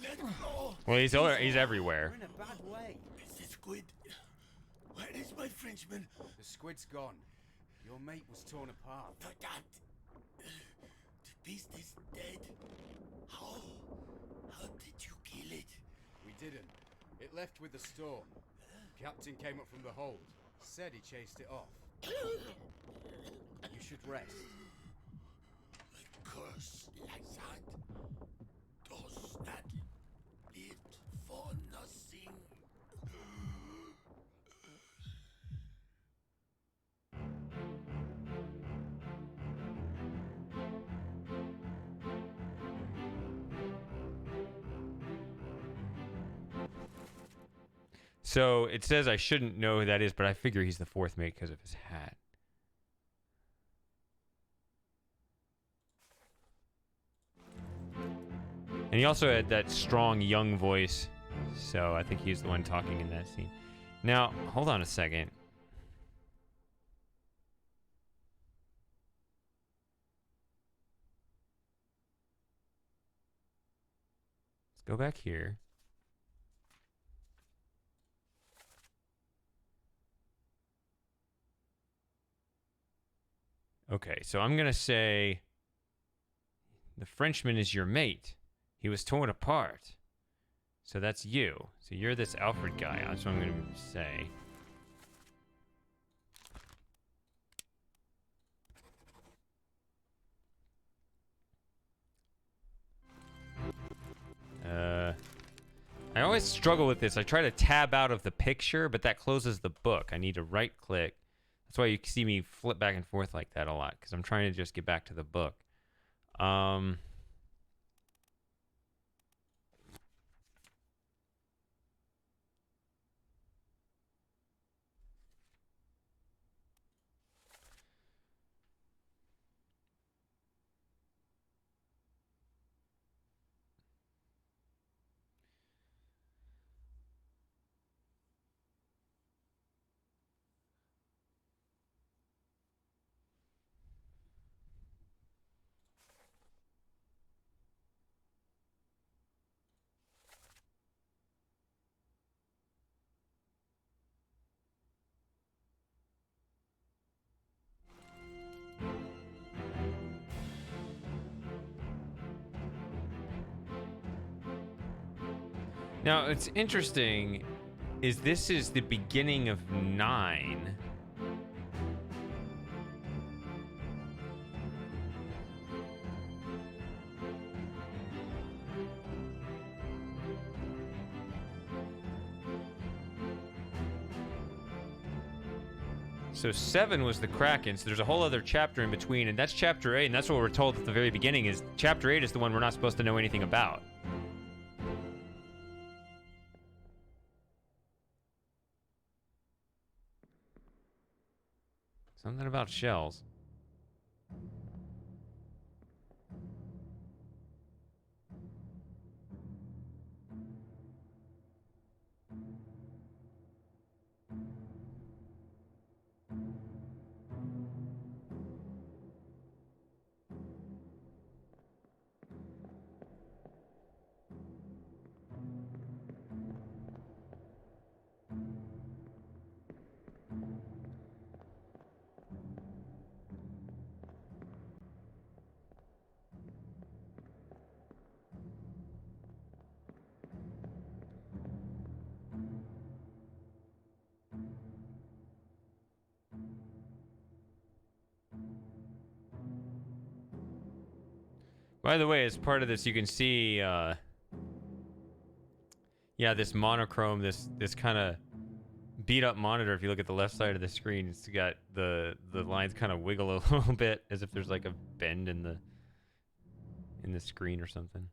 Speaker 5: Let go.
Speaker 1: Well, he's everywhere.
Speaker 3: We're in a bad way.
Speaker 5: Mr. Squid. Where is my Frenchman?
Speaker 3: The squid's gone. Your mate was torn apart.
Speaker 5: The that. The beast is dead. How? How did you kill it?
Speaker 3: We didn't. It left with the storm. Captain came up from the hold. Said he chased it off. You should rest.
Speaker 5: A curse like that does not live for nothing.
Speaker 1: So it says I shouldn't know who that is, but I figure he's the fourth mate because of his hat. And he also had that strong young voice, so I think he's the one talking in that scene. Now, hold on a second. Let's go back here. Okay, so I'm going to say the Frenchman is your mate. He was torn apart. So that's you. So you're this Alfred guy. That's what I'm going to say. I always struggle with this. I try to tab out of the picture, but that closes the book. I need to right click. That's why you see me flip back and forth like that a lot, because I'm trying to just get back to the book. Now, it's interesting is this is the beginning of 9. So 7 was the Kraken, so there's a whole other chapter in between, and that's chapter 8, and that's what we're told at the very beginning is chapter 8 is the one we're not supposed to know anything about. Something about shells. By the way, as part of this, you can see, yeah, this monochrome, this kind of beat up monitor. If you look at the left side of the screen, it's got the lines kind of wiggle a little bit, as if there's like a bend in the screen or something.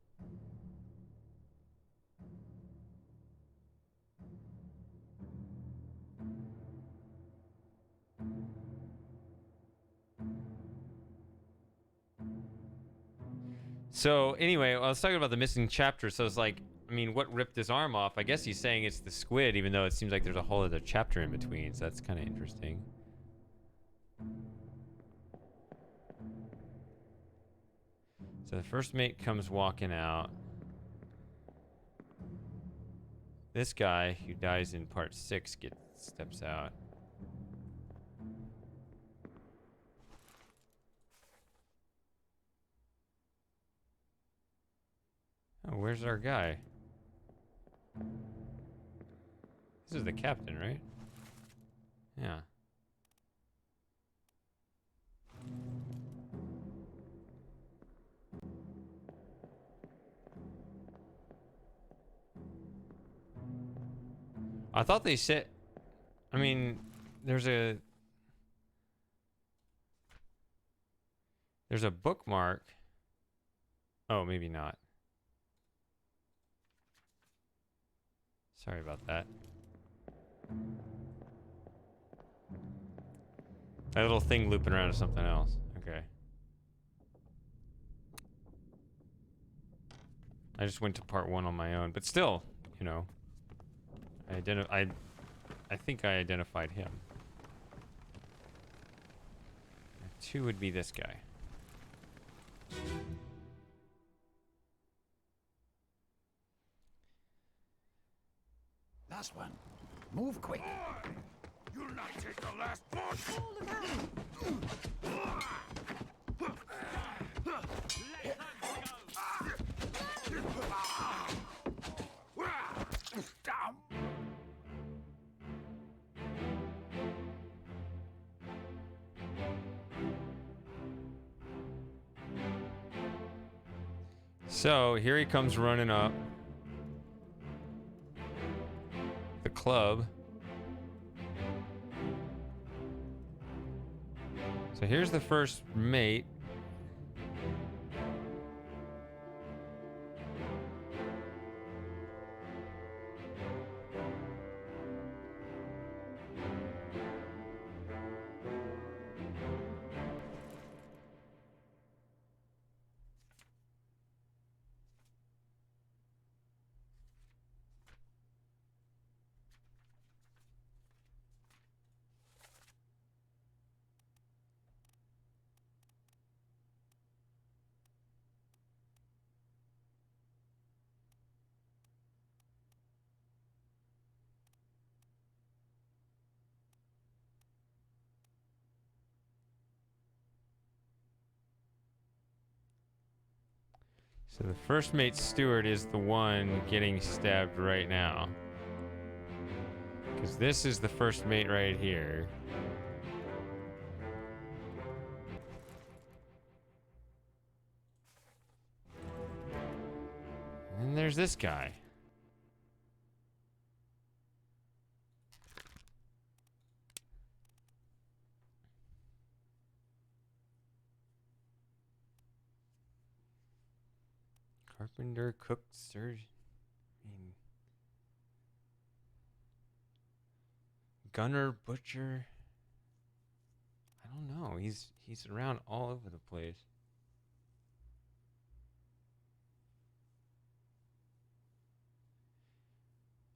Speaker 1: So anyway, I was talking about the missing chapter. So it's like, I mean, what ripped his arm off? I guess he's saying it's the squid, even though it seems like there's a whole other chapter in between. So that's kind of interesting. So the first mate comes walking out. This guy who dies in part 6 steps out. Oh, where's our guy? This is the captain, right? Yeah. I thought they said... I mean, there's a bookmark. Oh, maybe not. Sorry about that. That little thing looping around is something else. Okay. I just went to part 1 on my own, but still, you know, I think I identified him. 2 would be this guy.
Speaker 5: Last one. Move quick.
Speaker 4: You'll not take the last push!
Speaker 1: So here he comes running up the club. So here's the first mate. So the first mate steward is the one getting stabbed right now. Because this is the first mate right here. And there's this guy. Carpenter, cook, surgeon. I mean, gunner, butcher. I don't know. He's around all over the place.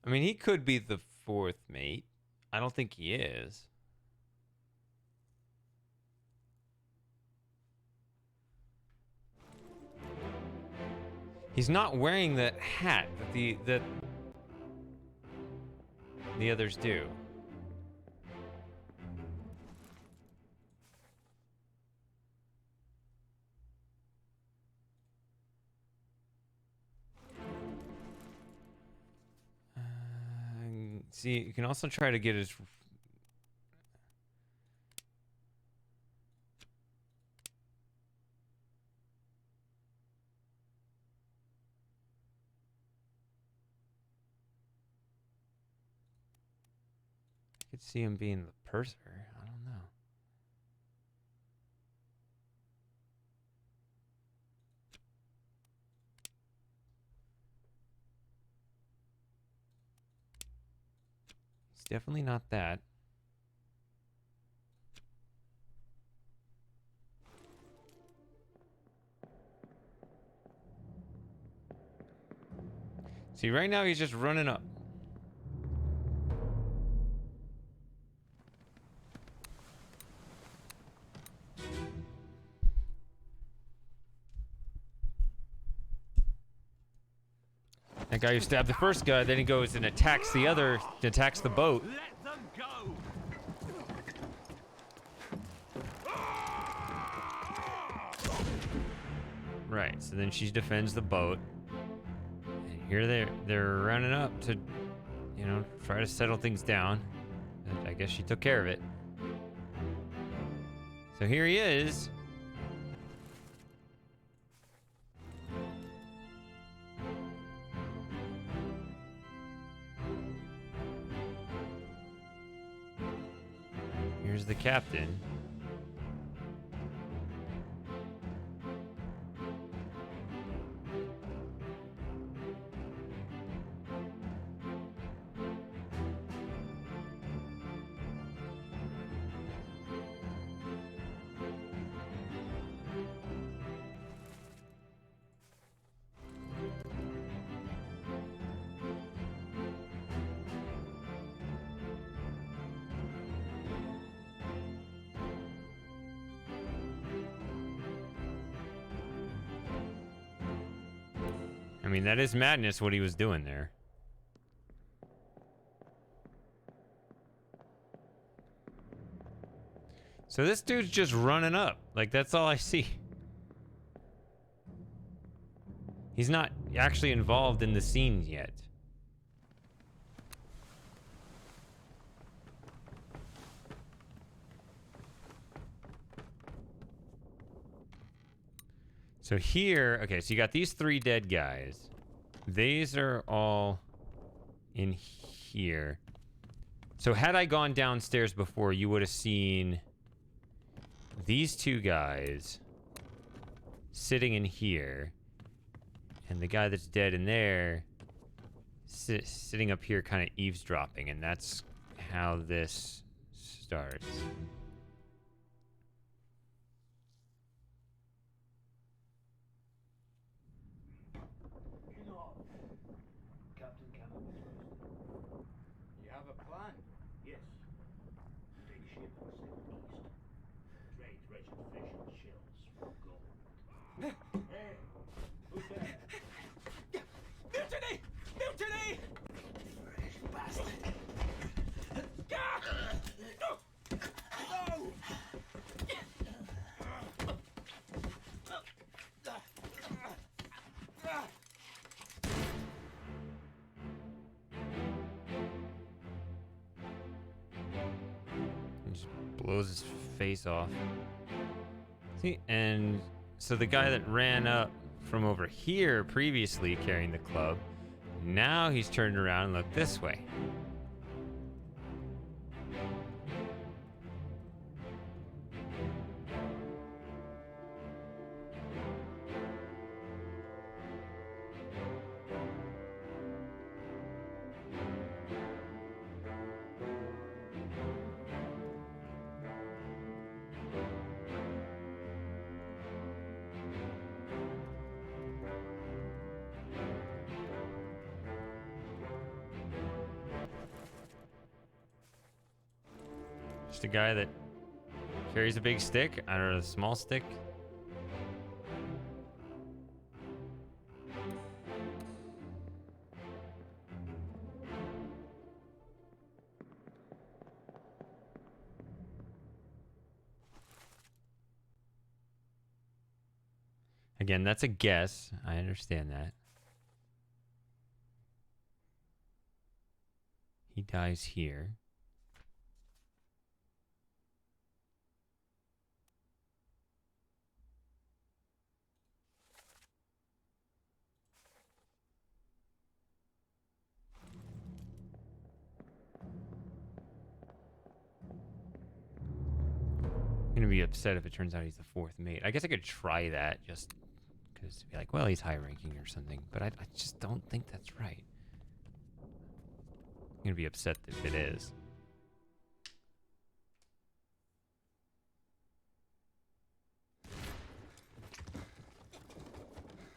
Speaker 1: I mean, he could be the fourth mate. I don't think he is. He's not wearing that hat that the others do. See, you can also try to get his... I could see him being the purser. I don't know. It's definitely not that. See, right now he's just running up. That guy who stabbed the first guy, then he goes and attacks the other, attacks the boat.
Speaker 9: Let them go!
Speaker 1: Right, so then she defends the boat. And here they're running up to, you know, try to settle things down. And I guess she took care of it. So here he is. Here's the captain. I mean, that is madness what he was doing there. So this dude's just running up. Like, that's all I see. He's not actually involved in the scene yet. So here, okay, so you got these three dead guys. These are all in here. So had I gone downstairs before, you would have seen these two guys sitting in here. And the guy that's dead in there sitting up here kind of eavesdropping. And that's how this starts.
Speaker 2: Captain cannot be trusted.
Speaker 3: You have a plan?
Speaker 2: Yes. Take ship and sail east. Trade treasured fish and shells for gold. Hey! Who's there?
Speaker 7: Mutiny! Mutiny!
Speaker 5: Fresh bastard.
Speaker 1: blows his face off. See, and so the guy that ran up from over here previously carrying the club, now he's turned around and looked this way. Just a guy that carries a big stick. I don't know, a small stick. Again, that's a guess. I understand that. He dies here. I'm gonna be upset if it turns out he's the fourth mate. I guess I could try that just because to be like, well, he's high ranking or something, but I just don't think that's right. I'm gonna be upset if it is.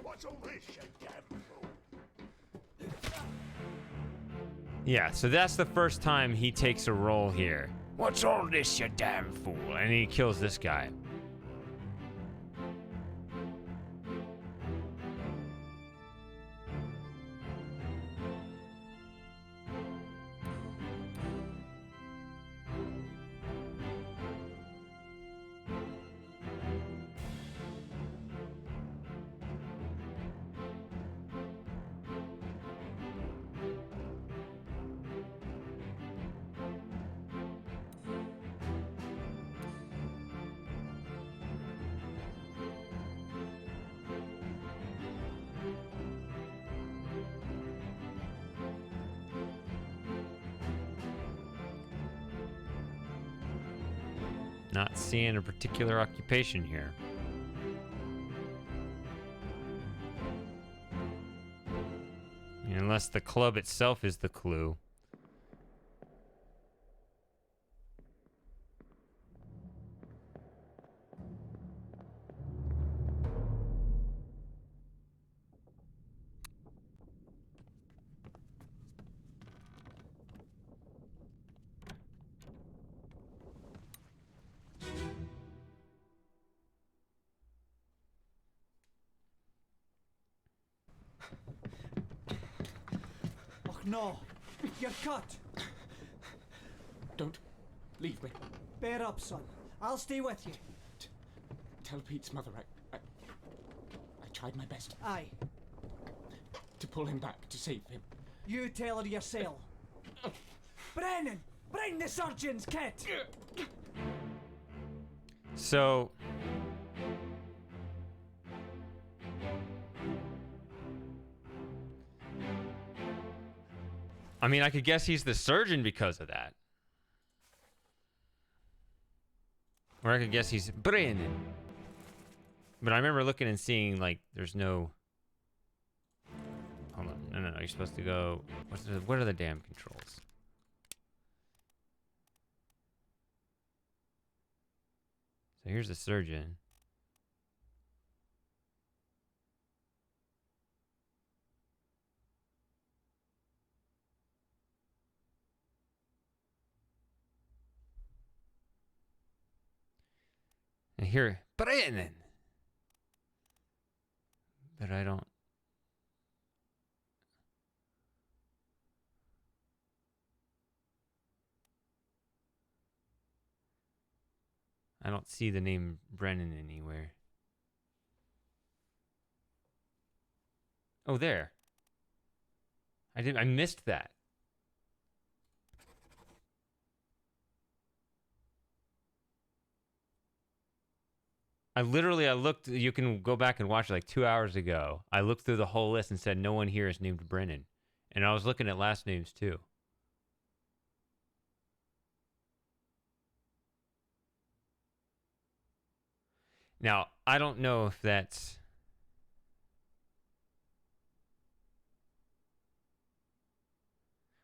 Speaker 4: What's all this, you damn fool?
Speaker 1: Yeah, so that's the first time he takes a role here. What's all this, you damn fool? And he kills this guy. Not seeing a particular occupation here. Unless the club itself is the clue.
Speaker 7: Oh no, you're cut.
Speaker 6: Don't leave me.
Speaker 7: Bear up, son. I'll stay with you.
Speaker 6: Tell Pete's mother I tried my best
Speaker 7: Aye,
Speaker 6: to pull him back, to save him.
Speaker 7: you tell her yourself. Brennan, bring the surgeon's kit.
Speaker 1: So I mean, I could guess he's the surgeon because of that. Or I could guess he's Brennan. But I remember looking and seeing, like, there's no... Hold on. No. You're supposed to go... What are the damn controls? So here's the surgeon. And here, Brennan. But I don't. I don't see the name Brennan anywhere. Oh, there. I missed that. I looked. You can go back and watch it like 2 hours ago. I looked through the whole list and said no one here is named Brennan, and I was looking at last names too. Now I don't know if that's.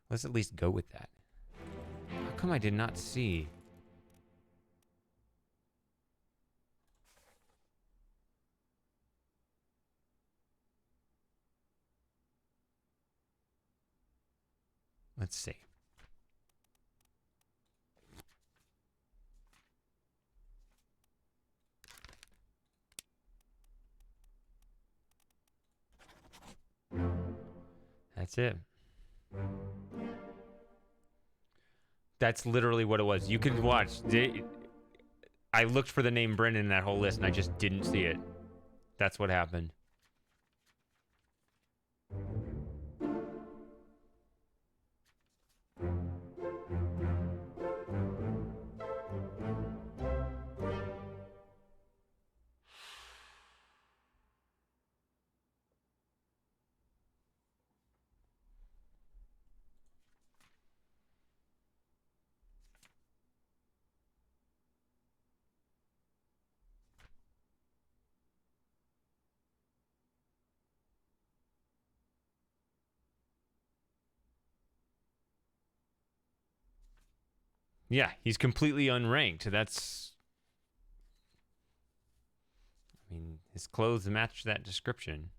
Speaker 1: Let's at least go with that. How come I did not see? Let's see. That's it. That's literally what it was. You can watch. I looked for the name Brennan in that whole list and I just didn't see it. That's what happened. Yeah, he's completely unranked. That's... I mean, his clothes match that description.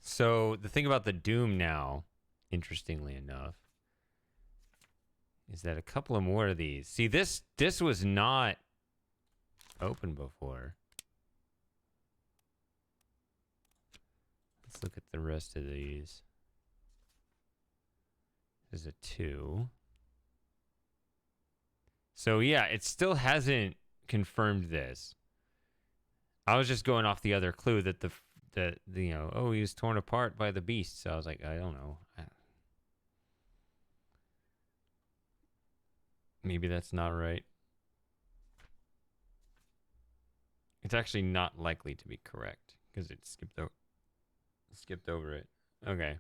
Speaker 1: So the thing about the Doom now, interestingly enough, is that a couple of more of these. See, this was not open before. Let's look at the rest of these. There's a 2. So yeah, it still hasn't confirmed this. I was just going off the other clue that the you know, oh, he was torn apart by the beast. So I was like, I don't know. Maybe that's not right. It's actually not likely to be correct because it skipped over it. Okay.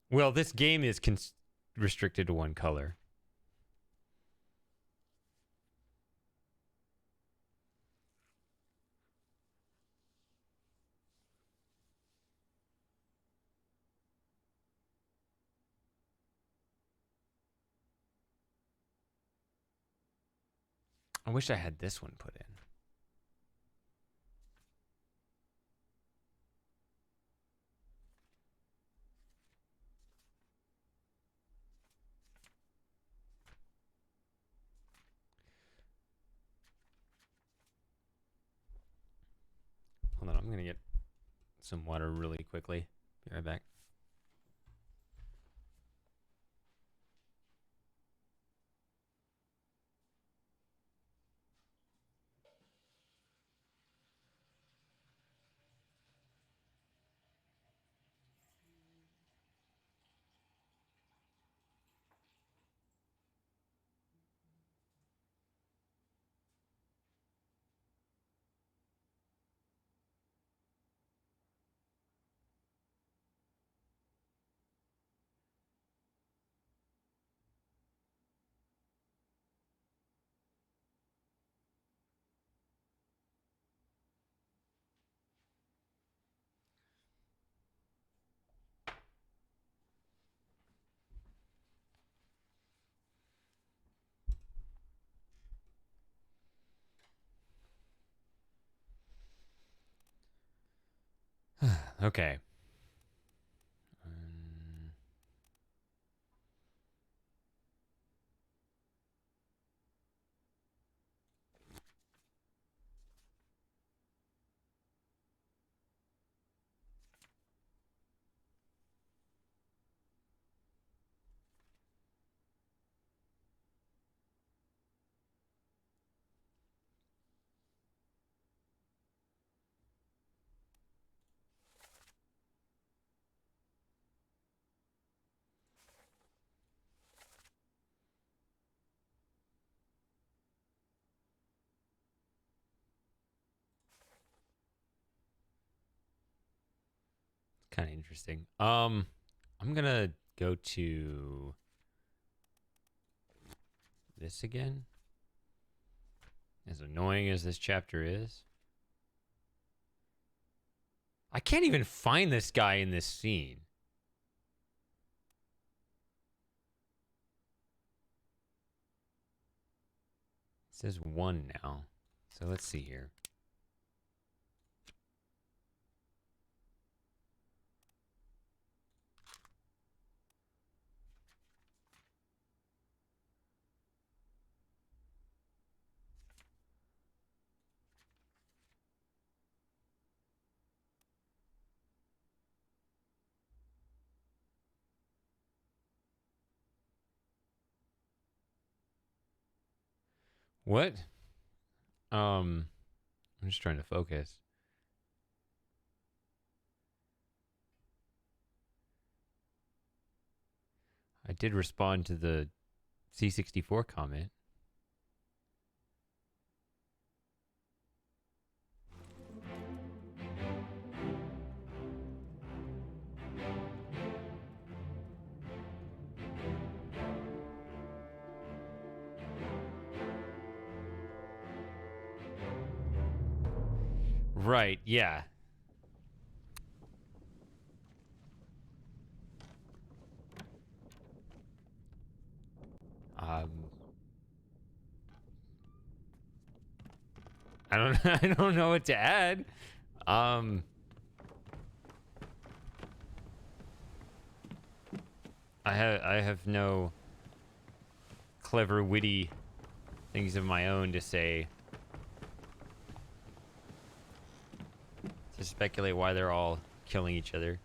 Speaker 1: Well, this game is restricted to one color. I wish I had this one put in. Hold on, I'm gonna get some water really quickly. Be right back. Okay. Kind of interesting. I'm gonna go to this again. As annoying as this chapter is, I can't even find this guy in this scene. It says 1 now. So let's see here. What? I'm just trying to focus. I did respond to the C64 comment. Right, yeah. I don't I don't know what to add. I have no clever, witty things of my own to say. To speculate why they're all killing each other.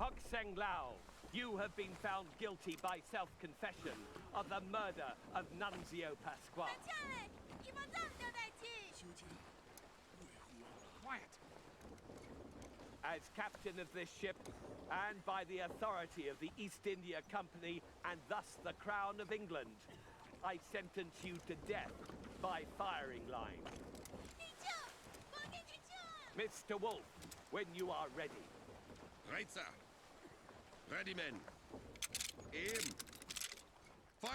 Speaker 9: Hokseng Lao, you have been found guilty by self-confession of the murder of Nunzio Pasquale.
Speaker 4: Quiet.
Speaker 9: As captain of this ship, and by the authority of the East India Company, and thus the Crown of England, I sentence you to death by firing line. Mr. Wolf, when you are ready.
Speaker 4: Right, sir. Ready, men. Aim. Fire!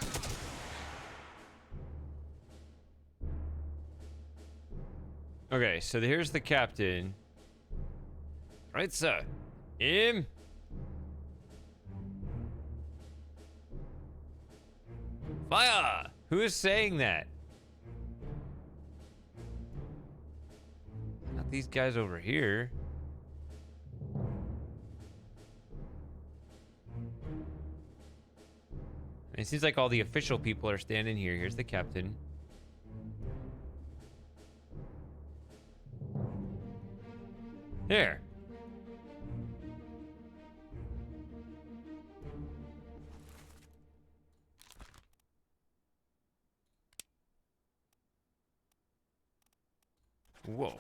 Speaker 1: Okay, so here's the captain. Right, sir. Aim. Maya! Who is saying that? Not these guys over here. It seems like all the official people are standing here. Here's the captain. Here. Whoa.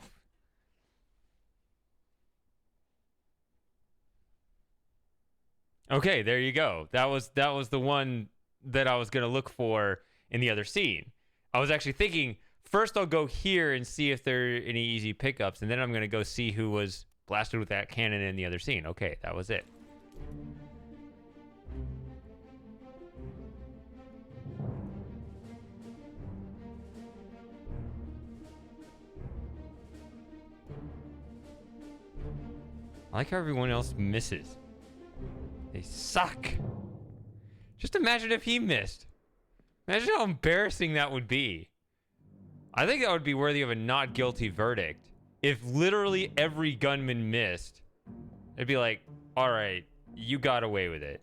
Speaker 1: Okay, there you go. That was the one that I was gonna look for in the other scene. I was actually thinking first I'll go here and see if there are any easy pickups, and then I'm gonna go see who was blasted with that cannon in the other scene. Okay, that was it. I like how everyone else misses. They suck. Just imagine if he missed. Imagine how embarrassing that would be. I think that would be worthy of a not guilty verdict. If literally every gunman missed, it'd be like, all right, you got away with it.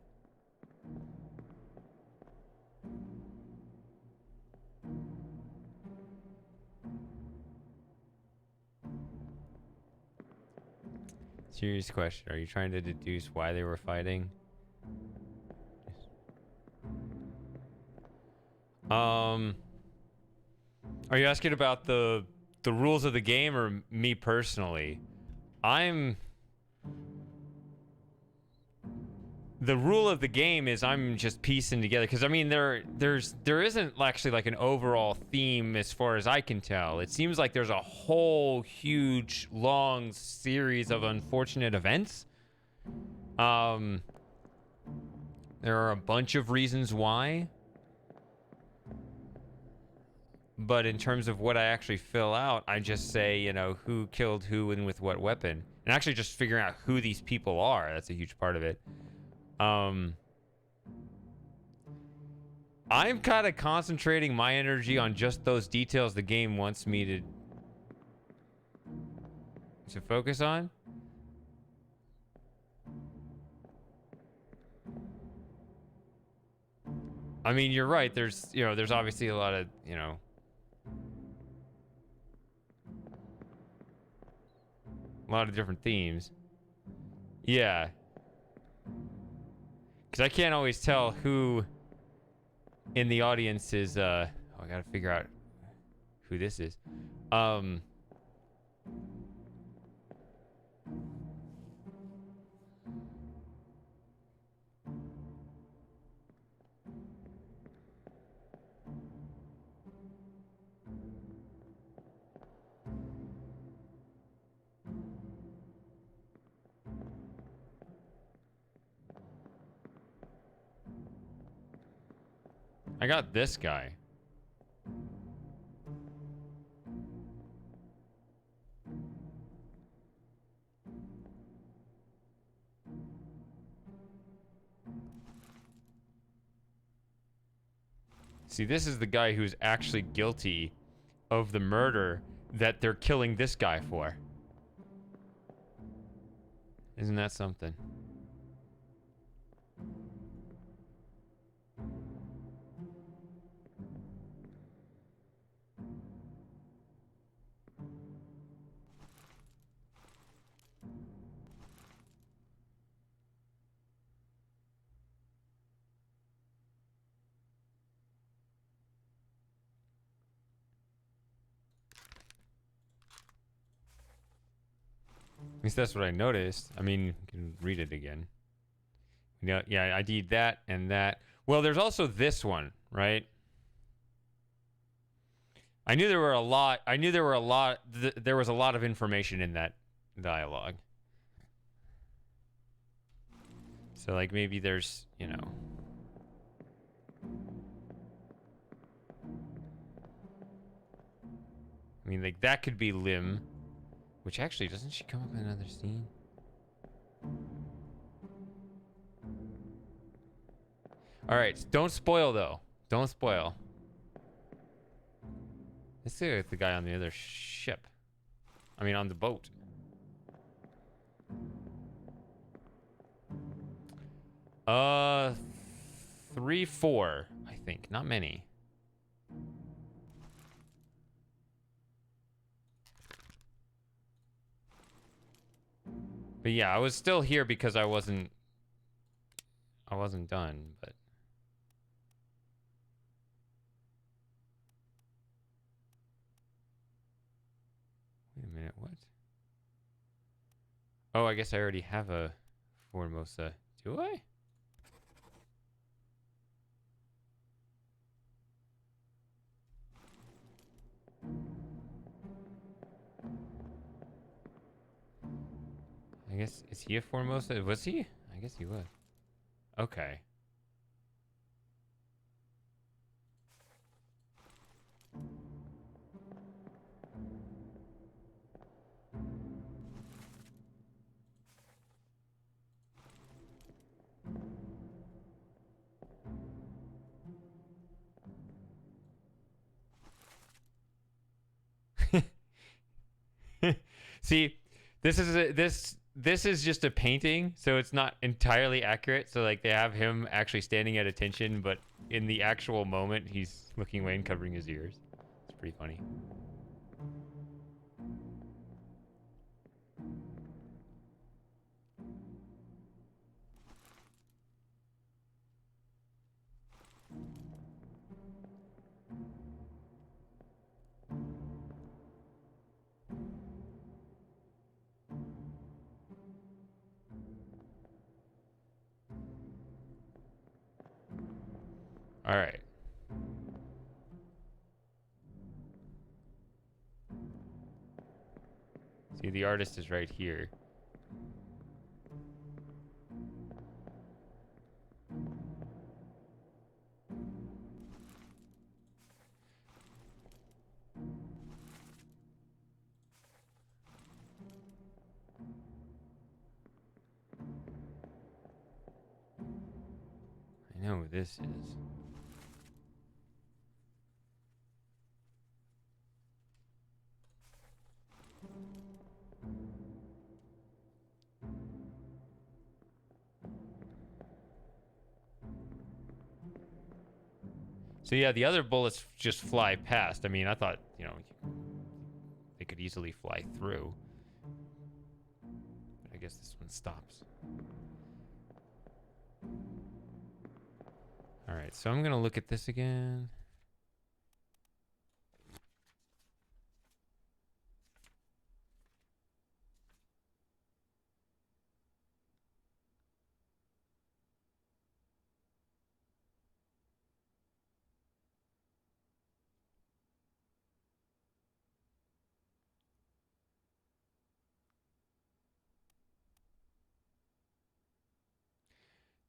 Speaker 1: Serious question. Are you trying to deduce why they were fighting? Are you asking about the rules of the game or me personally? The rule of the game is I'm just piecing together, because I mean there isn't actually like an overall theme as far as I can tell. It seems like there's a whole huge long series of unfortunate events. There are a bunch of reasons why. But in terms of what I actually fill out, I just say, you know, who killed who and with what weapon. And actually just figuring out who these people are, that's a huge part of it. I'm kind of concentrating my energy on just those details the game wants me to focus on. I mean, you're right. There's obviously a lot of, a lot of different themes. Yeah. Because I can't always tell who in the audience is, I gotta figure out who this is. I got this guy. See, this is the guy who's actually guilty of the murder that they're killing this guy for. Isn't that something? At least that's what I noticed. I mean, you can read it again. Yeah, I did that and that. Well, there's also this one, right? I knew there were a lot. There was a lot of information in that dialogue. So, like, maybe there's, I mean, like, that could be Lim. Which actually, doesn't she come up in another scene? Alright, don't spoil though. Don't spoil. Let's see the guy on the other ship. I mean, on the boat. 3, 4, I think. Not many. But yeah, I was still here because I wasn't done, but wait a minute, what? Oh, I guess I already have a Formosa. Do I? I guess, is he a Formosa? Was he? I guess he was. Okay. See, this is just a painting, so it's not entirely accurate. So like they have him actually standing at attention, but in the actual moment he's looking away and covering his ears. It's pretty funny. All right. See, the artist is right here. I know who this is. So yeah, the other bullets just fly past. I mean, I thought, you know, they could easily fly through. But I guess this one stops. All right, so I'm going to look at this again.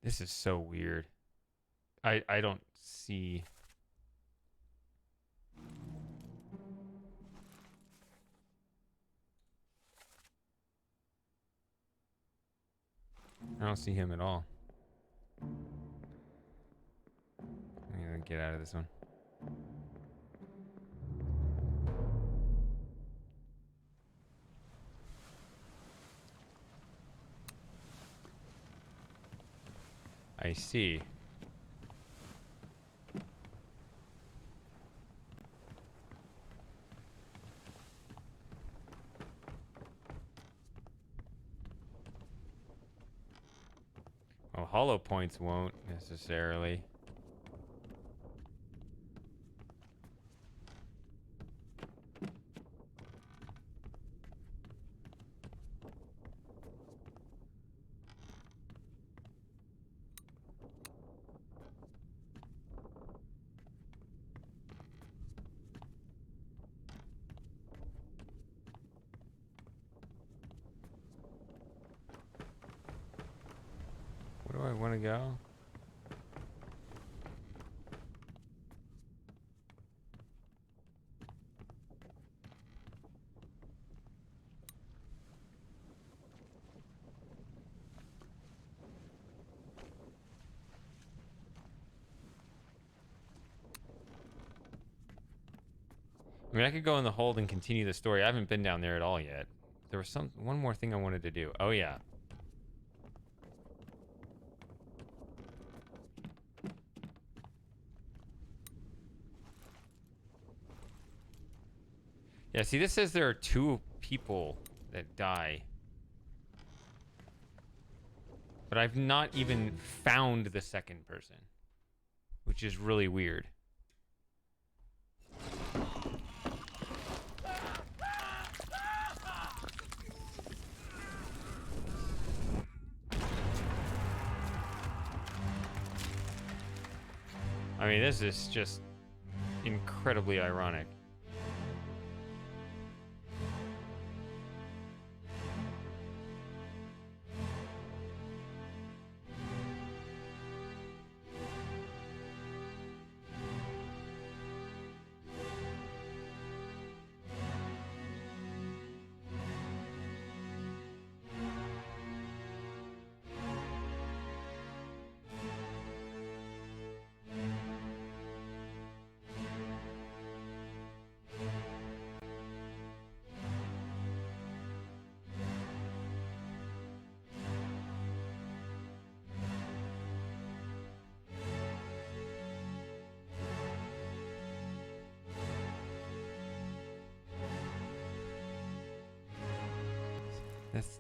Speaker 1: This is so weird. I don't see. I don't see him at all. I'm gonna get out of this one. I see. Well, hollow points won't necessarily. Where do I want to go? I mean, I could go in the hold and continue the story. I haven't been down there at all yet. There was one more thing I wanted to do. Oh, yeah. Yeah, see, this says there are 2 people that die. But I've not even found the second person, which is really weird. I mean, this is just incredibly ironic.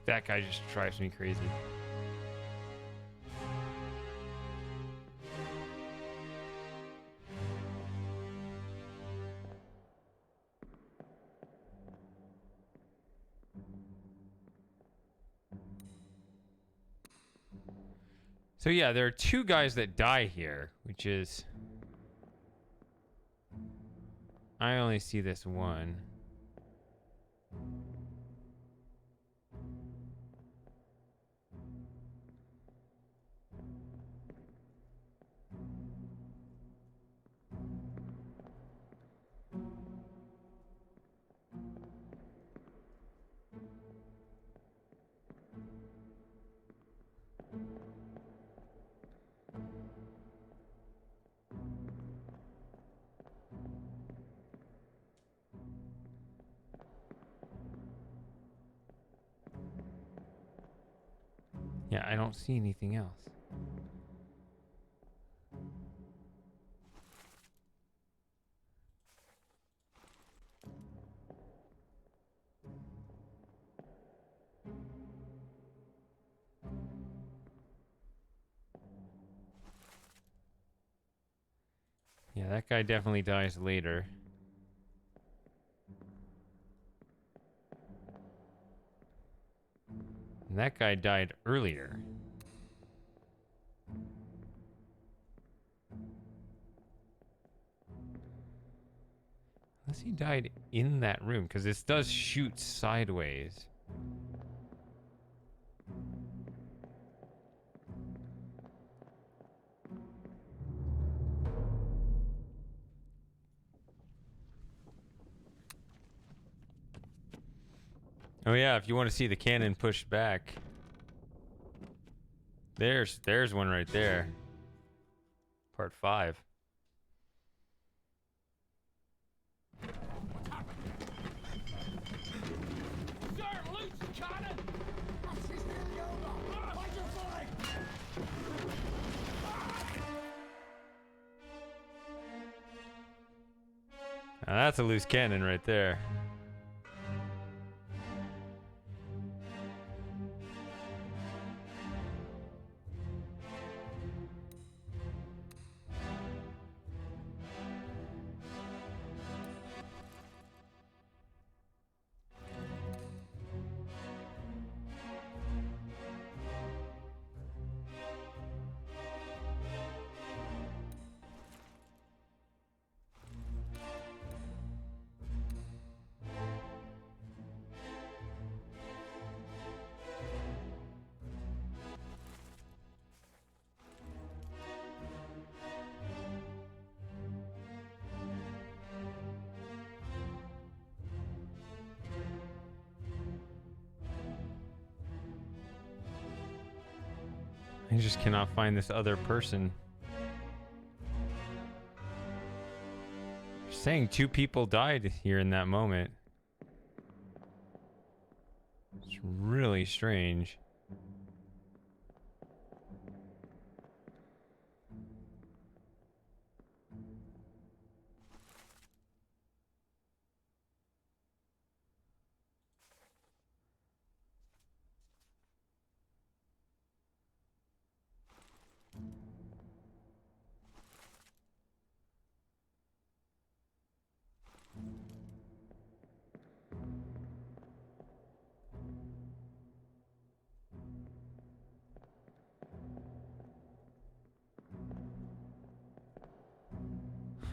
Speaker 1: That guy just drives me crazy. So yeah, there are 2 guys that die here, which is... I only see this one. Yeah, I don't see anything else. Yeah, that guy definitely dies later. And that guy died earlier. Unless he died in that room, because this does shoot sideways. Oh yeah, if you want to see the cannon pushed back. There's one right there. Part 5. Now that's a loose cannon right there. I just cannot find this other person. There's saying 2 people died here in that moment. It's really strange.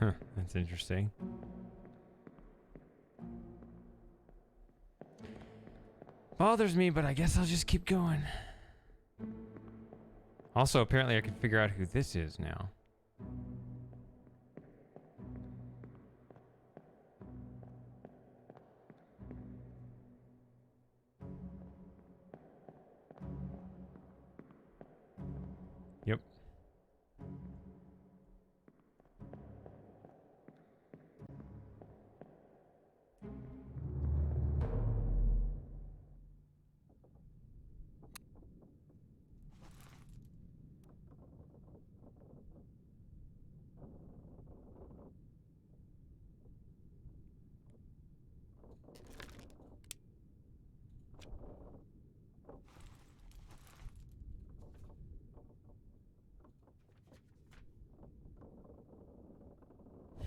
Speaker 1: Huh, that's interesting. Bothers me, but I guess I'll just keep going. Also, apparently I can figure out who this is now. Yep.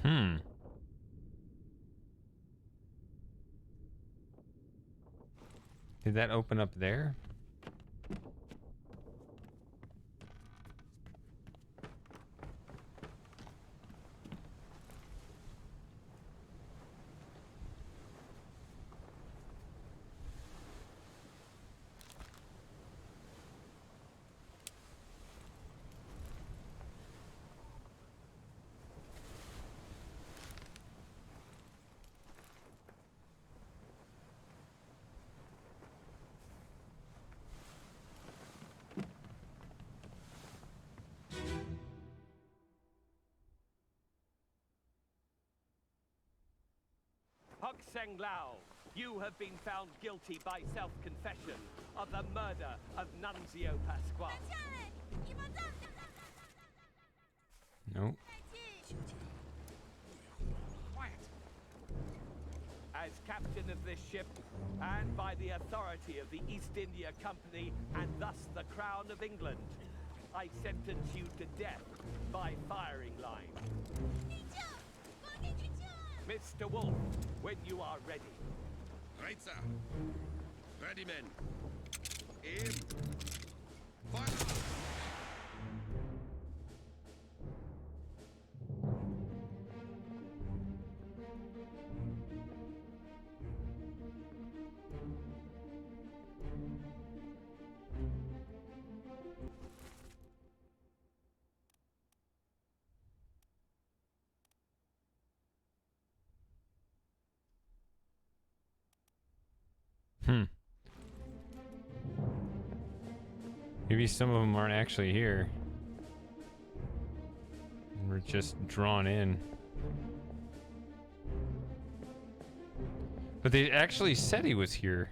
Speaker 1: Hmm. Did that open up there?
Speaker 9: Hok Seng Lao, you have been found guilty by self-confession of the murder of Nunzio Pasquale.
Speaker 1: Nope.
Speaker 9: As captain of this ship, and by the authority of the East India Company, and thus the Crown of England, I sentence you to death by firing line. Mr. Wolf, when you are ready.
Speaker 4: Right, sir. Ready, men. Aim. Fire!
Speaker 1: Hmm. Maybe some of them aren't actually here. We're just drawn in. But they actually said he was here.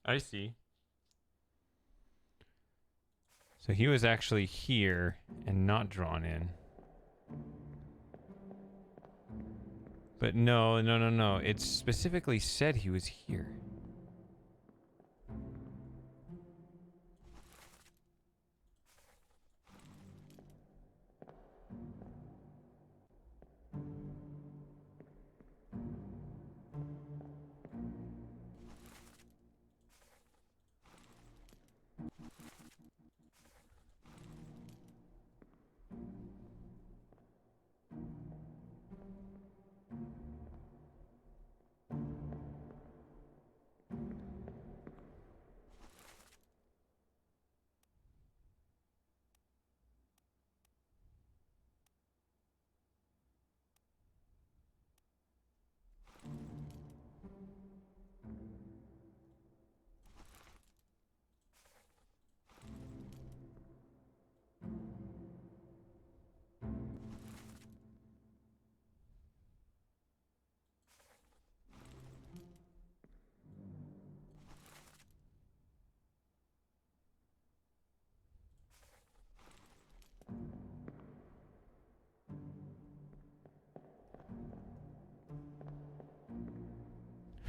Speaker 1: I see. So he was actually here and not drawn in. But no. It specifically said he was here.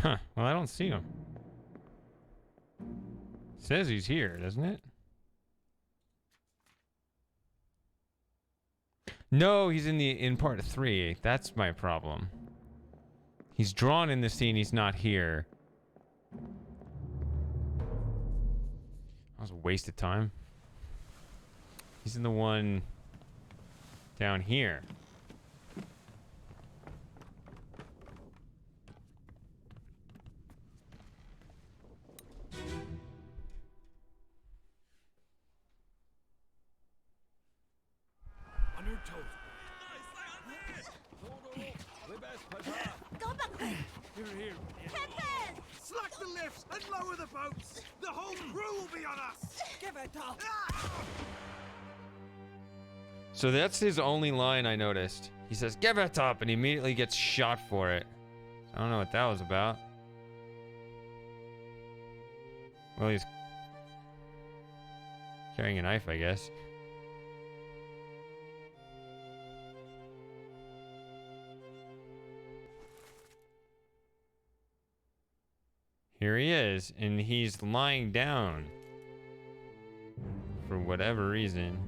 Speaker 1: Huh. Well, I don't see him. Says he's here, doesn't it? No, he's in part 3. That's my problem. He's drawn in the scene. He's not here. That was a waste of time. He's in the one down here.
Speaker 4: On your toes. We best put her.
Speaker 10: Go back there!
Speaker 4: Here.
Speaker 10: Captain!
Speaker 5: Slack the lifts and lower the boats! The whole crew will be on us!
Speaker 7: Give it up!
Speaker 1: So that's his only line I noticed. He says, "Give it up," and he immediately gets shot for it. I don't know what that was about. Well, he's carrying a knife, I guess. Here he is, and he's lying down for whatever reason.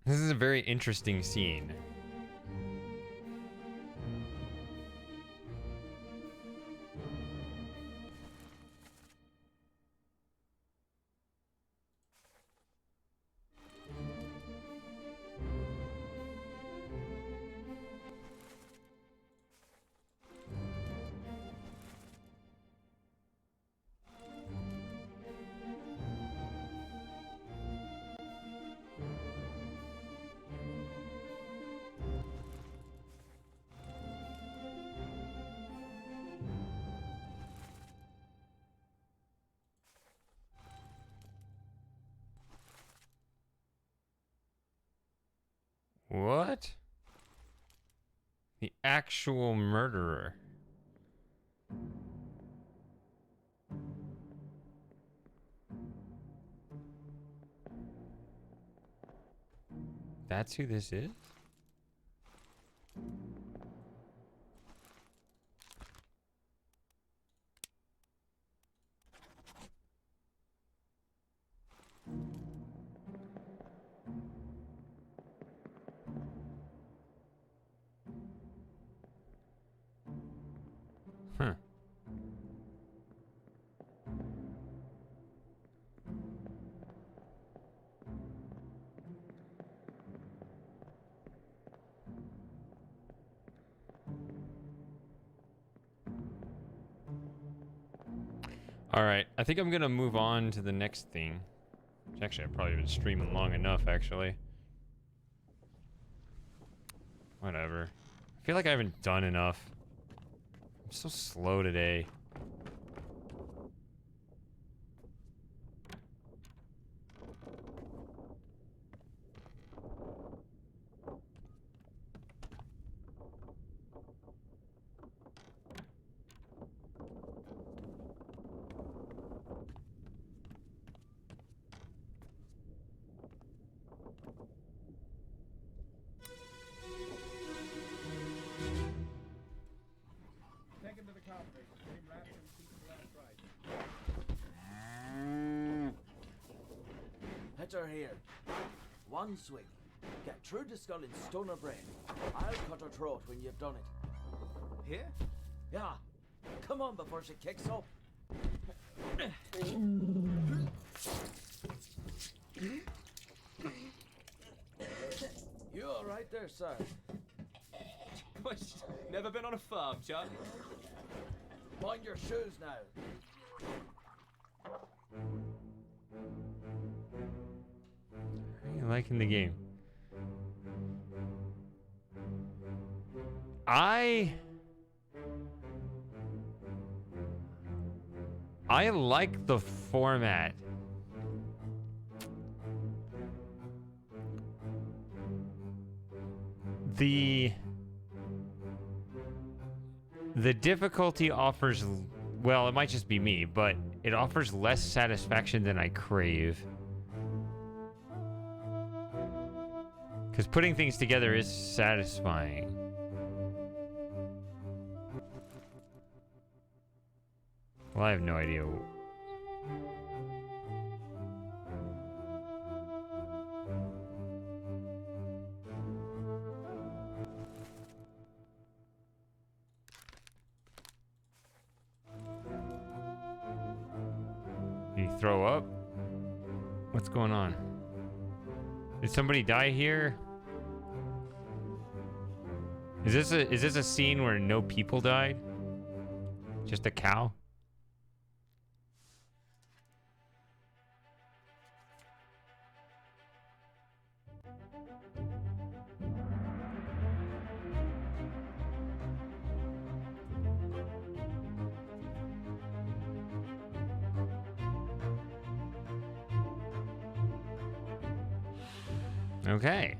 Speaker 1: This is a very interesting scene. What? The actual murderer. That's who this is? Huh. All right, I think I'm gonna move on to the next thing. Actually, I've probably been streaming long enough, actually. Whatever. I feel like I haven't done enough. I'm so slow today.
Speaker 2: Take him to the cockpit. Get him wrapped and keep him left right.
Speaker 11: Hit her here. One swing. Get through the skull and stun her brain. I'll cut her throat when you've done it.
Speaker 8: Here?
Speaker 11: Yeah. Come on before she kicks up. You all right there, sir?
Speaker 12: Never been on a farm, Chuck?
Speaker 11: Mind your shoes now.
Speaker 1: Are you liking the game? I like the format. The difficulty offers, well, it might just be me, but it offers less satisfaction than I crave. Because putting things together is satisfying. Well, I have no idea. Did he throw up? What's going on? Did somebody die here? Is this a scene where no people died? Just a cow? Okay.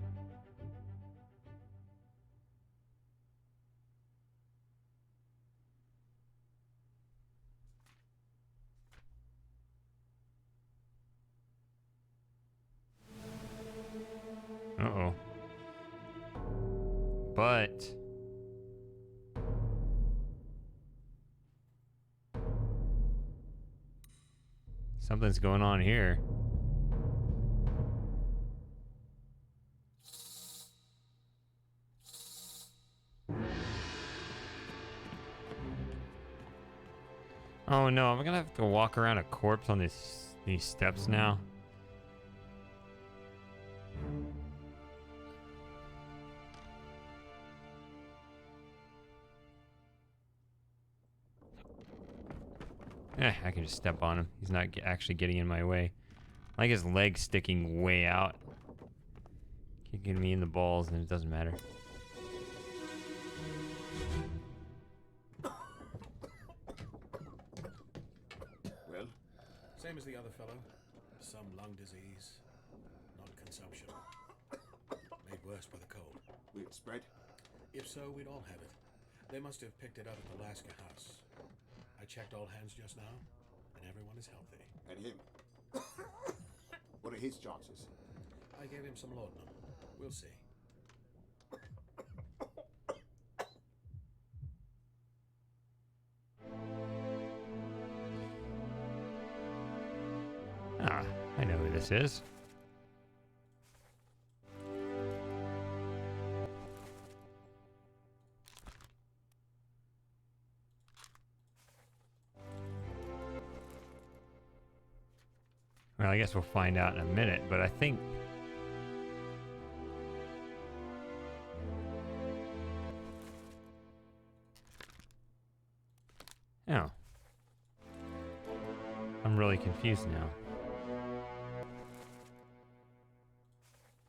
Speaker 1: Uh-oh. But something's going on here. Oh no, I'm gonna have to walk around a corpse on these steps now. I can just step on him. He's not actually getting in my way. I like his legs sticking way out. Kicking me in the balls and it doesn't matter.
Speaker 3: Well? Same as the other fellow. Some lung disease. Non-consumption. Made worse by the cold.
Speaker 5: Will it spread?
Speaker 3: If so, we'd all have it. They must have picked it up at the Alaska house. I checked all hands just now, and everyone is healthy.
Speaker 5: And him? What are his chances?
Speaker 3: I gave him some laudanum. We'll see.
Speaker 1: Ah, I know who this is. Well, I guess we'll find out in a minute, but I think... Oh. I'm really confused now.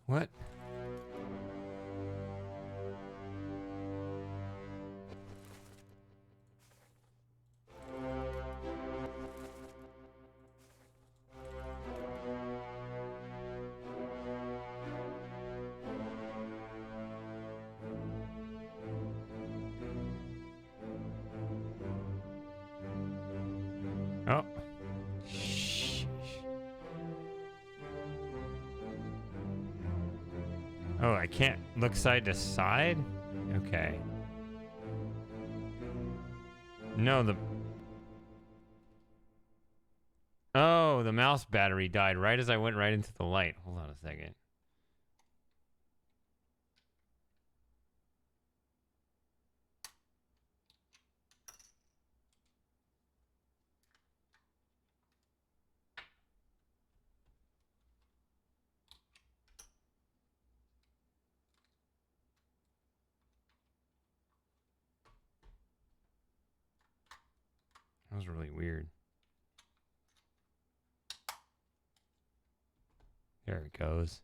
Speaker 1: What? Oh. Shh. Oh, I can't look side to side? Okay. No, Oh, the mouse battery died right as I went right into the light. Hold on a second. That was really weird. There it goes.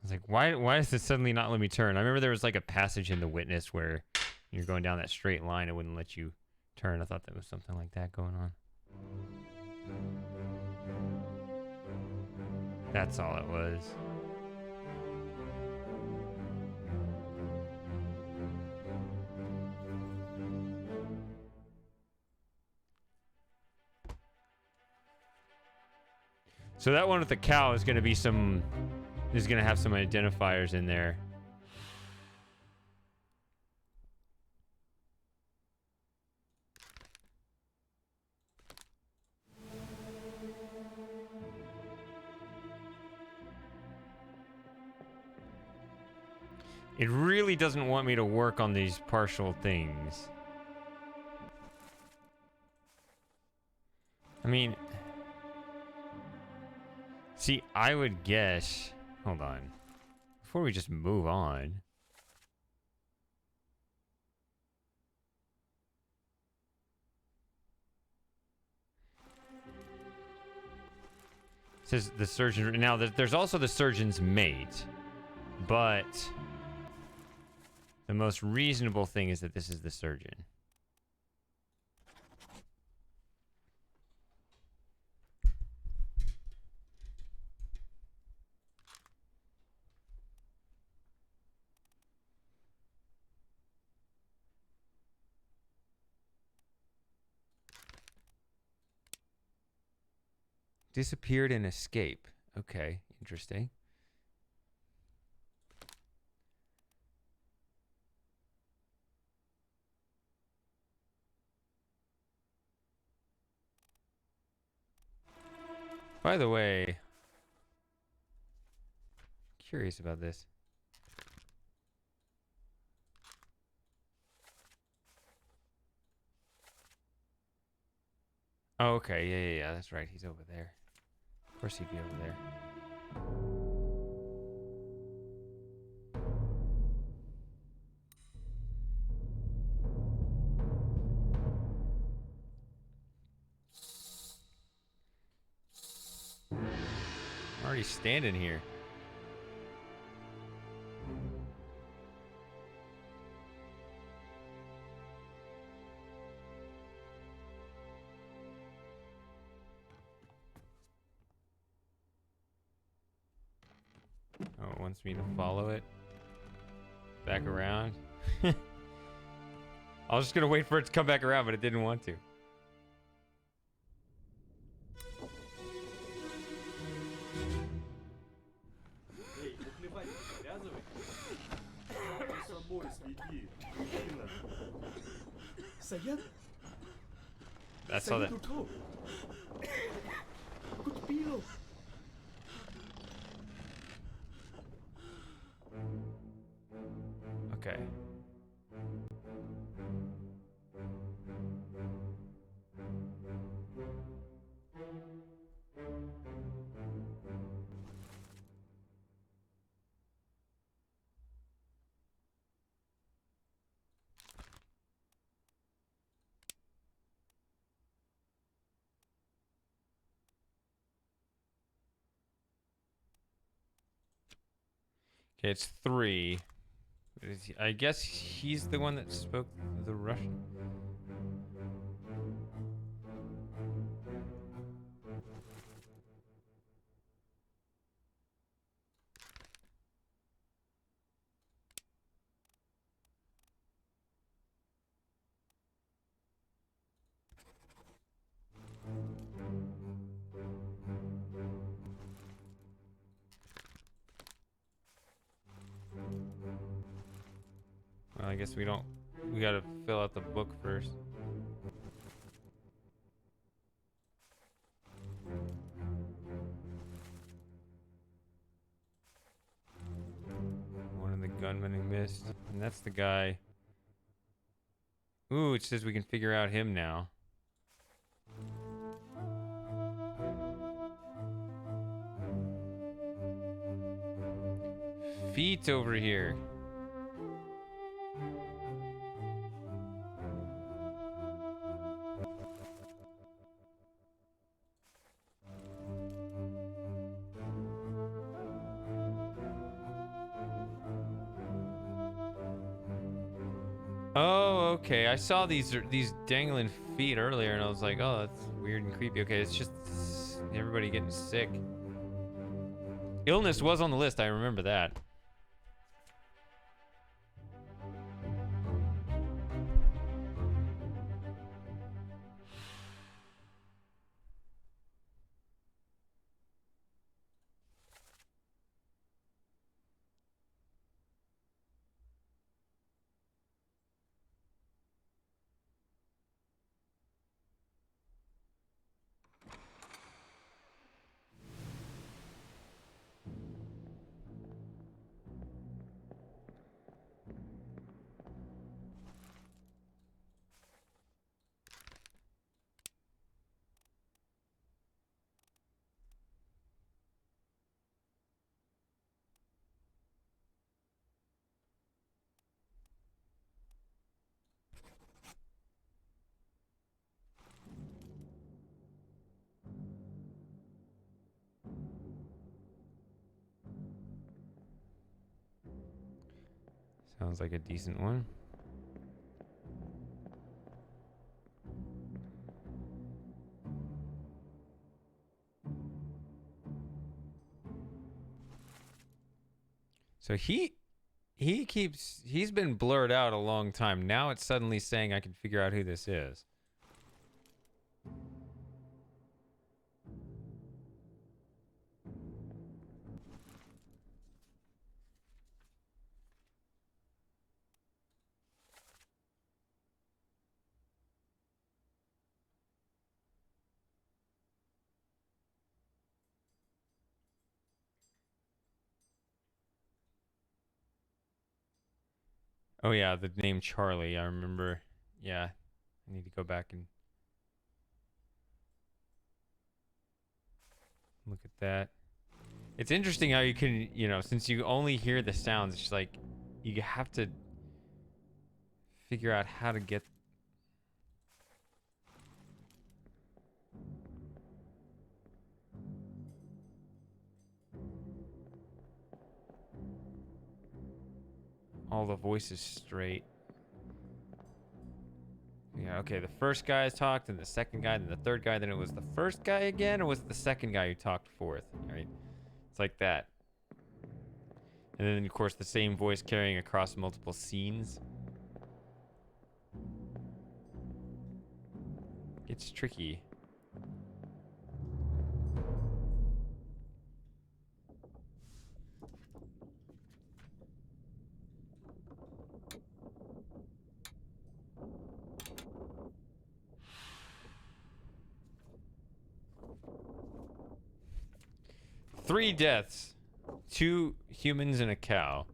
Speaker 1: I was like, why does it suddenly not let me turn? I remember there was like a passage in The Witness where you're going down that straight line, it wouldn't let you turn. I thought there was something like that going on. That's all it was. So that one with the cow is going to be some... is going to have some identifiers in there. It really doesn't want me to work on these partial things. I mean... See, I would guess... Hold on. Before we just move on... It says the surgeon... Now, there's also the surgeon's mate. But... the most reasonable thing is that this is the surgeon. Disappeared and escape. Okay, interesting. By the way, curious about this. Oh, okay, yeah, that's right. He's over there. Of course he'd be over there. I'm already standing here. Oh, it wants me to follow it. Back around. I was just gonna wait for it to come back around, but it didn't want to. That's how that... Okay. Okay, it's 3. I guess he's the one that spoke the Russian. Well, I guess we don't... We gotta fill out the book first. One of the gunmen who missed. And that's the guy... Ooh, it says we can figure out him now. Feet over here. Oh, okay. I saw these dangling feet earlier, and I was like, oh, that's weird and creepy. Okay, it's just everybody getting sick. Illness was on the list. I remember that. Sounds like a decent one. So he's been blurred out a long time. Now it's suddenly saying I can figure out who this is. Oh yeah, the name Charlie. I remember. Yeah, I need to go back and look at that. It's interesting how you can, since you only hear the sounds, it's just like you have to figure out how to get. All the voices straight. Yeah, okay, the first guy talked, and the second guy, then the third guy, then it was the first guy again, or was it the second guy who talked fourth, right? It's like that. And then, of course, the same voice carrying across multiple scenes. It's tricky. Three deaths. 2 humans and a cow.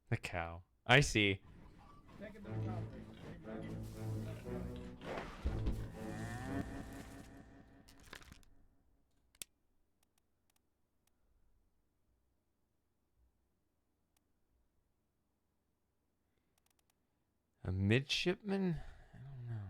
Speaker 1: The cow. I see. A midshipman? I don't know.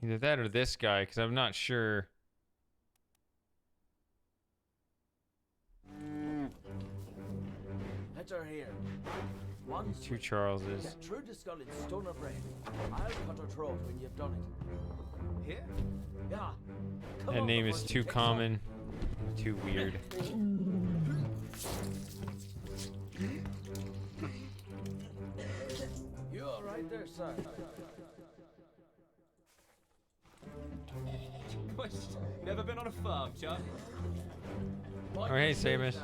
Speaker 1: Either that or this guy, because I'm not sure.
Speaker 11: Heads are here. One
Speaker 1: 2
Speaker 11: swing.
Speaker 1: Charleses.
Speaker 11: Get through the skull in stone or brain. I'll cut her throat when you've done it. Here? Yeah. Come
Speaker 1: That
Speaker 11: on
Speaker 1: name
Speaker 11: before
Speaker 1: is
Speaker 11: she
Speaker 1: too
Speaker 11: takes
Speaker 1: common. Too weird.
Speaker 11: You all right there, sir?
Speaker 12: Never been on a farm, Chuck?
Speaker 1: Oh, hey, Samus.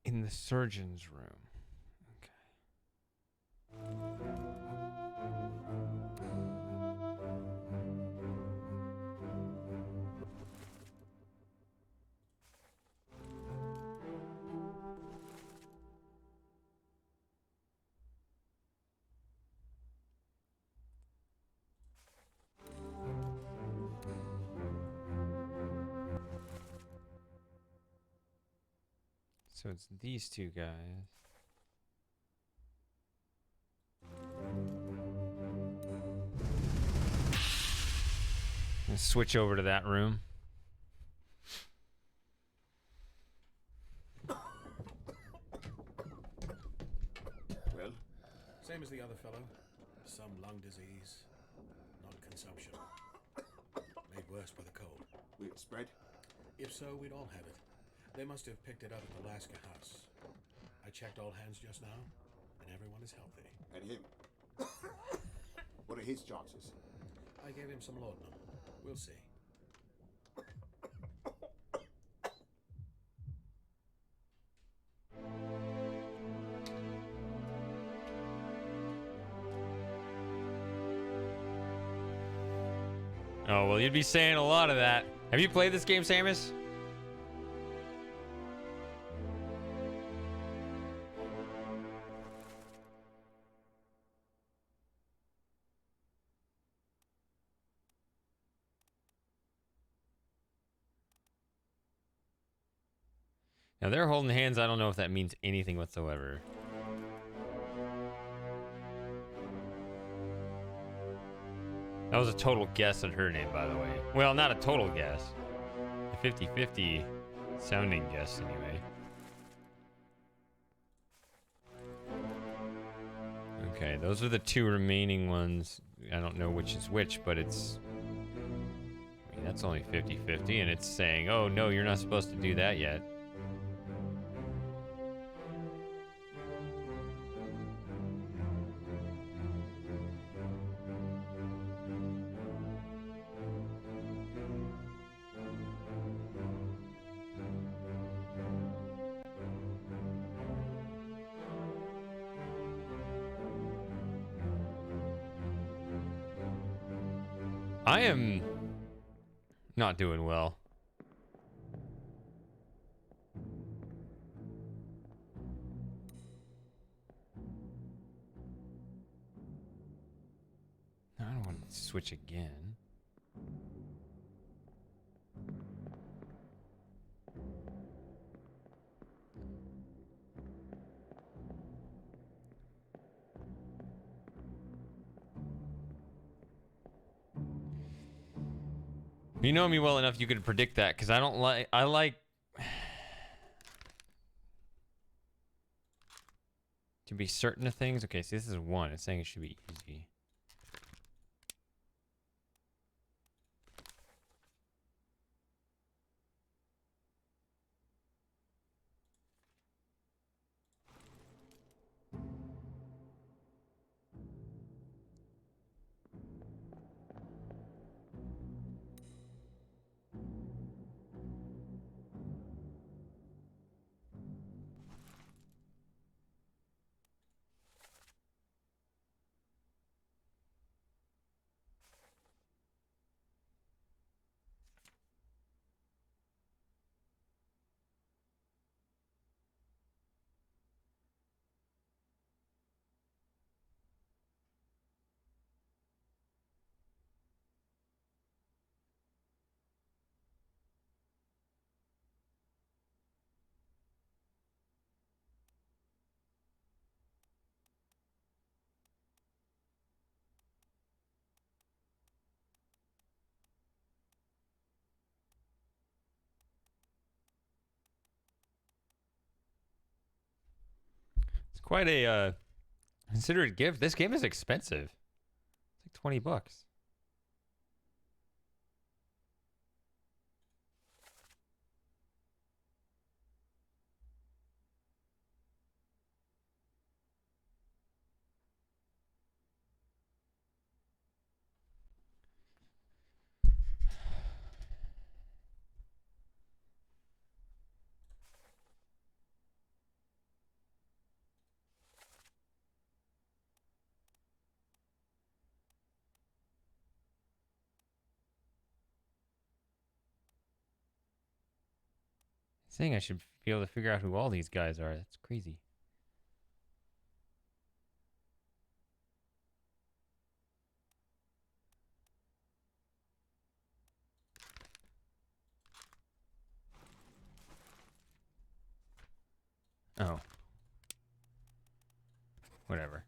Speaker 1: in the surgeon's room. So it's these two guys. Let's switch over to that room.
Speaker 4: Well?
Speaker 10: Same as the other fellow. Some lung disease, not consumption. Made worse by the cold.
Speaker 4: Will it spread?
Speaker 10: If so, we'd all have it. They must have picked it up at the Alaska house. I checked all hands just now, and everyone is healthy.
Speaker 4: And him? What are his chances?
Speaker 10: I gave him some laudanum. We'll see.
Speaker 1: Oh, well, you'd be saying a lot of that. Have you played this game, Samus? Now, they're holding hands. I don't know if that means anything whatsoever. That was a total guess on her name, by the way. Well, not a total guess. A 50-50 sounding guess, anyway. Okay, those are the two remaining ones. I don't know which is which, but it's... I mean, that's only 50-50, and it's saying, oh, no, you're not supposed to do that yet. I am not doing well. I don't want to switch again. You know me well enough you could predict that, because I don't like... I like... to be certain of things. Okay, so this is 1. It's saying it should be easy. It's quite a considerate gift. This game is expensive. It's like 20 bucks. Saying I should be able to figure out who all these guys are. That's crazy. Oh. Whatever.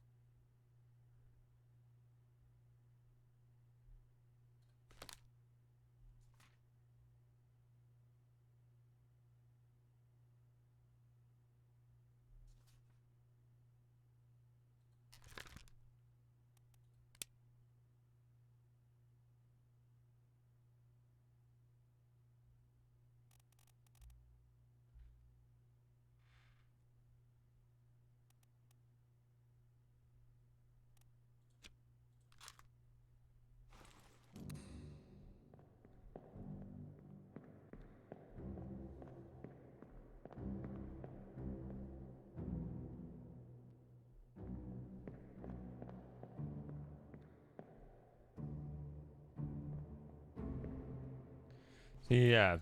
Speaker 1: Yeah.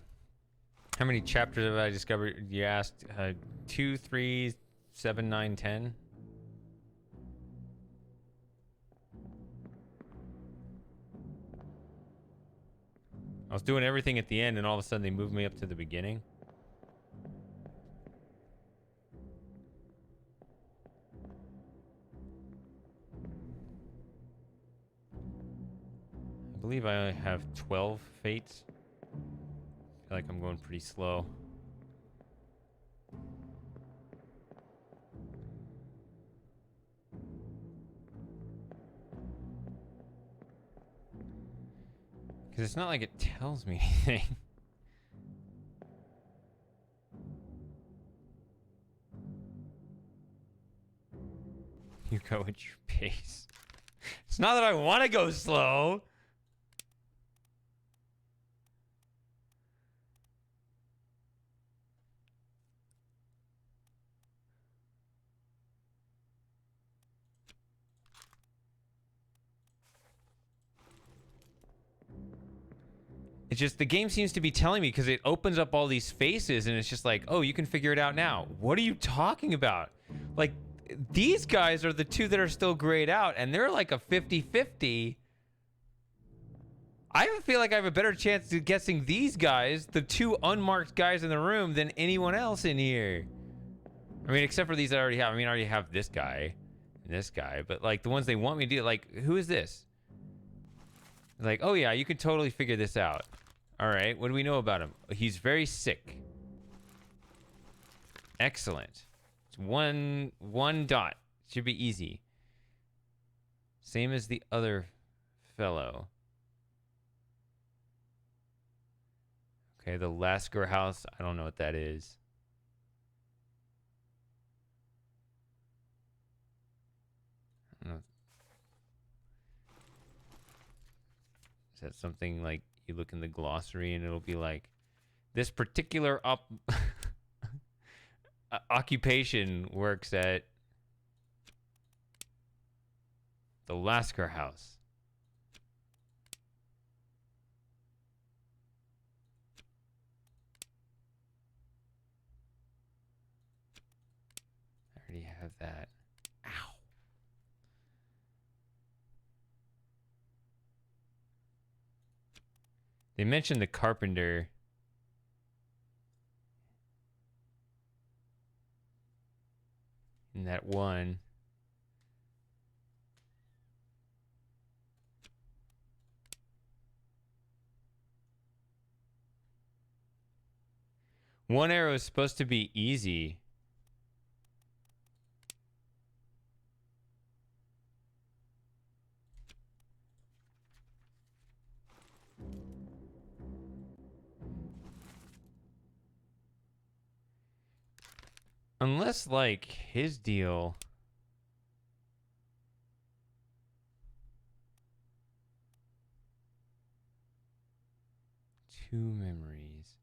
Speaker 1: How many chapters have I discovered? You asked 2, 3, 7, 9, 10. I was doing everything at the end, and all of a sudden they moved me up to the beginning. I believe I have 12 fates. I feel like I'm going pretty slow. Because it's not like it tells me anything. You go at your pace. It's not that I want to go slow. It's just the game seems to be telling me because it opens up all these faces and it's just like, oh, you can figure it out now. What are you talking about? Like, these guys are the two that are still grayed out and they're like a 50-50. I feel like I have a better chance of guessing these guys, the two unmarked guys in the room, than anyone else in here. I mean, except for these that I already have. I mean, I already have this guy and this guy, but like the ones they want me to do, like, who is this? Like, oh yeah, you could totally figure this out. All right, what do we know about him? He's very sick. Excellent. It's one dot. Should be easy. Same as the other fellow. Okay, the Lasker house. I don't know what that is. I don't know. Is that something like you look in the glossary and it'll be like, this particular occupation works at the Lasker house. I already have that. Ow. They mentioned the carpenter. In that one. One arrow is supposed to be easy. Unless, like, his deal... Two memories.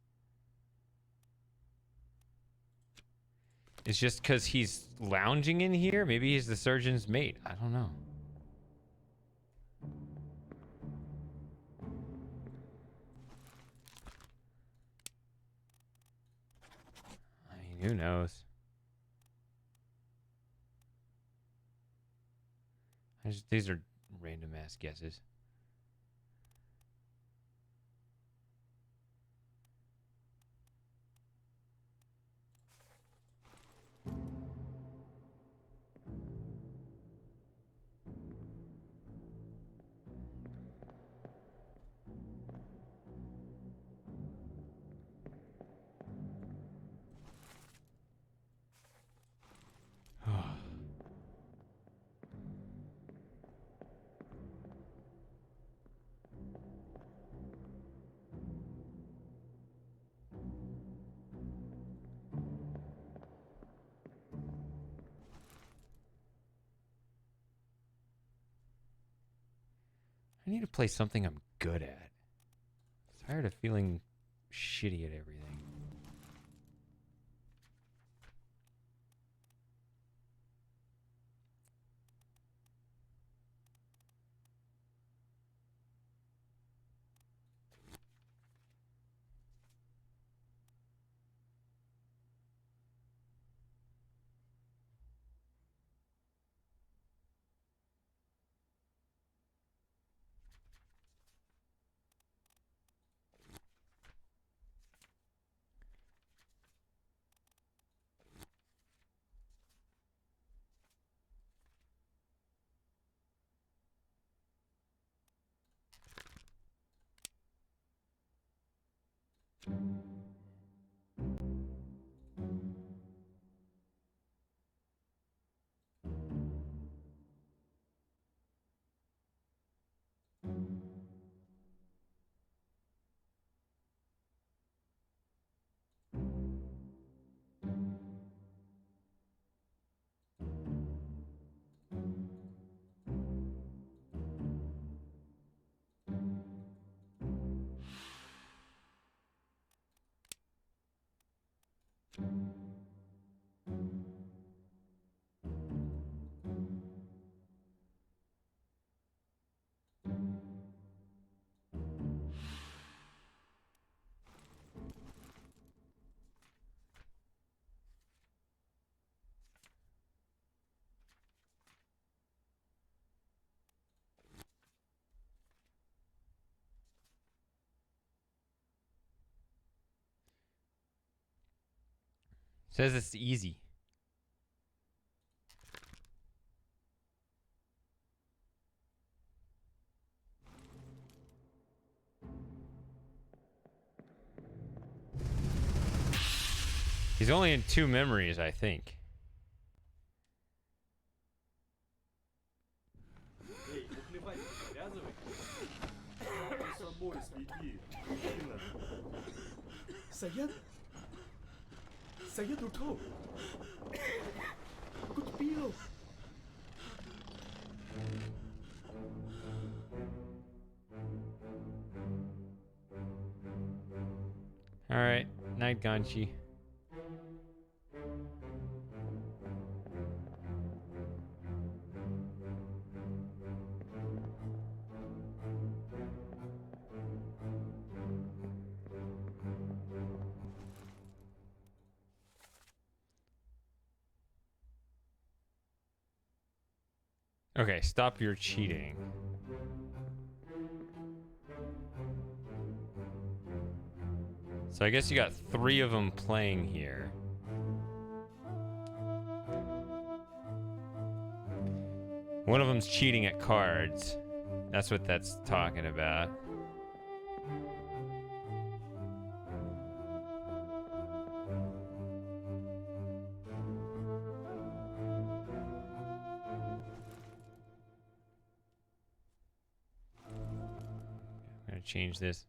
Speaker 1: It's just because he's lounging in here? Maybe he's the surgeon's mate. I don't know. Who knows? These are random ass guesses. I need to play something I'm good at. I'm tired of feeling shitty at everything. Says it's easy. He's only in 2 memories, I think.
Speaker 5: Saya tutup. Aku terpilih.
Speaker 1: All right, night Ganchi. Okay, stop your cheating. So I guess you got 3 of them playing here. One of them's cheating at cards. That's what that's talking about. I'm gonna change this.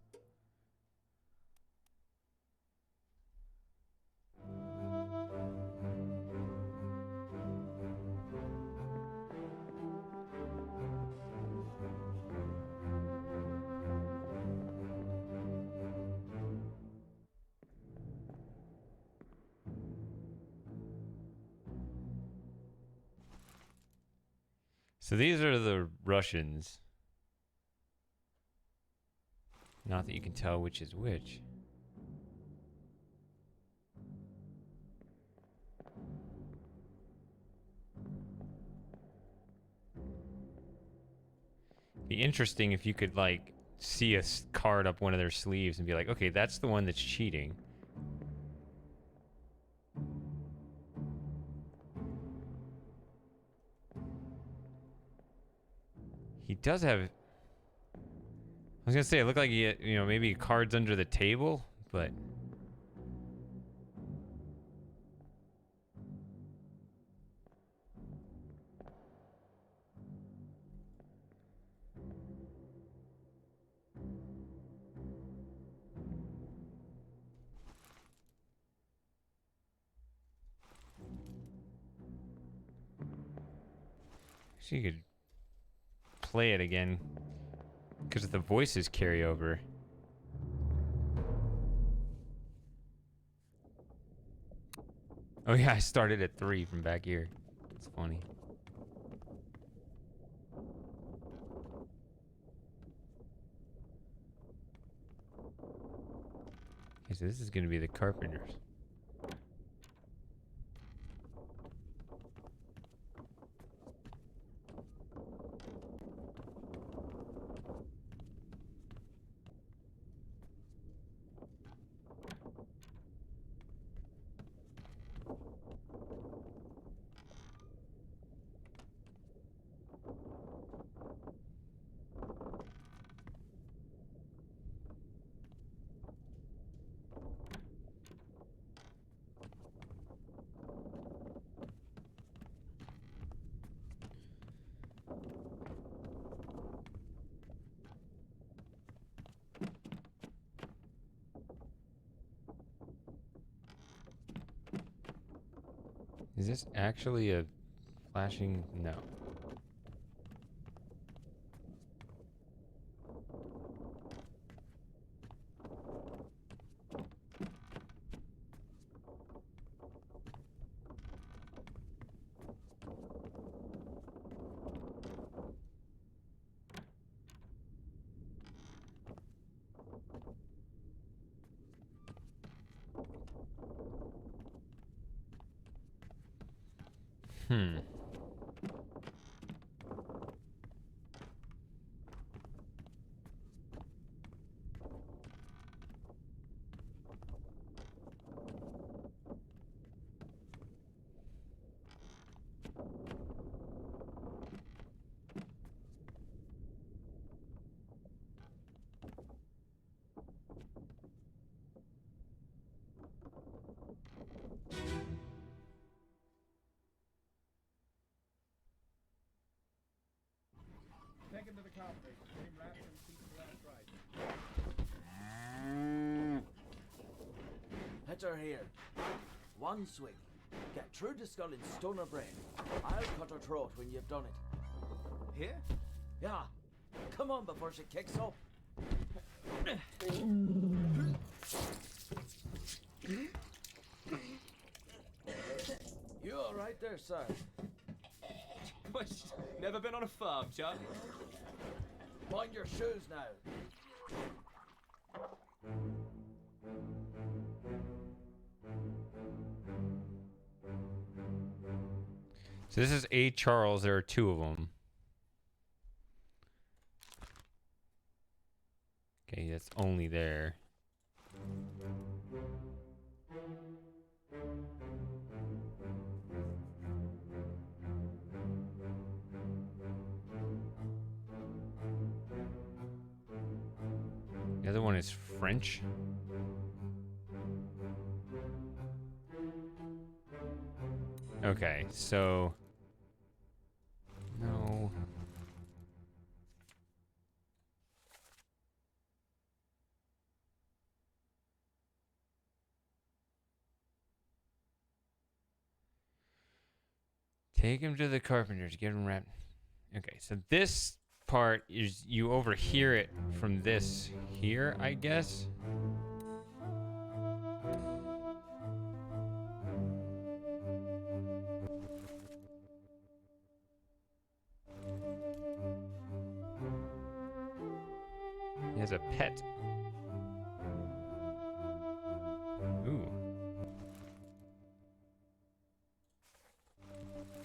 Speaker 1: So these are the Russians. Not that you can tell which is which. Be interesting if you could like see a card up one of their sleeves and be like, okay, that's the one that's cheating. He does have. I was gonna say it looked like he had, maybe cards under the table, but. You could play it again because the voices carry over. Oh yeah, I started at 3 from back here. It's funny. Okay, so this is going to be the Carpenters. Is this actually a flashing? No. Hmm.
Speaker 2: Take him to the carpet. Get him wrapped and keep him left right.
Speaker 11: Hit her here. One swing. Get through the skull and stone her brain. I'll cut her throat when you've done it.
Speaker 12: Here?
Speaker 11: Yeah. Come on before she kicks up. You all right there, sir?
Speaker 12: Never been on a farm, Chuck?
Speaker 11: Mind your shoes now.
Speaker 1: So this is A. Charles. There are 2 of them. Okay, that's only there. The other one is French. Okay, so no. Take him to the carpenters. Get him wrapped. Okay, so this part is you overhear it from this here, I guess. He has a pet. Ooh.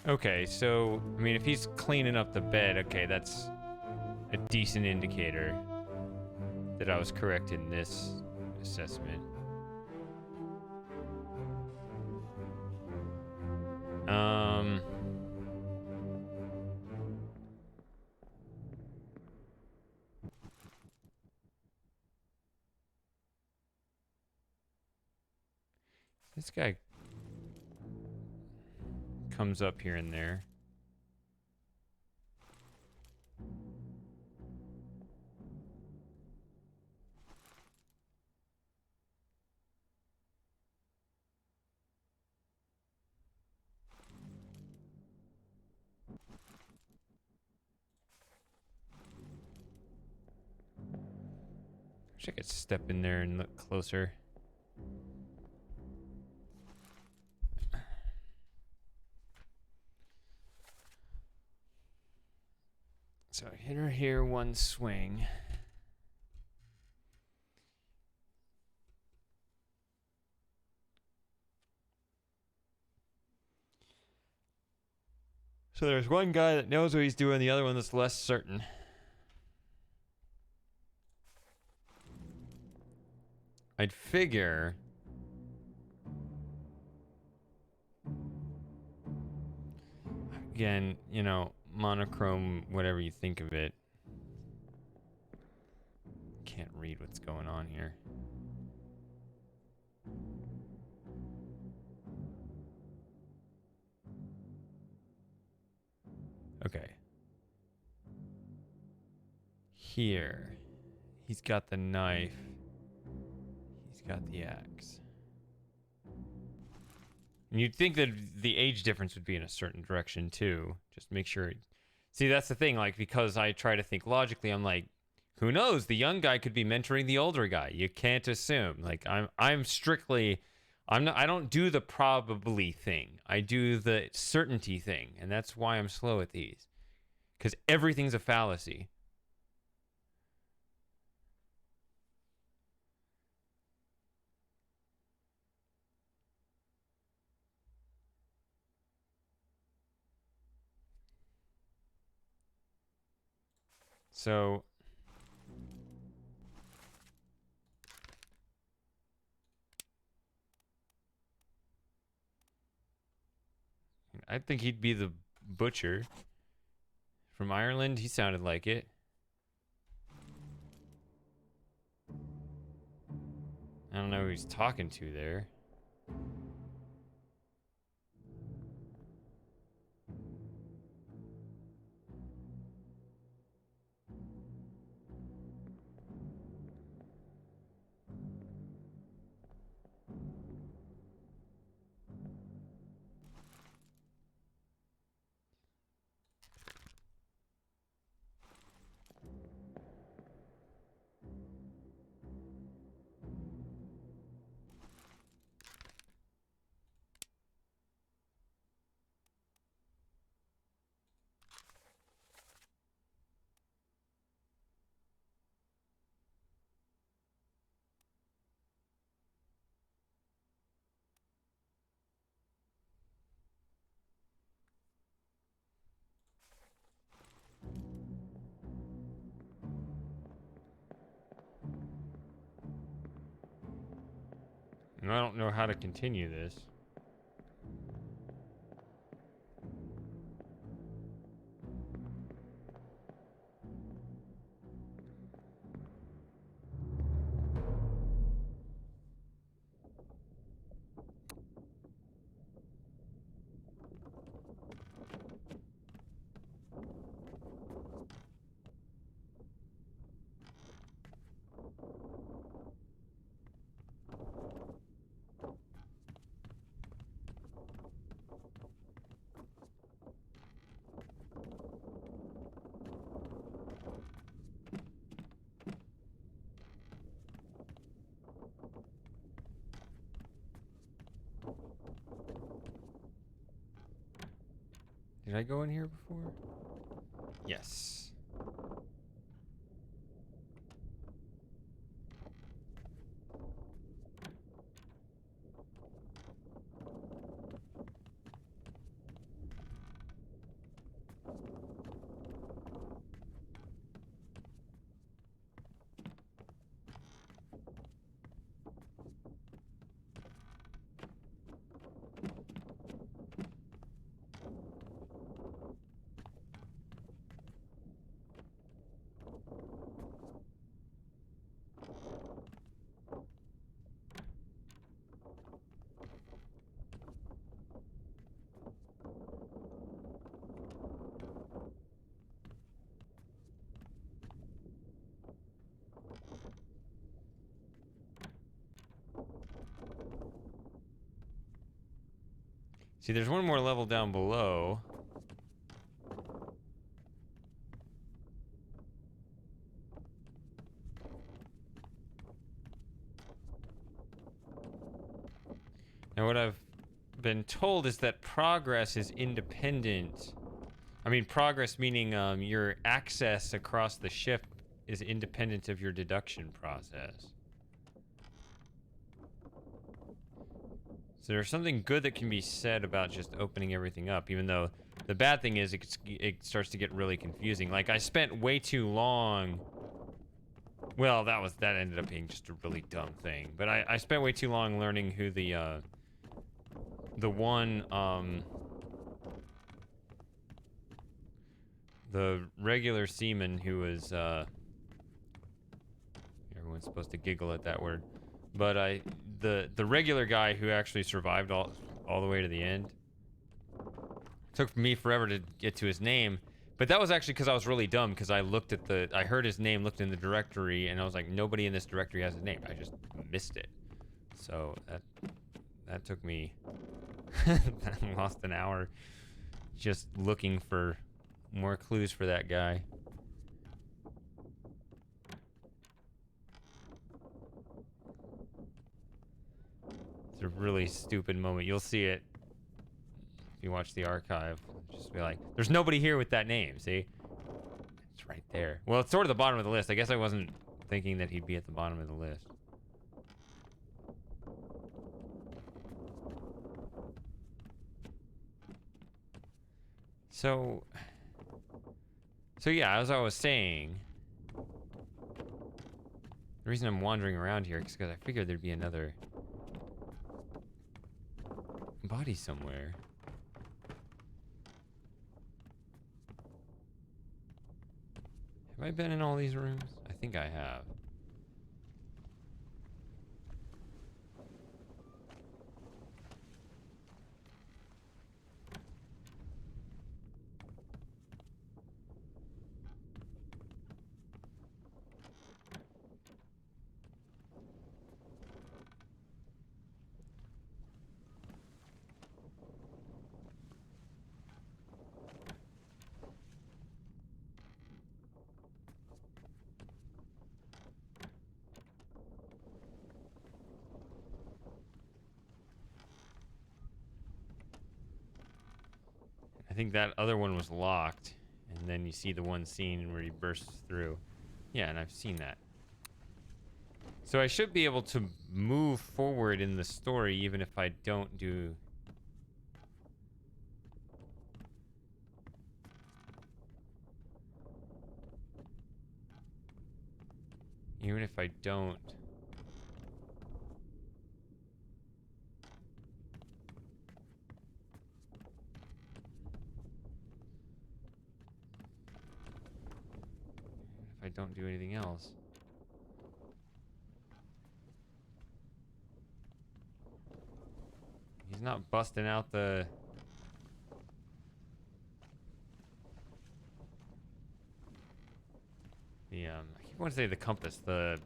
Speaker 1: Okay, so, I mean, if he's cleaning up the bed, okay, that's a decent indicator that I was correct in this assessment. This guy comes up here and there. Wish I could step in there and look closer. So hit her here, one swing. So there's one guy that knows what he's doing, the other one that's less certain. I'd figure again, you know, monochrome, whatever you think of it. Can't read what's going on here. Okay. Here. He's got the knife. He's got the axe. And you'd think that the age difference would be in a certain direction too. Just make sure. See, that's the thing. Like, because I try to think logically, I'm like, who knows? The young guy could be mentoring the older guy. You can't assume. Like, I'm strictly, I don't do the probably thing. I do the certainty thing, and that's why I'm slow at these. Because everything's a fallacy. So I think he'd be the butcher from Ireland. He sounded like it. I don't know who he's talking to there. And I don't know how to continue this. Did I go in here before? Yes. See, there's one more level down below. Now, what I've been told is that progress is independent. I mean, progress meaning your access across the ship is independent of your deduction process. So there's something good that can be said about just opening everything up, even though the bad thing is it starts to get really confusing. Like, I spent way too long... Well, that ended up being just a really dumb thing. But I spent way too long learning who the one, the regular seaman who was, everyone's supposed to giggle at that word. But the regular guy who actually survived all the way to the end. Took me forever to get to his name. But that was actually because I was really dumb, because I heard his name, looked in the directory, and I was like, nobody in this directory has his name. I just missed it. So that took me, I lost an hour just looking for more clues for that guy. It's a really stupid moment. You'll see it if you watch the archive. Just be like, there's nobody here with that name, see? It's right there. Well, it's sort of the bottom of the list. I guess I wasn't thinking that he'd be at the bottom of the list. So yeah, as I was saying, the reason I'm wandering around here is because I figured there'd be another body somewhere. Have I been in all these rooms? I think I have. I think that other one was locked, and then you see the one scene where he bursts through. Yeah, and I've seen that. So I should be able to move forward in the story even if I don't do... Even if I don't... If I don't do anything else. He's not busting out the... I keep wanting to say the compass, the...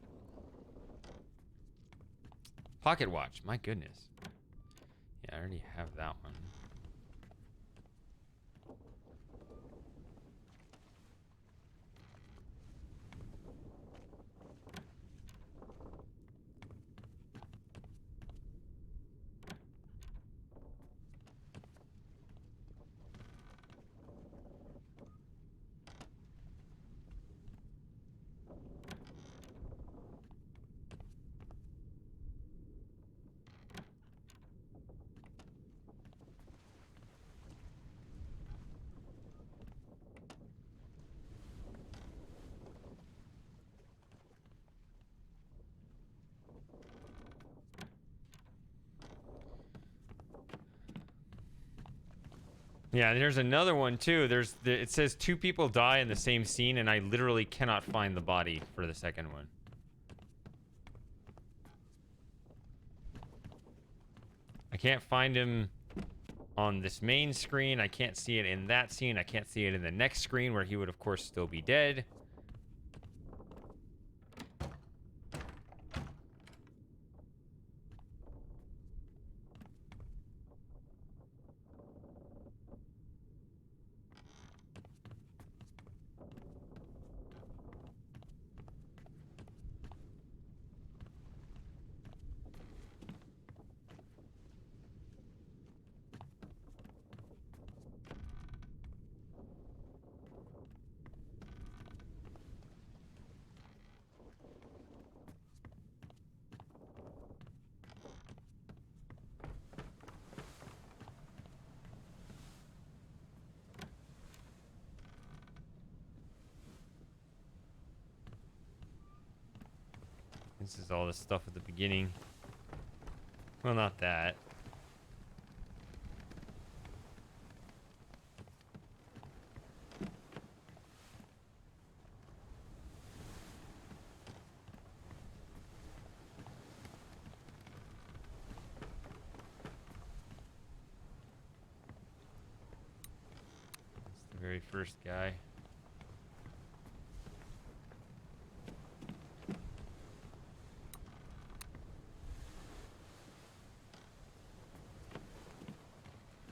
Speaker 1: pocket watch, my goodness. Yeah, I already have that one. Yeah, there's another one too. It says 2 people die in the same scene, and I literally cannot find the body for the second one. I can't find him on this main screen. I can't see it in that scene. I can't see it in the next screen where he would, of course, still be dead. This is all the stuff at the beginning. Well, not that. That's the very first guy.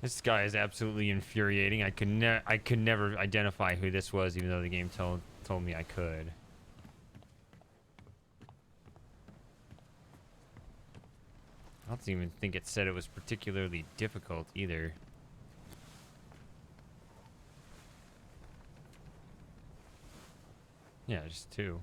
Speaker 1: This guy is absolutely infuriating. I could never identify who this was, even though the game told me I could. I don't even think it said it was particularly difficult either. Yeah, just 2.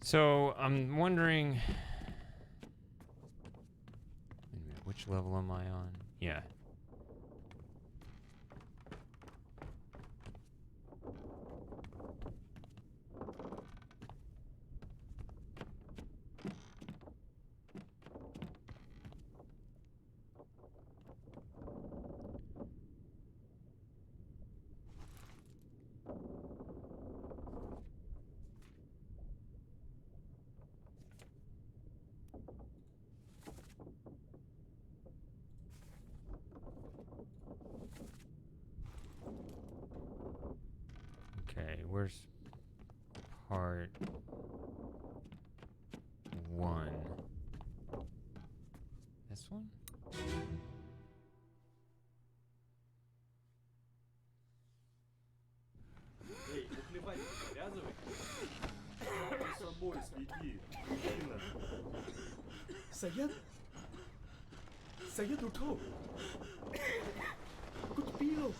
Speaker 1: So, I'm wondering... Wait a minute, which level am I on? Yeah. Okay, where's part 1? This one?
Speaker 12: Эй, уплевать не привязывай. С собой следи. Дина.
Speaker 5: Sayed? Sayed Uto. Good Pilo.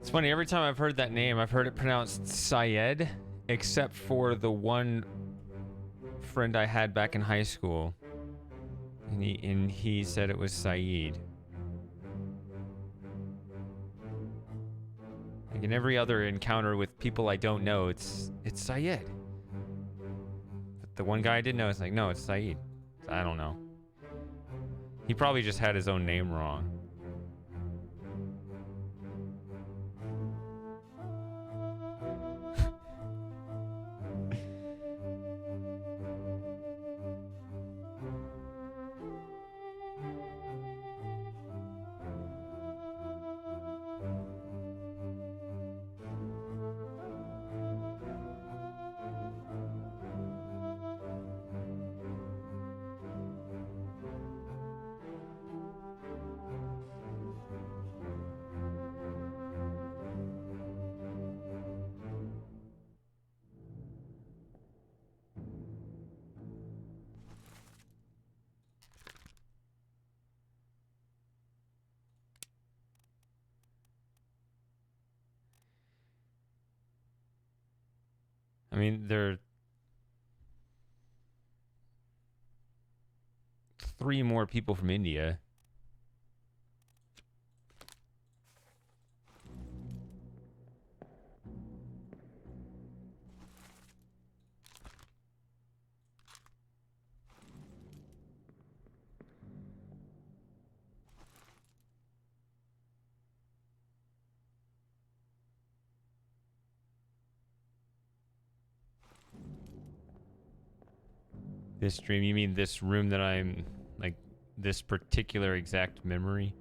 Speaker 1: It's funny, every time I've heard that name, I've heard it pronounced Syed, except for the one friend I had back in high school. And he said it was Saeed. Like in every other encounter with people I don't know, it's Syed. But the one guy I did know is like, no, it's Saeed. I don't know. He probably just had his own name wrong. I mean, there are 3 more people from India. This dream, you mean this room that I'm, like, this particular exact memory?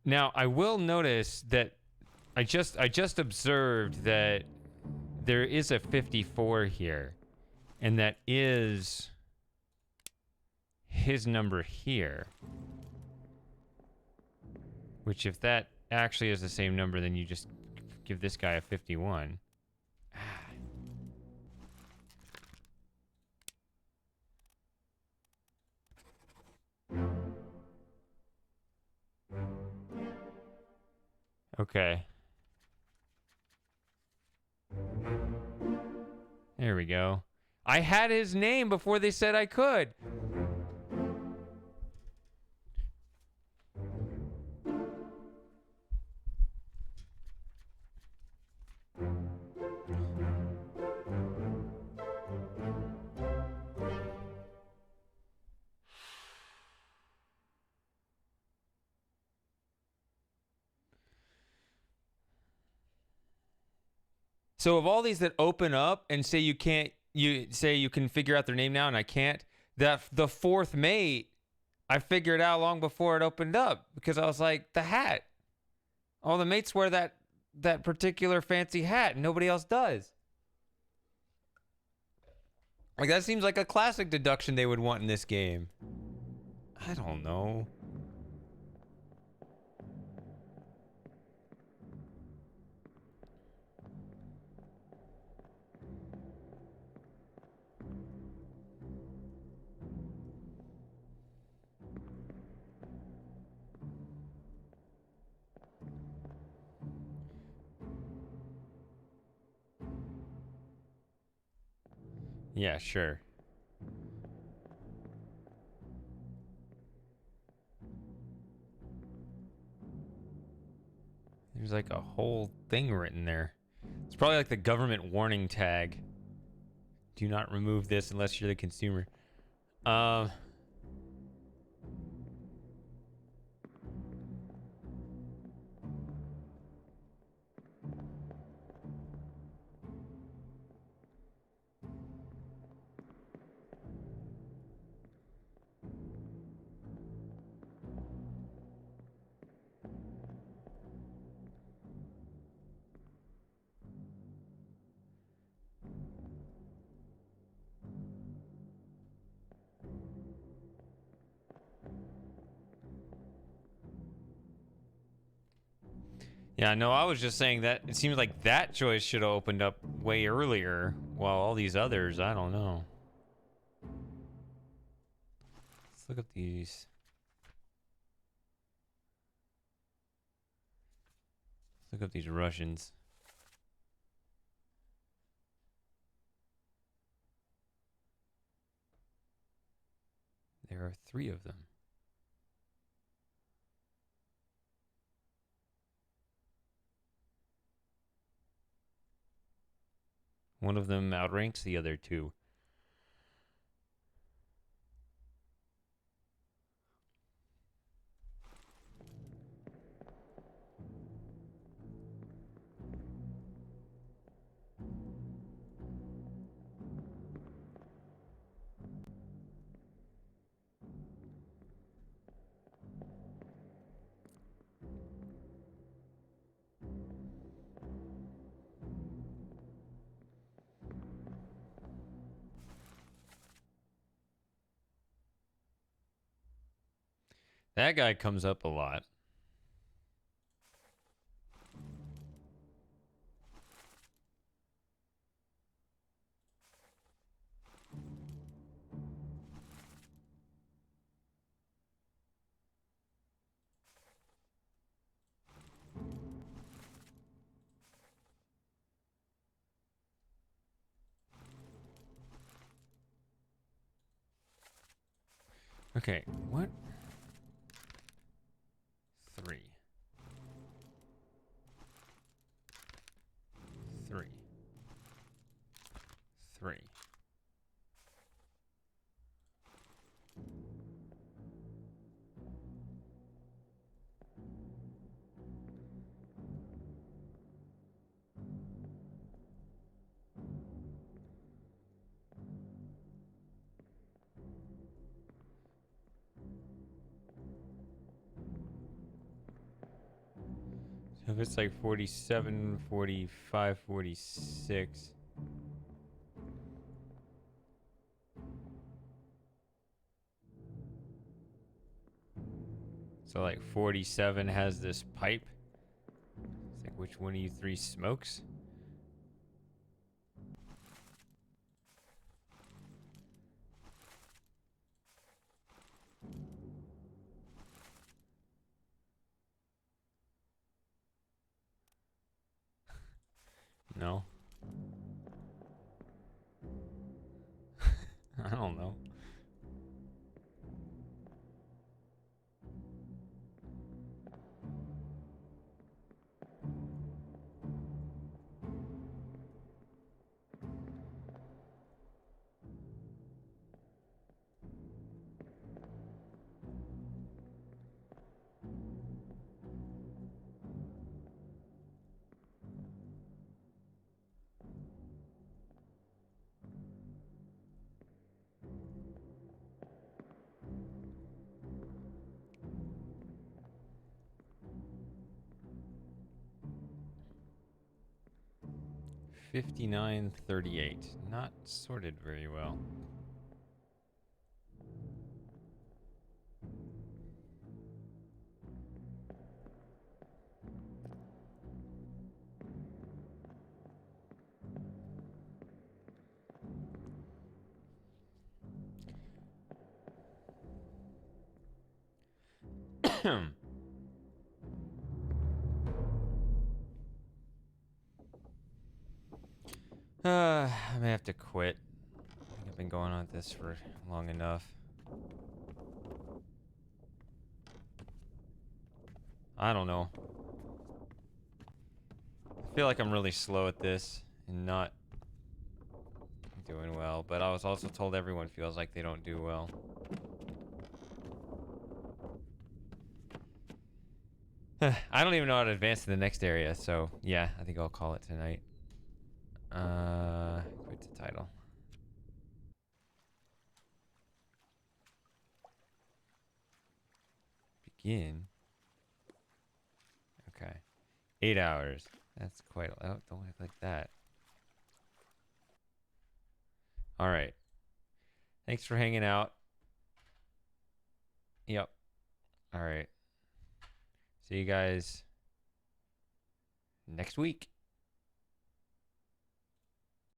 Speaker 1: Now, I will notice that I just observed that there is a 54 here, and that is his number here. Which, if that actually is the same number, then you just give this guy a 51. Okay. There we go. I had his name before they said I could. So of all these that open up and say you can't, you say you can figure out their name now and I can't, that the 4th mate, I figured out long before it opened up because I was like, the hat. All the mates wear that particular fancy hat and nobody else does. Like, that seems like a classic deduction they would want in this game. I don't know. Yeah, sure. There's like a whole thing written there. It's probably like the government warning tag. Do not remove this unless you're the consumer. Yeah, no, I was just saying that it seems like that choice should have opened up way earlier, while all these others, I don't know. Let's look up these. Let's look up these Russians. There are 3 of them. One of them outranks the other 2. That guy comes up a lot. Okay, what? 3. 3. 3. So if it's like 47, 45, 46. So like 47 has this pipe. It's like, which one of you three smokes? No. I don't know. $59.38. Not sorted very well. I may have to quit. I think I've been going on this for long enough. I don't know. I feel like I'm really slow at this and not doing well, but I was also told everyone feels like they don't do well. I don't even know how to advance to the next area, so yeah, I think I'll call it tonight. Quit the title. Begin. Okay. 8 hours. That's quite. Oh, don't act like that. All right. Thanks for hanging out. Yep. All right. See you guys next week.